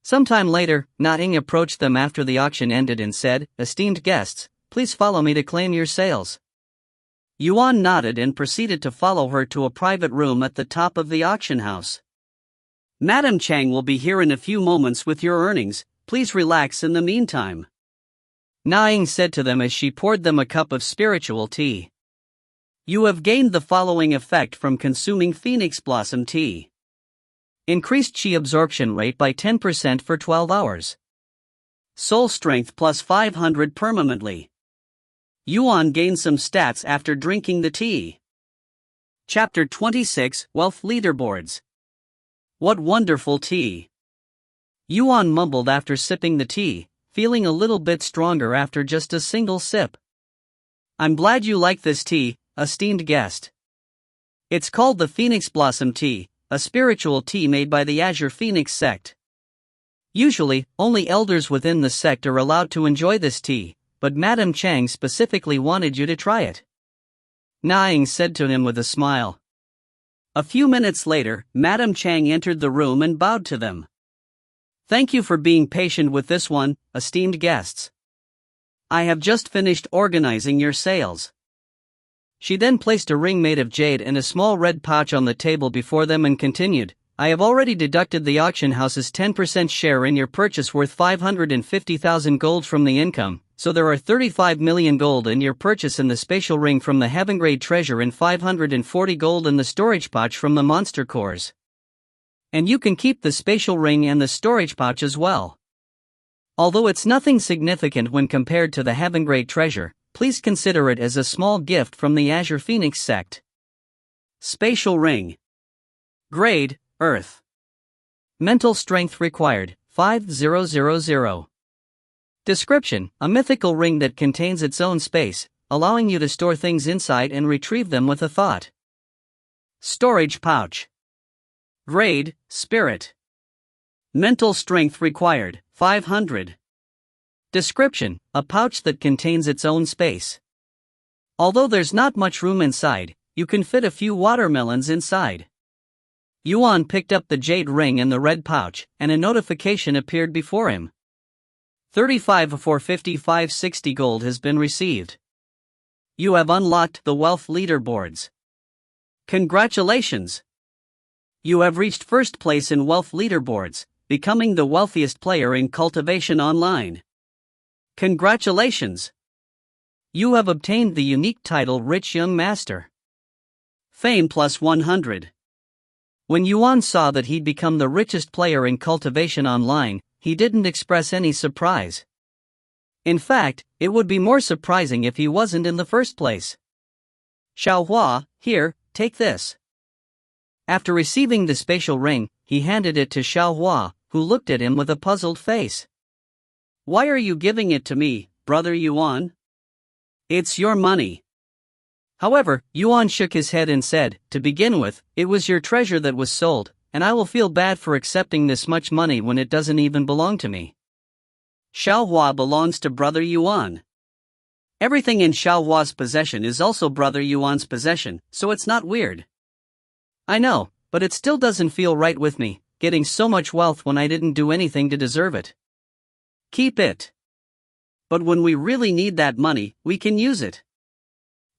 Sometime later, Na Ying approached them after the auction ended and said, "Esteemed guests, please follow me to claim your sales." Yuan nodded and proceeded to follow her to a private room at the top of the auction house. "Madame Chang will be here in a few moments with your earnings, please relax in the meantime," Na Ying said to them as she poured them a cup of spiritual tea. "You have gained the following effect from consuming Phoenix Blossom tea. Increased Qi absorption rate by 10% for 12 hours. Soul strength plus 500 permanently. Yuan gained some stats after drinking the tea." Chapter 26, Wealth Leaderboards. What wonderful tea! Yuan mumbled after sipping the tea, feeling a little bit stronger after just a single sip. "I'm glad you like this tea, esteemed guest. It's called the Phoenix Blossom Tea, a spiritual tea made by the Azure Phoenix sect. Usually, only elders within the sect are allowed to enjoy this tea, but Madame Chang specifically wanted you to try it," Na Ying said to him with a smile. A few minutes later, Madame Chang entered the room and bowed to them. "Thank you for being patient with this one, esteemed guests. I have just finished organizing your sales." She then placed a ring made of jade and a small red pouch on the table before them and continued, "I have already deducted the auction house's 10% share in your purchase worth 550,000 gold from the income, so there are 35 million gold in your purchase in the spatial ring from the heaven-grade treasure and 540 gold in the storage pouch from the monster cores. And you can keep the spatial ring and the storage pouch as well. Although it's nothing significant when compared to the heaven-grade treasure, please consider it as a small gift from the Azure Phoenix sect." Spatial ring. Grade, Earth. Mental strength required, 5000. Description: a mythical ring that contains its own space, allowing you to store things inside and retrieve them with a thought. Storage pouch. Grade, Spirit. Mental strength required, 500. Description: a pouch that contains its own space. Although there's not much room inside, you can fit a few watermelons inside. Yuan picked up the jade ring and the red pouch, and a notification appeared before him. 35 for 5560 gold has been received. You have unlocked the wealth leaderboards. Congratulations! You have reached first place in wealth leaderboards, becoming the wealthiest player in Cultivation Online. Congratulations! You have obtained the unique title Rich Young Master. Fame plus 100. When Yuan saw that he'd become the richest player in Cultivation Online, he didn't express any surprise. In fact, it would be more surprising if he wasn't in the first place. "Xiaohua, here, take this." After receiving the spatial ring, he handed it to Xiaohua, who looked at him with a puzzled face. "Why are you giving it to me, brother Yuan? It's your money." However, Yuan shook his head and said, "To begin with, it was your treasure that was sold, and I will feel bad for accepting this much money when it doesn't even belong to me. Xiaohua belongs to brother Yuan. Everything in Xiaohua's possession is also Brother Yuan's possession, so it's not weird. I know, but it still doesn't feel right with me, getting so much wealth when I didn't do anything to deserve it. Keep it. But when we really need that money, we can use it.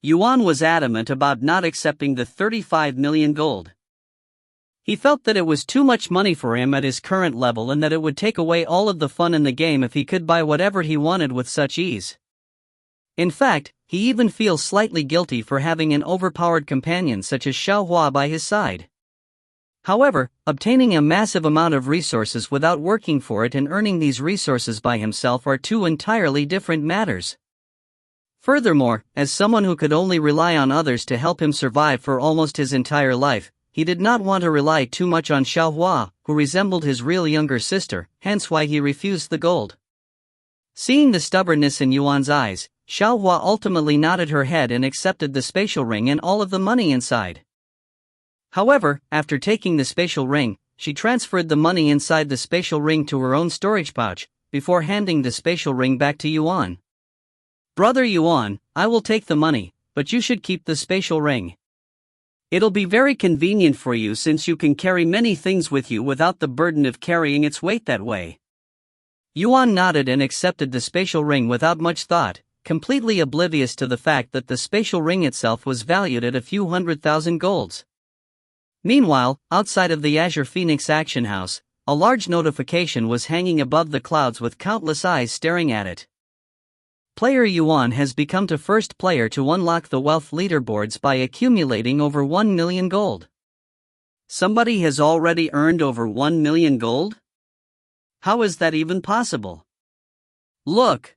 Yuan was adamant about not accepting the 35 million gold. He felt that it was too much money for him at his current level and that it would take away all of the fun in the game if he could buy whatever he wanted with such ease. In fact, he even feels slightly guilty for having an overpowered companion such as Xiaohua by his side. However, obtaining a massive amount of resources without working for it and earning these resources by himself are two entirely different matters. Furthermore, as someone who could only rely on others to help him survive for almost his entire life, he did not want to rely too much on Xiaohua, who resembled his real younger sister, hence why he refused the gold. Seeing the stubbornness in Yuan's eyes, Xiaohua ultimately nodded her head and accepted the spatial ring and all of the money inside. However, after taking the spatial ring, she transferred the money inside the spatial ring to her own storage pouch, before handing the spatial ring back to Yuan. Brother Yuan, I will take the money, but you should keep the spatial ring. It'll be very convenient for you since you can carry many things with you without the burden of carrying its weight that way. Yuan nodded and accepted the spatial ring without much thought, completely oblivious to the fact that the spatial ring itself was valued at a few 100,000 golds. Meanwhile, outside of the Azure Phoenix Action House, a large notification was hanging above the clouds with countless eyes staring at it. Player Yuan has become the first player to unlock the wealth leaderboards by accumulating over 1 million gold. Somebody has already earned over 1 million gold? How is that even possible? Look!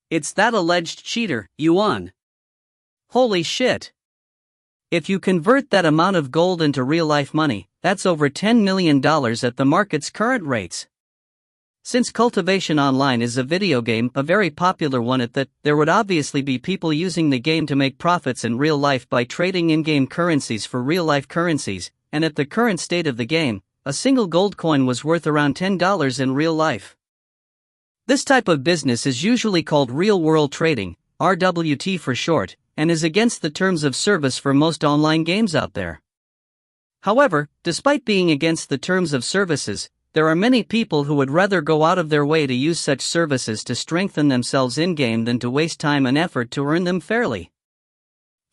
It's that alleged cheater, Yuan. Holy shit! If you convert that amount of gold into real-life money, that's over $10 million at the market's current rates. Since Cultivation Online is a video game, a very popular one at that, there would obviously be people using the game to make profits in real life by trading in-game currencies for real-life currencies, and at the current state of the game, a single gold coin was worth around $10 in real life. This type of business is usually called real-world trading, RWT for short, and is against the terms of service for most online games out there. However, despite being against the terms of services, there are many people who would rather go out of their way to use such services to strengthen themselves in-game than to waste time and effort to earn them fairly.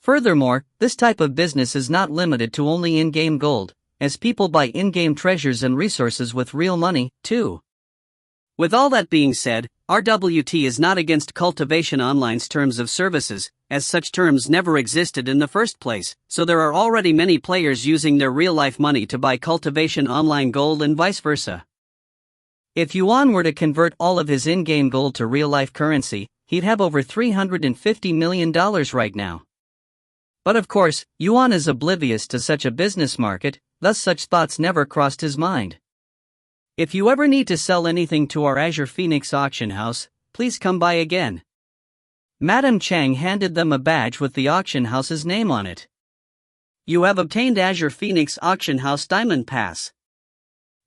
Furthermore, this type of business is not limited to only in-game gold, as people buy in-game treasures and resources with real money, too. With all that being said, RWT is not against Cultivation Online's terms of services, as such terms never existed in the first place, so there are already many players using their real-life money to buy Cultivation Online gold and vice versa. If Yuan were to convert all of his in-game gold to real-life currency, he'd have over $350 million right now. But of course, Yuan is oblivious to such a business market, thus such thoughts never crossed his mind. If you ever need to sell anything to our Azure Phoenix auction house, please come by again. Madam Chang handed them a badge with the auction house's name on it. You have obtained Azure Phoenix Auction House Diamond Pass.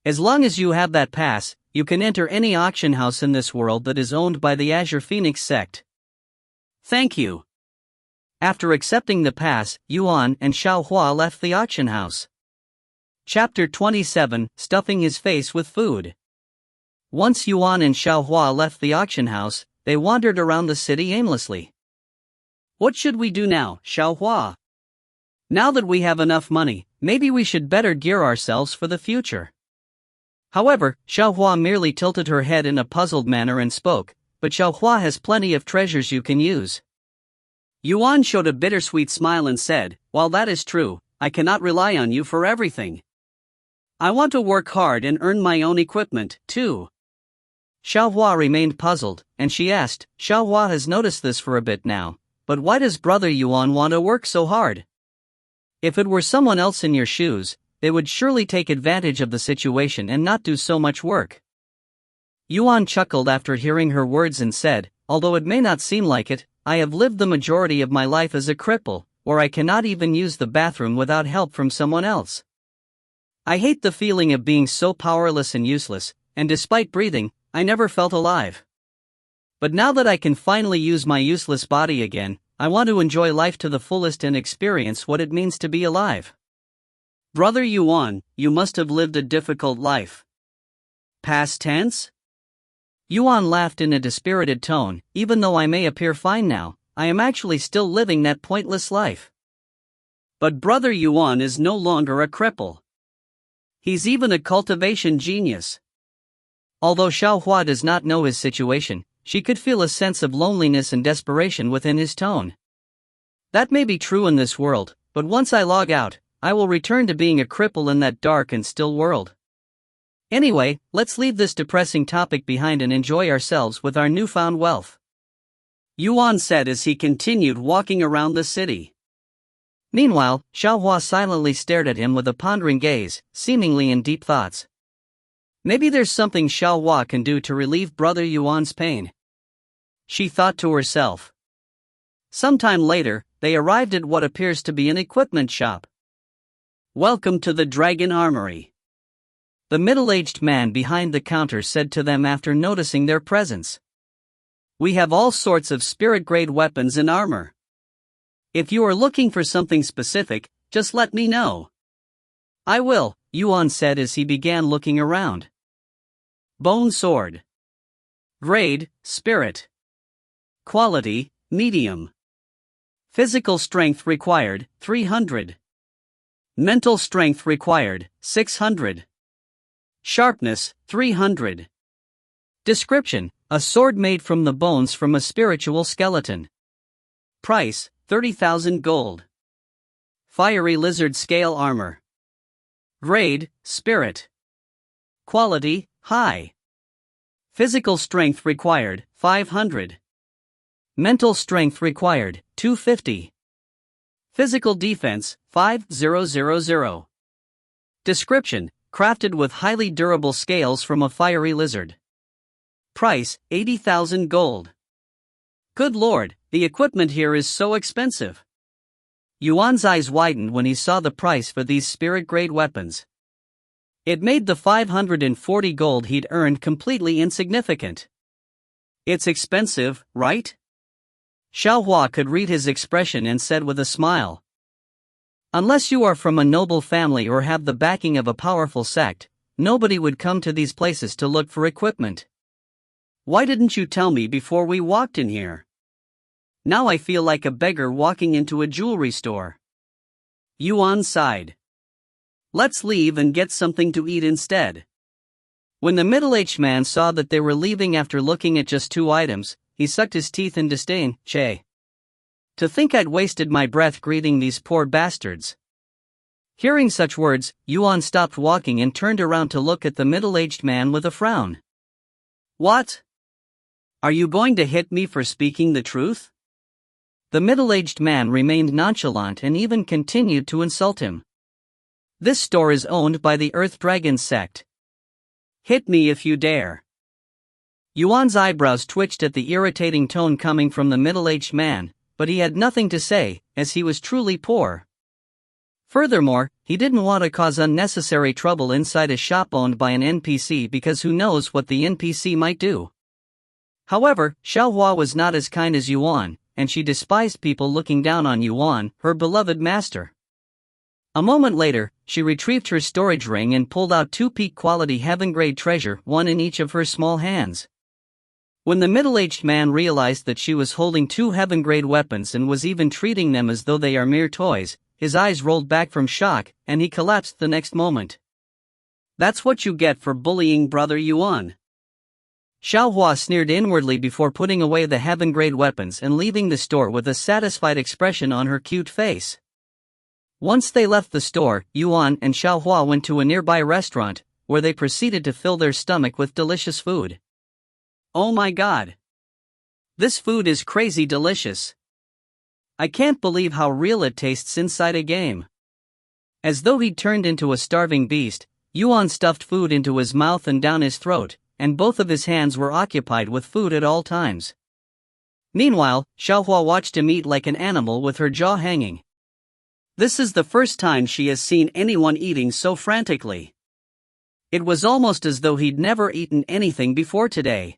As long as you have that pass, you can enter any auction house in this world that is owned by the Azure Phoenix sect. Thank you. After accepting the pass, Yuan and Xiaohua left the auction house. Chapter 27, Stuffing His Face with Food. Once Yuan and Xiaohua left the auction house, they wandered around the city aimlessly. What should we do now, Xiaohua? Now that we have enough money, maybe we should better gear ourselves for the future. However, Xiaohua merely tilted her head in a puzzled manner and spoke, but Xiaohua has plenty of treasures you can use. Yuan showed a bittersweet smile and said, while that is true, I cannot rely on you for everything. I want to work hard and earn my own equipment, too. Xiaohua remained puzzled, and she asked, Xiaohua has noticed this for a bit now, but why does Brother Yuan want to work so hard? If it were someone else in your shoes, they would surely take advantage of the situation and not do so much work. Yuan chuckled after hearing her words and said, although it may not seem like it, I have lived the majority of my life as a cripple, where I cannot even use the bathroom without help from someone else. I hate the feeling of being so powerless and useless, and despite breathing, I never felt alive. But now that I can finally use my useless body again, I want to enjoy life to the fullest and experience what it means to be alive. Brother Yuan, you must have lived a difficult life. Past tense? Yuan laughed in a dispirited tone. Even though I may appear fine now, I am actually still living that pointless life. But Brother Yuan is no longer a cripple. He's even a cultivation genius. Although Xiaohua does not know his situation, she could feel a sense of loneliness and desperation within his tone. That may be true in this world, but once I log out, I will return to being a cripple in that dark and still world. Anyway, let's leave this depressing topic behind and enjoy ourselves with our newfound wealth. Yuan said as he continued walking around the city. Meanwhile, Xiaohua silently stared at him with a pondering gaze, seemingly in deep thoughts. Maybe there's something Xiaohua can do to relieve Brother Yuan's pain. She thought to herself. Sometime later, they arrived at what appears to be an equipment shop. Welcome to the Dragon Armory. The middle-aged man behind the counter said to them after noticing their presence. We have all sorts of spirit-grade weapons and armor. If you are looking for something specific, just let me know. I will, Yuan said as he began looking around. Bone sword. Grade, spirit. Quality, medium. Physical strength required, 300. Mental strength required, 600. Sharpness, 300. Description: a sword made from the bones from a spiritual skeleton. Price, 30,000 gold. Fiery lizard scale armor. Grade, spirit. Quality, high. Physical strength required, 500. Mental strength required, 250. Physical defense, 5000. Description: crafted with highly durable scales from a fiery lizard. Price, 80,000 gold. Good lord, the equipment here is so expensive. Yuan's eyes widened when he saw the price for these spirit-grade weapons. It made the 540 gold he'd earned completely insignificant. It's expensive, right? Xiaohua could read his expression and said with a smile. Unless you are from a noble family or have the backing of a powerful sect, nobody would come to these places to look for equipment. Why didn't you tell me before we walked in here? Now I feel like a beggar walking into a jewelry store. Yuan sighed. Let's leave and get something to eat instead. When the middle-aged man saw that they were leaving after looking at just 2 items, he sucked his teeth in disdain. Che. To think I'd wasted my breath greeting these poor bastards. Hearing such words, Yuan stopped walking and turned around to look at the middle-aged man with a frown. What? Are you going to hit me for speaking the truth? The middle-aged man remained nonchalant and even continued to insult him. This store is owned by the Earth Dragon sect. Hit me if you dare. Yuan's eyebrows twitched at the irritating tone coming from the middle-aged man, but he had nothing to say, as he was truly poor. Furthermore, he didn't want to cause unnecessary trouble inside a shop owned by an NPC because who knows what the NPC might do. However, Xiaohua was not as kind as Yuan, and she despised people looking down on Yuan, her beloved master. A moment later, she retrieved her storage ring and pulled out 2 peak-quality heaven-grade treasure, one in each of her small hands. When the middle-aged man realized that she was holding 2 heaven-grade weapons and was even treating them as though they are mere toys, his eyes rolled back from shock, and he collapsed the next moment. That's what you get for bullying Brother Yuan. Xiaohua sneered inwardly before putting away the heaven-grade weapons and leaving the store with a satisfied expression on her cute face. Once they left the store, Yuan and Xiaohua went to a nearby restaurant, where they proceeded to fill their stomach with delicious food. Oh my god! This food is crazy delicious. I can't believe how real it tastes inside a game. As though he'd turned into a starving beast, Yuan stuffed food into his mouth and down his throat, and both of his hands were occupied with food at all times. Meanwhile, Xiaohua watched him eat like an animal with her jaw hanging. This is the first time she has seen anyone eating so frantically. It was almost as though he'd never eaten anything before today.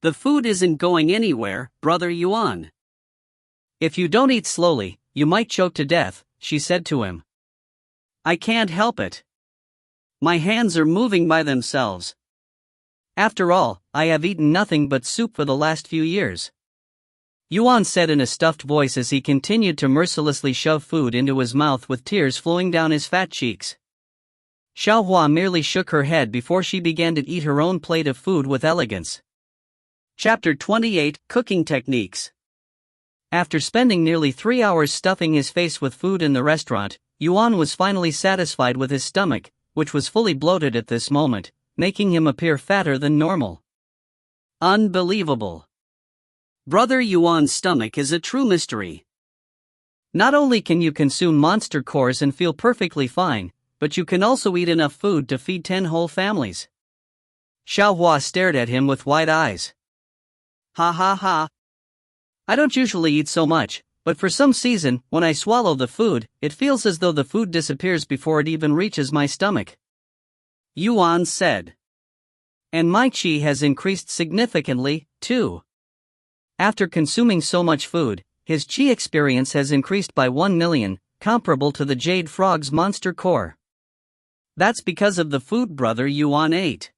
The food isn't going anywhere, Brother Yuan. If you don't eat slowly, you might choke to death, she said to him. I can't help it. My hands are moving by themselves. After all, I have eaten nothing but soup for the last few years. Yuan said in a stuffed voice as he continued to mercilessly shove food into his mouth with tears flowing down his fat cheeks. Xiaohua merely shook her head before she began to eat her own plate of food with elegance. Chapter 28: Cooking Techniques. After spending nearly 3 hours stuffing his face with food in the restaurant, Yuan was finally satisfied with his stomach, which was fully bloated at this moment, making him appear fatter than normal. Unbelievable. Brother Yuan's stomach is a true mystery. Not only can you consume monster cores and feel perfectly fine, but you can also eat enough food to feed 10 whole families. Xiaohua stared at him with wide eyes. Ha ha ha. I don't usually eat so much, but for some reason, when I swallow the food, it feels as though the food disappears before it even reaches my stomach. Yuan said. And my qi has increased significantly, too. After consuming so much food, his qi experience has increased by 1 million, comparable to the jade frog's monster core. That's because of the food Brother Yuan ate.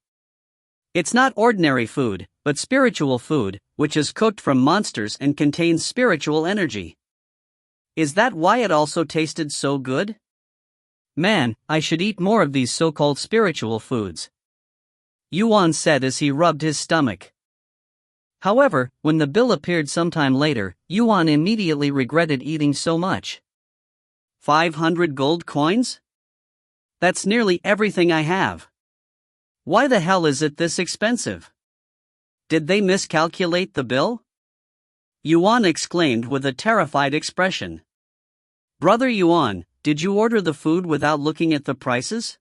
It's not ordinary food, but spiritual food, which is cooked from monsters and contains spiritual energy. Is that why it also tasted so good? Man, I should eat more of these so-called spiritual foods. Yuan said as he rubbed his stomach. However, when the bill appeared sometime later, Yuan immediately regretted eating so much. 500 gold coins? That's nearly everything I have. Why the hell is it this expensive? Did they miscalculate the bill? Yuan exclaimed with a terrified expression. Brother Yuan, did you order the food without looking at the prices?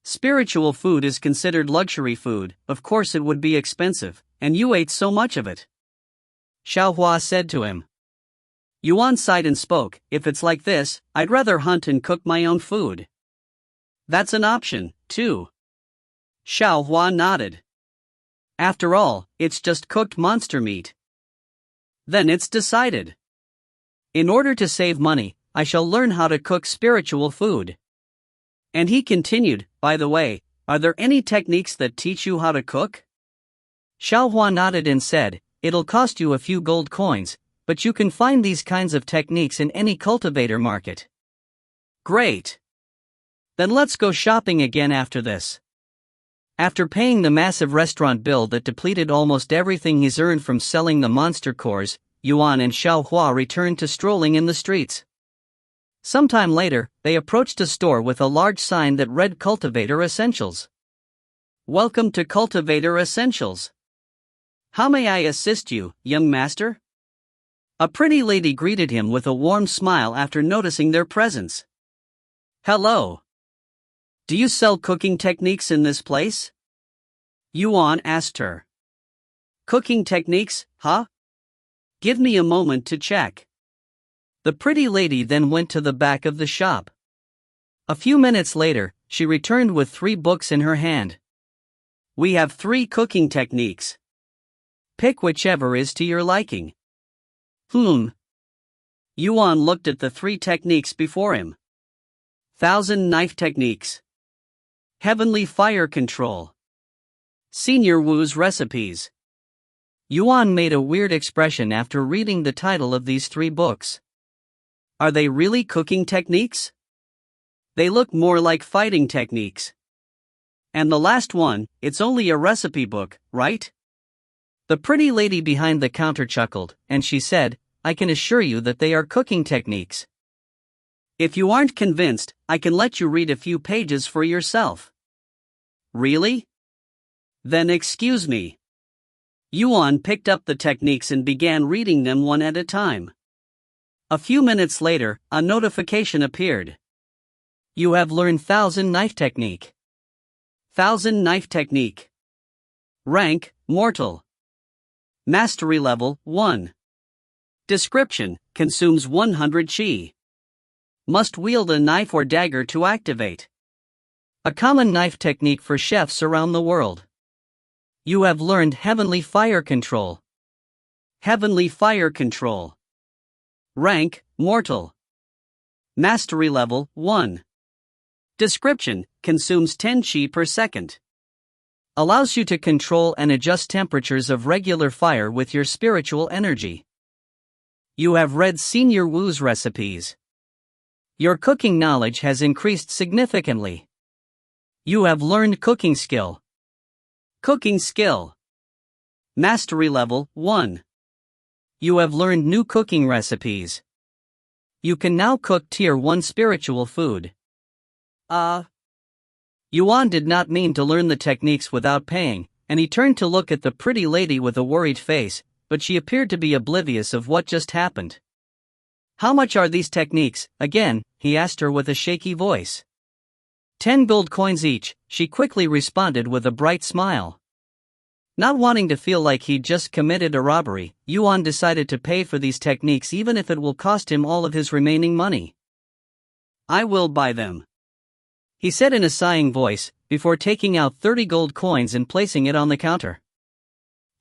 Spiritual food is considered luxury food, of course it would be expensive, and you ate so much of it. Xiaohua said to him. Yuan sighed and spoke, if it's like this, I'd rather hunt and cook my own food. That's an option, too. Xiaohua nodded. After all, it's just cooked monster meat. Then it's decided. In order to save money, I shall learn how to cook spiritual food. And he continued, by the way, are there any techniques that teach you how to cook? Xiaohua nodded and said, it'll cost you a few gold coins, but you can find these kinds of techniques in any cultivator market. Great. Then let's go shopping again after this. After paying the massive restaurant bill that depleted almost everything he's earned from selling the monster cores, Yuan and Xiaohua returned to strolling in the streets. Sometime later, they approached a store with a large sign that read Cultivator Essentials. Welcome to Cultivator Essentials. How may I assist you, young master? A pretty lady greeted him with a warm smile after noticing their presence. Hello. Do you sell cooking techniques in this place? Yuan asked her. Cooking techniques, huh? Give me a moment to check. The pretty lady then went to the back of the shop. A few minutes later, she returned with 3 books in her hand. We have 3 cooking techniques. Pick whichever is to your liking. Yuan looked at the 3 techniques before him. 1,000 knife techniques. Heavenly fire control. Senior Wu's recipes. Yuan made a weird expression after reading the title of these 3 books. Are they really cooking techniques? They look more like fighting techniques. And the last one, it's only a recipe book, right? The pretty lady behind the counter chuckled, and she said, I can assure you that they are cooking techniques. If you aren't convinced, I can let you read a few pages for yourself. Really? Then excuse me. Yuan picked up the techniques and began reading them one at a time. A few minutes later, a notification appeared. You have learned 1,000 knife technique. 1,000 knife technique. Rank, mortal. Mastery level, 1. Description, consumes 100 qi. Must wield a knife or dagger to activate. A common knife technique for chefs around the world. You have learned Heavenly Fire Control. Heavenly Fire Control. Rank, Mortal. Mastery Level, 1. Description, consumes 10 Qi per second. Allows you to control and adjust temperatures of regular fire with your spiritual energy. You have read Senior Wu's recipes. Your cooking knowledge has increased significantly. You have learned cooking skill. Cooking skill. Mastery Level, 1. You have learned new cooking recipes. You can now cook Tier 1 spiritual food. Yuan did not mean to learn the techniques without paying, and he turned to look at the pretty lady with a worried face, but she appeared to be oblivious of what just happened. How much are these techniques, again? He asked her with a shaky voice. 10 gold coins each, she quickly responded with a bright smile. Not wanting to feel like he'd just committed a robbery, Yuan decided to pay for these techniques even if it will cost him all of his remaining money. I will buy them, he said in a sighing voice, before taking out 30 gold coins and placing it on the counter.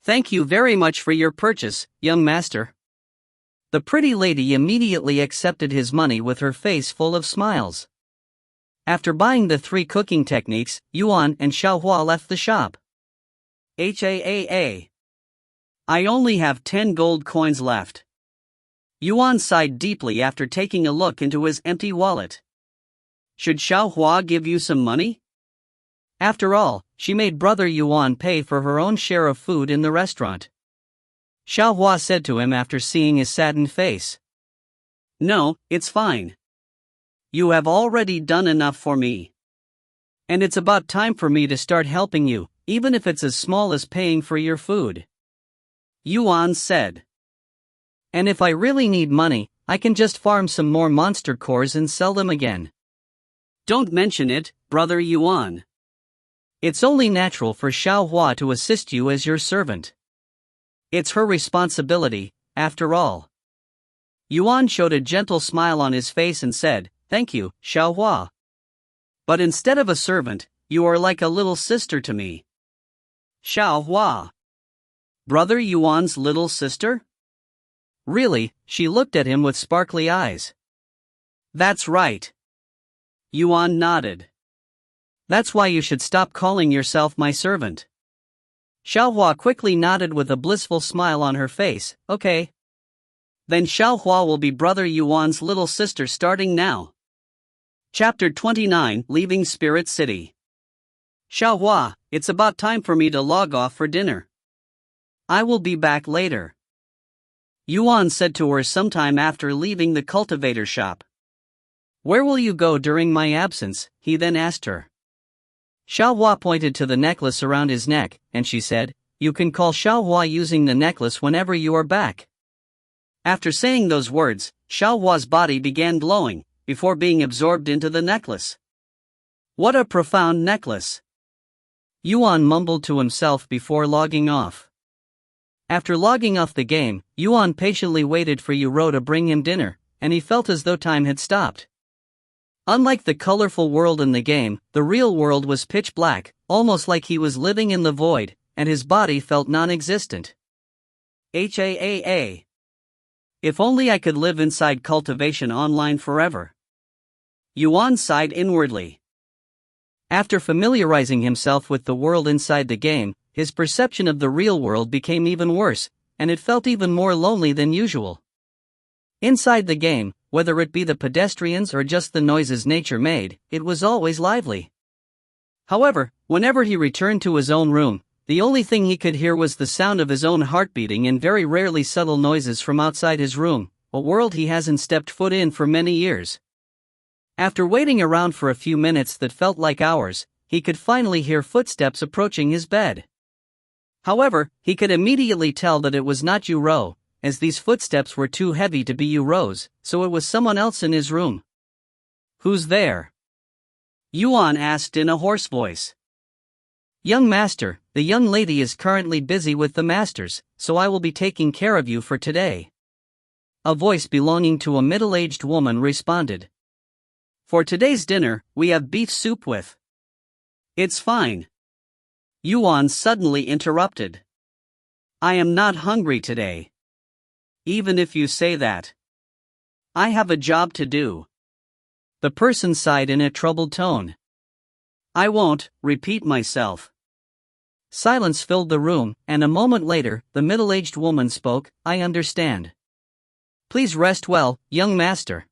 Thank you very much for your purchase, young master. The pretty lady immediately accepted his money with her face full of smiles. After buying the 3 cooking techniques, Yuan and Xiaohua left the shop. I only have 10 gold coins left. Yuan sighed deeply after taking a look into his empty wallet. Should Xiaohua give you some money? After all, she made brother Yuan pay for her own share of food in the restaurant. Xiaohua said to him after seeing his saddened face. No, it's fine. You have already done enough for me. And it's about time for me to start helping you, even if it's as small as paying for your food. Yuan said. And if I really need money, I can just farm some more monster cores and sell them again. Don't mention it, brother Yuan. It's only natural for Xiaohua to assist you as your servant. It's her responsibility, after all. Yuan showed a gentle smile on his face and said, Thank you, Xiaohua. But instead of a servant, you are like a little sister to me. Xiaohua. Brother Yuan's little sister? Really? She looked at him with sparkly eyes. That's right. Yuan nodded. That's why you should stop calling yourself my servant. Xiaohua quickly nodded with a blissful smile on her face. Okay. Then Xiaohua will be brother Yuan's little sister starting now. Chapter 29, Leaving Spirit City. Xiaohua, it's about time for me to log off for dinner. I will be back later, Yuan said to her sometime after leaving the cultivator shop. Where will you go during my absence? He then asked her. Xiaohua pointed to the necklace around his neck, and she said, You can call Xiaohua using the necklace whenever you are back. After saying those words, Xiaohua's body began glowing, before being absorbed into the necklace. What a profound necklace! Yuan mumbled to himself before logging off. After logging off the game, Yuan patiently waited for Yuro to bring him dinner, and he felt as though time had stopped. Unlike the colorful world in the game, the real world was pitch black, almost like he was living in the void, and his body felt non-existent. If only I could live inside Cultivation Online forever. Yuan sighed inwardly. After familiarizing himself with the world inside the game, his perception of the real world became even worse, and it felt even more lonely than usual. Inside the game, whether it be the pedestrians or just the noises nature made, it was always lively. However, whenever he returned to his own room, the only thing he could hear was the sound of his own heart beating and very rarely subtle noises from outside his room, a world he hasn't stepped foot in for many years. After waiting around for a few minutes that felt like hours, he could finally hear footsteps approaching his bed. However, he could immediately tell that it was not Yuro, as these footsteps were too heavy to be Yuro's, so it was someone else in his room. Who's there? Yuan asked in a hoarse voice. Young master, the young lady is currently busy with the masters, so I will be taking care of you for today. A voice belonging to a middle-aged woman responded. For today's dinner, we have beef soup with. It's fine. Yuan suddenly interrupted. I am not hungry today. Even if you say that. I have a job to do. The person sighed in a troubled tone. I won't repeat myself. Silence filled the room, and a moment later, the middle-aged woman spoke. I understand. Please rest well, young master.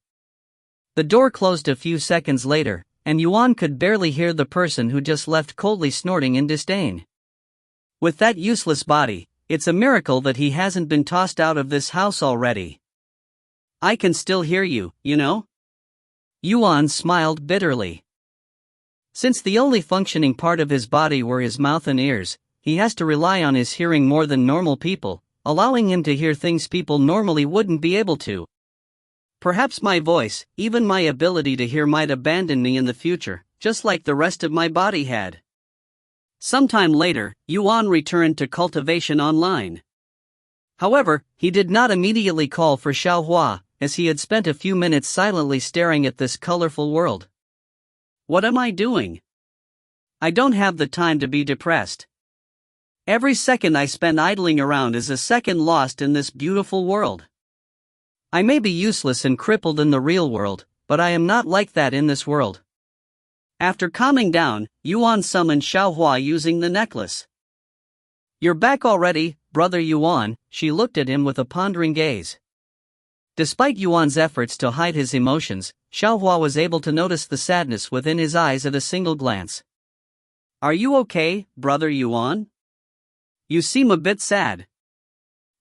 The door closed a few seconds later, and Yuan could barely hear the person who just left coldly snorting in disdain. With that useless body, it's a miracle that he hasn't been tossed out of this house already. I can still hear you, you know? Yuan smiled bitterly. Since the only functioning part of his body were his mouth and ears, he has to rely on his hearing more than normal people, allowing him to hear things people normally wouldn't be able to. Perhaps my voice, even my ability to hear, might abandon me in the future, just like the rest of my body had. Sometime later, Yuan returned to Cultivation Online. However, he did not immediately call for Xiaohua, as he had spent a few minutes silently staring at this colorful world. What am I doing? I don't have the time to be depressed. Every second I spend idling around is a second lost in this beautiful world. I may be useless and crippled in the real world, but I am not like that in this world. After calming down, Yuan summoned Xiaohua using the necklace. You're back already, brother Yuan, she looked at him with a pondering gaze. Despite Yuan's efforts to hide his emotions, Xiaohua was able to notice the sadness within his eyes at a single glance. Are you okay, brother Yuan? You seem a bit sad.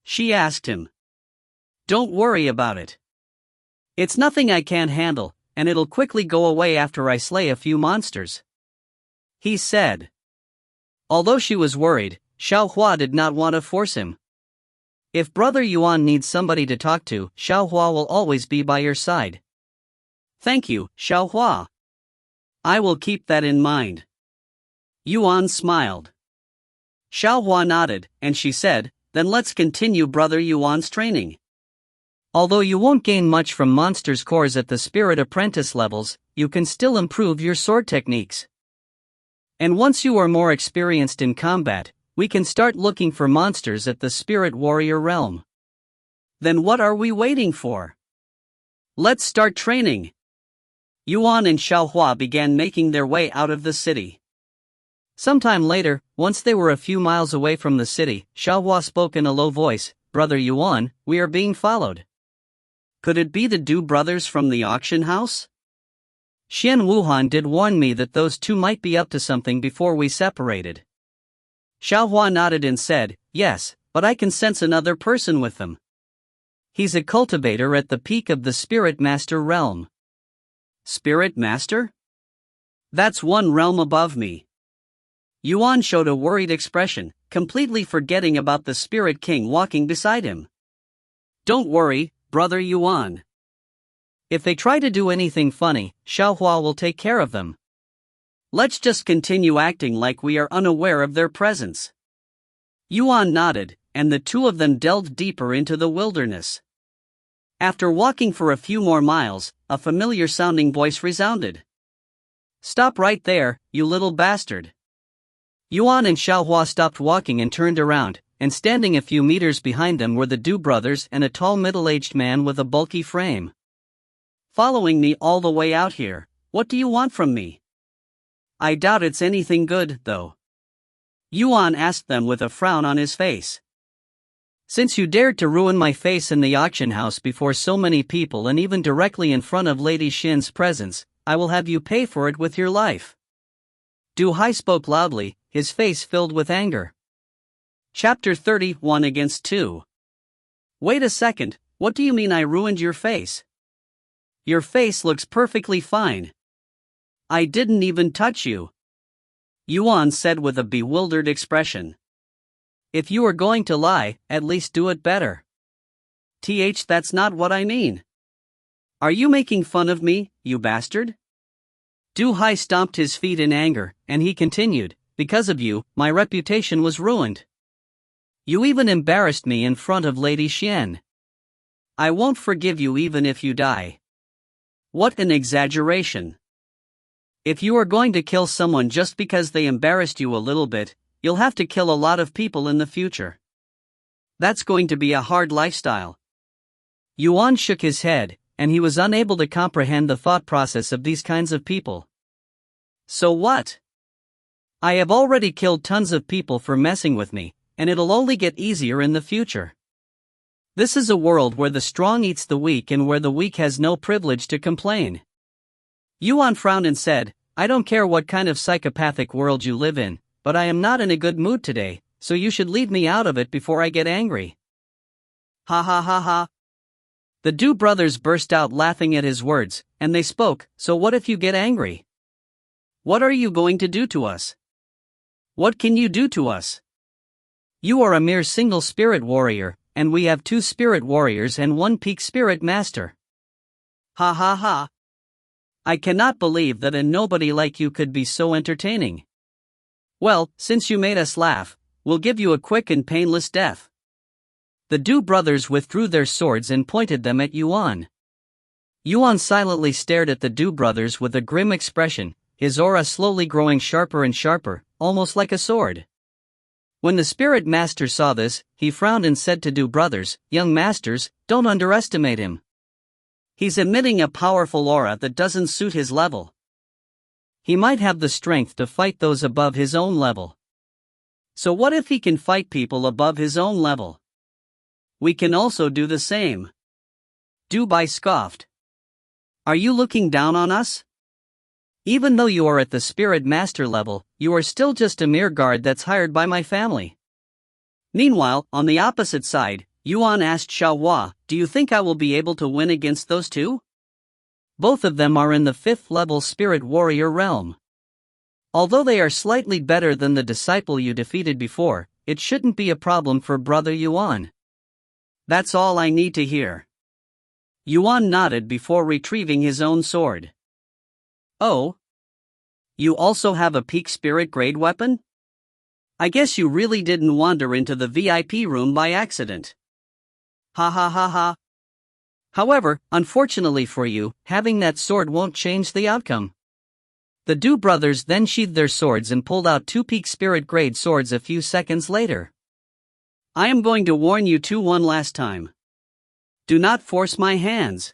She asked him. Don't worry about it. It's nothing I can't handle, and it'll quickly go away after I slay a few monsters. He said. Although she was worried, Xiaohua did not want to force him. If brother Yuan needs somebody to talk to, Xiaohua will always be by your side. Thank you, Xiaohua. I will keep that in mind. Yuan smiled. Xiaohua nodded, and she said, then let's continue brother Yuan's training. Although you won't gain much from monsters' cores at the spirit apprentice levels, you can still improve your sword techniques. And once you are more experienced in combat, we can start looking for monsters at the spirit warrior realm. Then what are we waiting for? Let's start training. Yuan and Xiaohua began making their way out of the city. Sometime later, once they were a few miles away from the city, Xiaohua spoke in a low voice, Brother Yuan, we are being followed. Could it be the Du brothers from the auction house? Xian Wuhan did warn me that those two might be up to something before we separated. Xiaohua nodded and said, yes, but I can sense another person with them. He's a cultivator at the peak of the Spirit Master realm. Spirit Master? That's one realm above me. Yuan showed a worried expression, completely forgetting about the Spirit King walking beside him. Don't worry, brother Yuan. If they try to do anything funny, Xiaohua will take care of them. Let's just continue acting like we are unaware of their presence. Yuan nodded, and the two of them delved deeper into the wilderness. After walking for a few more miles, a familiar-sounding voice resounded. Stop right there, you little bastard. Yuan and Xiaohua stopped walking and turned around, and standing a few meters behind them were the Du brothers and a tall middle-aged man with a bulky frame. Following me all the way out here, what do you want from me? I doubt it's anything good, though. Yuan asked them with a frown on his face. Since you dared to ruin my face in the auction house before so many people and even directly in front of Lady Xin's presence, I will have you pay for it with your life. Du Hai spoke loudly, his face filled with anger. Chapter 31 against 2. Wait a second, what do you mean I ruined your face? Your face looks perfectly fine. I didn't even touch you. Yuan said with a bewildered expression. If you are going to lie, at least do it better. That's not what I mean. Are you making fun of me, you bastard? Du Hai stomped his feet in anger, and he continued, because of you, my reputation was ruined. You even embarrassed me in front of Lady Xian. I won't forgive you even if you die. What an exaggeration. If you are going to kill someone just because they embarrassed you a little bit, you'll have to kill a lot of people in the future. That's going to be a hard lifestyle. Yuan shook his head, and he was unable to comprehend the thought process of these kinds of people. So what? I have already killed tons of people for messing with me, and it'll only get easier in the future. This is a world where the strong eats the weak and where the weak has no privilege to complain. Yuan frowned and said, I don't care what kind of psychopathic world you live in, but I am not in a good mood today, so you should leave me out of it before I get angry. Ha ha ha ha. The Du brothers burst out laughing at his words, and they spoke, so what if you get angry? What are you going to do to us? What can you do to us? You are a mere single spirit warrior, and we have 2 spirit warriors and 1 peak spirit master. Ha ha ha. I cannot believe that a nobody like you could be so entertaining. Well, since you made us laugh, we'll give you a quick and painless death. The Du brothers withdrew their swords and pointed them at Yuan. Yuan silently stared at the Du brothers with a grim expression, his aura slowly growing sharper and sharper, almost like a sword. When the spirit master saw this, he frowned and said to Du brothers, Young masters, don't underestimate him. He's emitting a powerful aura that doesn't suit his level. He might have the strength to fight those above his own level. So what if he can fight people above his own level? We can also do the same. Du Bai scoffed. Are you looking down on us? Even though you are at the spirit master level, you are still just a mere guard that's hired by my family. Meanwhile, on the opposite side, Yuan asked Xiaohua, do you think I will be able to win against those 2? Both of them are in the 5th level spirit warrior realm. Although they are slightly better than the disciple you defeated before, it shouldn't be a problem for brother Yuan. That's all I need to hear. Yuan nodded before retrieving his own sword. Oh? You also have a peak spirit grade weapon? I guess you really didn't wander into the VIP room by accident. Ha ha ha ha. However, unfortunately for you, having that sword won't change the outcome. The Du brothers then sheathed their swords and pulled out 2 peak spirit grade swords a few seconds later. I am going to warn you 2 one last time. Do not force my hands.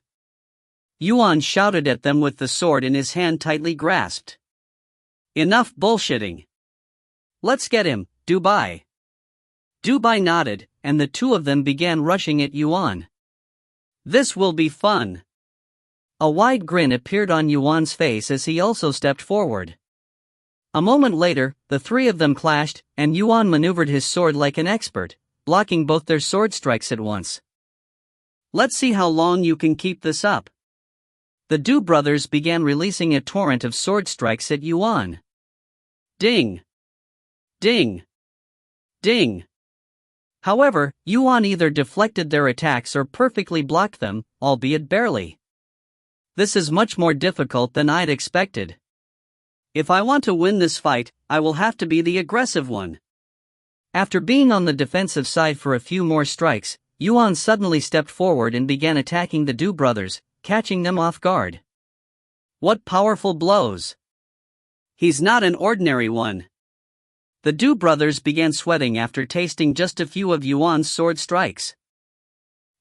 Yuan shouted at them with the sword in his hand tightly grasped. Enough bullshitting. Let's get him, Du Bai. Du Bai nodded, and the 2 of them began rushing at Yuan. This will be fun. A wide grin appeared on Yuan's face as he also stepped forward. A moment later, the 3 of them clashed, and Yuan maneuvered his sword like an expert, blocking both their sword strikes at once. Let's see how long you can keep this up. The Du brothers began releasing a torrent of sword strikes at Yuan. Ding! Ding! Ding! However, Yuan either deflected their attacks or perfectly blocked them, albeit barely. This is much more difficult than I'd expected. If I want to win this fight, I will have to be the aggressive one. After being on the defensive side for a few more strikes, Yuan suddenly stepped forward and began attacking the Du brothers, catching them off guard. What powerful blows! He's not an ordinary one. The Du brothers began sweating after tasting just a few of Yuan's sword strikes.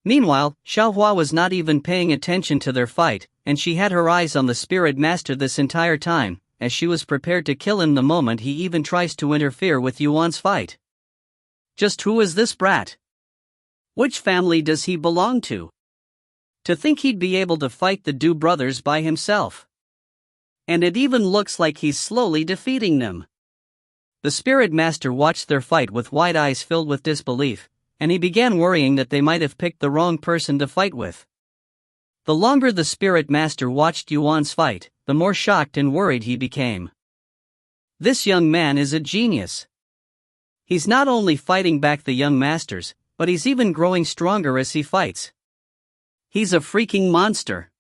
Meanwhile, Xiaohua was not even paying attention to their fight, and she had her eyes on the spirit master this entire time, as she was prepared to kill him the moment he even tries to interfere with Yuan's fight. Just who is this brat? Which family does he belong to? To think he'd be able to fight the Du brothers by himself. And it even looks like he's slowly defeating them. The spirit master watched their fight with wide eyes filled with disbelief, and he began worrying that they might have picked the wrong person to fight with. The longer the spirit master watched Yuan's fight, the more shocked and worried he became. This young man is a genius. He's not only fighting back the young masters, but he's even growing stronger as he fights. He's a freaking monster.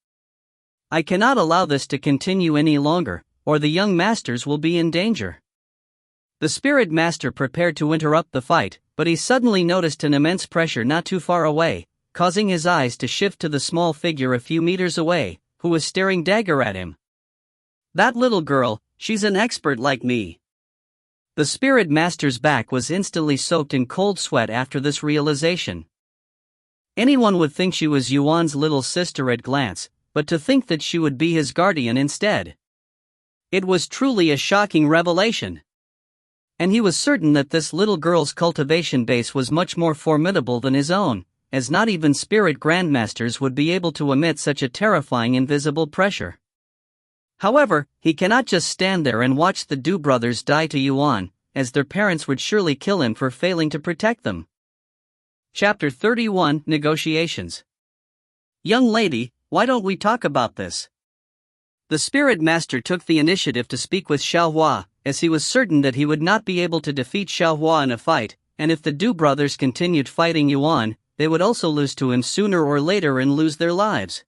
I cannot allow this to continue any longer, or the young masters will be in danger. The spirit master prepared to interrupt the fight, but he suddenly noticed an immense pressure not too far away, causing his eyes to shift to the small figure a few meters away, who was staring dagger at him. That little girl, she's an expert like me. The spirit master's back was instantly soaked in cold sweat after this realization. Anyone would think she was Yuan's little sister at glance, but to think that she would be his guardian instead. It was truly a shocking revelation. And he was certain that this little girl's cultivation base was much more formidable than his own, as not even spirit grandmasters would be able to emit such a terrifying invisible pressure. However, he cannot just stand there and watch the Du brothers die to Yuan, as their parents would surely kill him for failing to protect them. Chapter 31 Negotiations. Young lady, why don't we talk about this? The spirit master took the initiative to speak with Xiaohua, as he was certain that he would not be able to defeat Xiaohua in a fight, and if the Du brothers continued fighting Yuan, they would also lose to him sooner or later and lose their lives.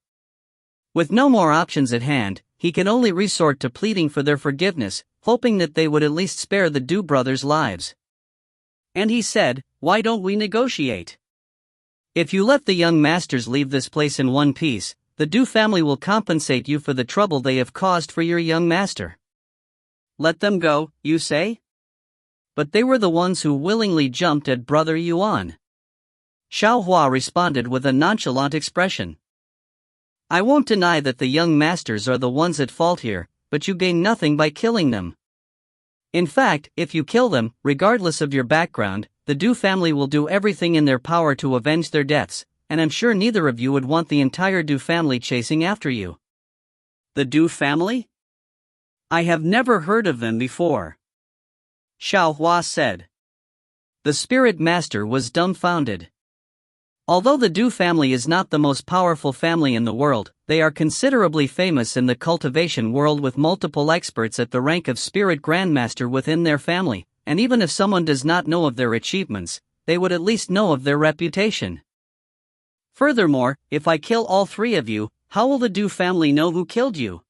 With no more options at hand, he can only resort to pleading for their forgiveness, hoping that they would at least spare the Du brothers' lives. And he said, "Why don't we negotiate? If you let the young masters leave this place in one piece, the Du family will compensate you for the trouble they have caused for your young master." Let them go, you say? But they were the ones who willingly jumped at Brother Yuan. Xiaohua responded with a nonchalant expression. I won't deny that the young masters are the ones at fault here, but you gain nothing by killing them. In fact, if you kill them, regardless of your background, the Du family will do everything in their power to avenge their deaths, and I'm sure neither of you would want the entire Du family chasing after you. The Du family? I have never heard of them before. Xiaohua said. The spirit master was dumbfounded. Although the Du family is not the most powerful family in the world, they are considerably famous in the cultivation world with multiple experts at the rank of spirit grandmaster within their family, and even if someone does not know of their achievements, they would at least know of their reputation. Furthermore, if I kill all three of you, how will the Du family know who killed you?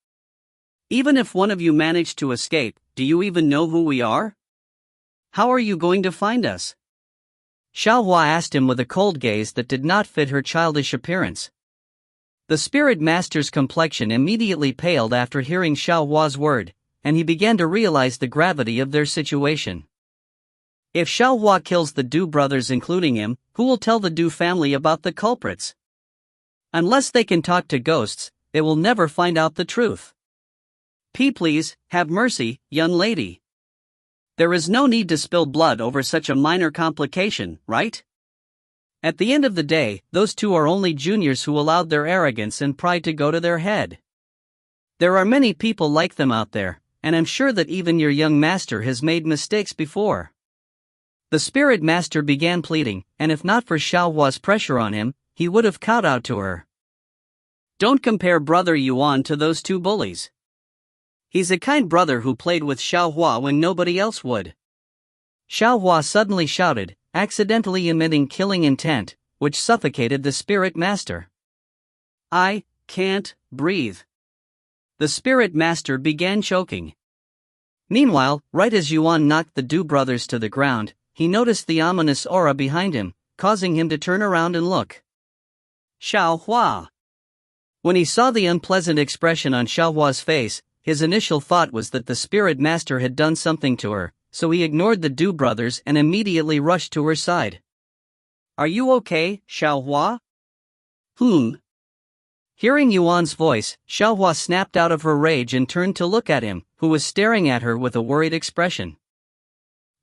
Even if one of you managed to escape, do you even know who we are? How are you going to find us? Xiaohua asked him with a cold gaze that did not fit her childish appearance. The spirit master's complexion immediately paled after hearing Xiaohua's word, and he began to realize the gravity of their situation. If Xiaohua kills the Du brothers including him, who will tell the Du family about the culprits? Unless they can talk to ghosts, they will never find out the truth. Please, have mercy, young lady. There is no need to spill blood over such a minor complication, right? At the end of the day, those two are only juniors who allowed their arrogance and pride to go to their head. There are many people like them out there, and I'm sure that even your young master has made mistakes before. The spirit master began pleading, and if not for Xiaohua's pressure on him, he would have kowtowed to her. Don't compare Brother Yuan to those two bullies. He's a kind brother who played with Xiaohua when nobody else would. Xiaohua suddenly shouted, accidentally emitting killing intent, which suffocated the spirit master. I can't breathe. The spirit master began choking. Meanwhile, right as Yuan knocked the Du brothers to the ground, he noticed the ominous aura behind him, causing him to turn around and look. Xiaohua. When he saw the unpleasant expression on Xiaohua's face, his initial thought was that the spirit master had done something to her, so he ignored the Du brothers and immediately rushed to her side. Are you okay, Xiaohua? Hearing Yuan's voice, Xiaohua snapped out of her rage and turned to look at him, who was staring at her with a worried expression.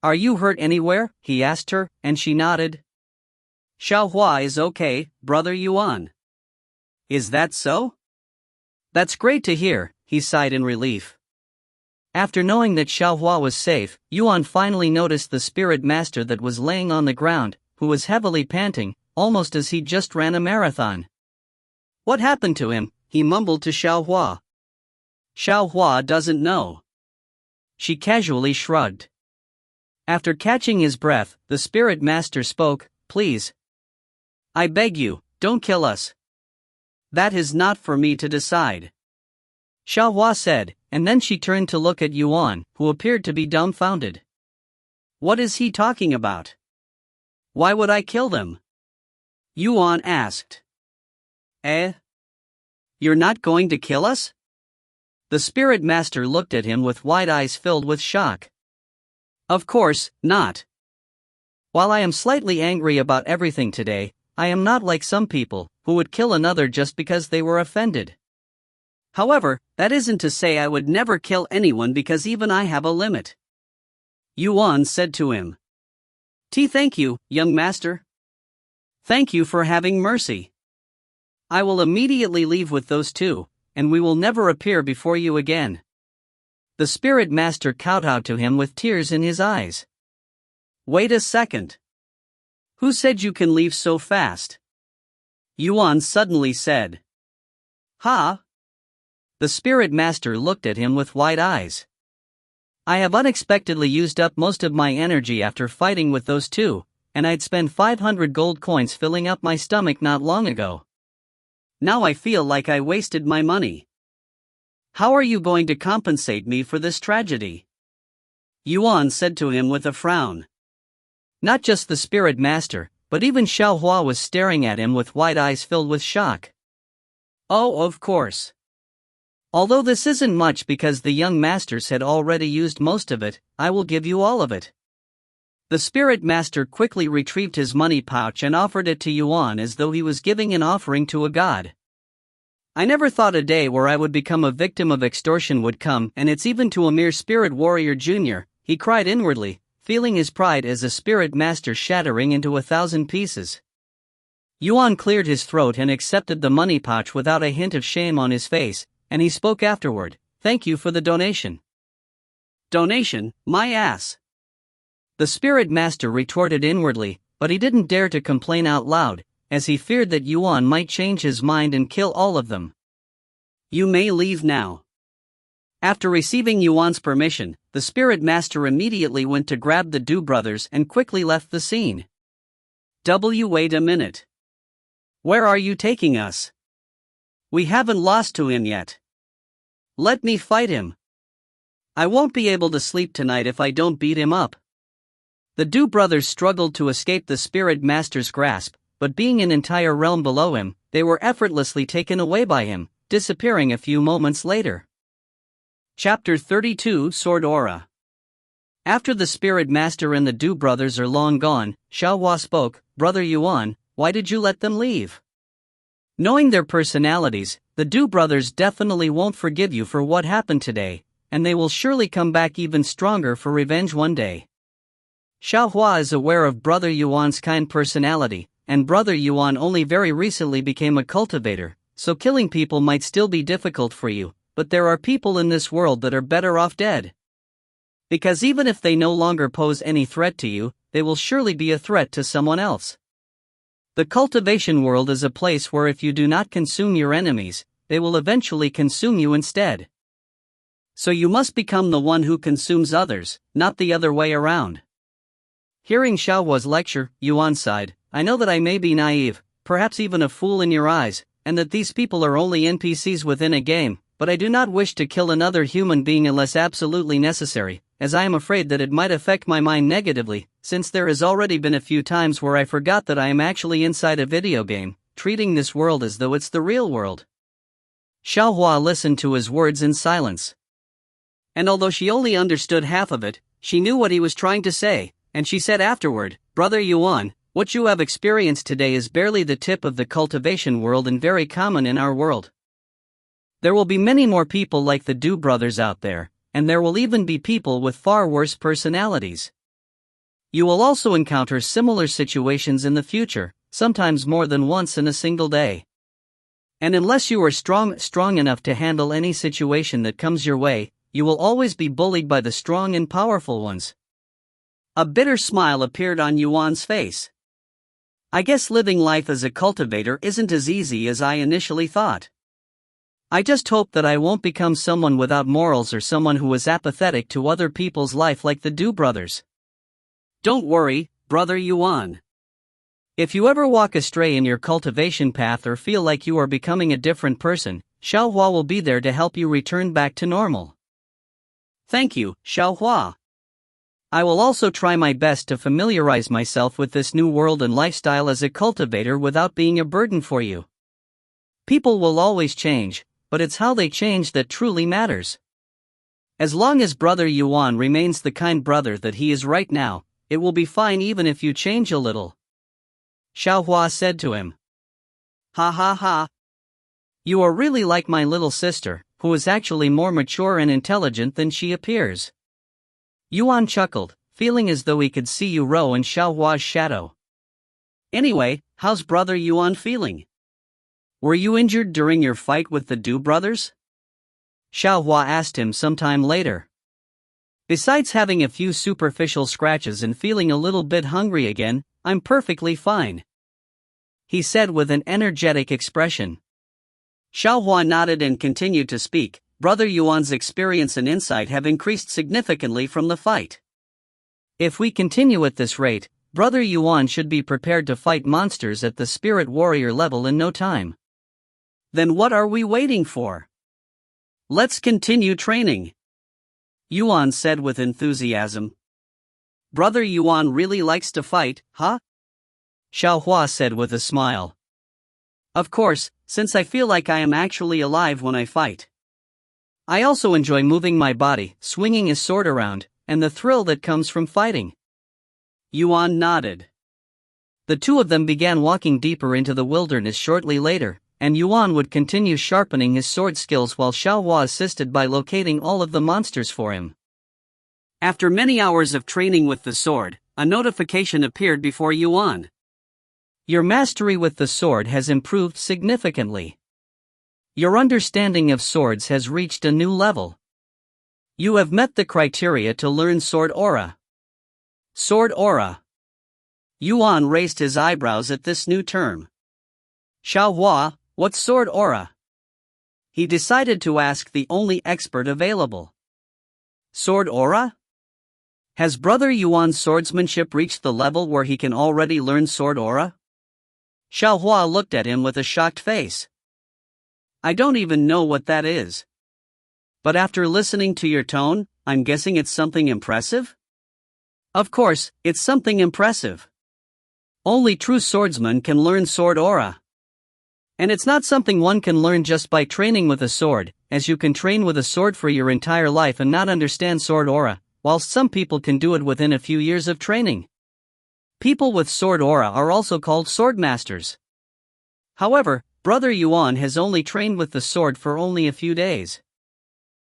Are you hurt anywhere? He asked her, and she nodded. Xiaohua is okay, Brother Yuan. Is that so? That's great to hear, he sighed in relief. After knowing that Xiaohua was safe, Yuan finally noticed the spirit master that was laying on the ground, who was heavily panting, almost as he just ran a marathon. What happened to him? He mumbled to Xiaohua. Xiaohua doesn't know. She casually shrugged. After catching his breath, the spirit master spoke, Please. I beg you, don't kill us. That is not for me to decide. Xiaohua said, and then she turned to look at Yuan, who appeared to be dumbfounded. What is he talking about? Why would I kill them? Yuan asked. You're not going to kill us? The spirit master looked at him with wide eyes filled with shock. Of course, not. While I am slightly angry about everything today, I am not like some people, who would kill another just because they were offended. However, that isn't to say I would never kill anyone because even I have a limit. Yuan said to him. Thank you, young master. Thank you for having mercy. I will immediately leave with those two, and we will never appear before you again. The spirit master kowtowed to him with tears in his eyes. Wait a second. Who said you can leave so fast? Yuan suddenly said. Ha! The spirit master looked at him with wide eyes. I have unexpectedly used up most of my energy after fighting with those two, and I'd spent 500 gold coins filling up my stomach not long ago. Now I feel like I wasted my money. How are you going to compensate me for this tragedy? Yuan said to him with a frown. Not just the spirit master, but even Xiaohua was staring at him with wide eyes filled with shock. Oh, of course. Although this isn't much because the young masters had already used most of it, I will give you all of it. The spirit master quickly retrieved his money pouch and offered it to Yuan as though he was giving an offering to a god. I never thought a day where I would become a victim of extortion would come, and it's even to a mere spirit warrior junior, he cried inwardly, feeling his pride as a spirit master shattering into 1,000 pieces. Yuan cleared his throat and accepted the money pouch without a hint of shame on his face, and he spoke afterward, thank you for the donation. Donation, my ass. The spirit master retorted inwardly, but he didn't dare to complain out loud, as he feared that Yuan might change his mind and kill all of them. You may leave now. After receiving Yuan's permission, the spirit master immediately went to grab the Du brothers and quickly left the scene. Wait a minute. Where are you taking us? We haven't lost to him yet. Let me fight him. I won't be able to sleep tonight if I don't beat him up. The Du brothers struggled to escape the spirit master's grasp, but being an entire realm below him, they were effortlessly taken away by him, disappearing a few moments later. Chapter 32 Sword Aura. After the spirit master and the Du brothers are long gone, Xiaohua spoke, Brother Yuan, why did you let them leave? Knowing their personalities, the Du brothers definitely won't forgive you for what happened today, and they will surely come back even stronger for revenge one day. Xiaohua is aware of Brother Yuan's kind personality, and Brother Yuan only very recently became a cultivator, so killing people might still be difficult for you, but there are people in this world that are better off dead. Because even if they no longer pose any threat to you, they will surely be a threat to someone else. The cultivation world is a place where if you do not consume your enemies, they will eventually consume you instead. So you must become the one who consumes others, not the other way around. Hearing Xiaohua's lecture, Yuan sighed, I know that I may be naive, perhaps even a fool in your eyes, and that these people are only NPCs within a game, but I do not wish to kill another human being unless absolutely necessary, as I am afraid that it might affect my mind negatively, since there has already been a few times where I forgot that I am actually inside a video game, treating this world as though it's the real world. Xiaohua listened to his words in silence. And although she only understood half of it, she knew what he was trying to say, and she said afterward, Brother Yuan, what you have experienced today is barely the tip of the cultivation world and very common in our world. There will be many more people like the Du brothers out there, and there will even be people with far worse personalities. You will also encounter similar situations in the future, sometimes more than once in a single day. And unless you are strong enough to handle any situation that comes your way, you will always be bullied by the strong and powerful ones. A bitter smile appeared on Yuan's face. I guess living life as a cultivator isn't as easy as I initially thought. I just hope that I won't become someone without morals or someone who is apathetic to other people's life like the Du brothers. Don't worry, Brother Yuan. If you ever walk astray in your cultivation path or feel like you are becoming a different person, Xiaohua will be there to help you return back to normal. Thank you, Xiaohua. I will also try my best to familiarize myself with this new world and lifestyle as a cultivator without being a burden for you. People will always change, but it's how they change that truly matters. As long as Brother Yuan remains the kind brother that he is right now, it will be fine even if you change a little. Xiaohua said to him. Ha ha ha. You are really like my little sister, who is actually more mature and intelligent than she appears. Yuan chuckled, feeling as though he could see Yu Rou in Xiaohua's shadow. Anyway, how's Brother Yuan feeling? Were you injured during your fight with the Du brothers? Xiaohua asked him sometime later. Besides having a few superficial scratches and feeling a little bit hungry again, I'm perfectly fine, he said with an energetic expression. Xiaohua nodded and continued to speak. Brother Yuan's experience and insight have increased significantly from the fight. If we continue at this rate, Brother Yuan should be prepared to fight monsters at the Spirit Warrior level in no time. Then what are we waiting for? Let's continue training, Yuan said with enthusiasm. Brother Yuan really likes to fight, huh? Xiaohua said with a smile. Of course, since I feel like I am actually alive when I fight. I also enjoy moving my body, swinging his sword around, and the thrill that comes from fighting. Yuan nodded. The two of them began walking deeper into the wilderness shortly later, and Yuan would continue sharpening his sword skills while Xiaohua assisted by locating all of the monsters for him. After many hours of training with the sword, a notification appeared before Yuan. Your mastery with the sword has improved significantly. Your understanding of swords has reached a new level. You have met the criteria to learn Sword Aura. Sword Aura. Yuan raised his eyebrows at this new term. Xiaohua, what's Sword Aura? He decided to ask the only expert available. Sword Aura? Has Brother Yuan's swordsmanship reached the level where he can already learn Sword Aura? Xiaohua looked at him with a shocked face. I don't even know what that is. But after listening to your tone, I'm guessing it's something impressive? Of course, it's something impressive. Only true swordsmen can learn Sword Aura. And it's not something one can learn just by training with a sword, as you can train with a sword for your entire life and not understand Sword Aura, whilst some people can do it within a few years of training. People with Sword Aura are also called sword masters. However, Brother Yuan has only trained with the sword for only a few days.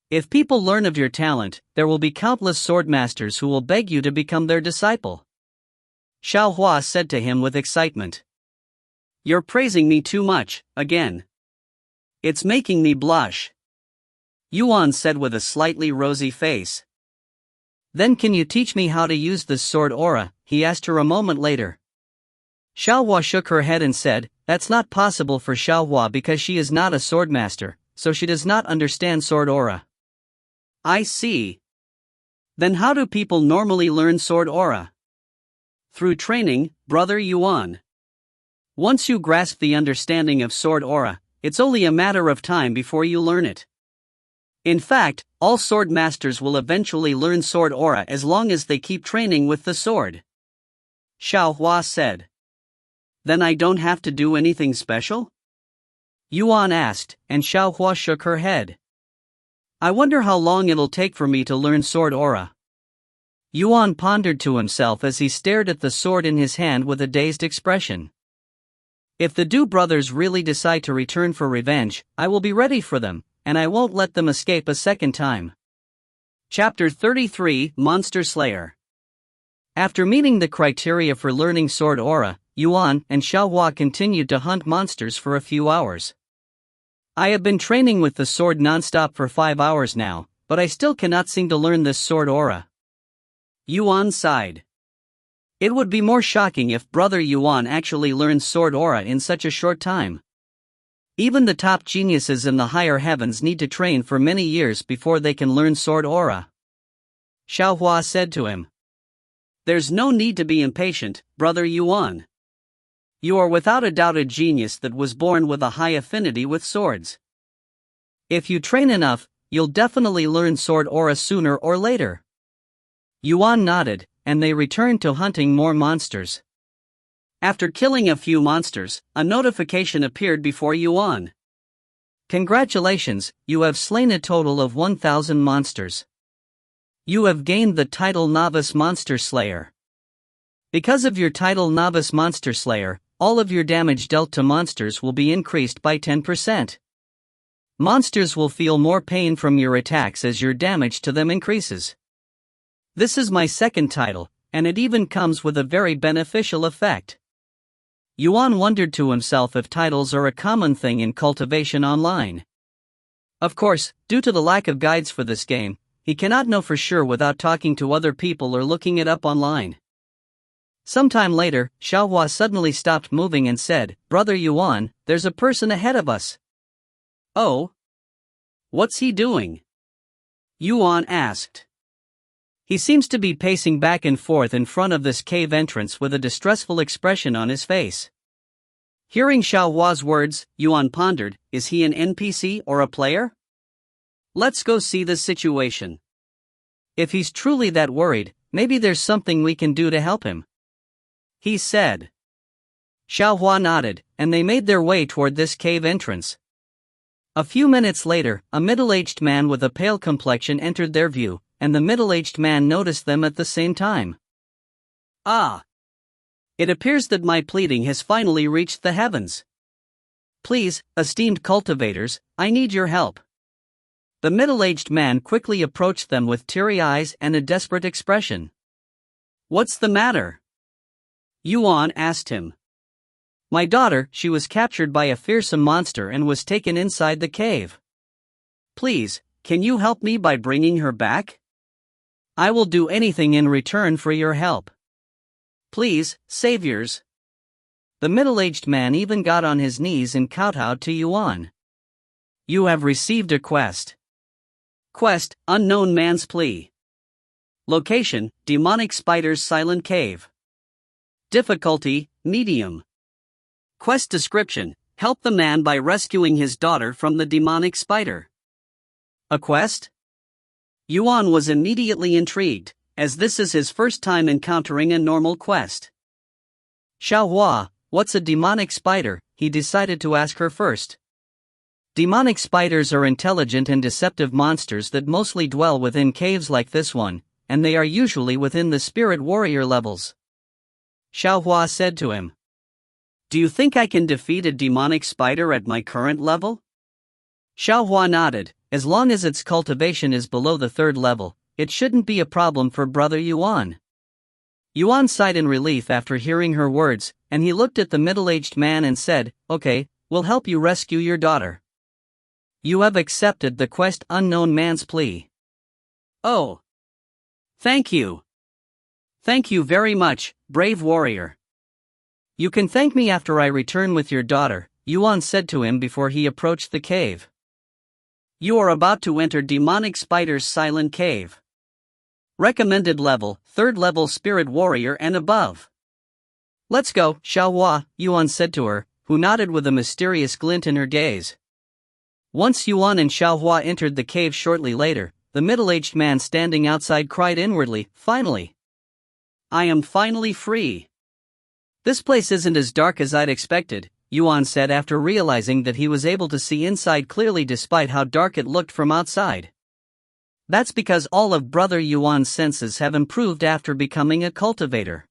If people learn of your talent, there will be countless sword masters who will beg you to become their disciple. Xiaohua said to him with excitement. You're praising me too much, again. It's making me blush. Yuan said with a slightly rosy face. Then can you teach me how to use this Sword Aura? He asked her a moment later. Xiaohua shook her head and said, that's not possible for Xiaohua because she is not a swordmaster, so she does not understand Sword Aura. I see. Then how do people normally learn Sword Aura? Through training, Brother Yuan. Once you grasp the understanding of Sword Aura, it's only a matter of time before you learn it. In fact, all sword masters will eventually learn Sword Aura as long as they keep training with the sword. Xiaohua said. Then I don't have to do anything special? Yuan asked, and Xiaohua shook her head. I wonder how long it'll take for me to learn Sword Aura. Yuan pondered to himself as he stared at the sword in his hand with a dazed expression. If the Du brothers really decide to return for revenge, I will be ready for them, and I won't let them escape a second time. Chapter 33, Monster Slayer. After meeting the criteria for learning Sword Aura, Yuan and Xiaohua continued to hunt monsters for a few hours. I have been training with the sword non-stop for 5 hours now, but I still cannot seem to learn this Sword Aura. Yuan sighed. It would be more shocking if Brother Yuan actually learned Sword Aura in such a short time. Even the top geniuses in the higher heavens need to train for many years before they can learn Sword Aura. Xiaohua said to him. There's no need to be impatient, Brother Yuan. You are without a doubt a genius that was born with a high affinity with swords. If you train enough, you'll definitely learn Sword Aura sooner or later. Yuan nodded, and they returned to hunting more monsters. After killing a few monsters, a notification appeared before Yuan. Congratulations, you have slain a total of 1,000 monsters. You have gained the title Novice Monster Slayer. Because of your title Novice Monster Slayer, all of your damage dealt to monsters will be increased by 10%. Monsters will feel more pain from your attacks as your damage to them increases. This is my second title, and it even comes with a very beneficial effect. Yuan wondered to himself if titles are a common thing in Cultivation Online. Of course, due to the lack of guides for this game, he cannot know for sure without talking to other people or looking it up online. Sometime later, Xiaohua suddenly stopped moving and said, "Brother Yuan, there's a person ahead of us." "Oh? What's he doing?" Yuan asked. "He seems to be pacing back and forth in front of this cave entrance with a distressful expression on his face." Hearing Xiaohua's words, Yuan pondered, is he an NPC or a player? Let's go see the situation. If he's truly that worried, maybe there's something we can do to help him, he said. Xiaohua nodded, and they made their way toward this cave entrance. A few minutes later, a middle-aged man with a pale complexion entered their view, and the middle-aged man noticed them at the same time. "Ah! It appears that my pleading has finally reached the heavens. Please, esteemed cultivators, I need your help." The middle-aged man quickly approached them with teary eyes and a desperate expression. "What's the matter?" Yuan asked him. "My daughter, she was captured by a fearsome monster and was taken inside the cave. Please, can you help me by bringing her back? I will do anything in return for your help. Please, saviors." The middle-aged man even got on his knees and kowtowed to Yuan. "You have received a quest. Quest, Unknown Man's Plea. Location, Demonic Spider's Silent Cave. Difficulty, Medium. Quest description, help the man by rescuing his daughter from the demonic spider." A quest? Yuan was immediately intrigued, as this is his first time encountering a normal quest. "Xiaohua, what's a demonic spider?" he decided to ask her first. Demonic spiders are intelligent and deceptive monsters that mostly dwell within caves like this one, and they are usually within the spirit warrior levels. Xiaohua said to him. "Do you think I can defeat a demonic spider at my current level?" Xiaohua nodded. As long as its cultivation is below the 3rd level, it shouldn't be a problem for Brother Yuan. Yuan sighed in relief after hearing her words, and he looked at the middle-aged man and said, "Okay, we'll help you rescue your daughter. You have accepted the quest Unknown Man's Plea." "Oh. Thank you. Thank you very much, brave warrior." "You can thank me after I return with your daughter," Yuan said to him before he approached the cave. You are about to enter Demonic Spider's Silent Cave. Recommended level, 3rd level Spirit Warrior and above. "Let's go, Xiaohua," Yuan said to her, who nodded with a mysterious glint in her gaze. Once Yuan and Xiaohua entered the cave shortly later, the middle-aged man standing outside cried inwardly, "Finally! I am finally free. This place isn't as dark as I'd expected," Yuan said after realizing that he was able to see inside clearly despite how dark it looked from outside. That's because all of Brother Yuan's senses have improved after becoming a cultivator,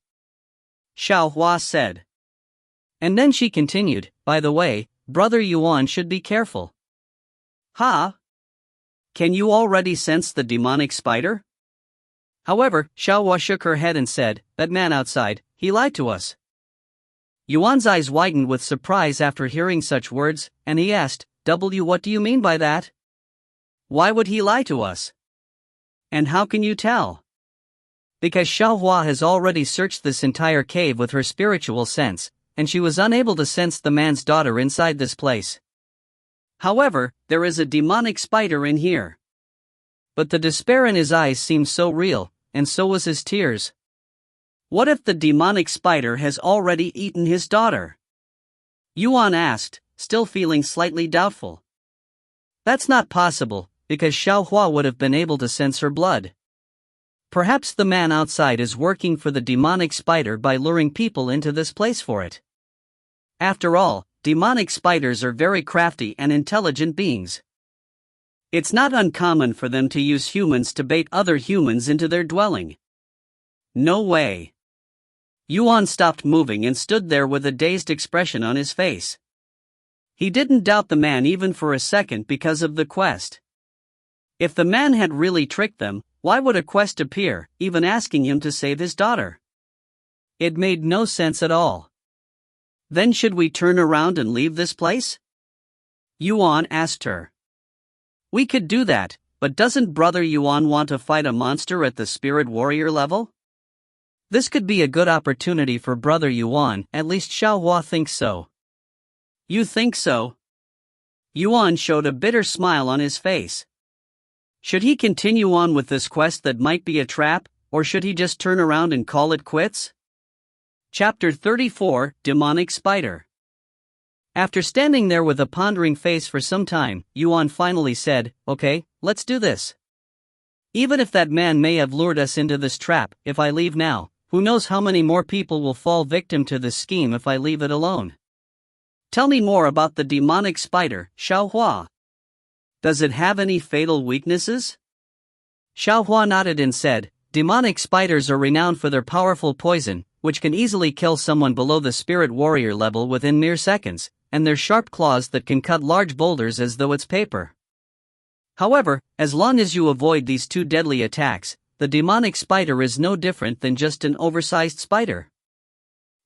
Xiaohua said. And then she continued, "By the way, Brother Yuan should be careful." "Huh? Can you already sense the demonic spider?" However, Xiaohua shook her head and said, "That man outside, he lied to us." Yuan's eyes widened with surprise after hearing such words, and he asked, What do you mean by that? Why would he lie to us? And how can you tell?" Because Xiaohua has already searched this entire cave with her spiritual sense, and she was unable to sense the man's daughter inside this place. However, there is a demonic spider in here. But the despair in his eyes seemed so real, and so was his tears. What if the demonic spider has already eaten his daughter? Yuan asked, still feeling slightly doubtful. That's not possible, because Xiaohua would have been able to sense her blood. Perhaps the man outside is working for the demonic spider by luring people into this place for it. After all, demonic spiders are very crafty and intelligent beings. It's not uncommon for them to use humans to bait other humans into their dwelling. No way. Yuan stopped moving and stood there with a dazed expression on his face. He didn't doubt the man even for a second because of the quest. If the man had really tricked them, why would a quest appear, even asking him to save his daughter? It made no sense at all. Then should we turn around and leave this place? Yuan asked her. We could do that, but doesn't Brother Yuan want to fight a monster at the spirit warrior level? This could be a good opportunity for Brother Yuan, at least Xiaohua thinks so. You think so? Yuan showed a bitter smile on his face. Should he continue on with this quest that might be a trap, or should he just turn around and call it quits? Chapter 34, Demonic Spider. After standing there with a pondering face for some time, Yuan finally said, "Okay, let's do this. Even if that man may have lured us into this trap, if I leave now, who knows how many more people will fall victim to this scheme if I leave it alone. Tell me more about the demonic spider, Xiaohua. Does it have any fatal weaknesses?" Xiaohua nodded and said, "Demonic spiders are renowned for their powerful poison, which can easily kill someone below the spirit warrior level within mere seconds, and their sharp claws that can cut large boulders as though it's paper. However, as long as you avoid these two deadly attacks, the demonic spider is no different than just an oversized spider.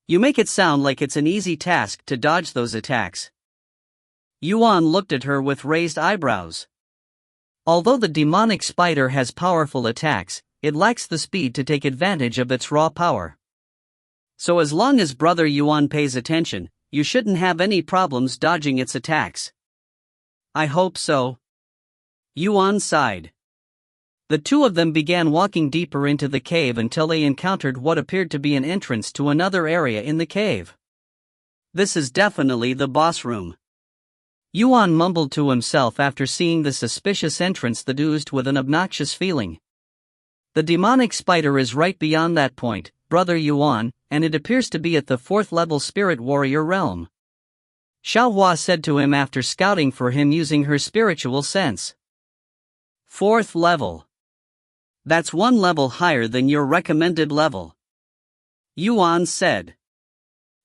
You make it sound like it's an easy task to dodge those attacks." Yuan looked at her with raised eyebrows. Although the demonic spider has powerful attacks, it lacks the speed to take advantage of its raw power. So as long as Brother Yuan pays attention, you shouldn't have any problems dodging its attacks. I hope so. Yuan sighed. The two of them began walking deeper into the cave until they encountered what appeared to be an entrance to another area in the cave. This is definitely the boss room. Yuan mumbled to himself after seeing the suspicious entrance that oozed with an obnoxious feeling. The demonic spider is right beyond that point, Brother Yuan, and it appears to be at the 4th level spirit warrior realm. Xiaohua said to him after scouting for him using her spiritual sense. 4th level. That's one level higher than your recommended level. Yuan said.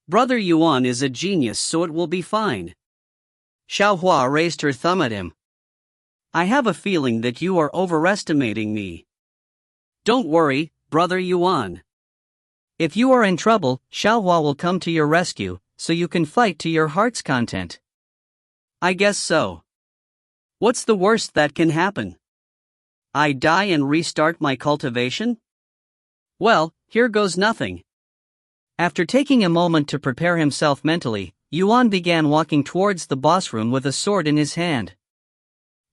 Brother Yuan is a genius, so it will be fine. Xiaohua raised her thumb at him. I have a feeling that you are overestimating me. Don't worry, Brother Yuan. If you are in trouble, Xiaohua will come to your rescue, so you can fight to your heart's content. I guess so. What's the worst that can happen? I die and restart my cultivation? Well, here goes nothing. After taking a moment to prepare himself mentally, Yuan began walking towards the boss room with a sword in his hand.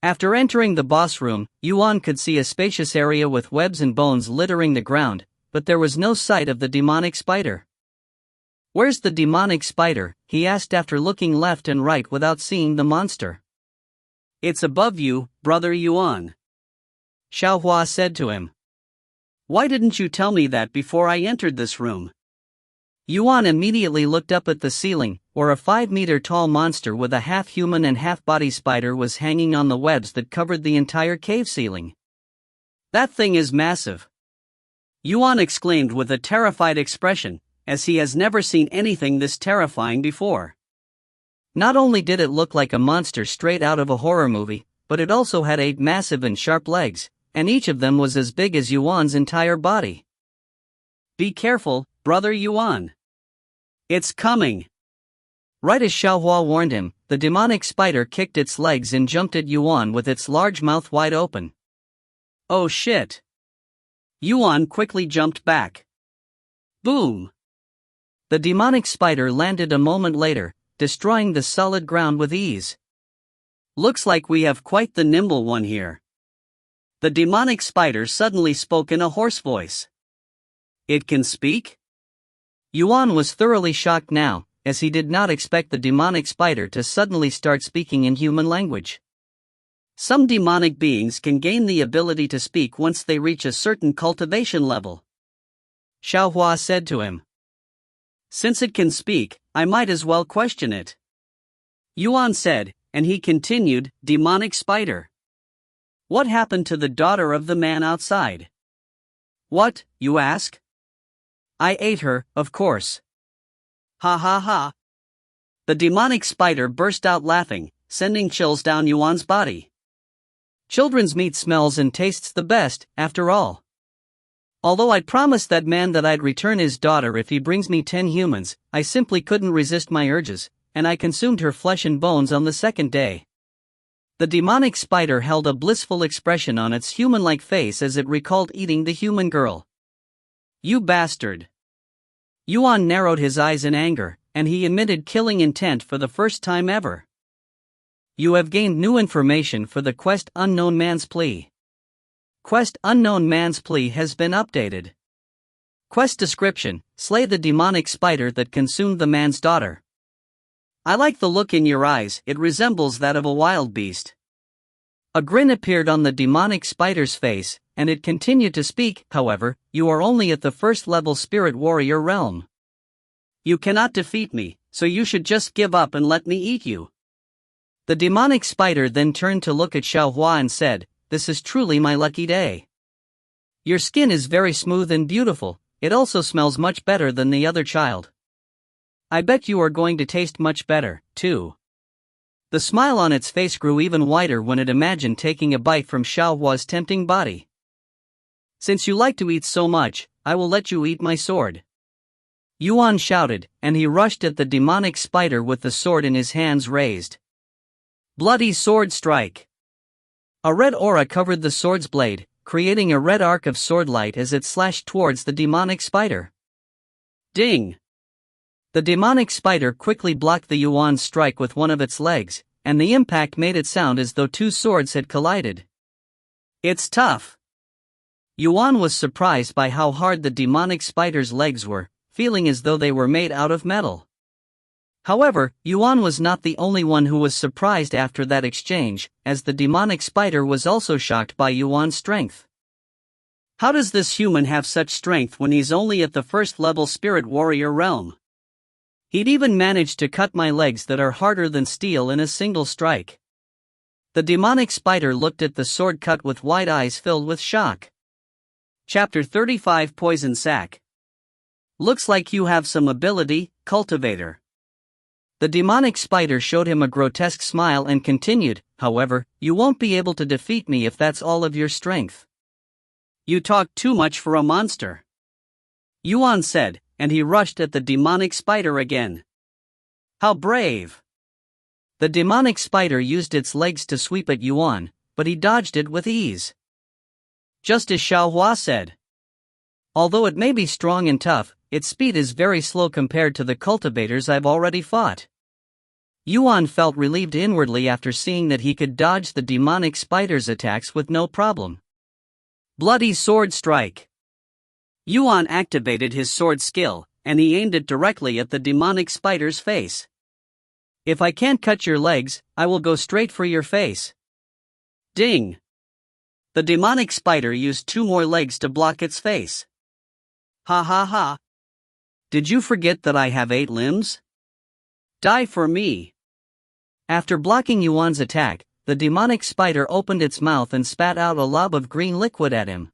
After entering the boss room, Yuan could see a spacious area with webs and bones littering the ground, but there was no sight of the demonic spider. Where's the demonic spider? He asked after looking left and right without seeing the monster. It's above you, Brother Yuan. Xiaohua said to him. Why didn't you tell me that before I entered this room? Yuan immediately looked up at the ceiling, where a 5-meter-tall monster with a half-human and half-body spider was hanging on the webs that covered the entire cave ceiling. That thing is massive. Yuan exclaimed with a terrified expression, as he has never seen anything this terrifying before. Not only did it look like a monster straight out of a horror movie, but it also had 8 massive and sharp legs, and each of them was as big as Yuan's entire body. Be careful, Brother Yuan. It's coming. Right as Xiaohua warned him, the demonic spider kicked its legs and jumped at Yuan with its large mouth wide open. Oh shit. Yuan quickly jumped back. Boom. The demonic spider landed a moment later, destroying the solid ground with ease. Looks like we have quite the nimble one here. The demonic spider suddenly spoke in a hoarse voice. It can speak? Yuan was thoroughly shocked now, as he did not expect the demonic spider to suddenly start speaking in human language. Some demonic beings can gain the ability to speak once they reach a certain cultivation level. Xiaohua said to him. Since it can speak, I might as well question it. Yuan said, and he continued, Demonic spider. What happened to the daughter of the man outside? What, you ask? I ate her, of course. Ha ha ha. The demonic spider burst out laughing, sending chills down Yuan's body. Children's meat smells and tastes the best, after all. Although I'd promised that man that I'd return his daughter if he brings me 10 humans, I simply couldn't resist my urges, and I consumed her flesh and bones on the second day. The demonic spider held a blissful expression on its human-like face as it recalled eating the human girl. You bastard! Yuan narrowed his eyes in anger, and he emitted killing intent for the first time ever. You have gained new information for the Quest Unknown Man's Plea. Quest Unknown Man's Plea has been updated. Quest description: slay the demonic spider that consumed the man's daughter. I like the look in your eyes, it resembles that of a wild beast. A grin appeared on the demonic spider's face, and it continued to speak. However, you are only at the first level spirit warrior realm. You cannot defeat me, so you should just give up and let me eat you. The demonic spider then turned to look at Xiaohua and said, "This is truly my lucky day. Your skin is very smooth and beautiful, it also smells much better than the other child. I bet you are going to taste much better, too." The smile on its face grew even wider when it imagined taking a bite from Xiaohua's tempting body. "Since you like to eat so much, I will let you eat my sword." Yuan shouted, and he rushed at the demonic spider with the sword in his hands raised. Bloody sword strike! A red aura covered the sword's blade, creating a red arc of sword light as it slashed towards the demonic spider. Ding! The demonic spider quickly blocked the Yuan's strike with one of its legs, and the impact made it sound as though two swords had collided. It's tough. Yuan was surprised by how hard the demonic spider's legs were, feeling as though they were made out of metal. However, Yuan was not the only one who was surprised after that exchange, as the demonic spider was also shocked by Yuan's strength. How does this human have such strength when he's only at the first level spirit warrior realm? He'd even managed to cut my legs that are harder than steel in a single strike. The demonic spider looked at the sword cut with wide eyes filled with shock. Chapter 35 Poison Sac. Looks like you have some ability, cultivator. The demonic spider showed him a grotesque smile and continued, "However, you won't be able to defeat me if that's all of your strength. You talk too much for a monster," Yuan said, and he rushed at the demonic spider again. How brave! The demonic spider used its legs to sweep at Yuan, but he dodged it with ease. Just as Xiaohua said. Although it may be strong and tough, its speed is very slow compared to the cultivators I've already fought. Yuan felt relieved inwardly after seeing that he could dodge the demonic spider's attacks with no problem. Bloody sword strike! Yuan activated his sword skill, and he aimed it directly at the demonic spider's face. If I can't cut your legs, I will go straight for your face. Ding! The demonic spider used 2 more legs to block its face. Ha ha ha! Did you forget that I have 8 limbs? Die for me! After blocking Yuan's attack, the demonic spider opened its mouth and spat out a lob of green liquid at him.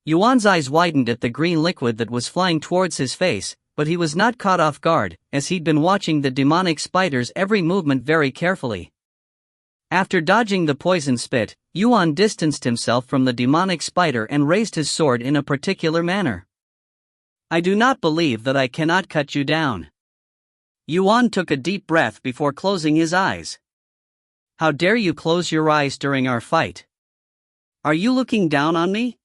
Yuan's eyes widened at the green liquid that was flying towards his face, but he was not caught off guard, as he'd been watching the demonic spider's every movement very carefully. After dodging the poison spit, Yuan distanced himself from the demonic spider and raised his sword in a particular manner. I do not believe that I cannot cut you down. Yuan took a deep breath before closing his eyes. How dare you close your eyes during our fight? Are you looking down on me?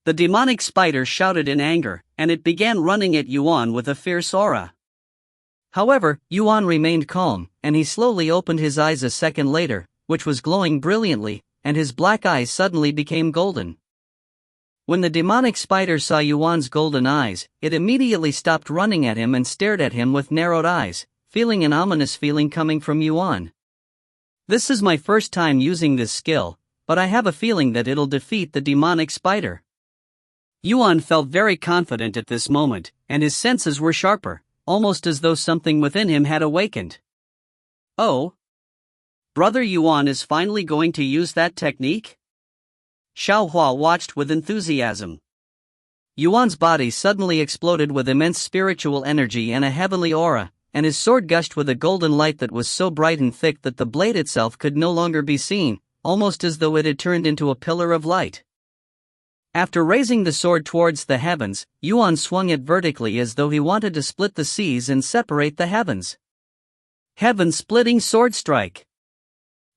The demonic spider shouted in anger, and it began running at Yuan with a fierce aura. However, Yuan remained calm, and he slowly opened his eyes a second later, which was glowing brilliantly, and his black eyes suddenly became golden. When the demonic spider saw Yuan's golden eyes, it immediately stopped running at him and stared at him with narrowed eyes, feeling an ominous feeling coming from Yuan. This is my first time using this skill, but I have a feeling that it'll defeat the demonic spider. Yuan felt very confident at this moment, and his senses were sharper, almost as though something within him had awakened. Oh! Brother Yuan is finally going to use that technique? Xiaohua watched with enthusiasm. Yuan's body suddenly exploded with immense spiritual energy and a heavenly aura, and his sword gushed with a golden light that was so bright and thick that the blade itself could no longer be seen, almost as though it had turned into a pillar of light. After raising the sword towards the heavens, Yuan swung it vertically as though he wanted to split the seas and separate the heavens. Heaven-splitting sword strike!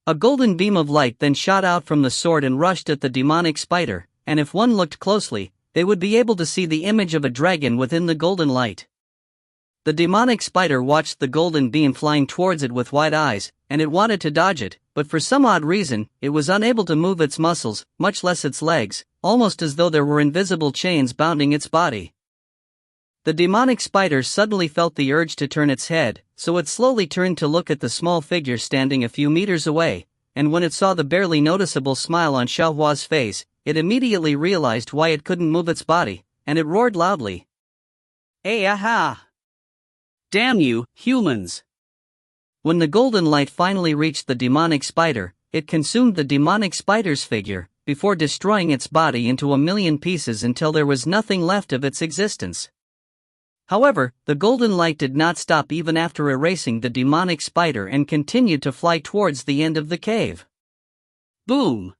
A golden beam of light then shot out from the sword and rushed at the demonic spider, and if one looked closely, they would be able to see the image of a dragon within the golden light. The demonic spider watched the golden beam flying towards it with wide eyes, and it wanted to dodge it, but for some odd reason, it was unable to move its muscles, much less its legs, almost as though there were invisible chains bounding its body. The demonic spider suddenly felt the urge to turn its head, so it slowly turned to look at the small figure standing a few meters away, and when it saw the barely noticeable smile on Xiaohua's face, it immediately realized why it couldn't move its body, and it roared loudly. "Hey, aha! Damn you, humans!" When the golden light finally reached the demonic spider, it consumed the demonic spider's figure, before destroying its body into a million pieces until there was nothing left of its existence. However, the golden light did not stop even after erasing the demonic spider and continued to fly towards the end of the cave. Boom!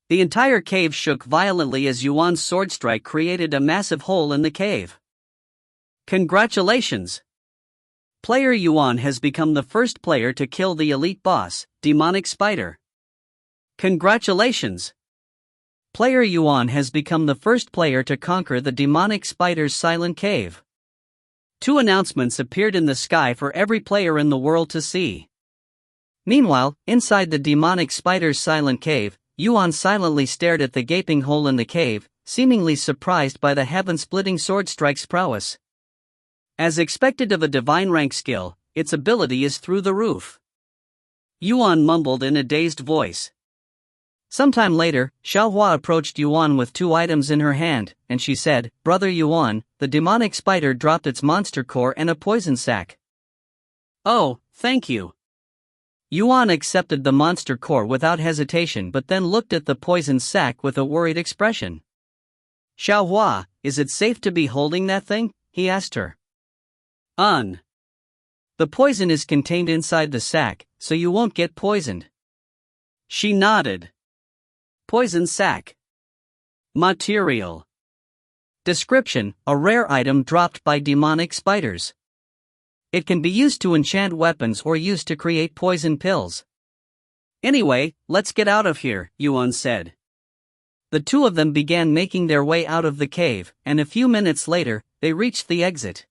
The entire cave shook violently as Yuan's sword strike created a massive hole in the cave. Congratulations! Player Yuan has become the first player to kill the elite boss, Demonic Spider. Congratulations! Player Yuan has become the first player to conquer the Demonic Spider's silent cave. 2 announcements appeared in the sky for every player in the world to see. Meanwhile, inside the Demonic Spider's silent cave, Yuan silently stared at the gaping hole in the cave, seemingly surprised by the heaven-splitting sword strike's prowess. As expected of a divine rank skill, its ability is through the roof. Yuan mumbled in a dazed voice. Sometime later, Xiaohua approached Yuan with 2 items in her hand, and she said, "Brother Yuan, the demonic spider dropped its monster core and a poison sac." "Oh, thank you." Yuan accepted the monster core without hesitation but then looked at the poison sac with a worried expression. "Xiaohua, is it safe to be holding that thing?" he asked her. The poison is contained inside the sac, so you won't get poisoned." She nodded. Poison sac. Material. Description: a rare item dropped by demonic spiders. It can be used to enchant weapons or used to create poison pills. "Anyway, let's get out of here," Yuan said. The 2 of them began making their way out of the cave, and a few minutes later, they reached the exit.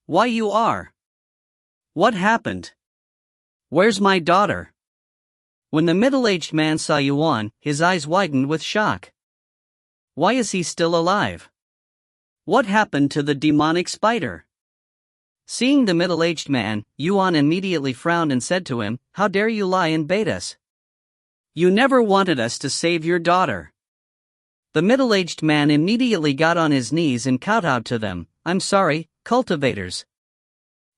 "Why you are? What happened? Where's my daughter?" When the middle-aged man saw Yuan, his eyes widened with shock. Why is he still alive? What happened to the demonic spider? Seeing the middle-aged man, Yuan immediately frowned and said to him, "How dare you lie and bait us? You never wanted us to save your daughter." The middle-aged man immediately got on his knees and kowtowed to them, "I'm sorry, cultivators.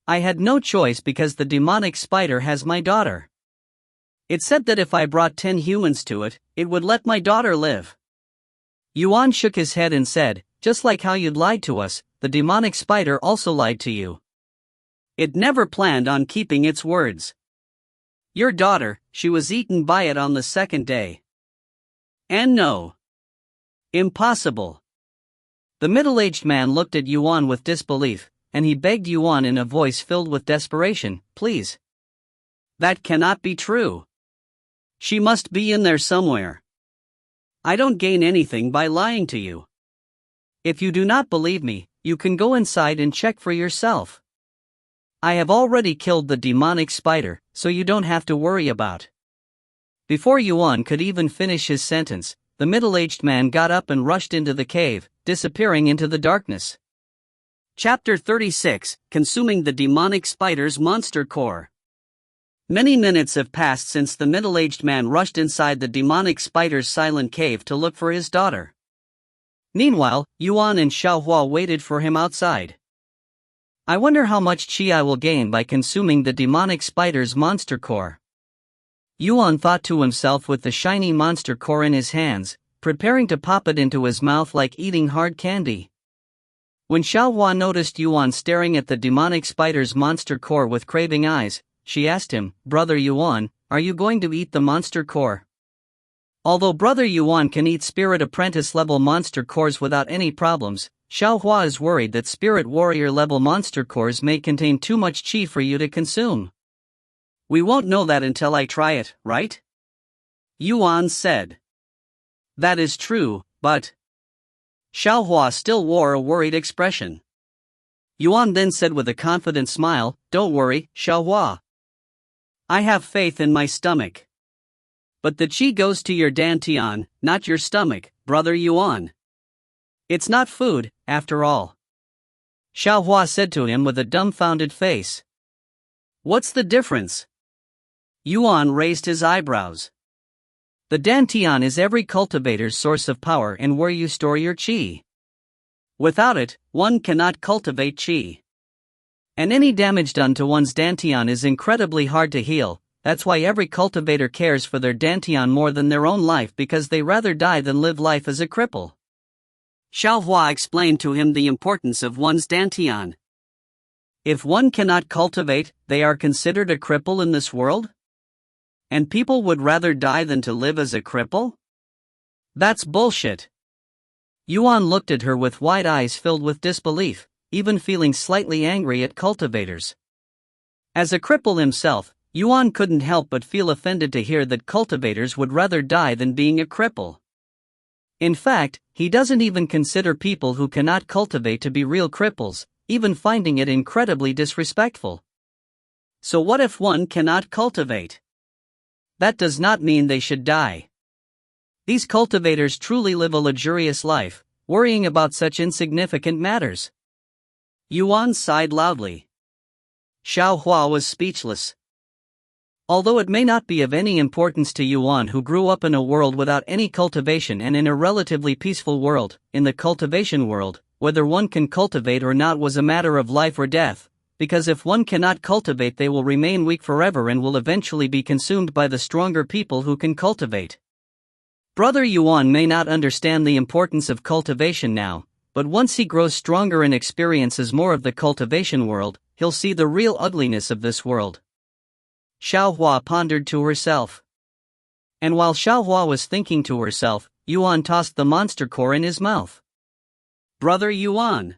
I had no choice because the demonic spider has my daughter. It said that if I brought 10 humans to it, it would let my daughter live." Yuan shook his head and said, "Just like how you'd lied to us, the demonic spider also lied to you. It never planned on keeping its words. Your daughter, she was eaten by it on the 2nd day. And no. Impossible." The middle-aged man looked at Yuan with disbelief, and he begged Yuan in a voice filled with desperation, "Please. That cannot be true. She must be in there somewhere. I don't gain anything by lying to you. If you do not believe me, you can go inside and check for yourself. I have already killed the demonic spider, so you don't have to worry about." Before Yuan could even finish his sentence, the middle-aged man got up and rushed into the cave, disappearing into the darkness. Chapter 36: Consuming the Demonic Spider's Monster Core. Many minutes have passed since the middle-aged man rushed inside the demonic spider's silent cave to look for his daughter. Meanwhile, Yuan and Xiaohua waited for him outside. "I wonder how much chi I will gain by consuming the demonic spider's monster core. Yuan thought to himself with the shiny monster core in his hands, preparing to pop it into his mouth like eating hard candy. When Xiaohua noticed Yuan staring at the demonic spider's monster core with craving eyes, she asked him, "Brother Yuan, are you going to eat the monster core?" Although Brother Yuan can eat Spirit Apprentice level monster cores without any problems, Xiaohua is worried that Spirit Warrior level monster cores may contain too much qi for you to consume. "We won't know that until I try it, right?" Yuan said. "That is true, but..." Xiaohua still wore a worried expression. Yuan then said with a confident smile, "Don't worry, Xiaohua. I have faith in my stomach. But the qi goes to your dantian, not your stomach, Brother Yuan. It's not food, after all." Xiaohua said to him with a dumbfounded face. "What's the difference?" Yuan raised his eyebrows. The dantian is every cultivator's source of power and where you store your qi. Without it, one cannot cultivate qi. And any damage done to one's dantian is incredibly hard to heal. That's why every cultivator cares for their dantian more than their own life, because they rather die than live life as a cripple. Xiaohua explained to him the importance of one's dantian. If one cannot cultivate, they are considered a cripple in this world? And people would rather die than to live as a cripple? That's bullshit. Yuan looked at her with wide eyes filled with disbelief, even feeling slightly angry at cultivators. As a cripple himself, Yuan couldn't help but feel offended to hear that cultivators would rather die than being a cripple. In fact, he doesn't even consider people who cannot cultivate to be real cripples, even finding it incredibly disrespectful. So what if one cannot cultivate? That does not mean they should die. These cultivators truly live a luxurious life, worrying about such insignificant matters. Yuan sighed loudly. Xiaohua was speechless. Although it may not be of any importance to Yuan, who grew up in a world without any cultivation and in a relatively peaceful world, in the cultivation world, whether one can cultivate or not was a matter of life or death, because if one cannot cultivate they will remain weak forever and will eventually be consumed by the stronger people who can cultivate. Brother Yuan may not understand the importance of cultivation now, but once he grows stronger and experiences more of the cultivation world, he'll see the real ugliness of this world. Xiaohua pondered to herself. And while Xiaohua was thinking to herself, Yuan tossed the monster core in his mouth. "Brother Yuan."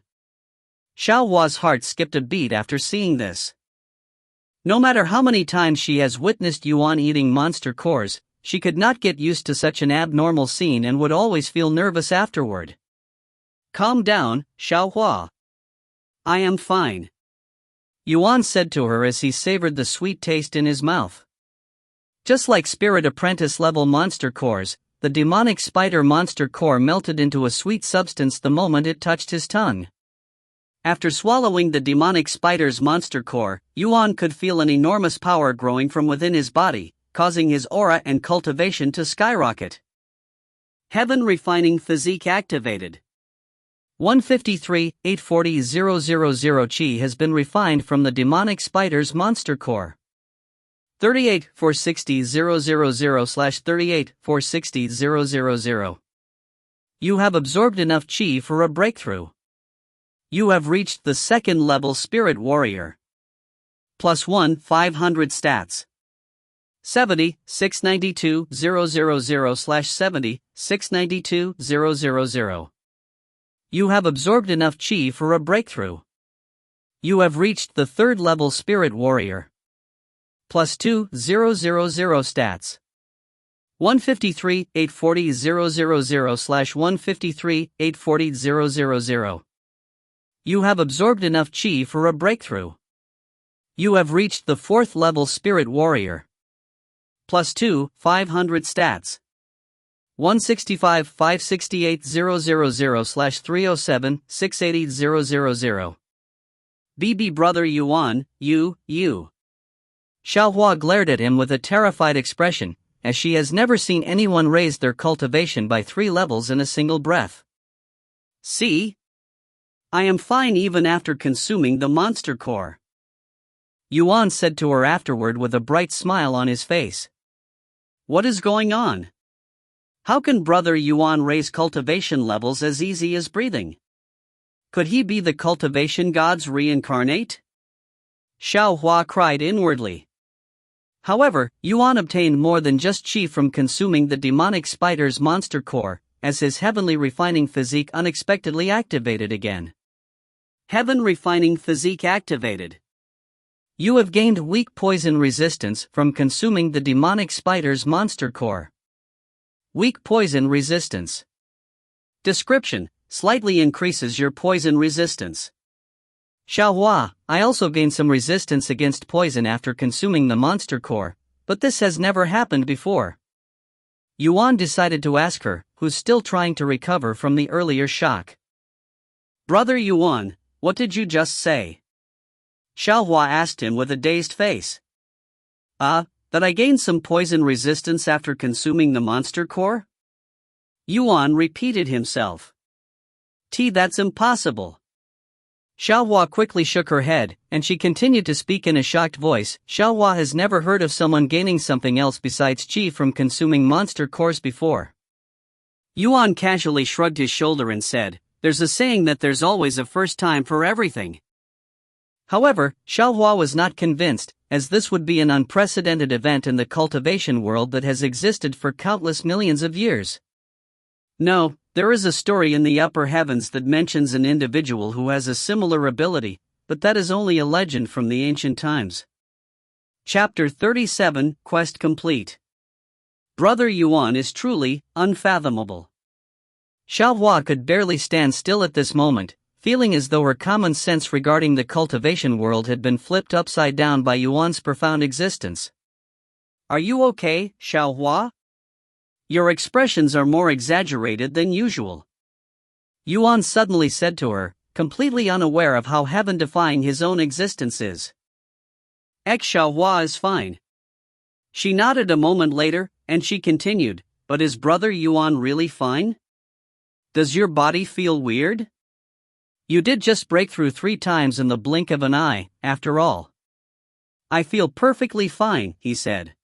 Xiaohua's heart skipped a beat after seeing this. No matter how many times she has witnessed Yuan eating monster cores, she could not get used to such an abnormal scene and would always feel nervous afterward. "Calm down, Xiaohua. I am fine," Yuan said to her as he savored the sweet taste in his mouth. Just like Spirit Apprentice level monster cores, the demonic spider monster core melted into a sweet substance the moment it touched his tongue. After swallowing the demonic spider's monster core, Yuan could feel an enormous power growing from within his body, causing his aura and cultivation to skyrocket. Heaven Refining Physique activated. 153,840,000 qi has been refined from the demonic spider's monster core. 38,460,000/38,460,000. You have absorbed enough qi for a breakthrough. You have reached the second level Spirit Warrior. +1 500 stats. 70 692 000/70 692 000. You have absorbed enough qi for a breakthrough. You have reached the third level Spirit Warrior. +2 000 stats. 153,840,000/153,840,000. You have absorbed enough qi for a breakthrough. You have reached the fourth level Spirit Warrior. +2 500 stats. 165,568,000/307 680,000. BB Brother Yuan, you. Xiaohua glared at him with a terrified expression, as she has never seen anyone raise their cultivation by 3 levels in a single breath. "See? I am fine even after consuming the monster core," Yuan said to her afterward with a bright smile on his face. What is going on? How can Brother Yuan raise cultivation levels as easy as breathing? Could he be the cultivation gods reincarnate? Xiao Hua cried inwardly. However, Yuan obtained more than just chi from consuming the demonic spider's monster core, as his heavenly refining physique unexpectedly activated again. Heaven refining physique activated. You have gained weak poison resistance from consuming the demonic spider's monster core. Weak poison resistance. Description: slightly increases your poison resistance. Xiaohua, I also gained some resistance against poison after consuming the monster core, but this has never happened before. Yuan decided to ask her, who's still trying to recover from the earlier shock. Brother Yuan, what did you just say? Xiaohua asked him with a dazed face. That I gained some poison resistance after consuming the monster core? Yuan repeated himself. That's impossible. Xiaohua quickly shook her head, and she continued to speak in a shocked voice. Xiaohua has never heard of someone gaining something else besides qi from consuming monster cores before. Yuan casually shrugged his shoulder and said, there's a saying that there's always a first time for everything. However, Xiaohua was not convinced, as this would be an unprecedented event in the cultivation world that has existed for countless millions of years. No, there is a story in the upper heavens that mentions an individual who has a similar ability, but that is only a legend from the ancient times. Chapter 37, Quest Complete. Brother Yuan is truly unfathomable. Xiaohua could barely stand still at this moment, feeling as though her common sense regarding the cultivation world had been flipped upside down by Yuan's profound existence. Are you okay, Xiaohua? Your expressions are more exaggerated than usual. Yuan suddenly said to her, completely unaware of how heaven-defying his own existence is. Xiaohua is fine. She nodded a moment later, and she continued, but is Brother Yuan really fine? Does your body feel weird? You did just break through 3 times in the blink of an eye, after all. I feel perfectly fine, he said.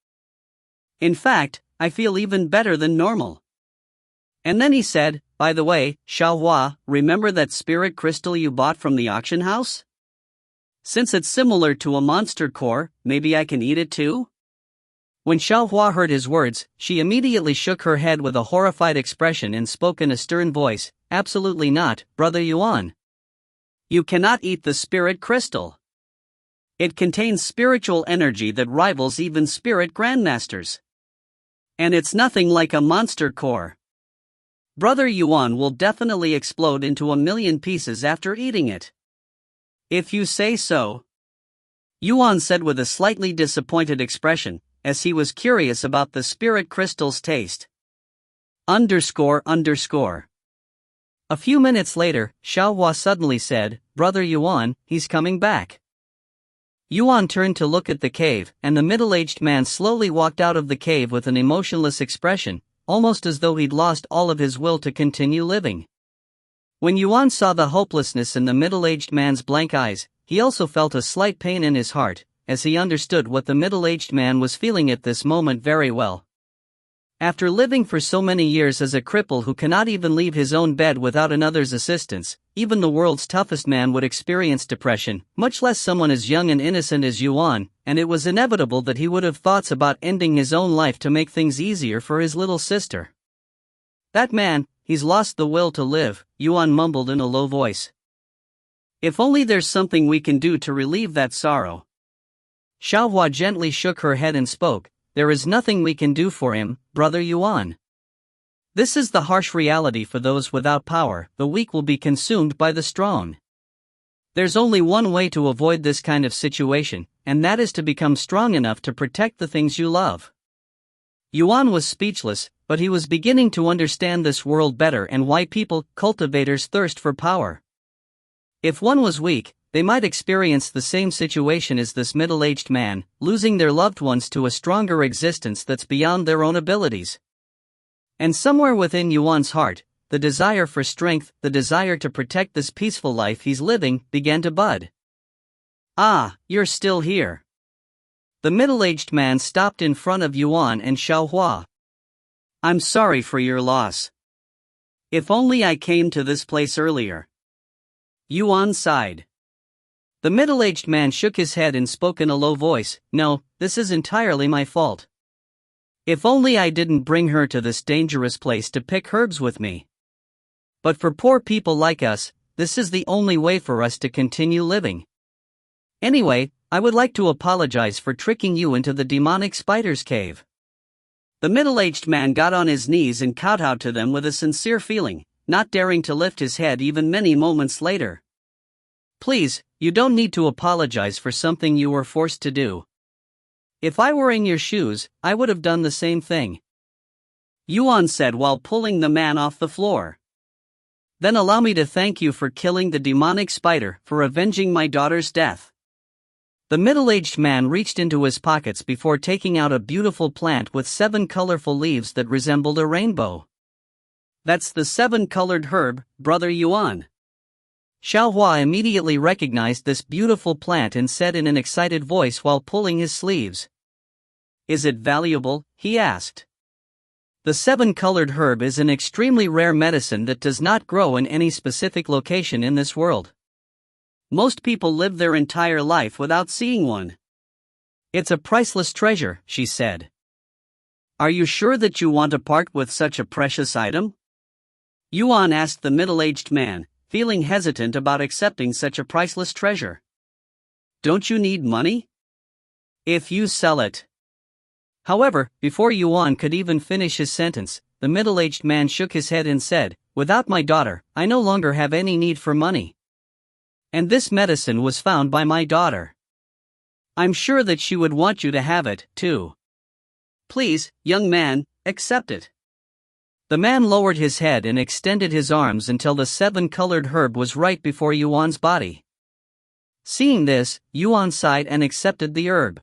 In fact, I feel even better than normal. And then he said, by the way, Xiaohua, remember that spirit crystal you bought from the auction house? Since it's similar to a monster core, maybe I can eat it too? When Xiaohua heard his words, she immediately shook her head with a horrified expression and spoke in a stern voice, absolutely not, Brother Yuan. You cannot eat the spirit crystal. It contains spiritual energy that rivals even spirit grandmasters. And it's nothing like a monster core. Brother Yuan will definitely explode into 1,000,000 pieces after eating it. If you say so. Yuan said with a slightly disappointed expression, as he was curious about the spirit crystal's taste. __. A few minutes later, Xiaohua suddenly said, Brother Yuan, he's coming back. Yuan turned to look at the cave, and the middle-aged man slowly walked out of the cave with an emotionless expression, almost as though he'd lost all of his will to continue living. When Yuan saw the hopelessness in the middle-aged man's blank eyes, he also felt a slight pain in his heart, as he understood what the middle-aged man was feeling at this moment very well. After living for so many years as a cripple who cannot even leave his own bed without another's assistance, even the world's toughest man would experience depression, much less someone as young and innocent as Yuan, and it was inevitable that he would have thoughts about ending his own life to make things easier for his little sister. That man, he's lost the will to live, Yuan mumbled in a low voice. If only there's something we can do to relieve that sorrow. Xiaohua gently shook her head and spoke, there is nothing we can do for him, Brother Yuan. This is the harsh reality for those without power, the weak will be consumed by the strong. There's only one way to avoid this kind of situation, and that is to become strong enough to protect the things you love. Yuan was speechless, but he was beginning to understand this world better and why people, cultivators, thirst for power. If one was weak, they might experience the same situation as this middle-aged man, losing their loved ones to a stronger existence that's beyond their own abilities. And somewhere within Yuan's heart, the desire for strength, the desire to protect this peaceful life he's living, began to bud. Ah, you're still here. The middle-aged man stopped in front of Yuan and Xiaohua. I'm sorry for your loss. If only I came to this place earlier. Yuan sighed. The middle-aged man shook his head and spoke in a low voice. No, this is entirely my fault. If only I didn't bring her to this dangerous place to pick herbs with me. But for poor people like us, this is the only way for us to continue living. Anyway, I would like to apologize for tricking you into the demonic spider's cave. The middle-aged man got on his knees and kowtowed to them with a sincere feeling, not daring to lift his head even many moments later. Please, you don't need to apologize for something you were forced to do. If I were in your shoes, I would have done the same thing. Yuan said while pulling the man off the floor. Then allow me to thank you for killing the demonic spider, for avenging my daughter's death. The middle-aged man reached into his pockets before taking out a beautiful plant with 7 colorful leaves that resembled a rainbow. That's the 7-colored herb, Brother Yuan. Xiaohua immediately recognized this beautiful plant and said in an excited voice while pulling his sleeves. Is it valuable? He asked. The 7-colored herb is an extremely rare medicine that does not grow in any specific location in this world. Most people live their entire life without seeing one. It's a priceless treasure, she said. Are you sure that you want to part with such a precious item? Yuan asked the middle-aged man, feeling hesitant about accepting such a priceless treasure. Don't you need money? If you sell it. However, before Yuan could even finish his sentence, the middle-aged man shook his head and said, Without my daughter, I no longer have any need for money. And this medicine was found by my daughter. I'm sure that she would want you to have it, too. Please, young man, accept it. The man lowered his head and extended his arms until the 7-colored herb was right before Yuan's body. Seeing this, Yuan sighed and accepted the herb.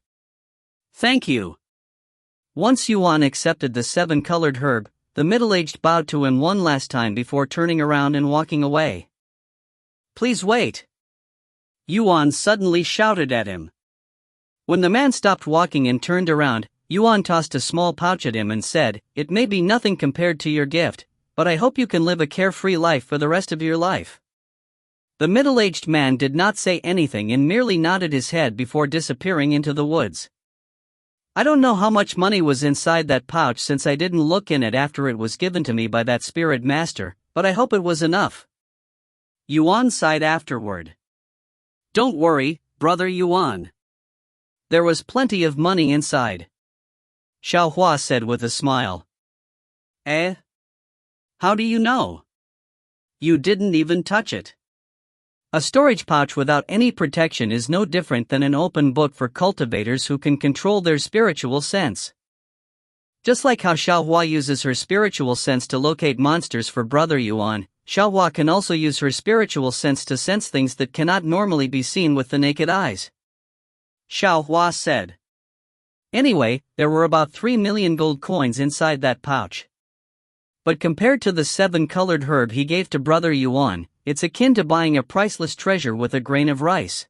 Thank you. Once Yuan accepted the 7-colored herb, the middle-aged bowed to him one last time before turning around and walking away. Please wait. Yuan suddenly shouted at him. When the man stopped walking and turned around, Yuan tossed a small pouch at him and said, It may be nothing compared to your gift, but I hope you can live a carefree life for the rest of your life. The middle-aged man did not say anything and merely nodded his head before disappearing into the woods. I don't know how much money was inside that pouch since I didn't look in it after it was given to me by that spirit master, but I hope it was enough. Yuan sighed afterward. Don't worry, Brother Yuan. There was plenty of money inside. Xiaohua said with a smile. Eh? How do you know? You didn't even touch it. A storage pouch without any protection is no different than an open book for cultivators who can control their spiritual sense. Just like how Xiaohua uses her spiritual sense to locate monsters for Brother Yuan, Xiaohua can also use her spiritual sense to sense things that cannot normally be seen with the naked eyes. Xiaohua said. Anyway, there were about 3 million gold coins inside that pouch. But compared to the 7-colored herb he gave to Brother Yuan, it's akin to buying a priceless treasure with a grain of rice.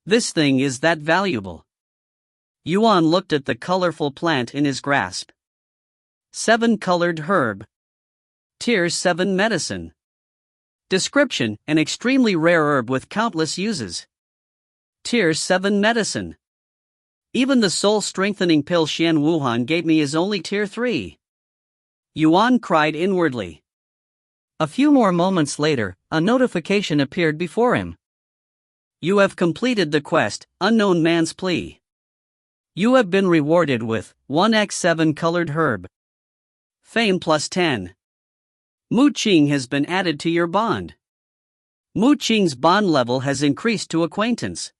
This thing is that valuable. Yuan looked at the colorful plant in his grasp. 7-colored herb. Tier 7 medicine. Description: an extremely rare herb with countless uses. Tier 7 medicine. Even the soul-strengthening pill Xian Wuhan gave me is only Tier 3. Yuan cried inwardly. A few more moments later, a notification appeared before him. You have completed the quest, Unknown Man's Plea. You have been rewarded with 1x 7-colored herb. Fame plus 10. Mu Qing has been added to your bond. Mu Qing's bond level has increased to acquaintance.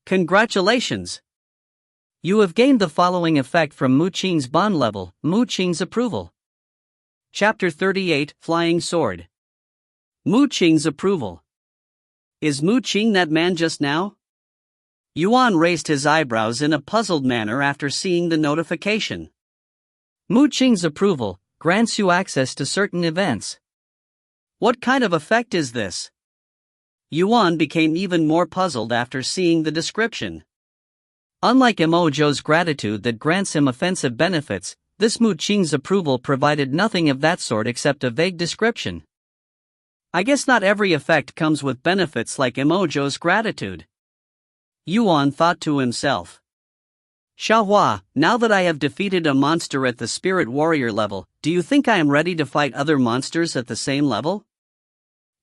Congratulations! You have gained the following effect from Mu Qing's bond level, Mu Qing's approval. Chapter 38, Flying Sword. Mu Qing's approval. Is Mu Qing that man just now? Yuan raised his eyebrows in a puzzled manner after seeing the notification. Mu Qing's approval grants you access to certain events. What kind of effect is this? Yuan became even more puzzled after seeing the description. Unlike Emojo's gratitude that grants him offensive benefits, this Mu Qing's approval provided nothing of that sort except a vague description. I guess not every effect comes with benefits like Emojo's gratitude. Yuan thought to himself. Xiaohua, now that I have defeated a monster at the spirit warrior level, do you think I am ready to fight other monsters at the same level?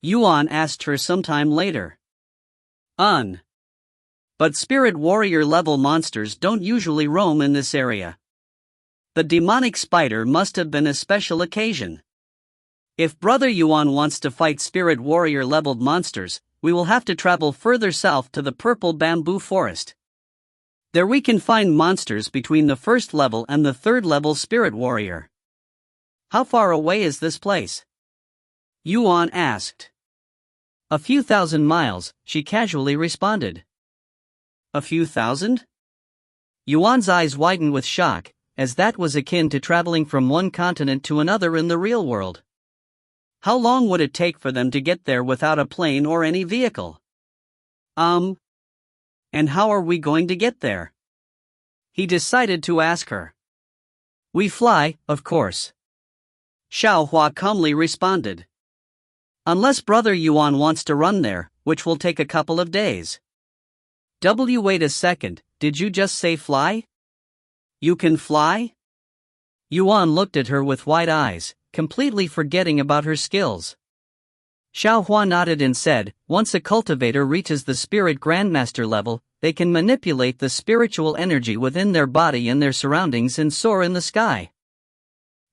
Yuan asked her sometime later. But spirit warrior level monsters don't usually roam in this area. The demonic spider must have been a special occasion. If Brother Yuan wants to fight spirit warrior leveled monsters, we will have to travel further south to the purple bamboo forest. There we can find monsters between the first level and the third level spirit warrior. How far away is this place? Yuan asked. A few thousand miles, she casually responded. A few thousand? Yuan's eyes widened with shock, as that was akin to traveling from one continent to another in the real world. How long would it take for them to get there without a plane or any vehicle? And how are we going to get there? He decided to ask her. We fly, of course. Xiaohua calmly responded. Unless Brother Yuan wants to run there, which will take a couple of days. Wait a second, did you just say fly? You can fly? Yuan looked at her with wide eyes, completely forgetting about her skills. Xiaohua nodded and said, once a cultivator reaches the spirit grandmaster level, they can manipulate the spiritual energy within their body and their surroundings and soar in the sky.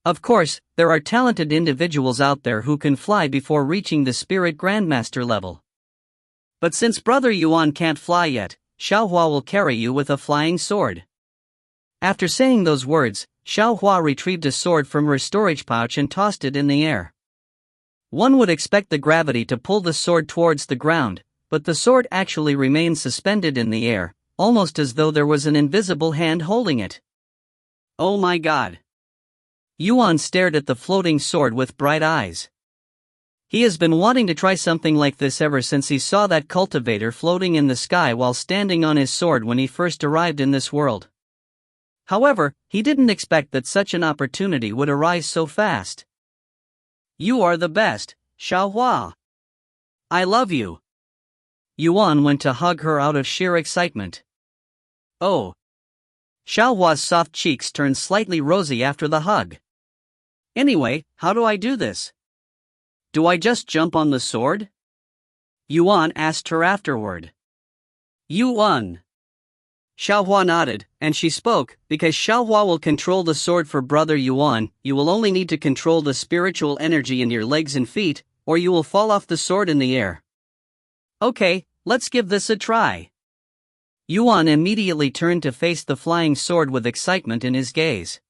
Of course, there are talented individuals out there who can fly before reaching the spirit grandmaster level. But since Brother Yuan can't fly yet, Xiaohua will carry you with a flying sword. After saying those words, Xiaohua retrieved a sword from her storage pouch and tossed it in the air. One would expect the gravity to pull the sword towards the ground, but the sword actually remained suspended in the air, almost as though there was an invisible hand holding it. Oh my God! Yuan stared at the floating sword with bright eyes. He has been wanting to try something like this ever since he saw that cultivator floating in the sky while standing on his sword when he first arrived in this world. However, he didn't expect that such an opportunity would arise so fast. You are the best, Xiaohua. I love you. Yuan went to hug her out of sheer excitement. Oh. Xiaohua's soft cheeks turned slightly rosy after the hug. Anyway, how do I do this? Do I just jump on the sword? Yuan asked her afterward. Yuan. Xiaohua nodded, and she spoke, because Xiaohua will control the sword for Brother Yuan, you will only need to control the spiritual energy in your legs and feet, or you will fall off the sword in the air. Okay, let's give this a try. Yuan immediately turned to face the flying sword with excitement in his gaze.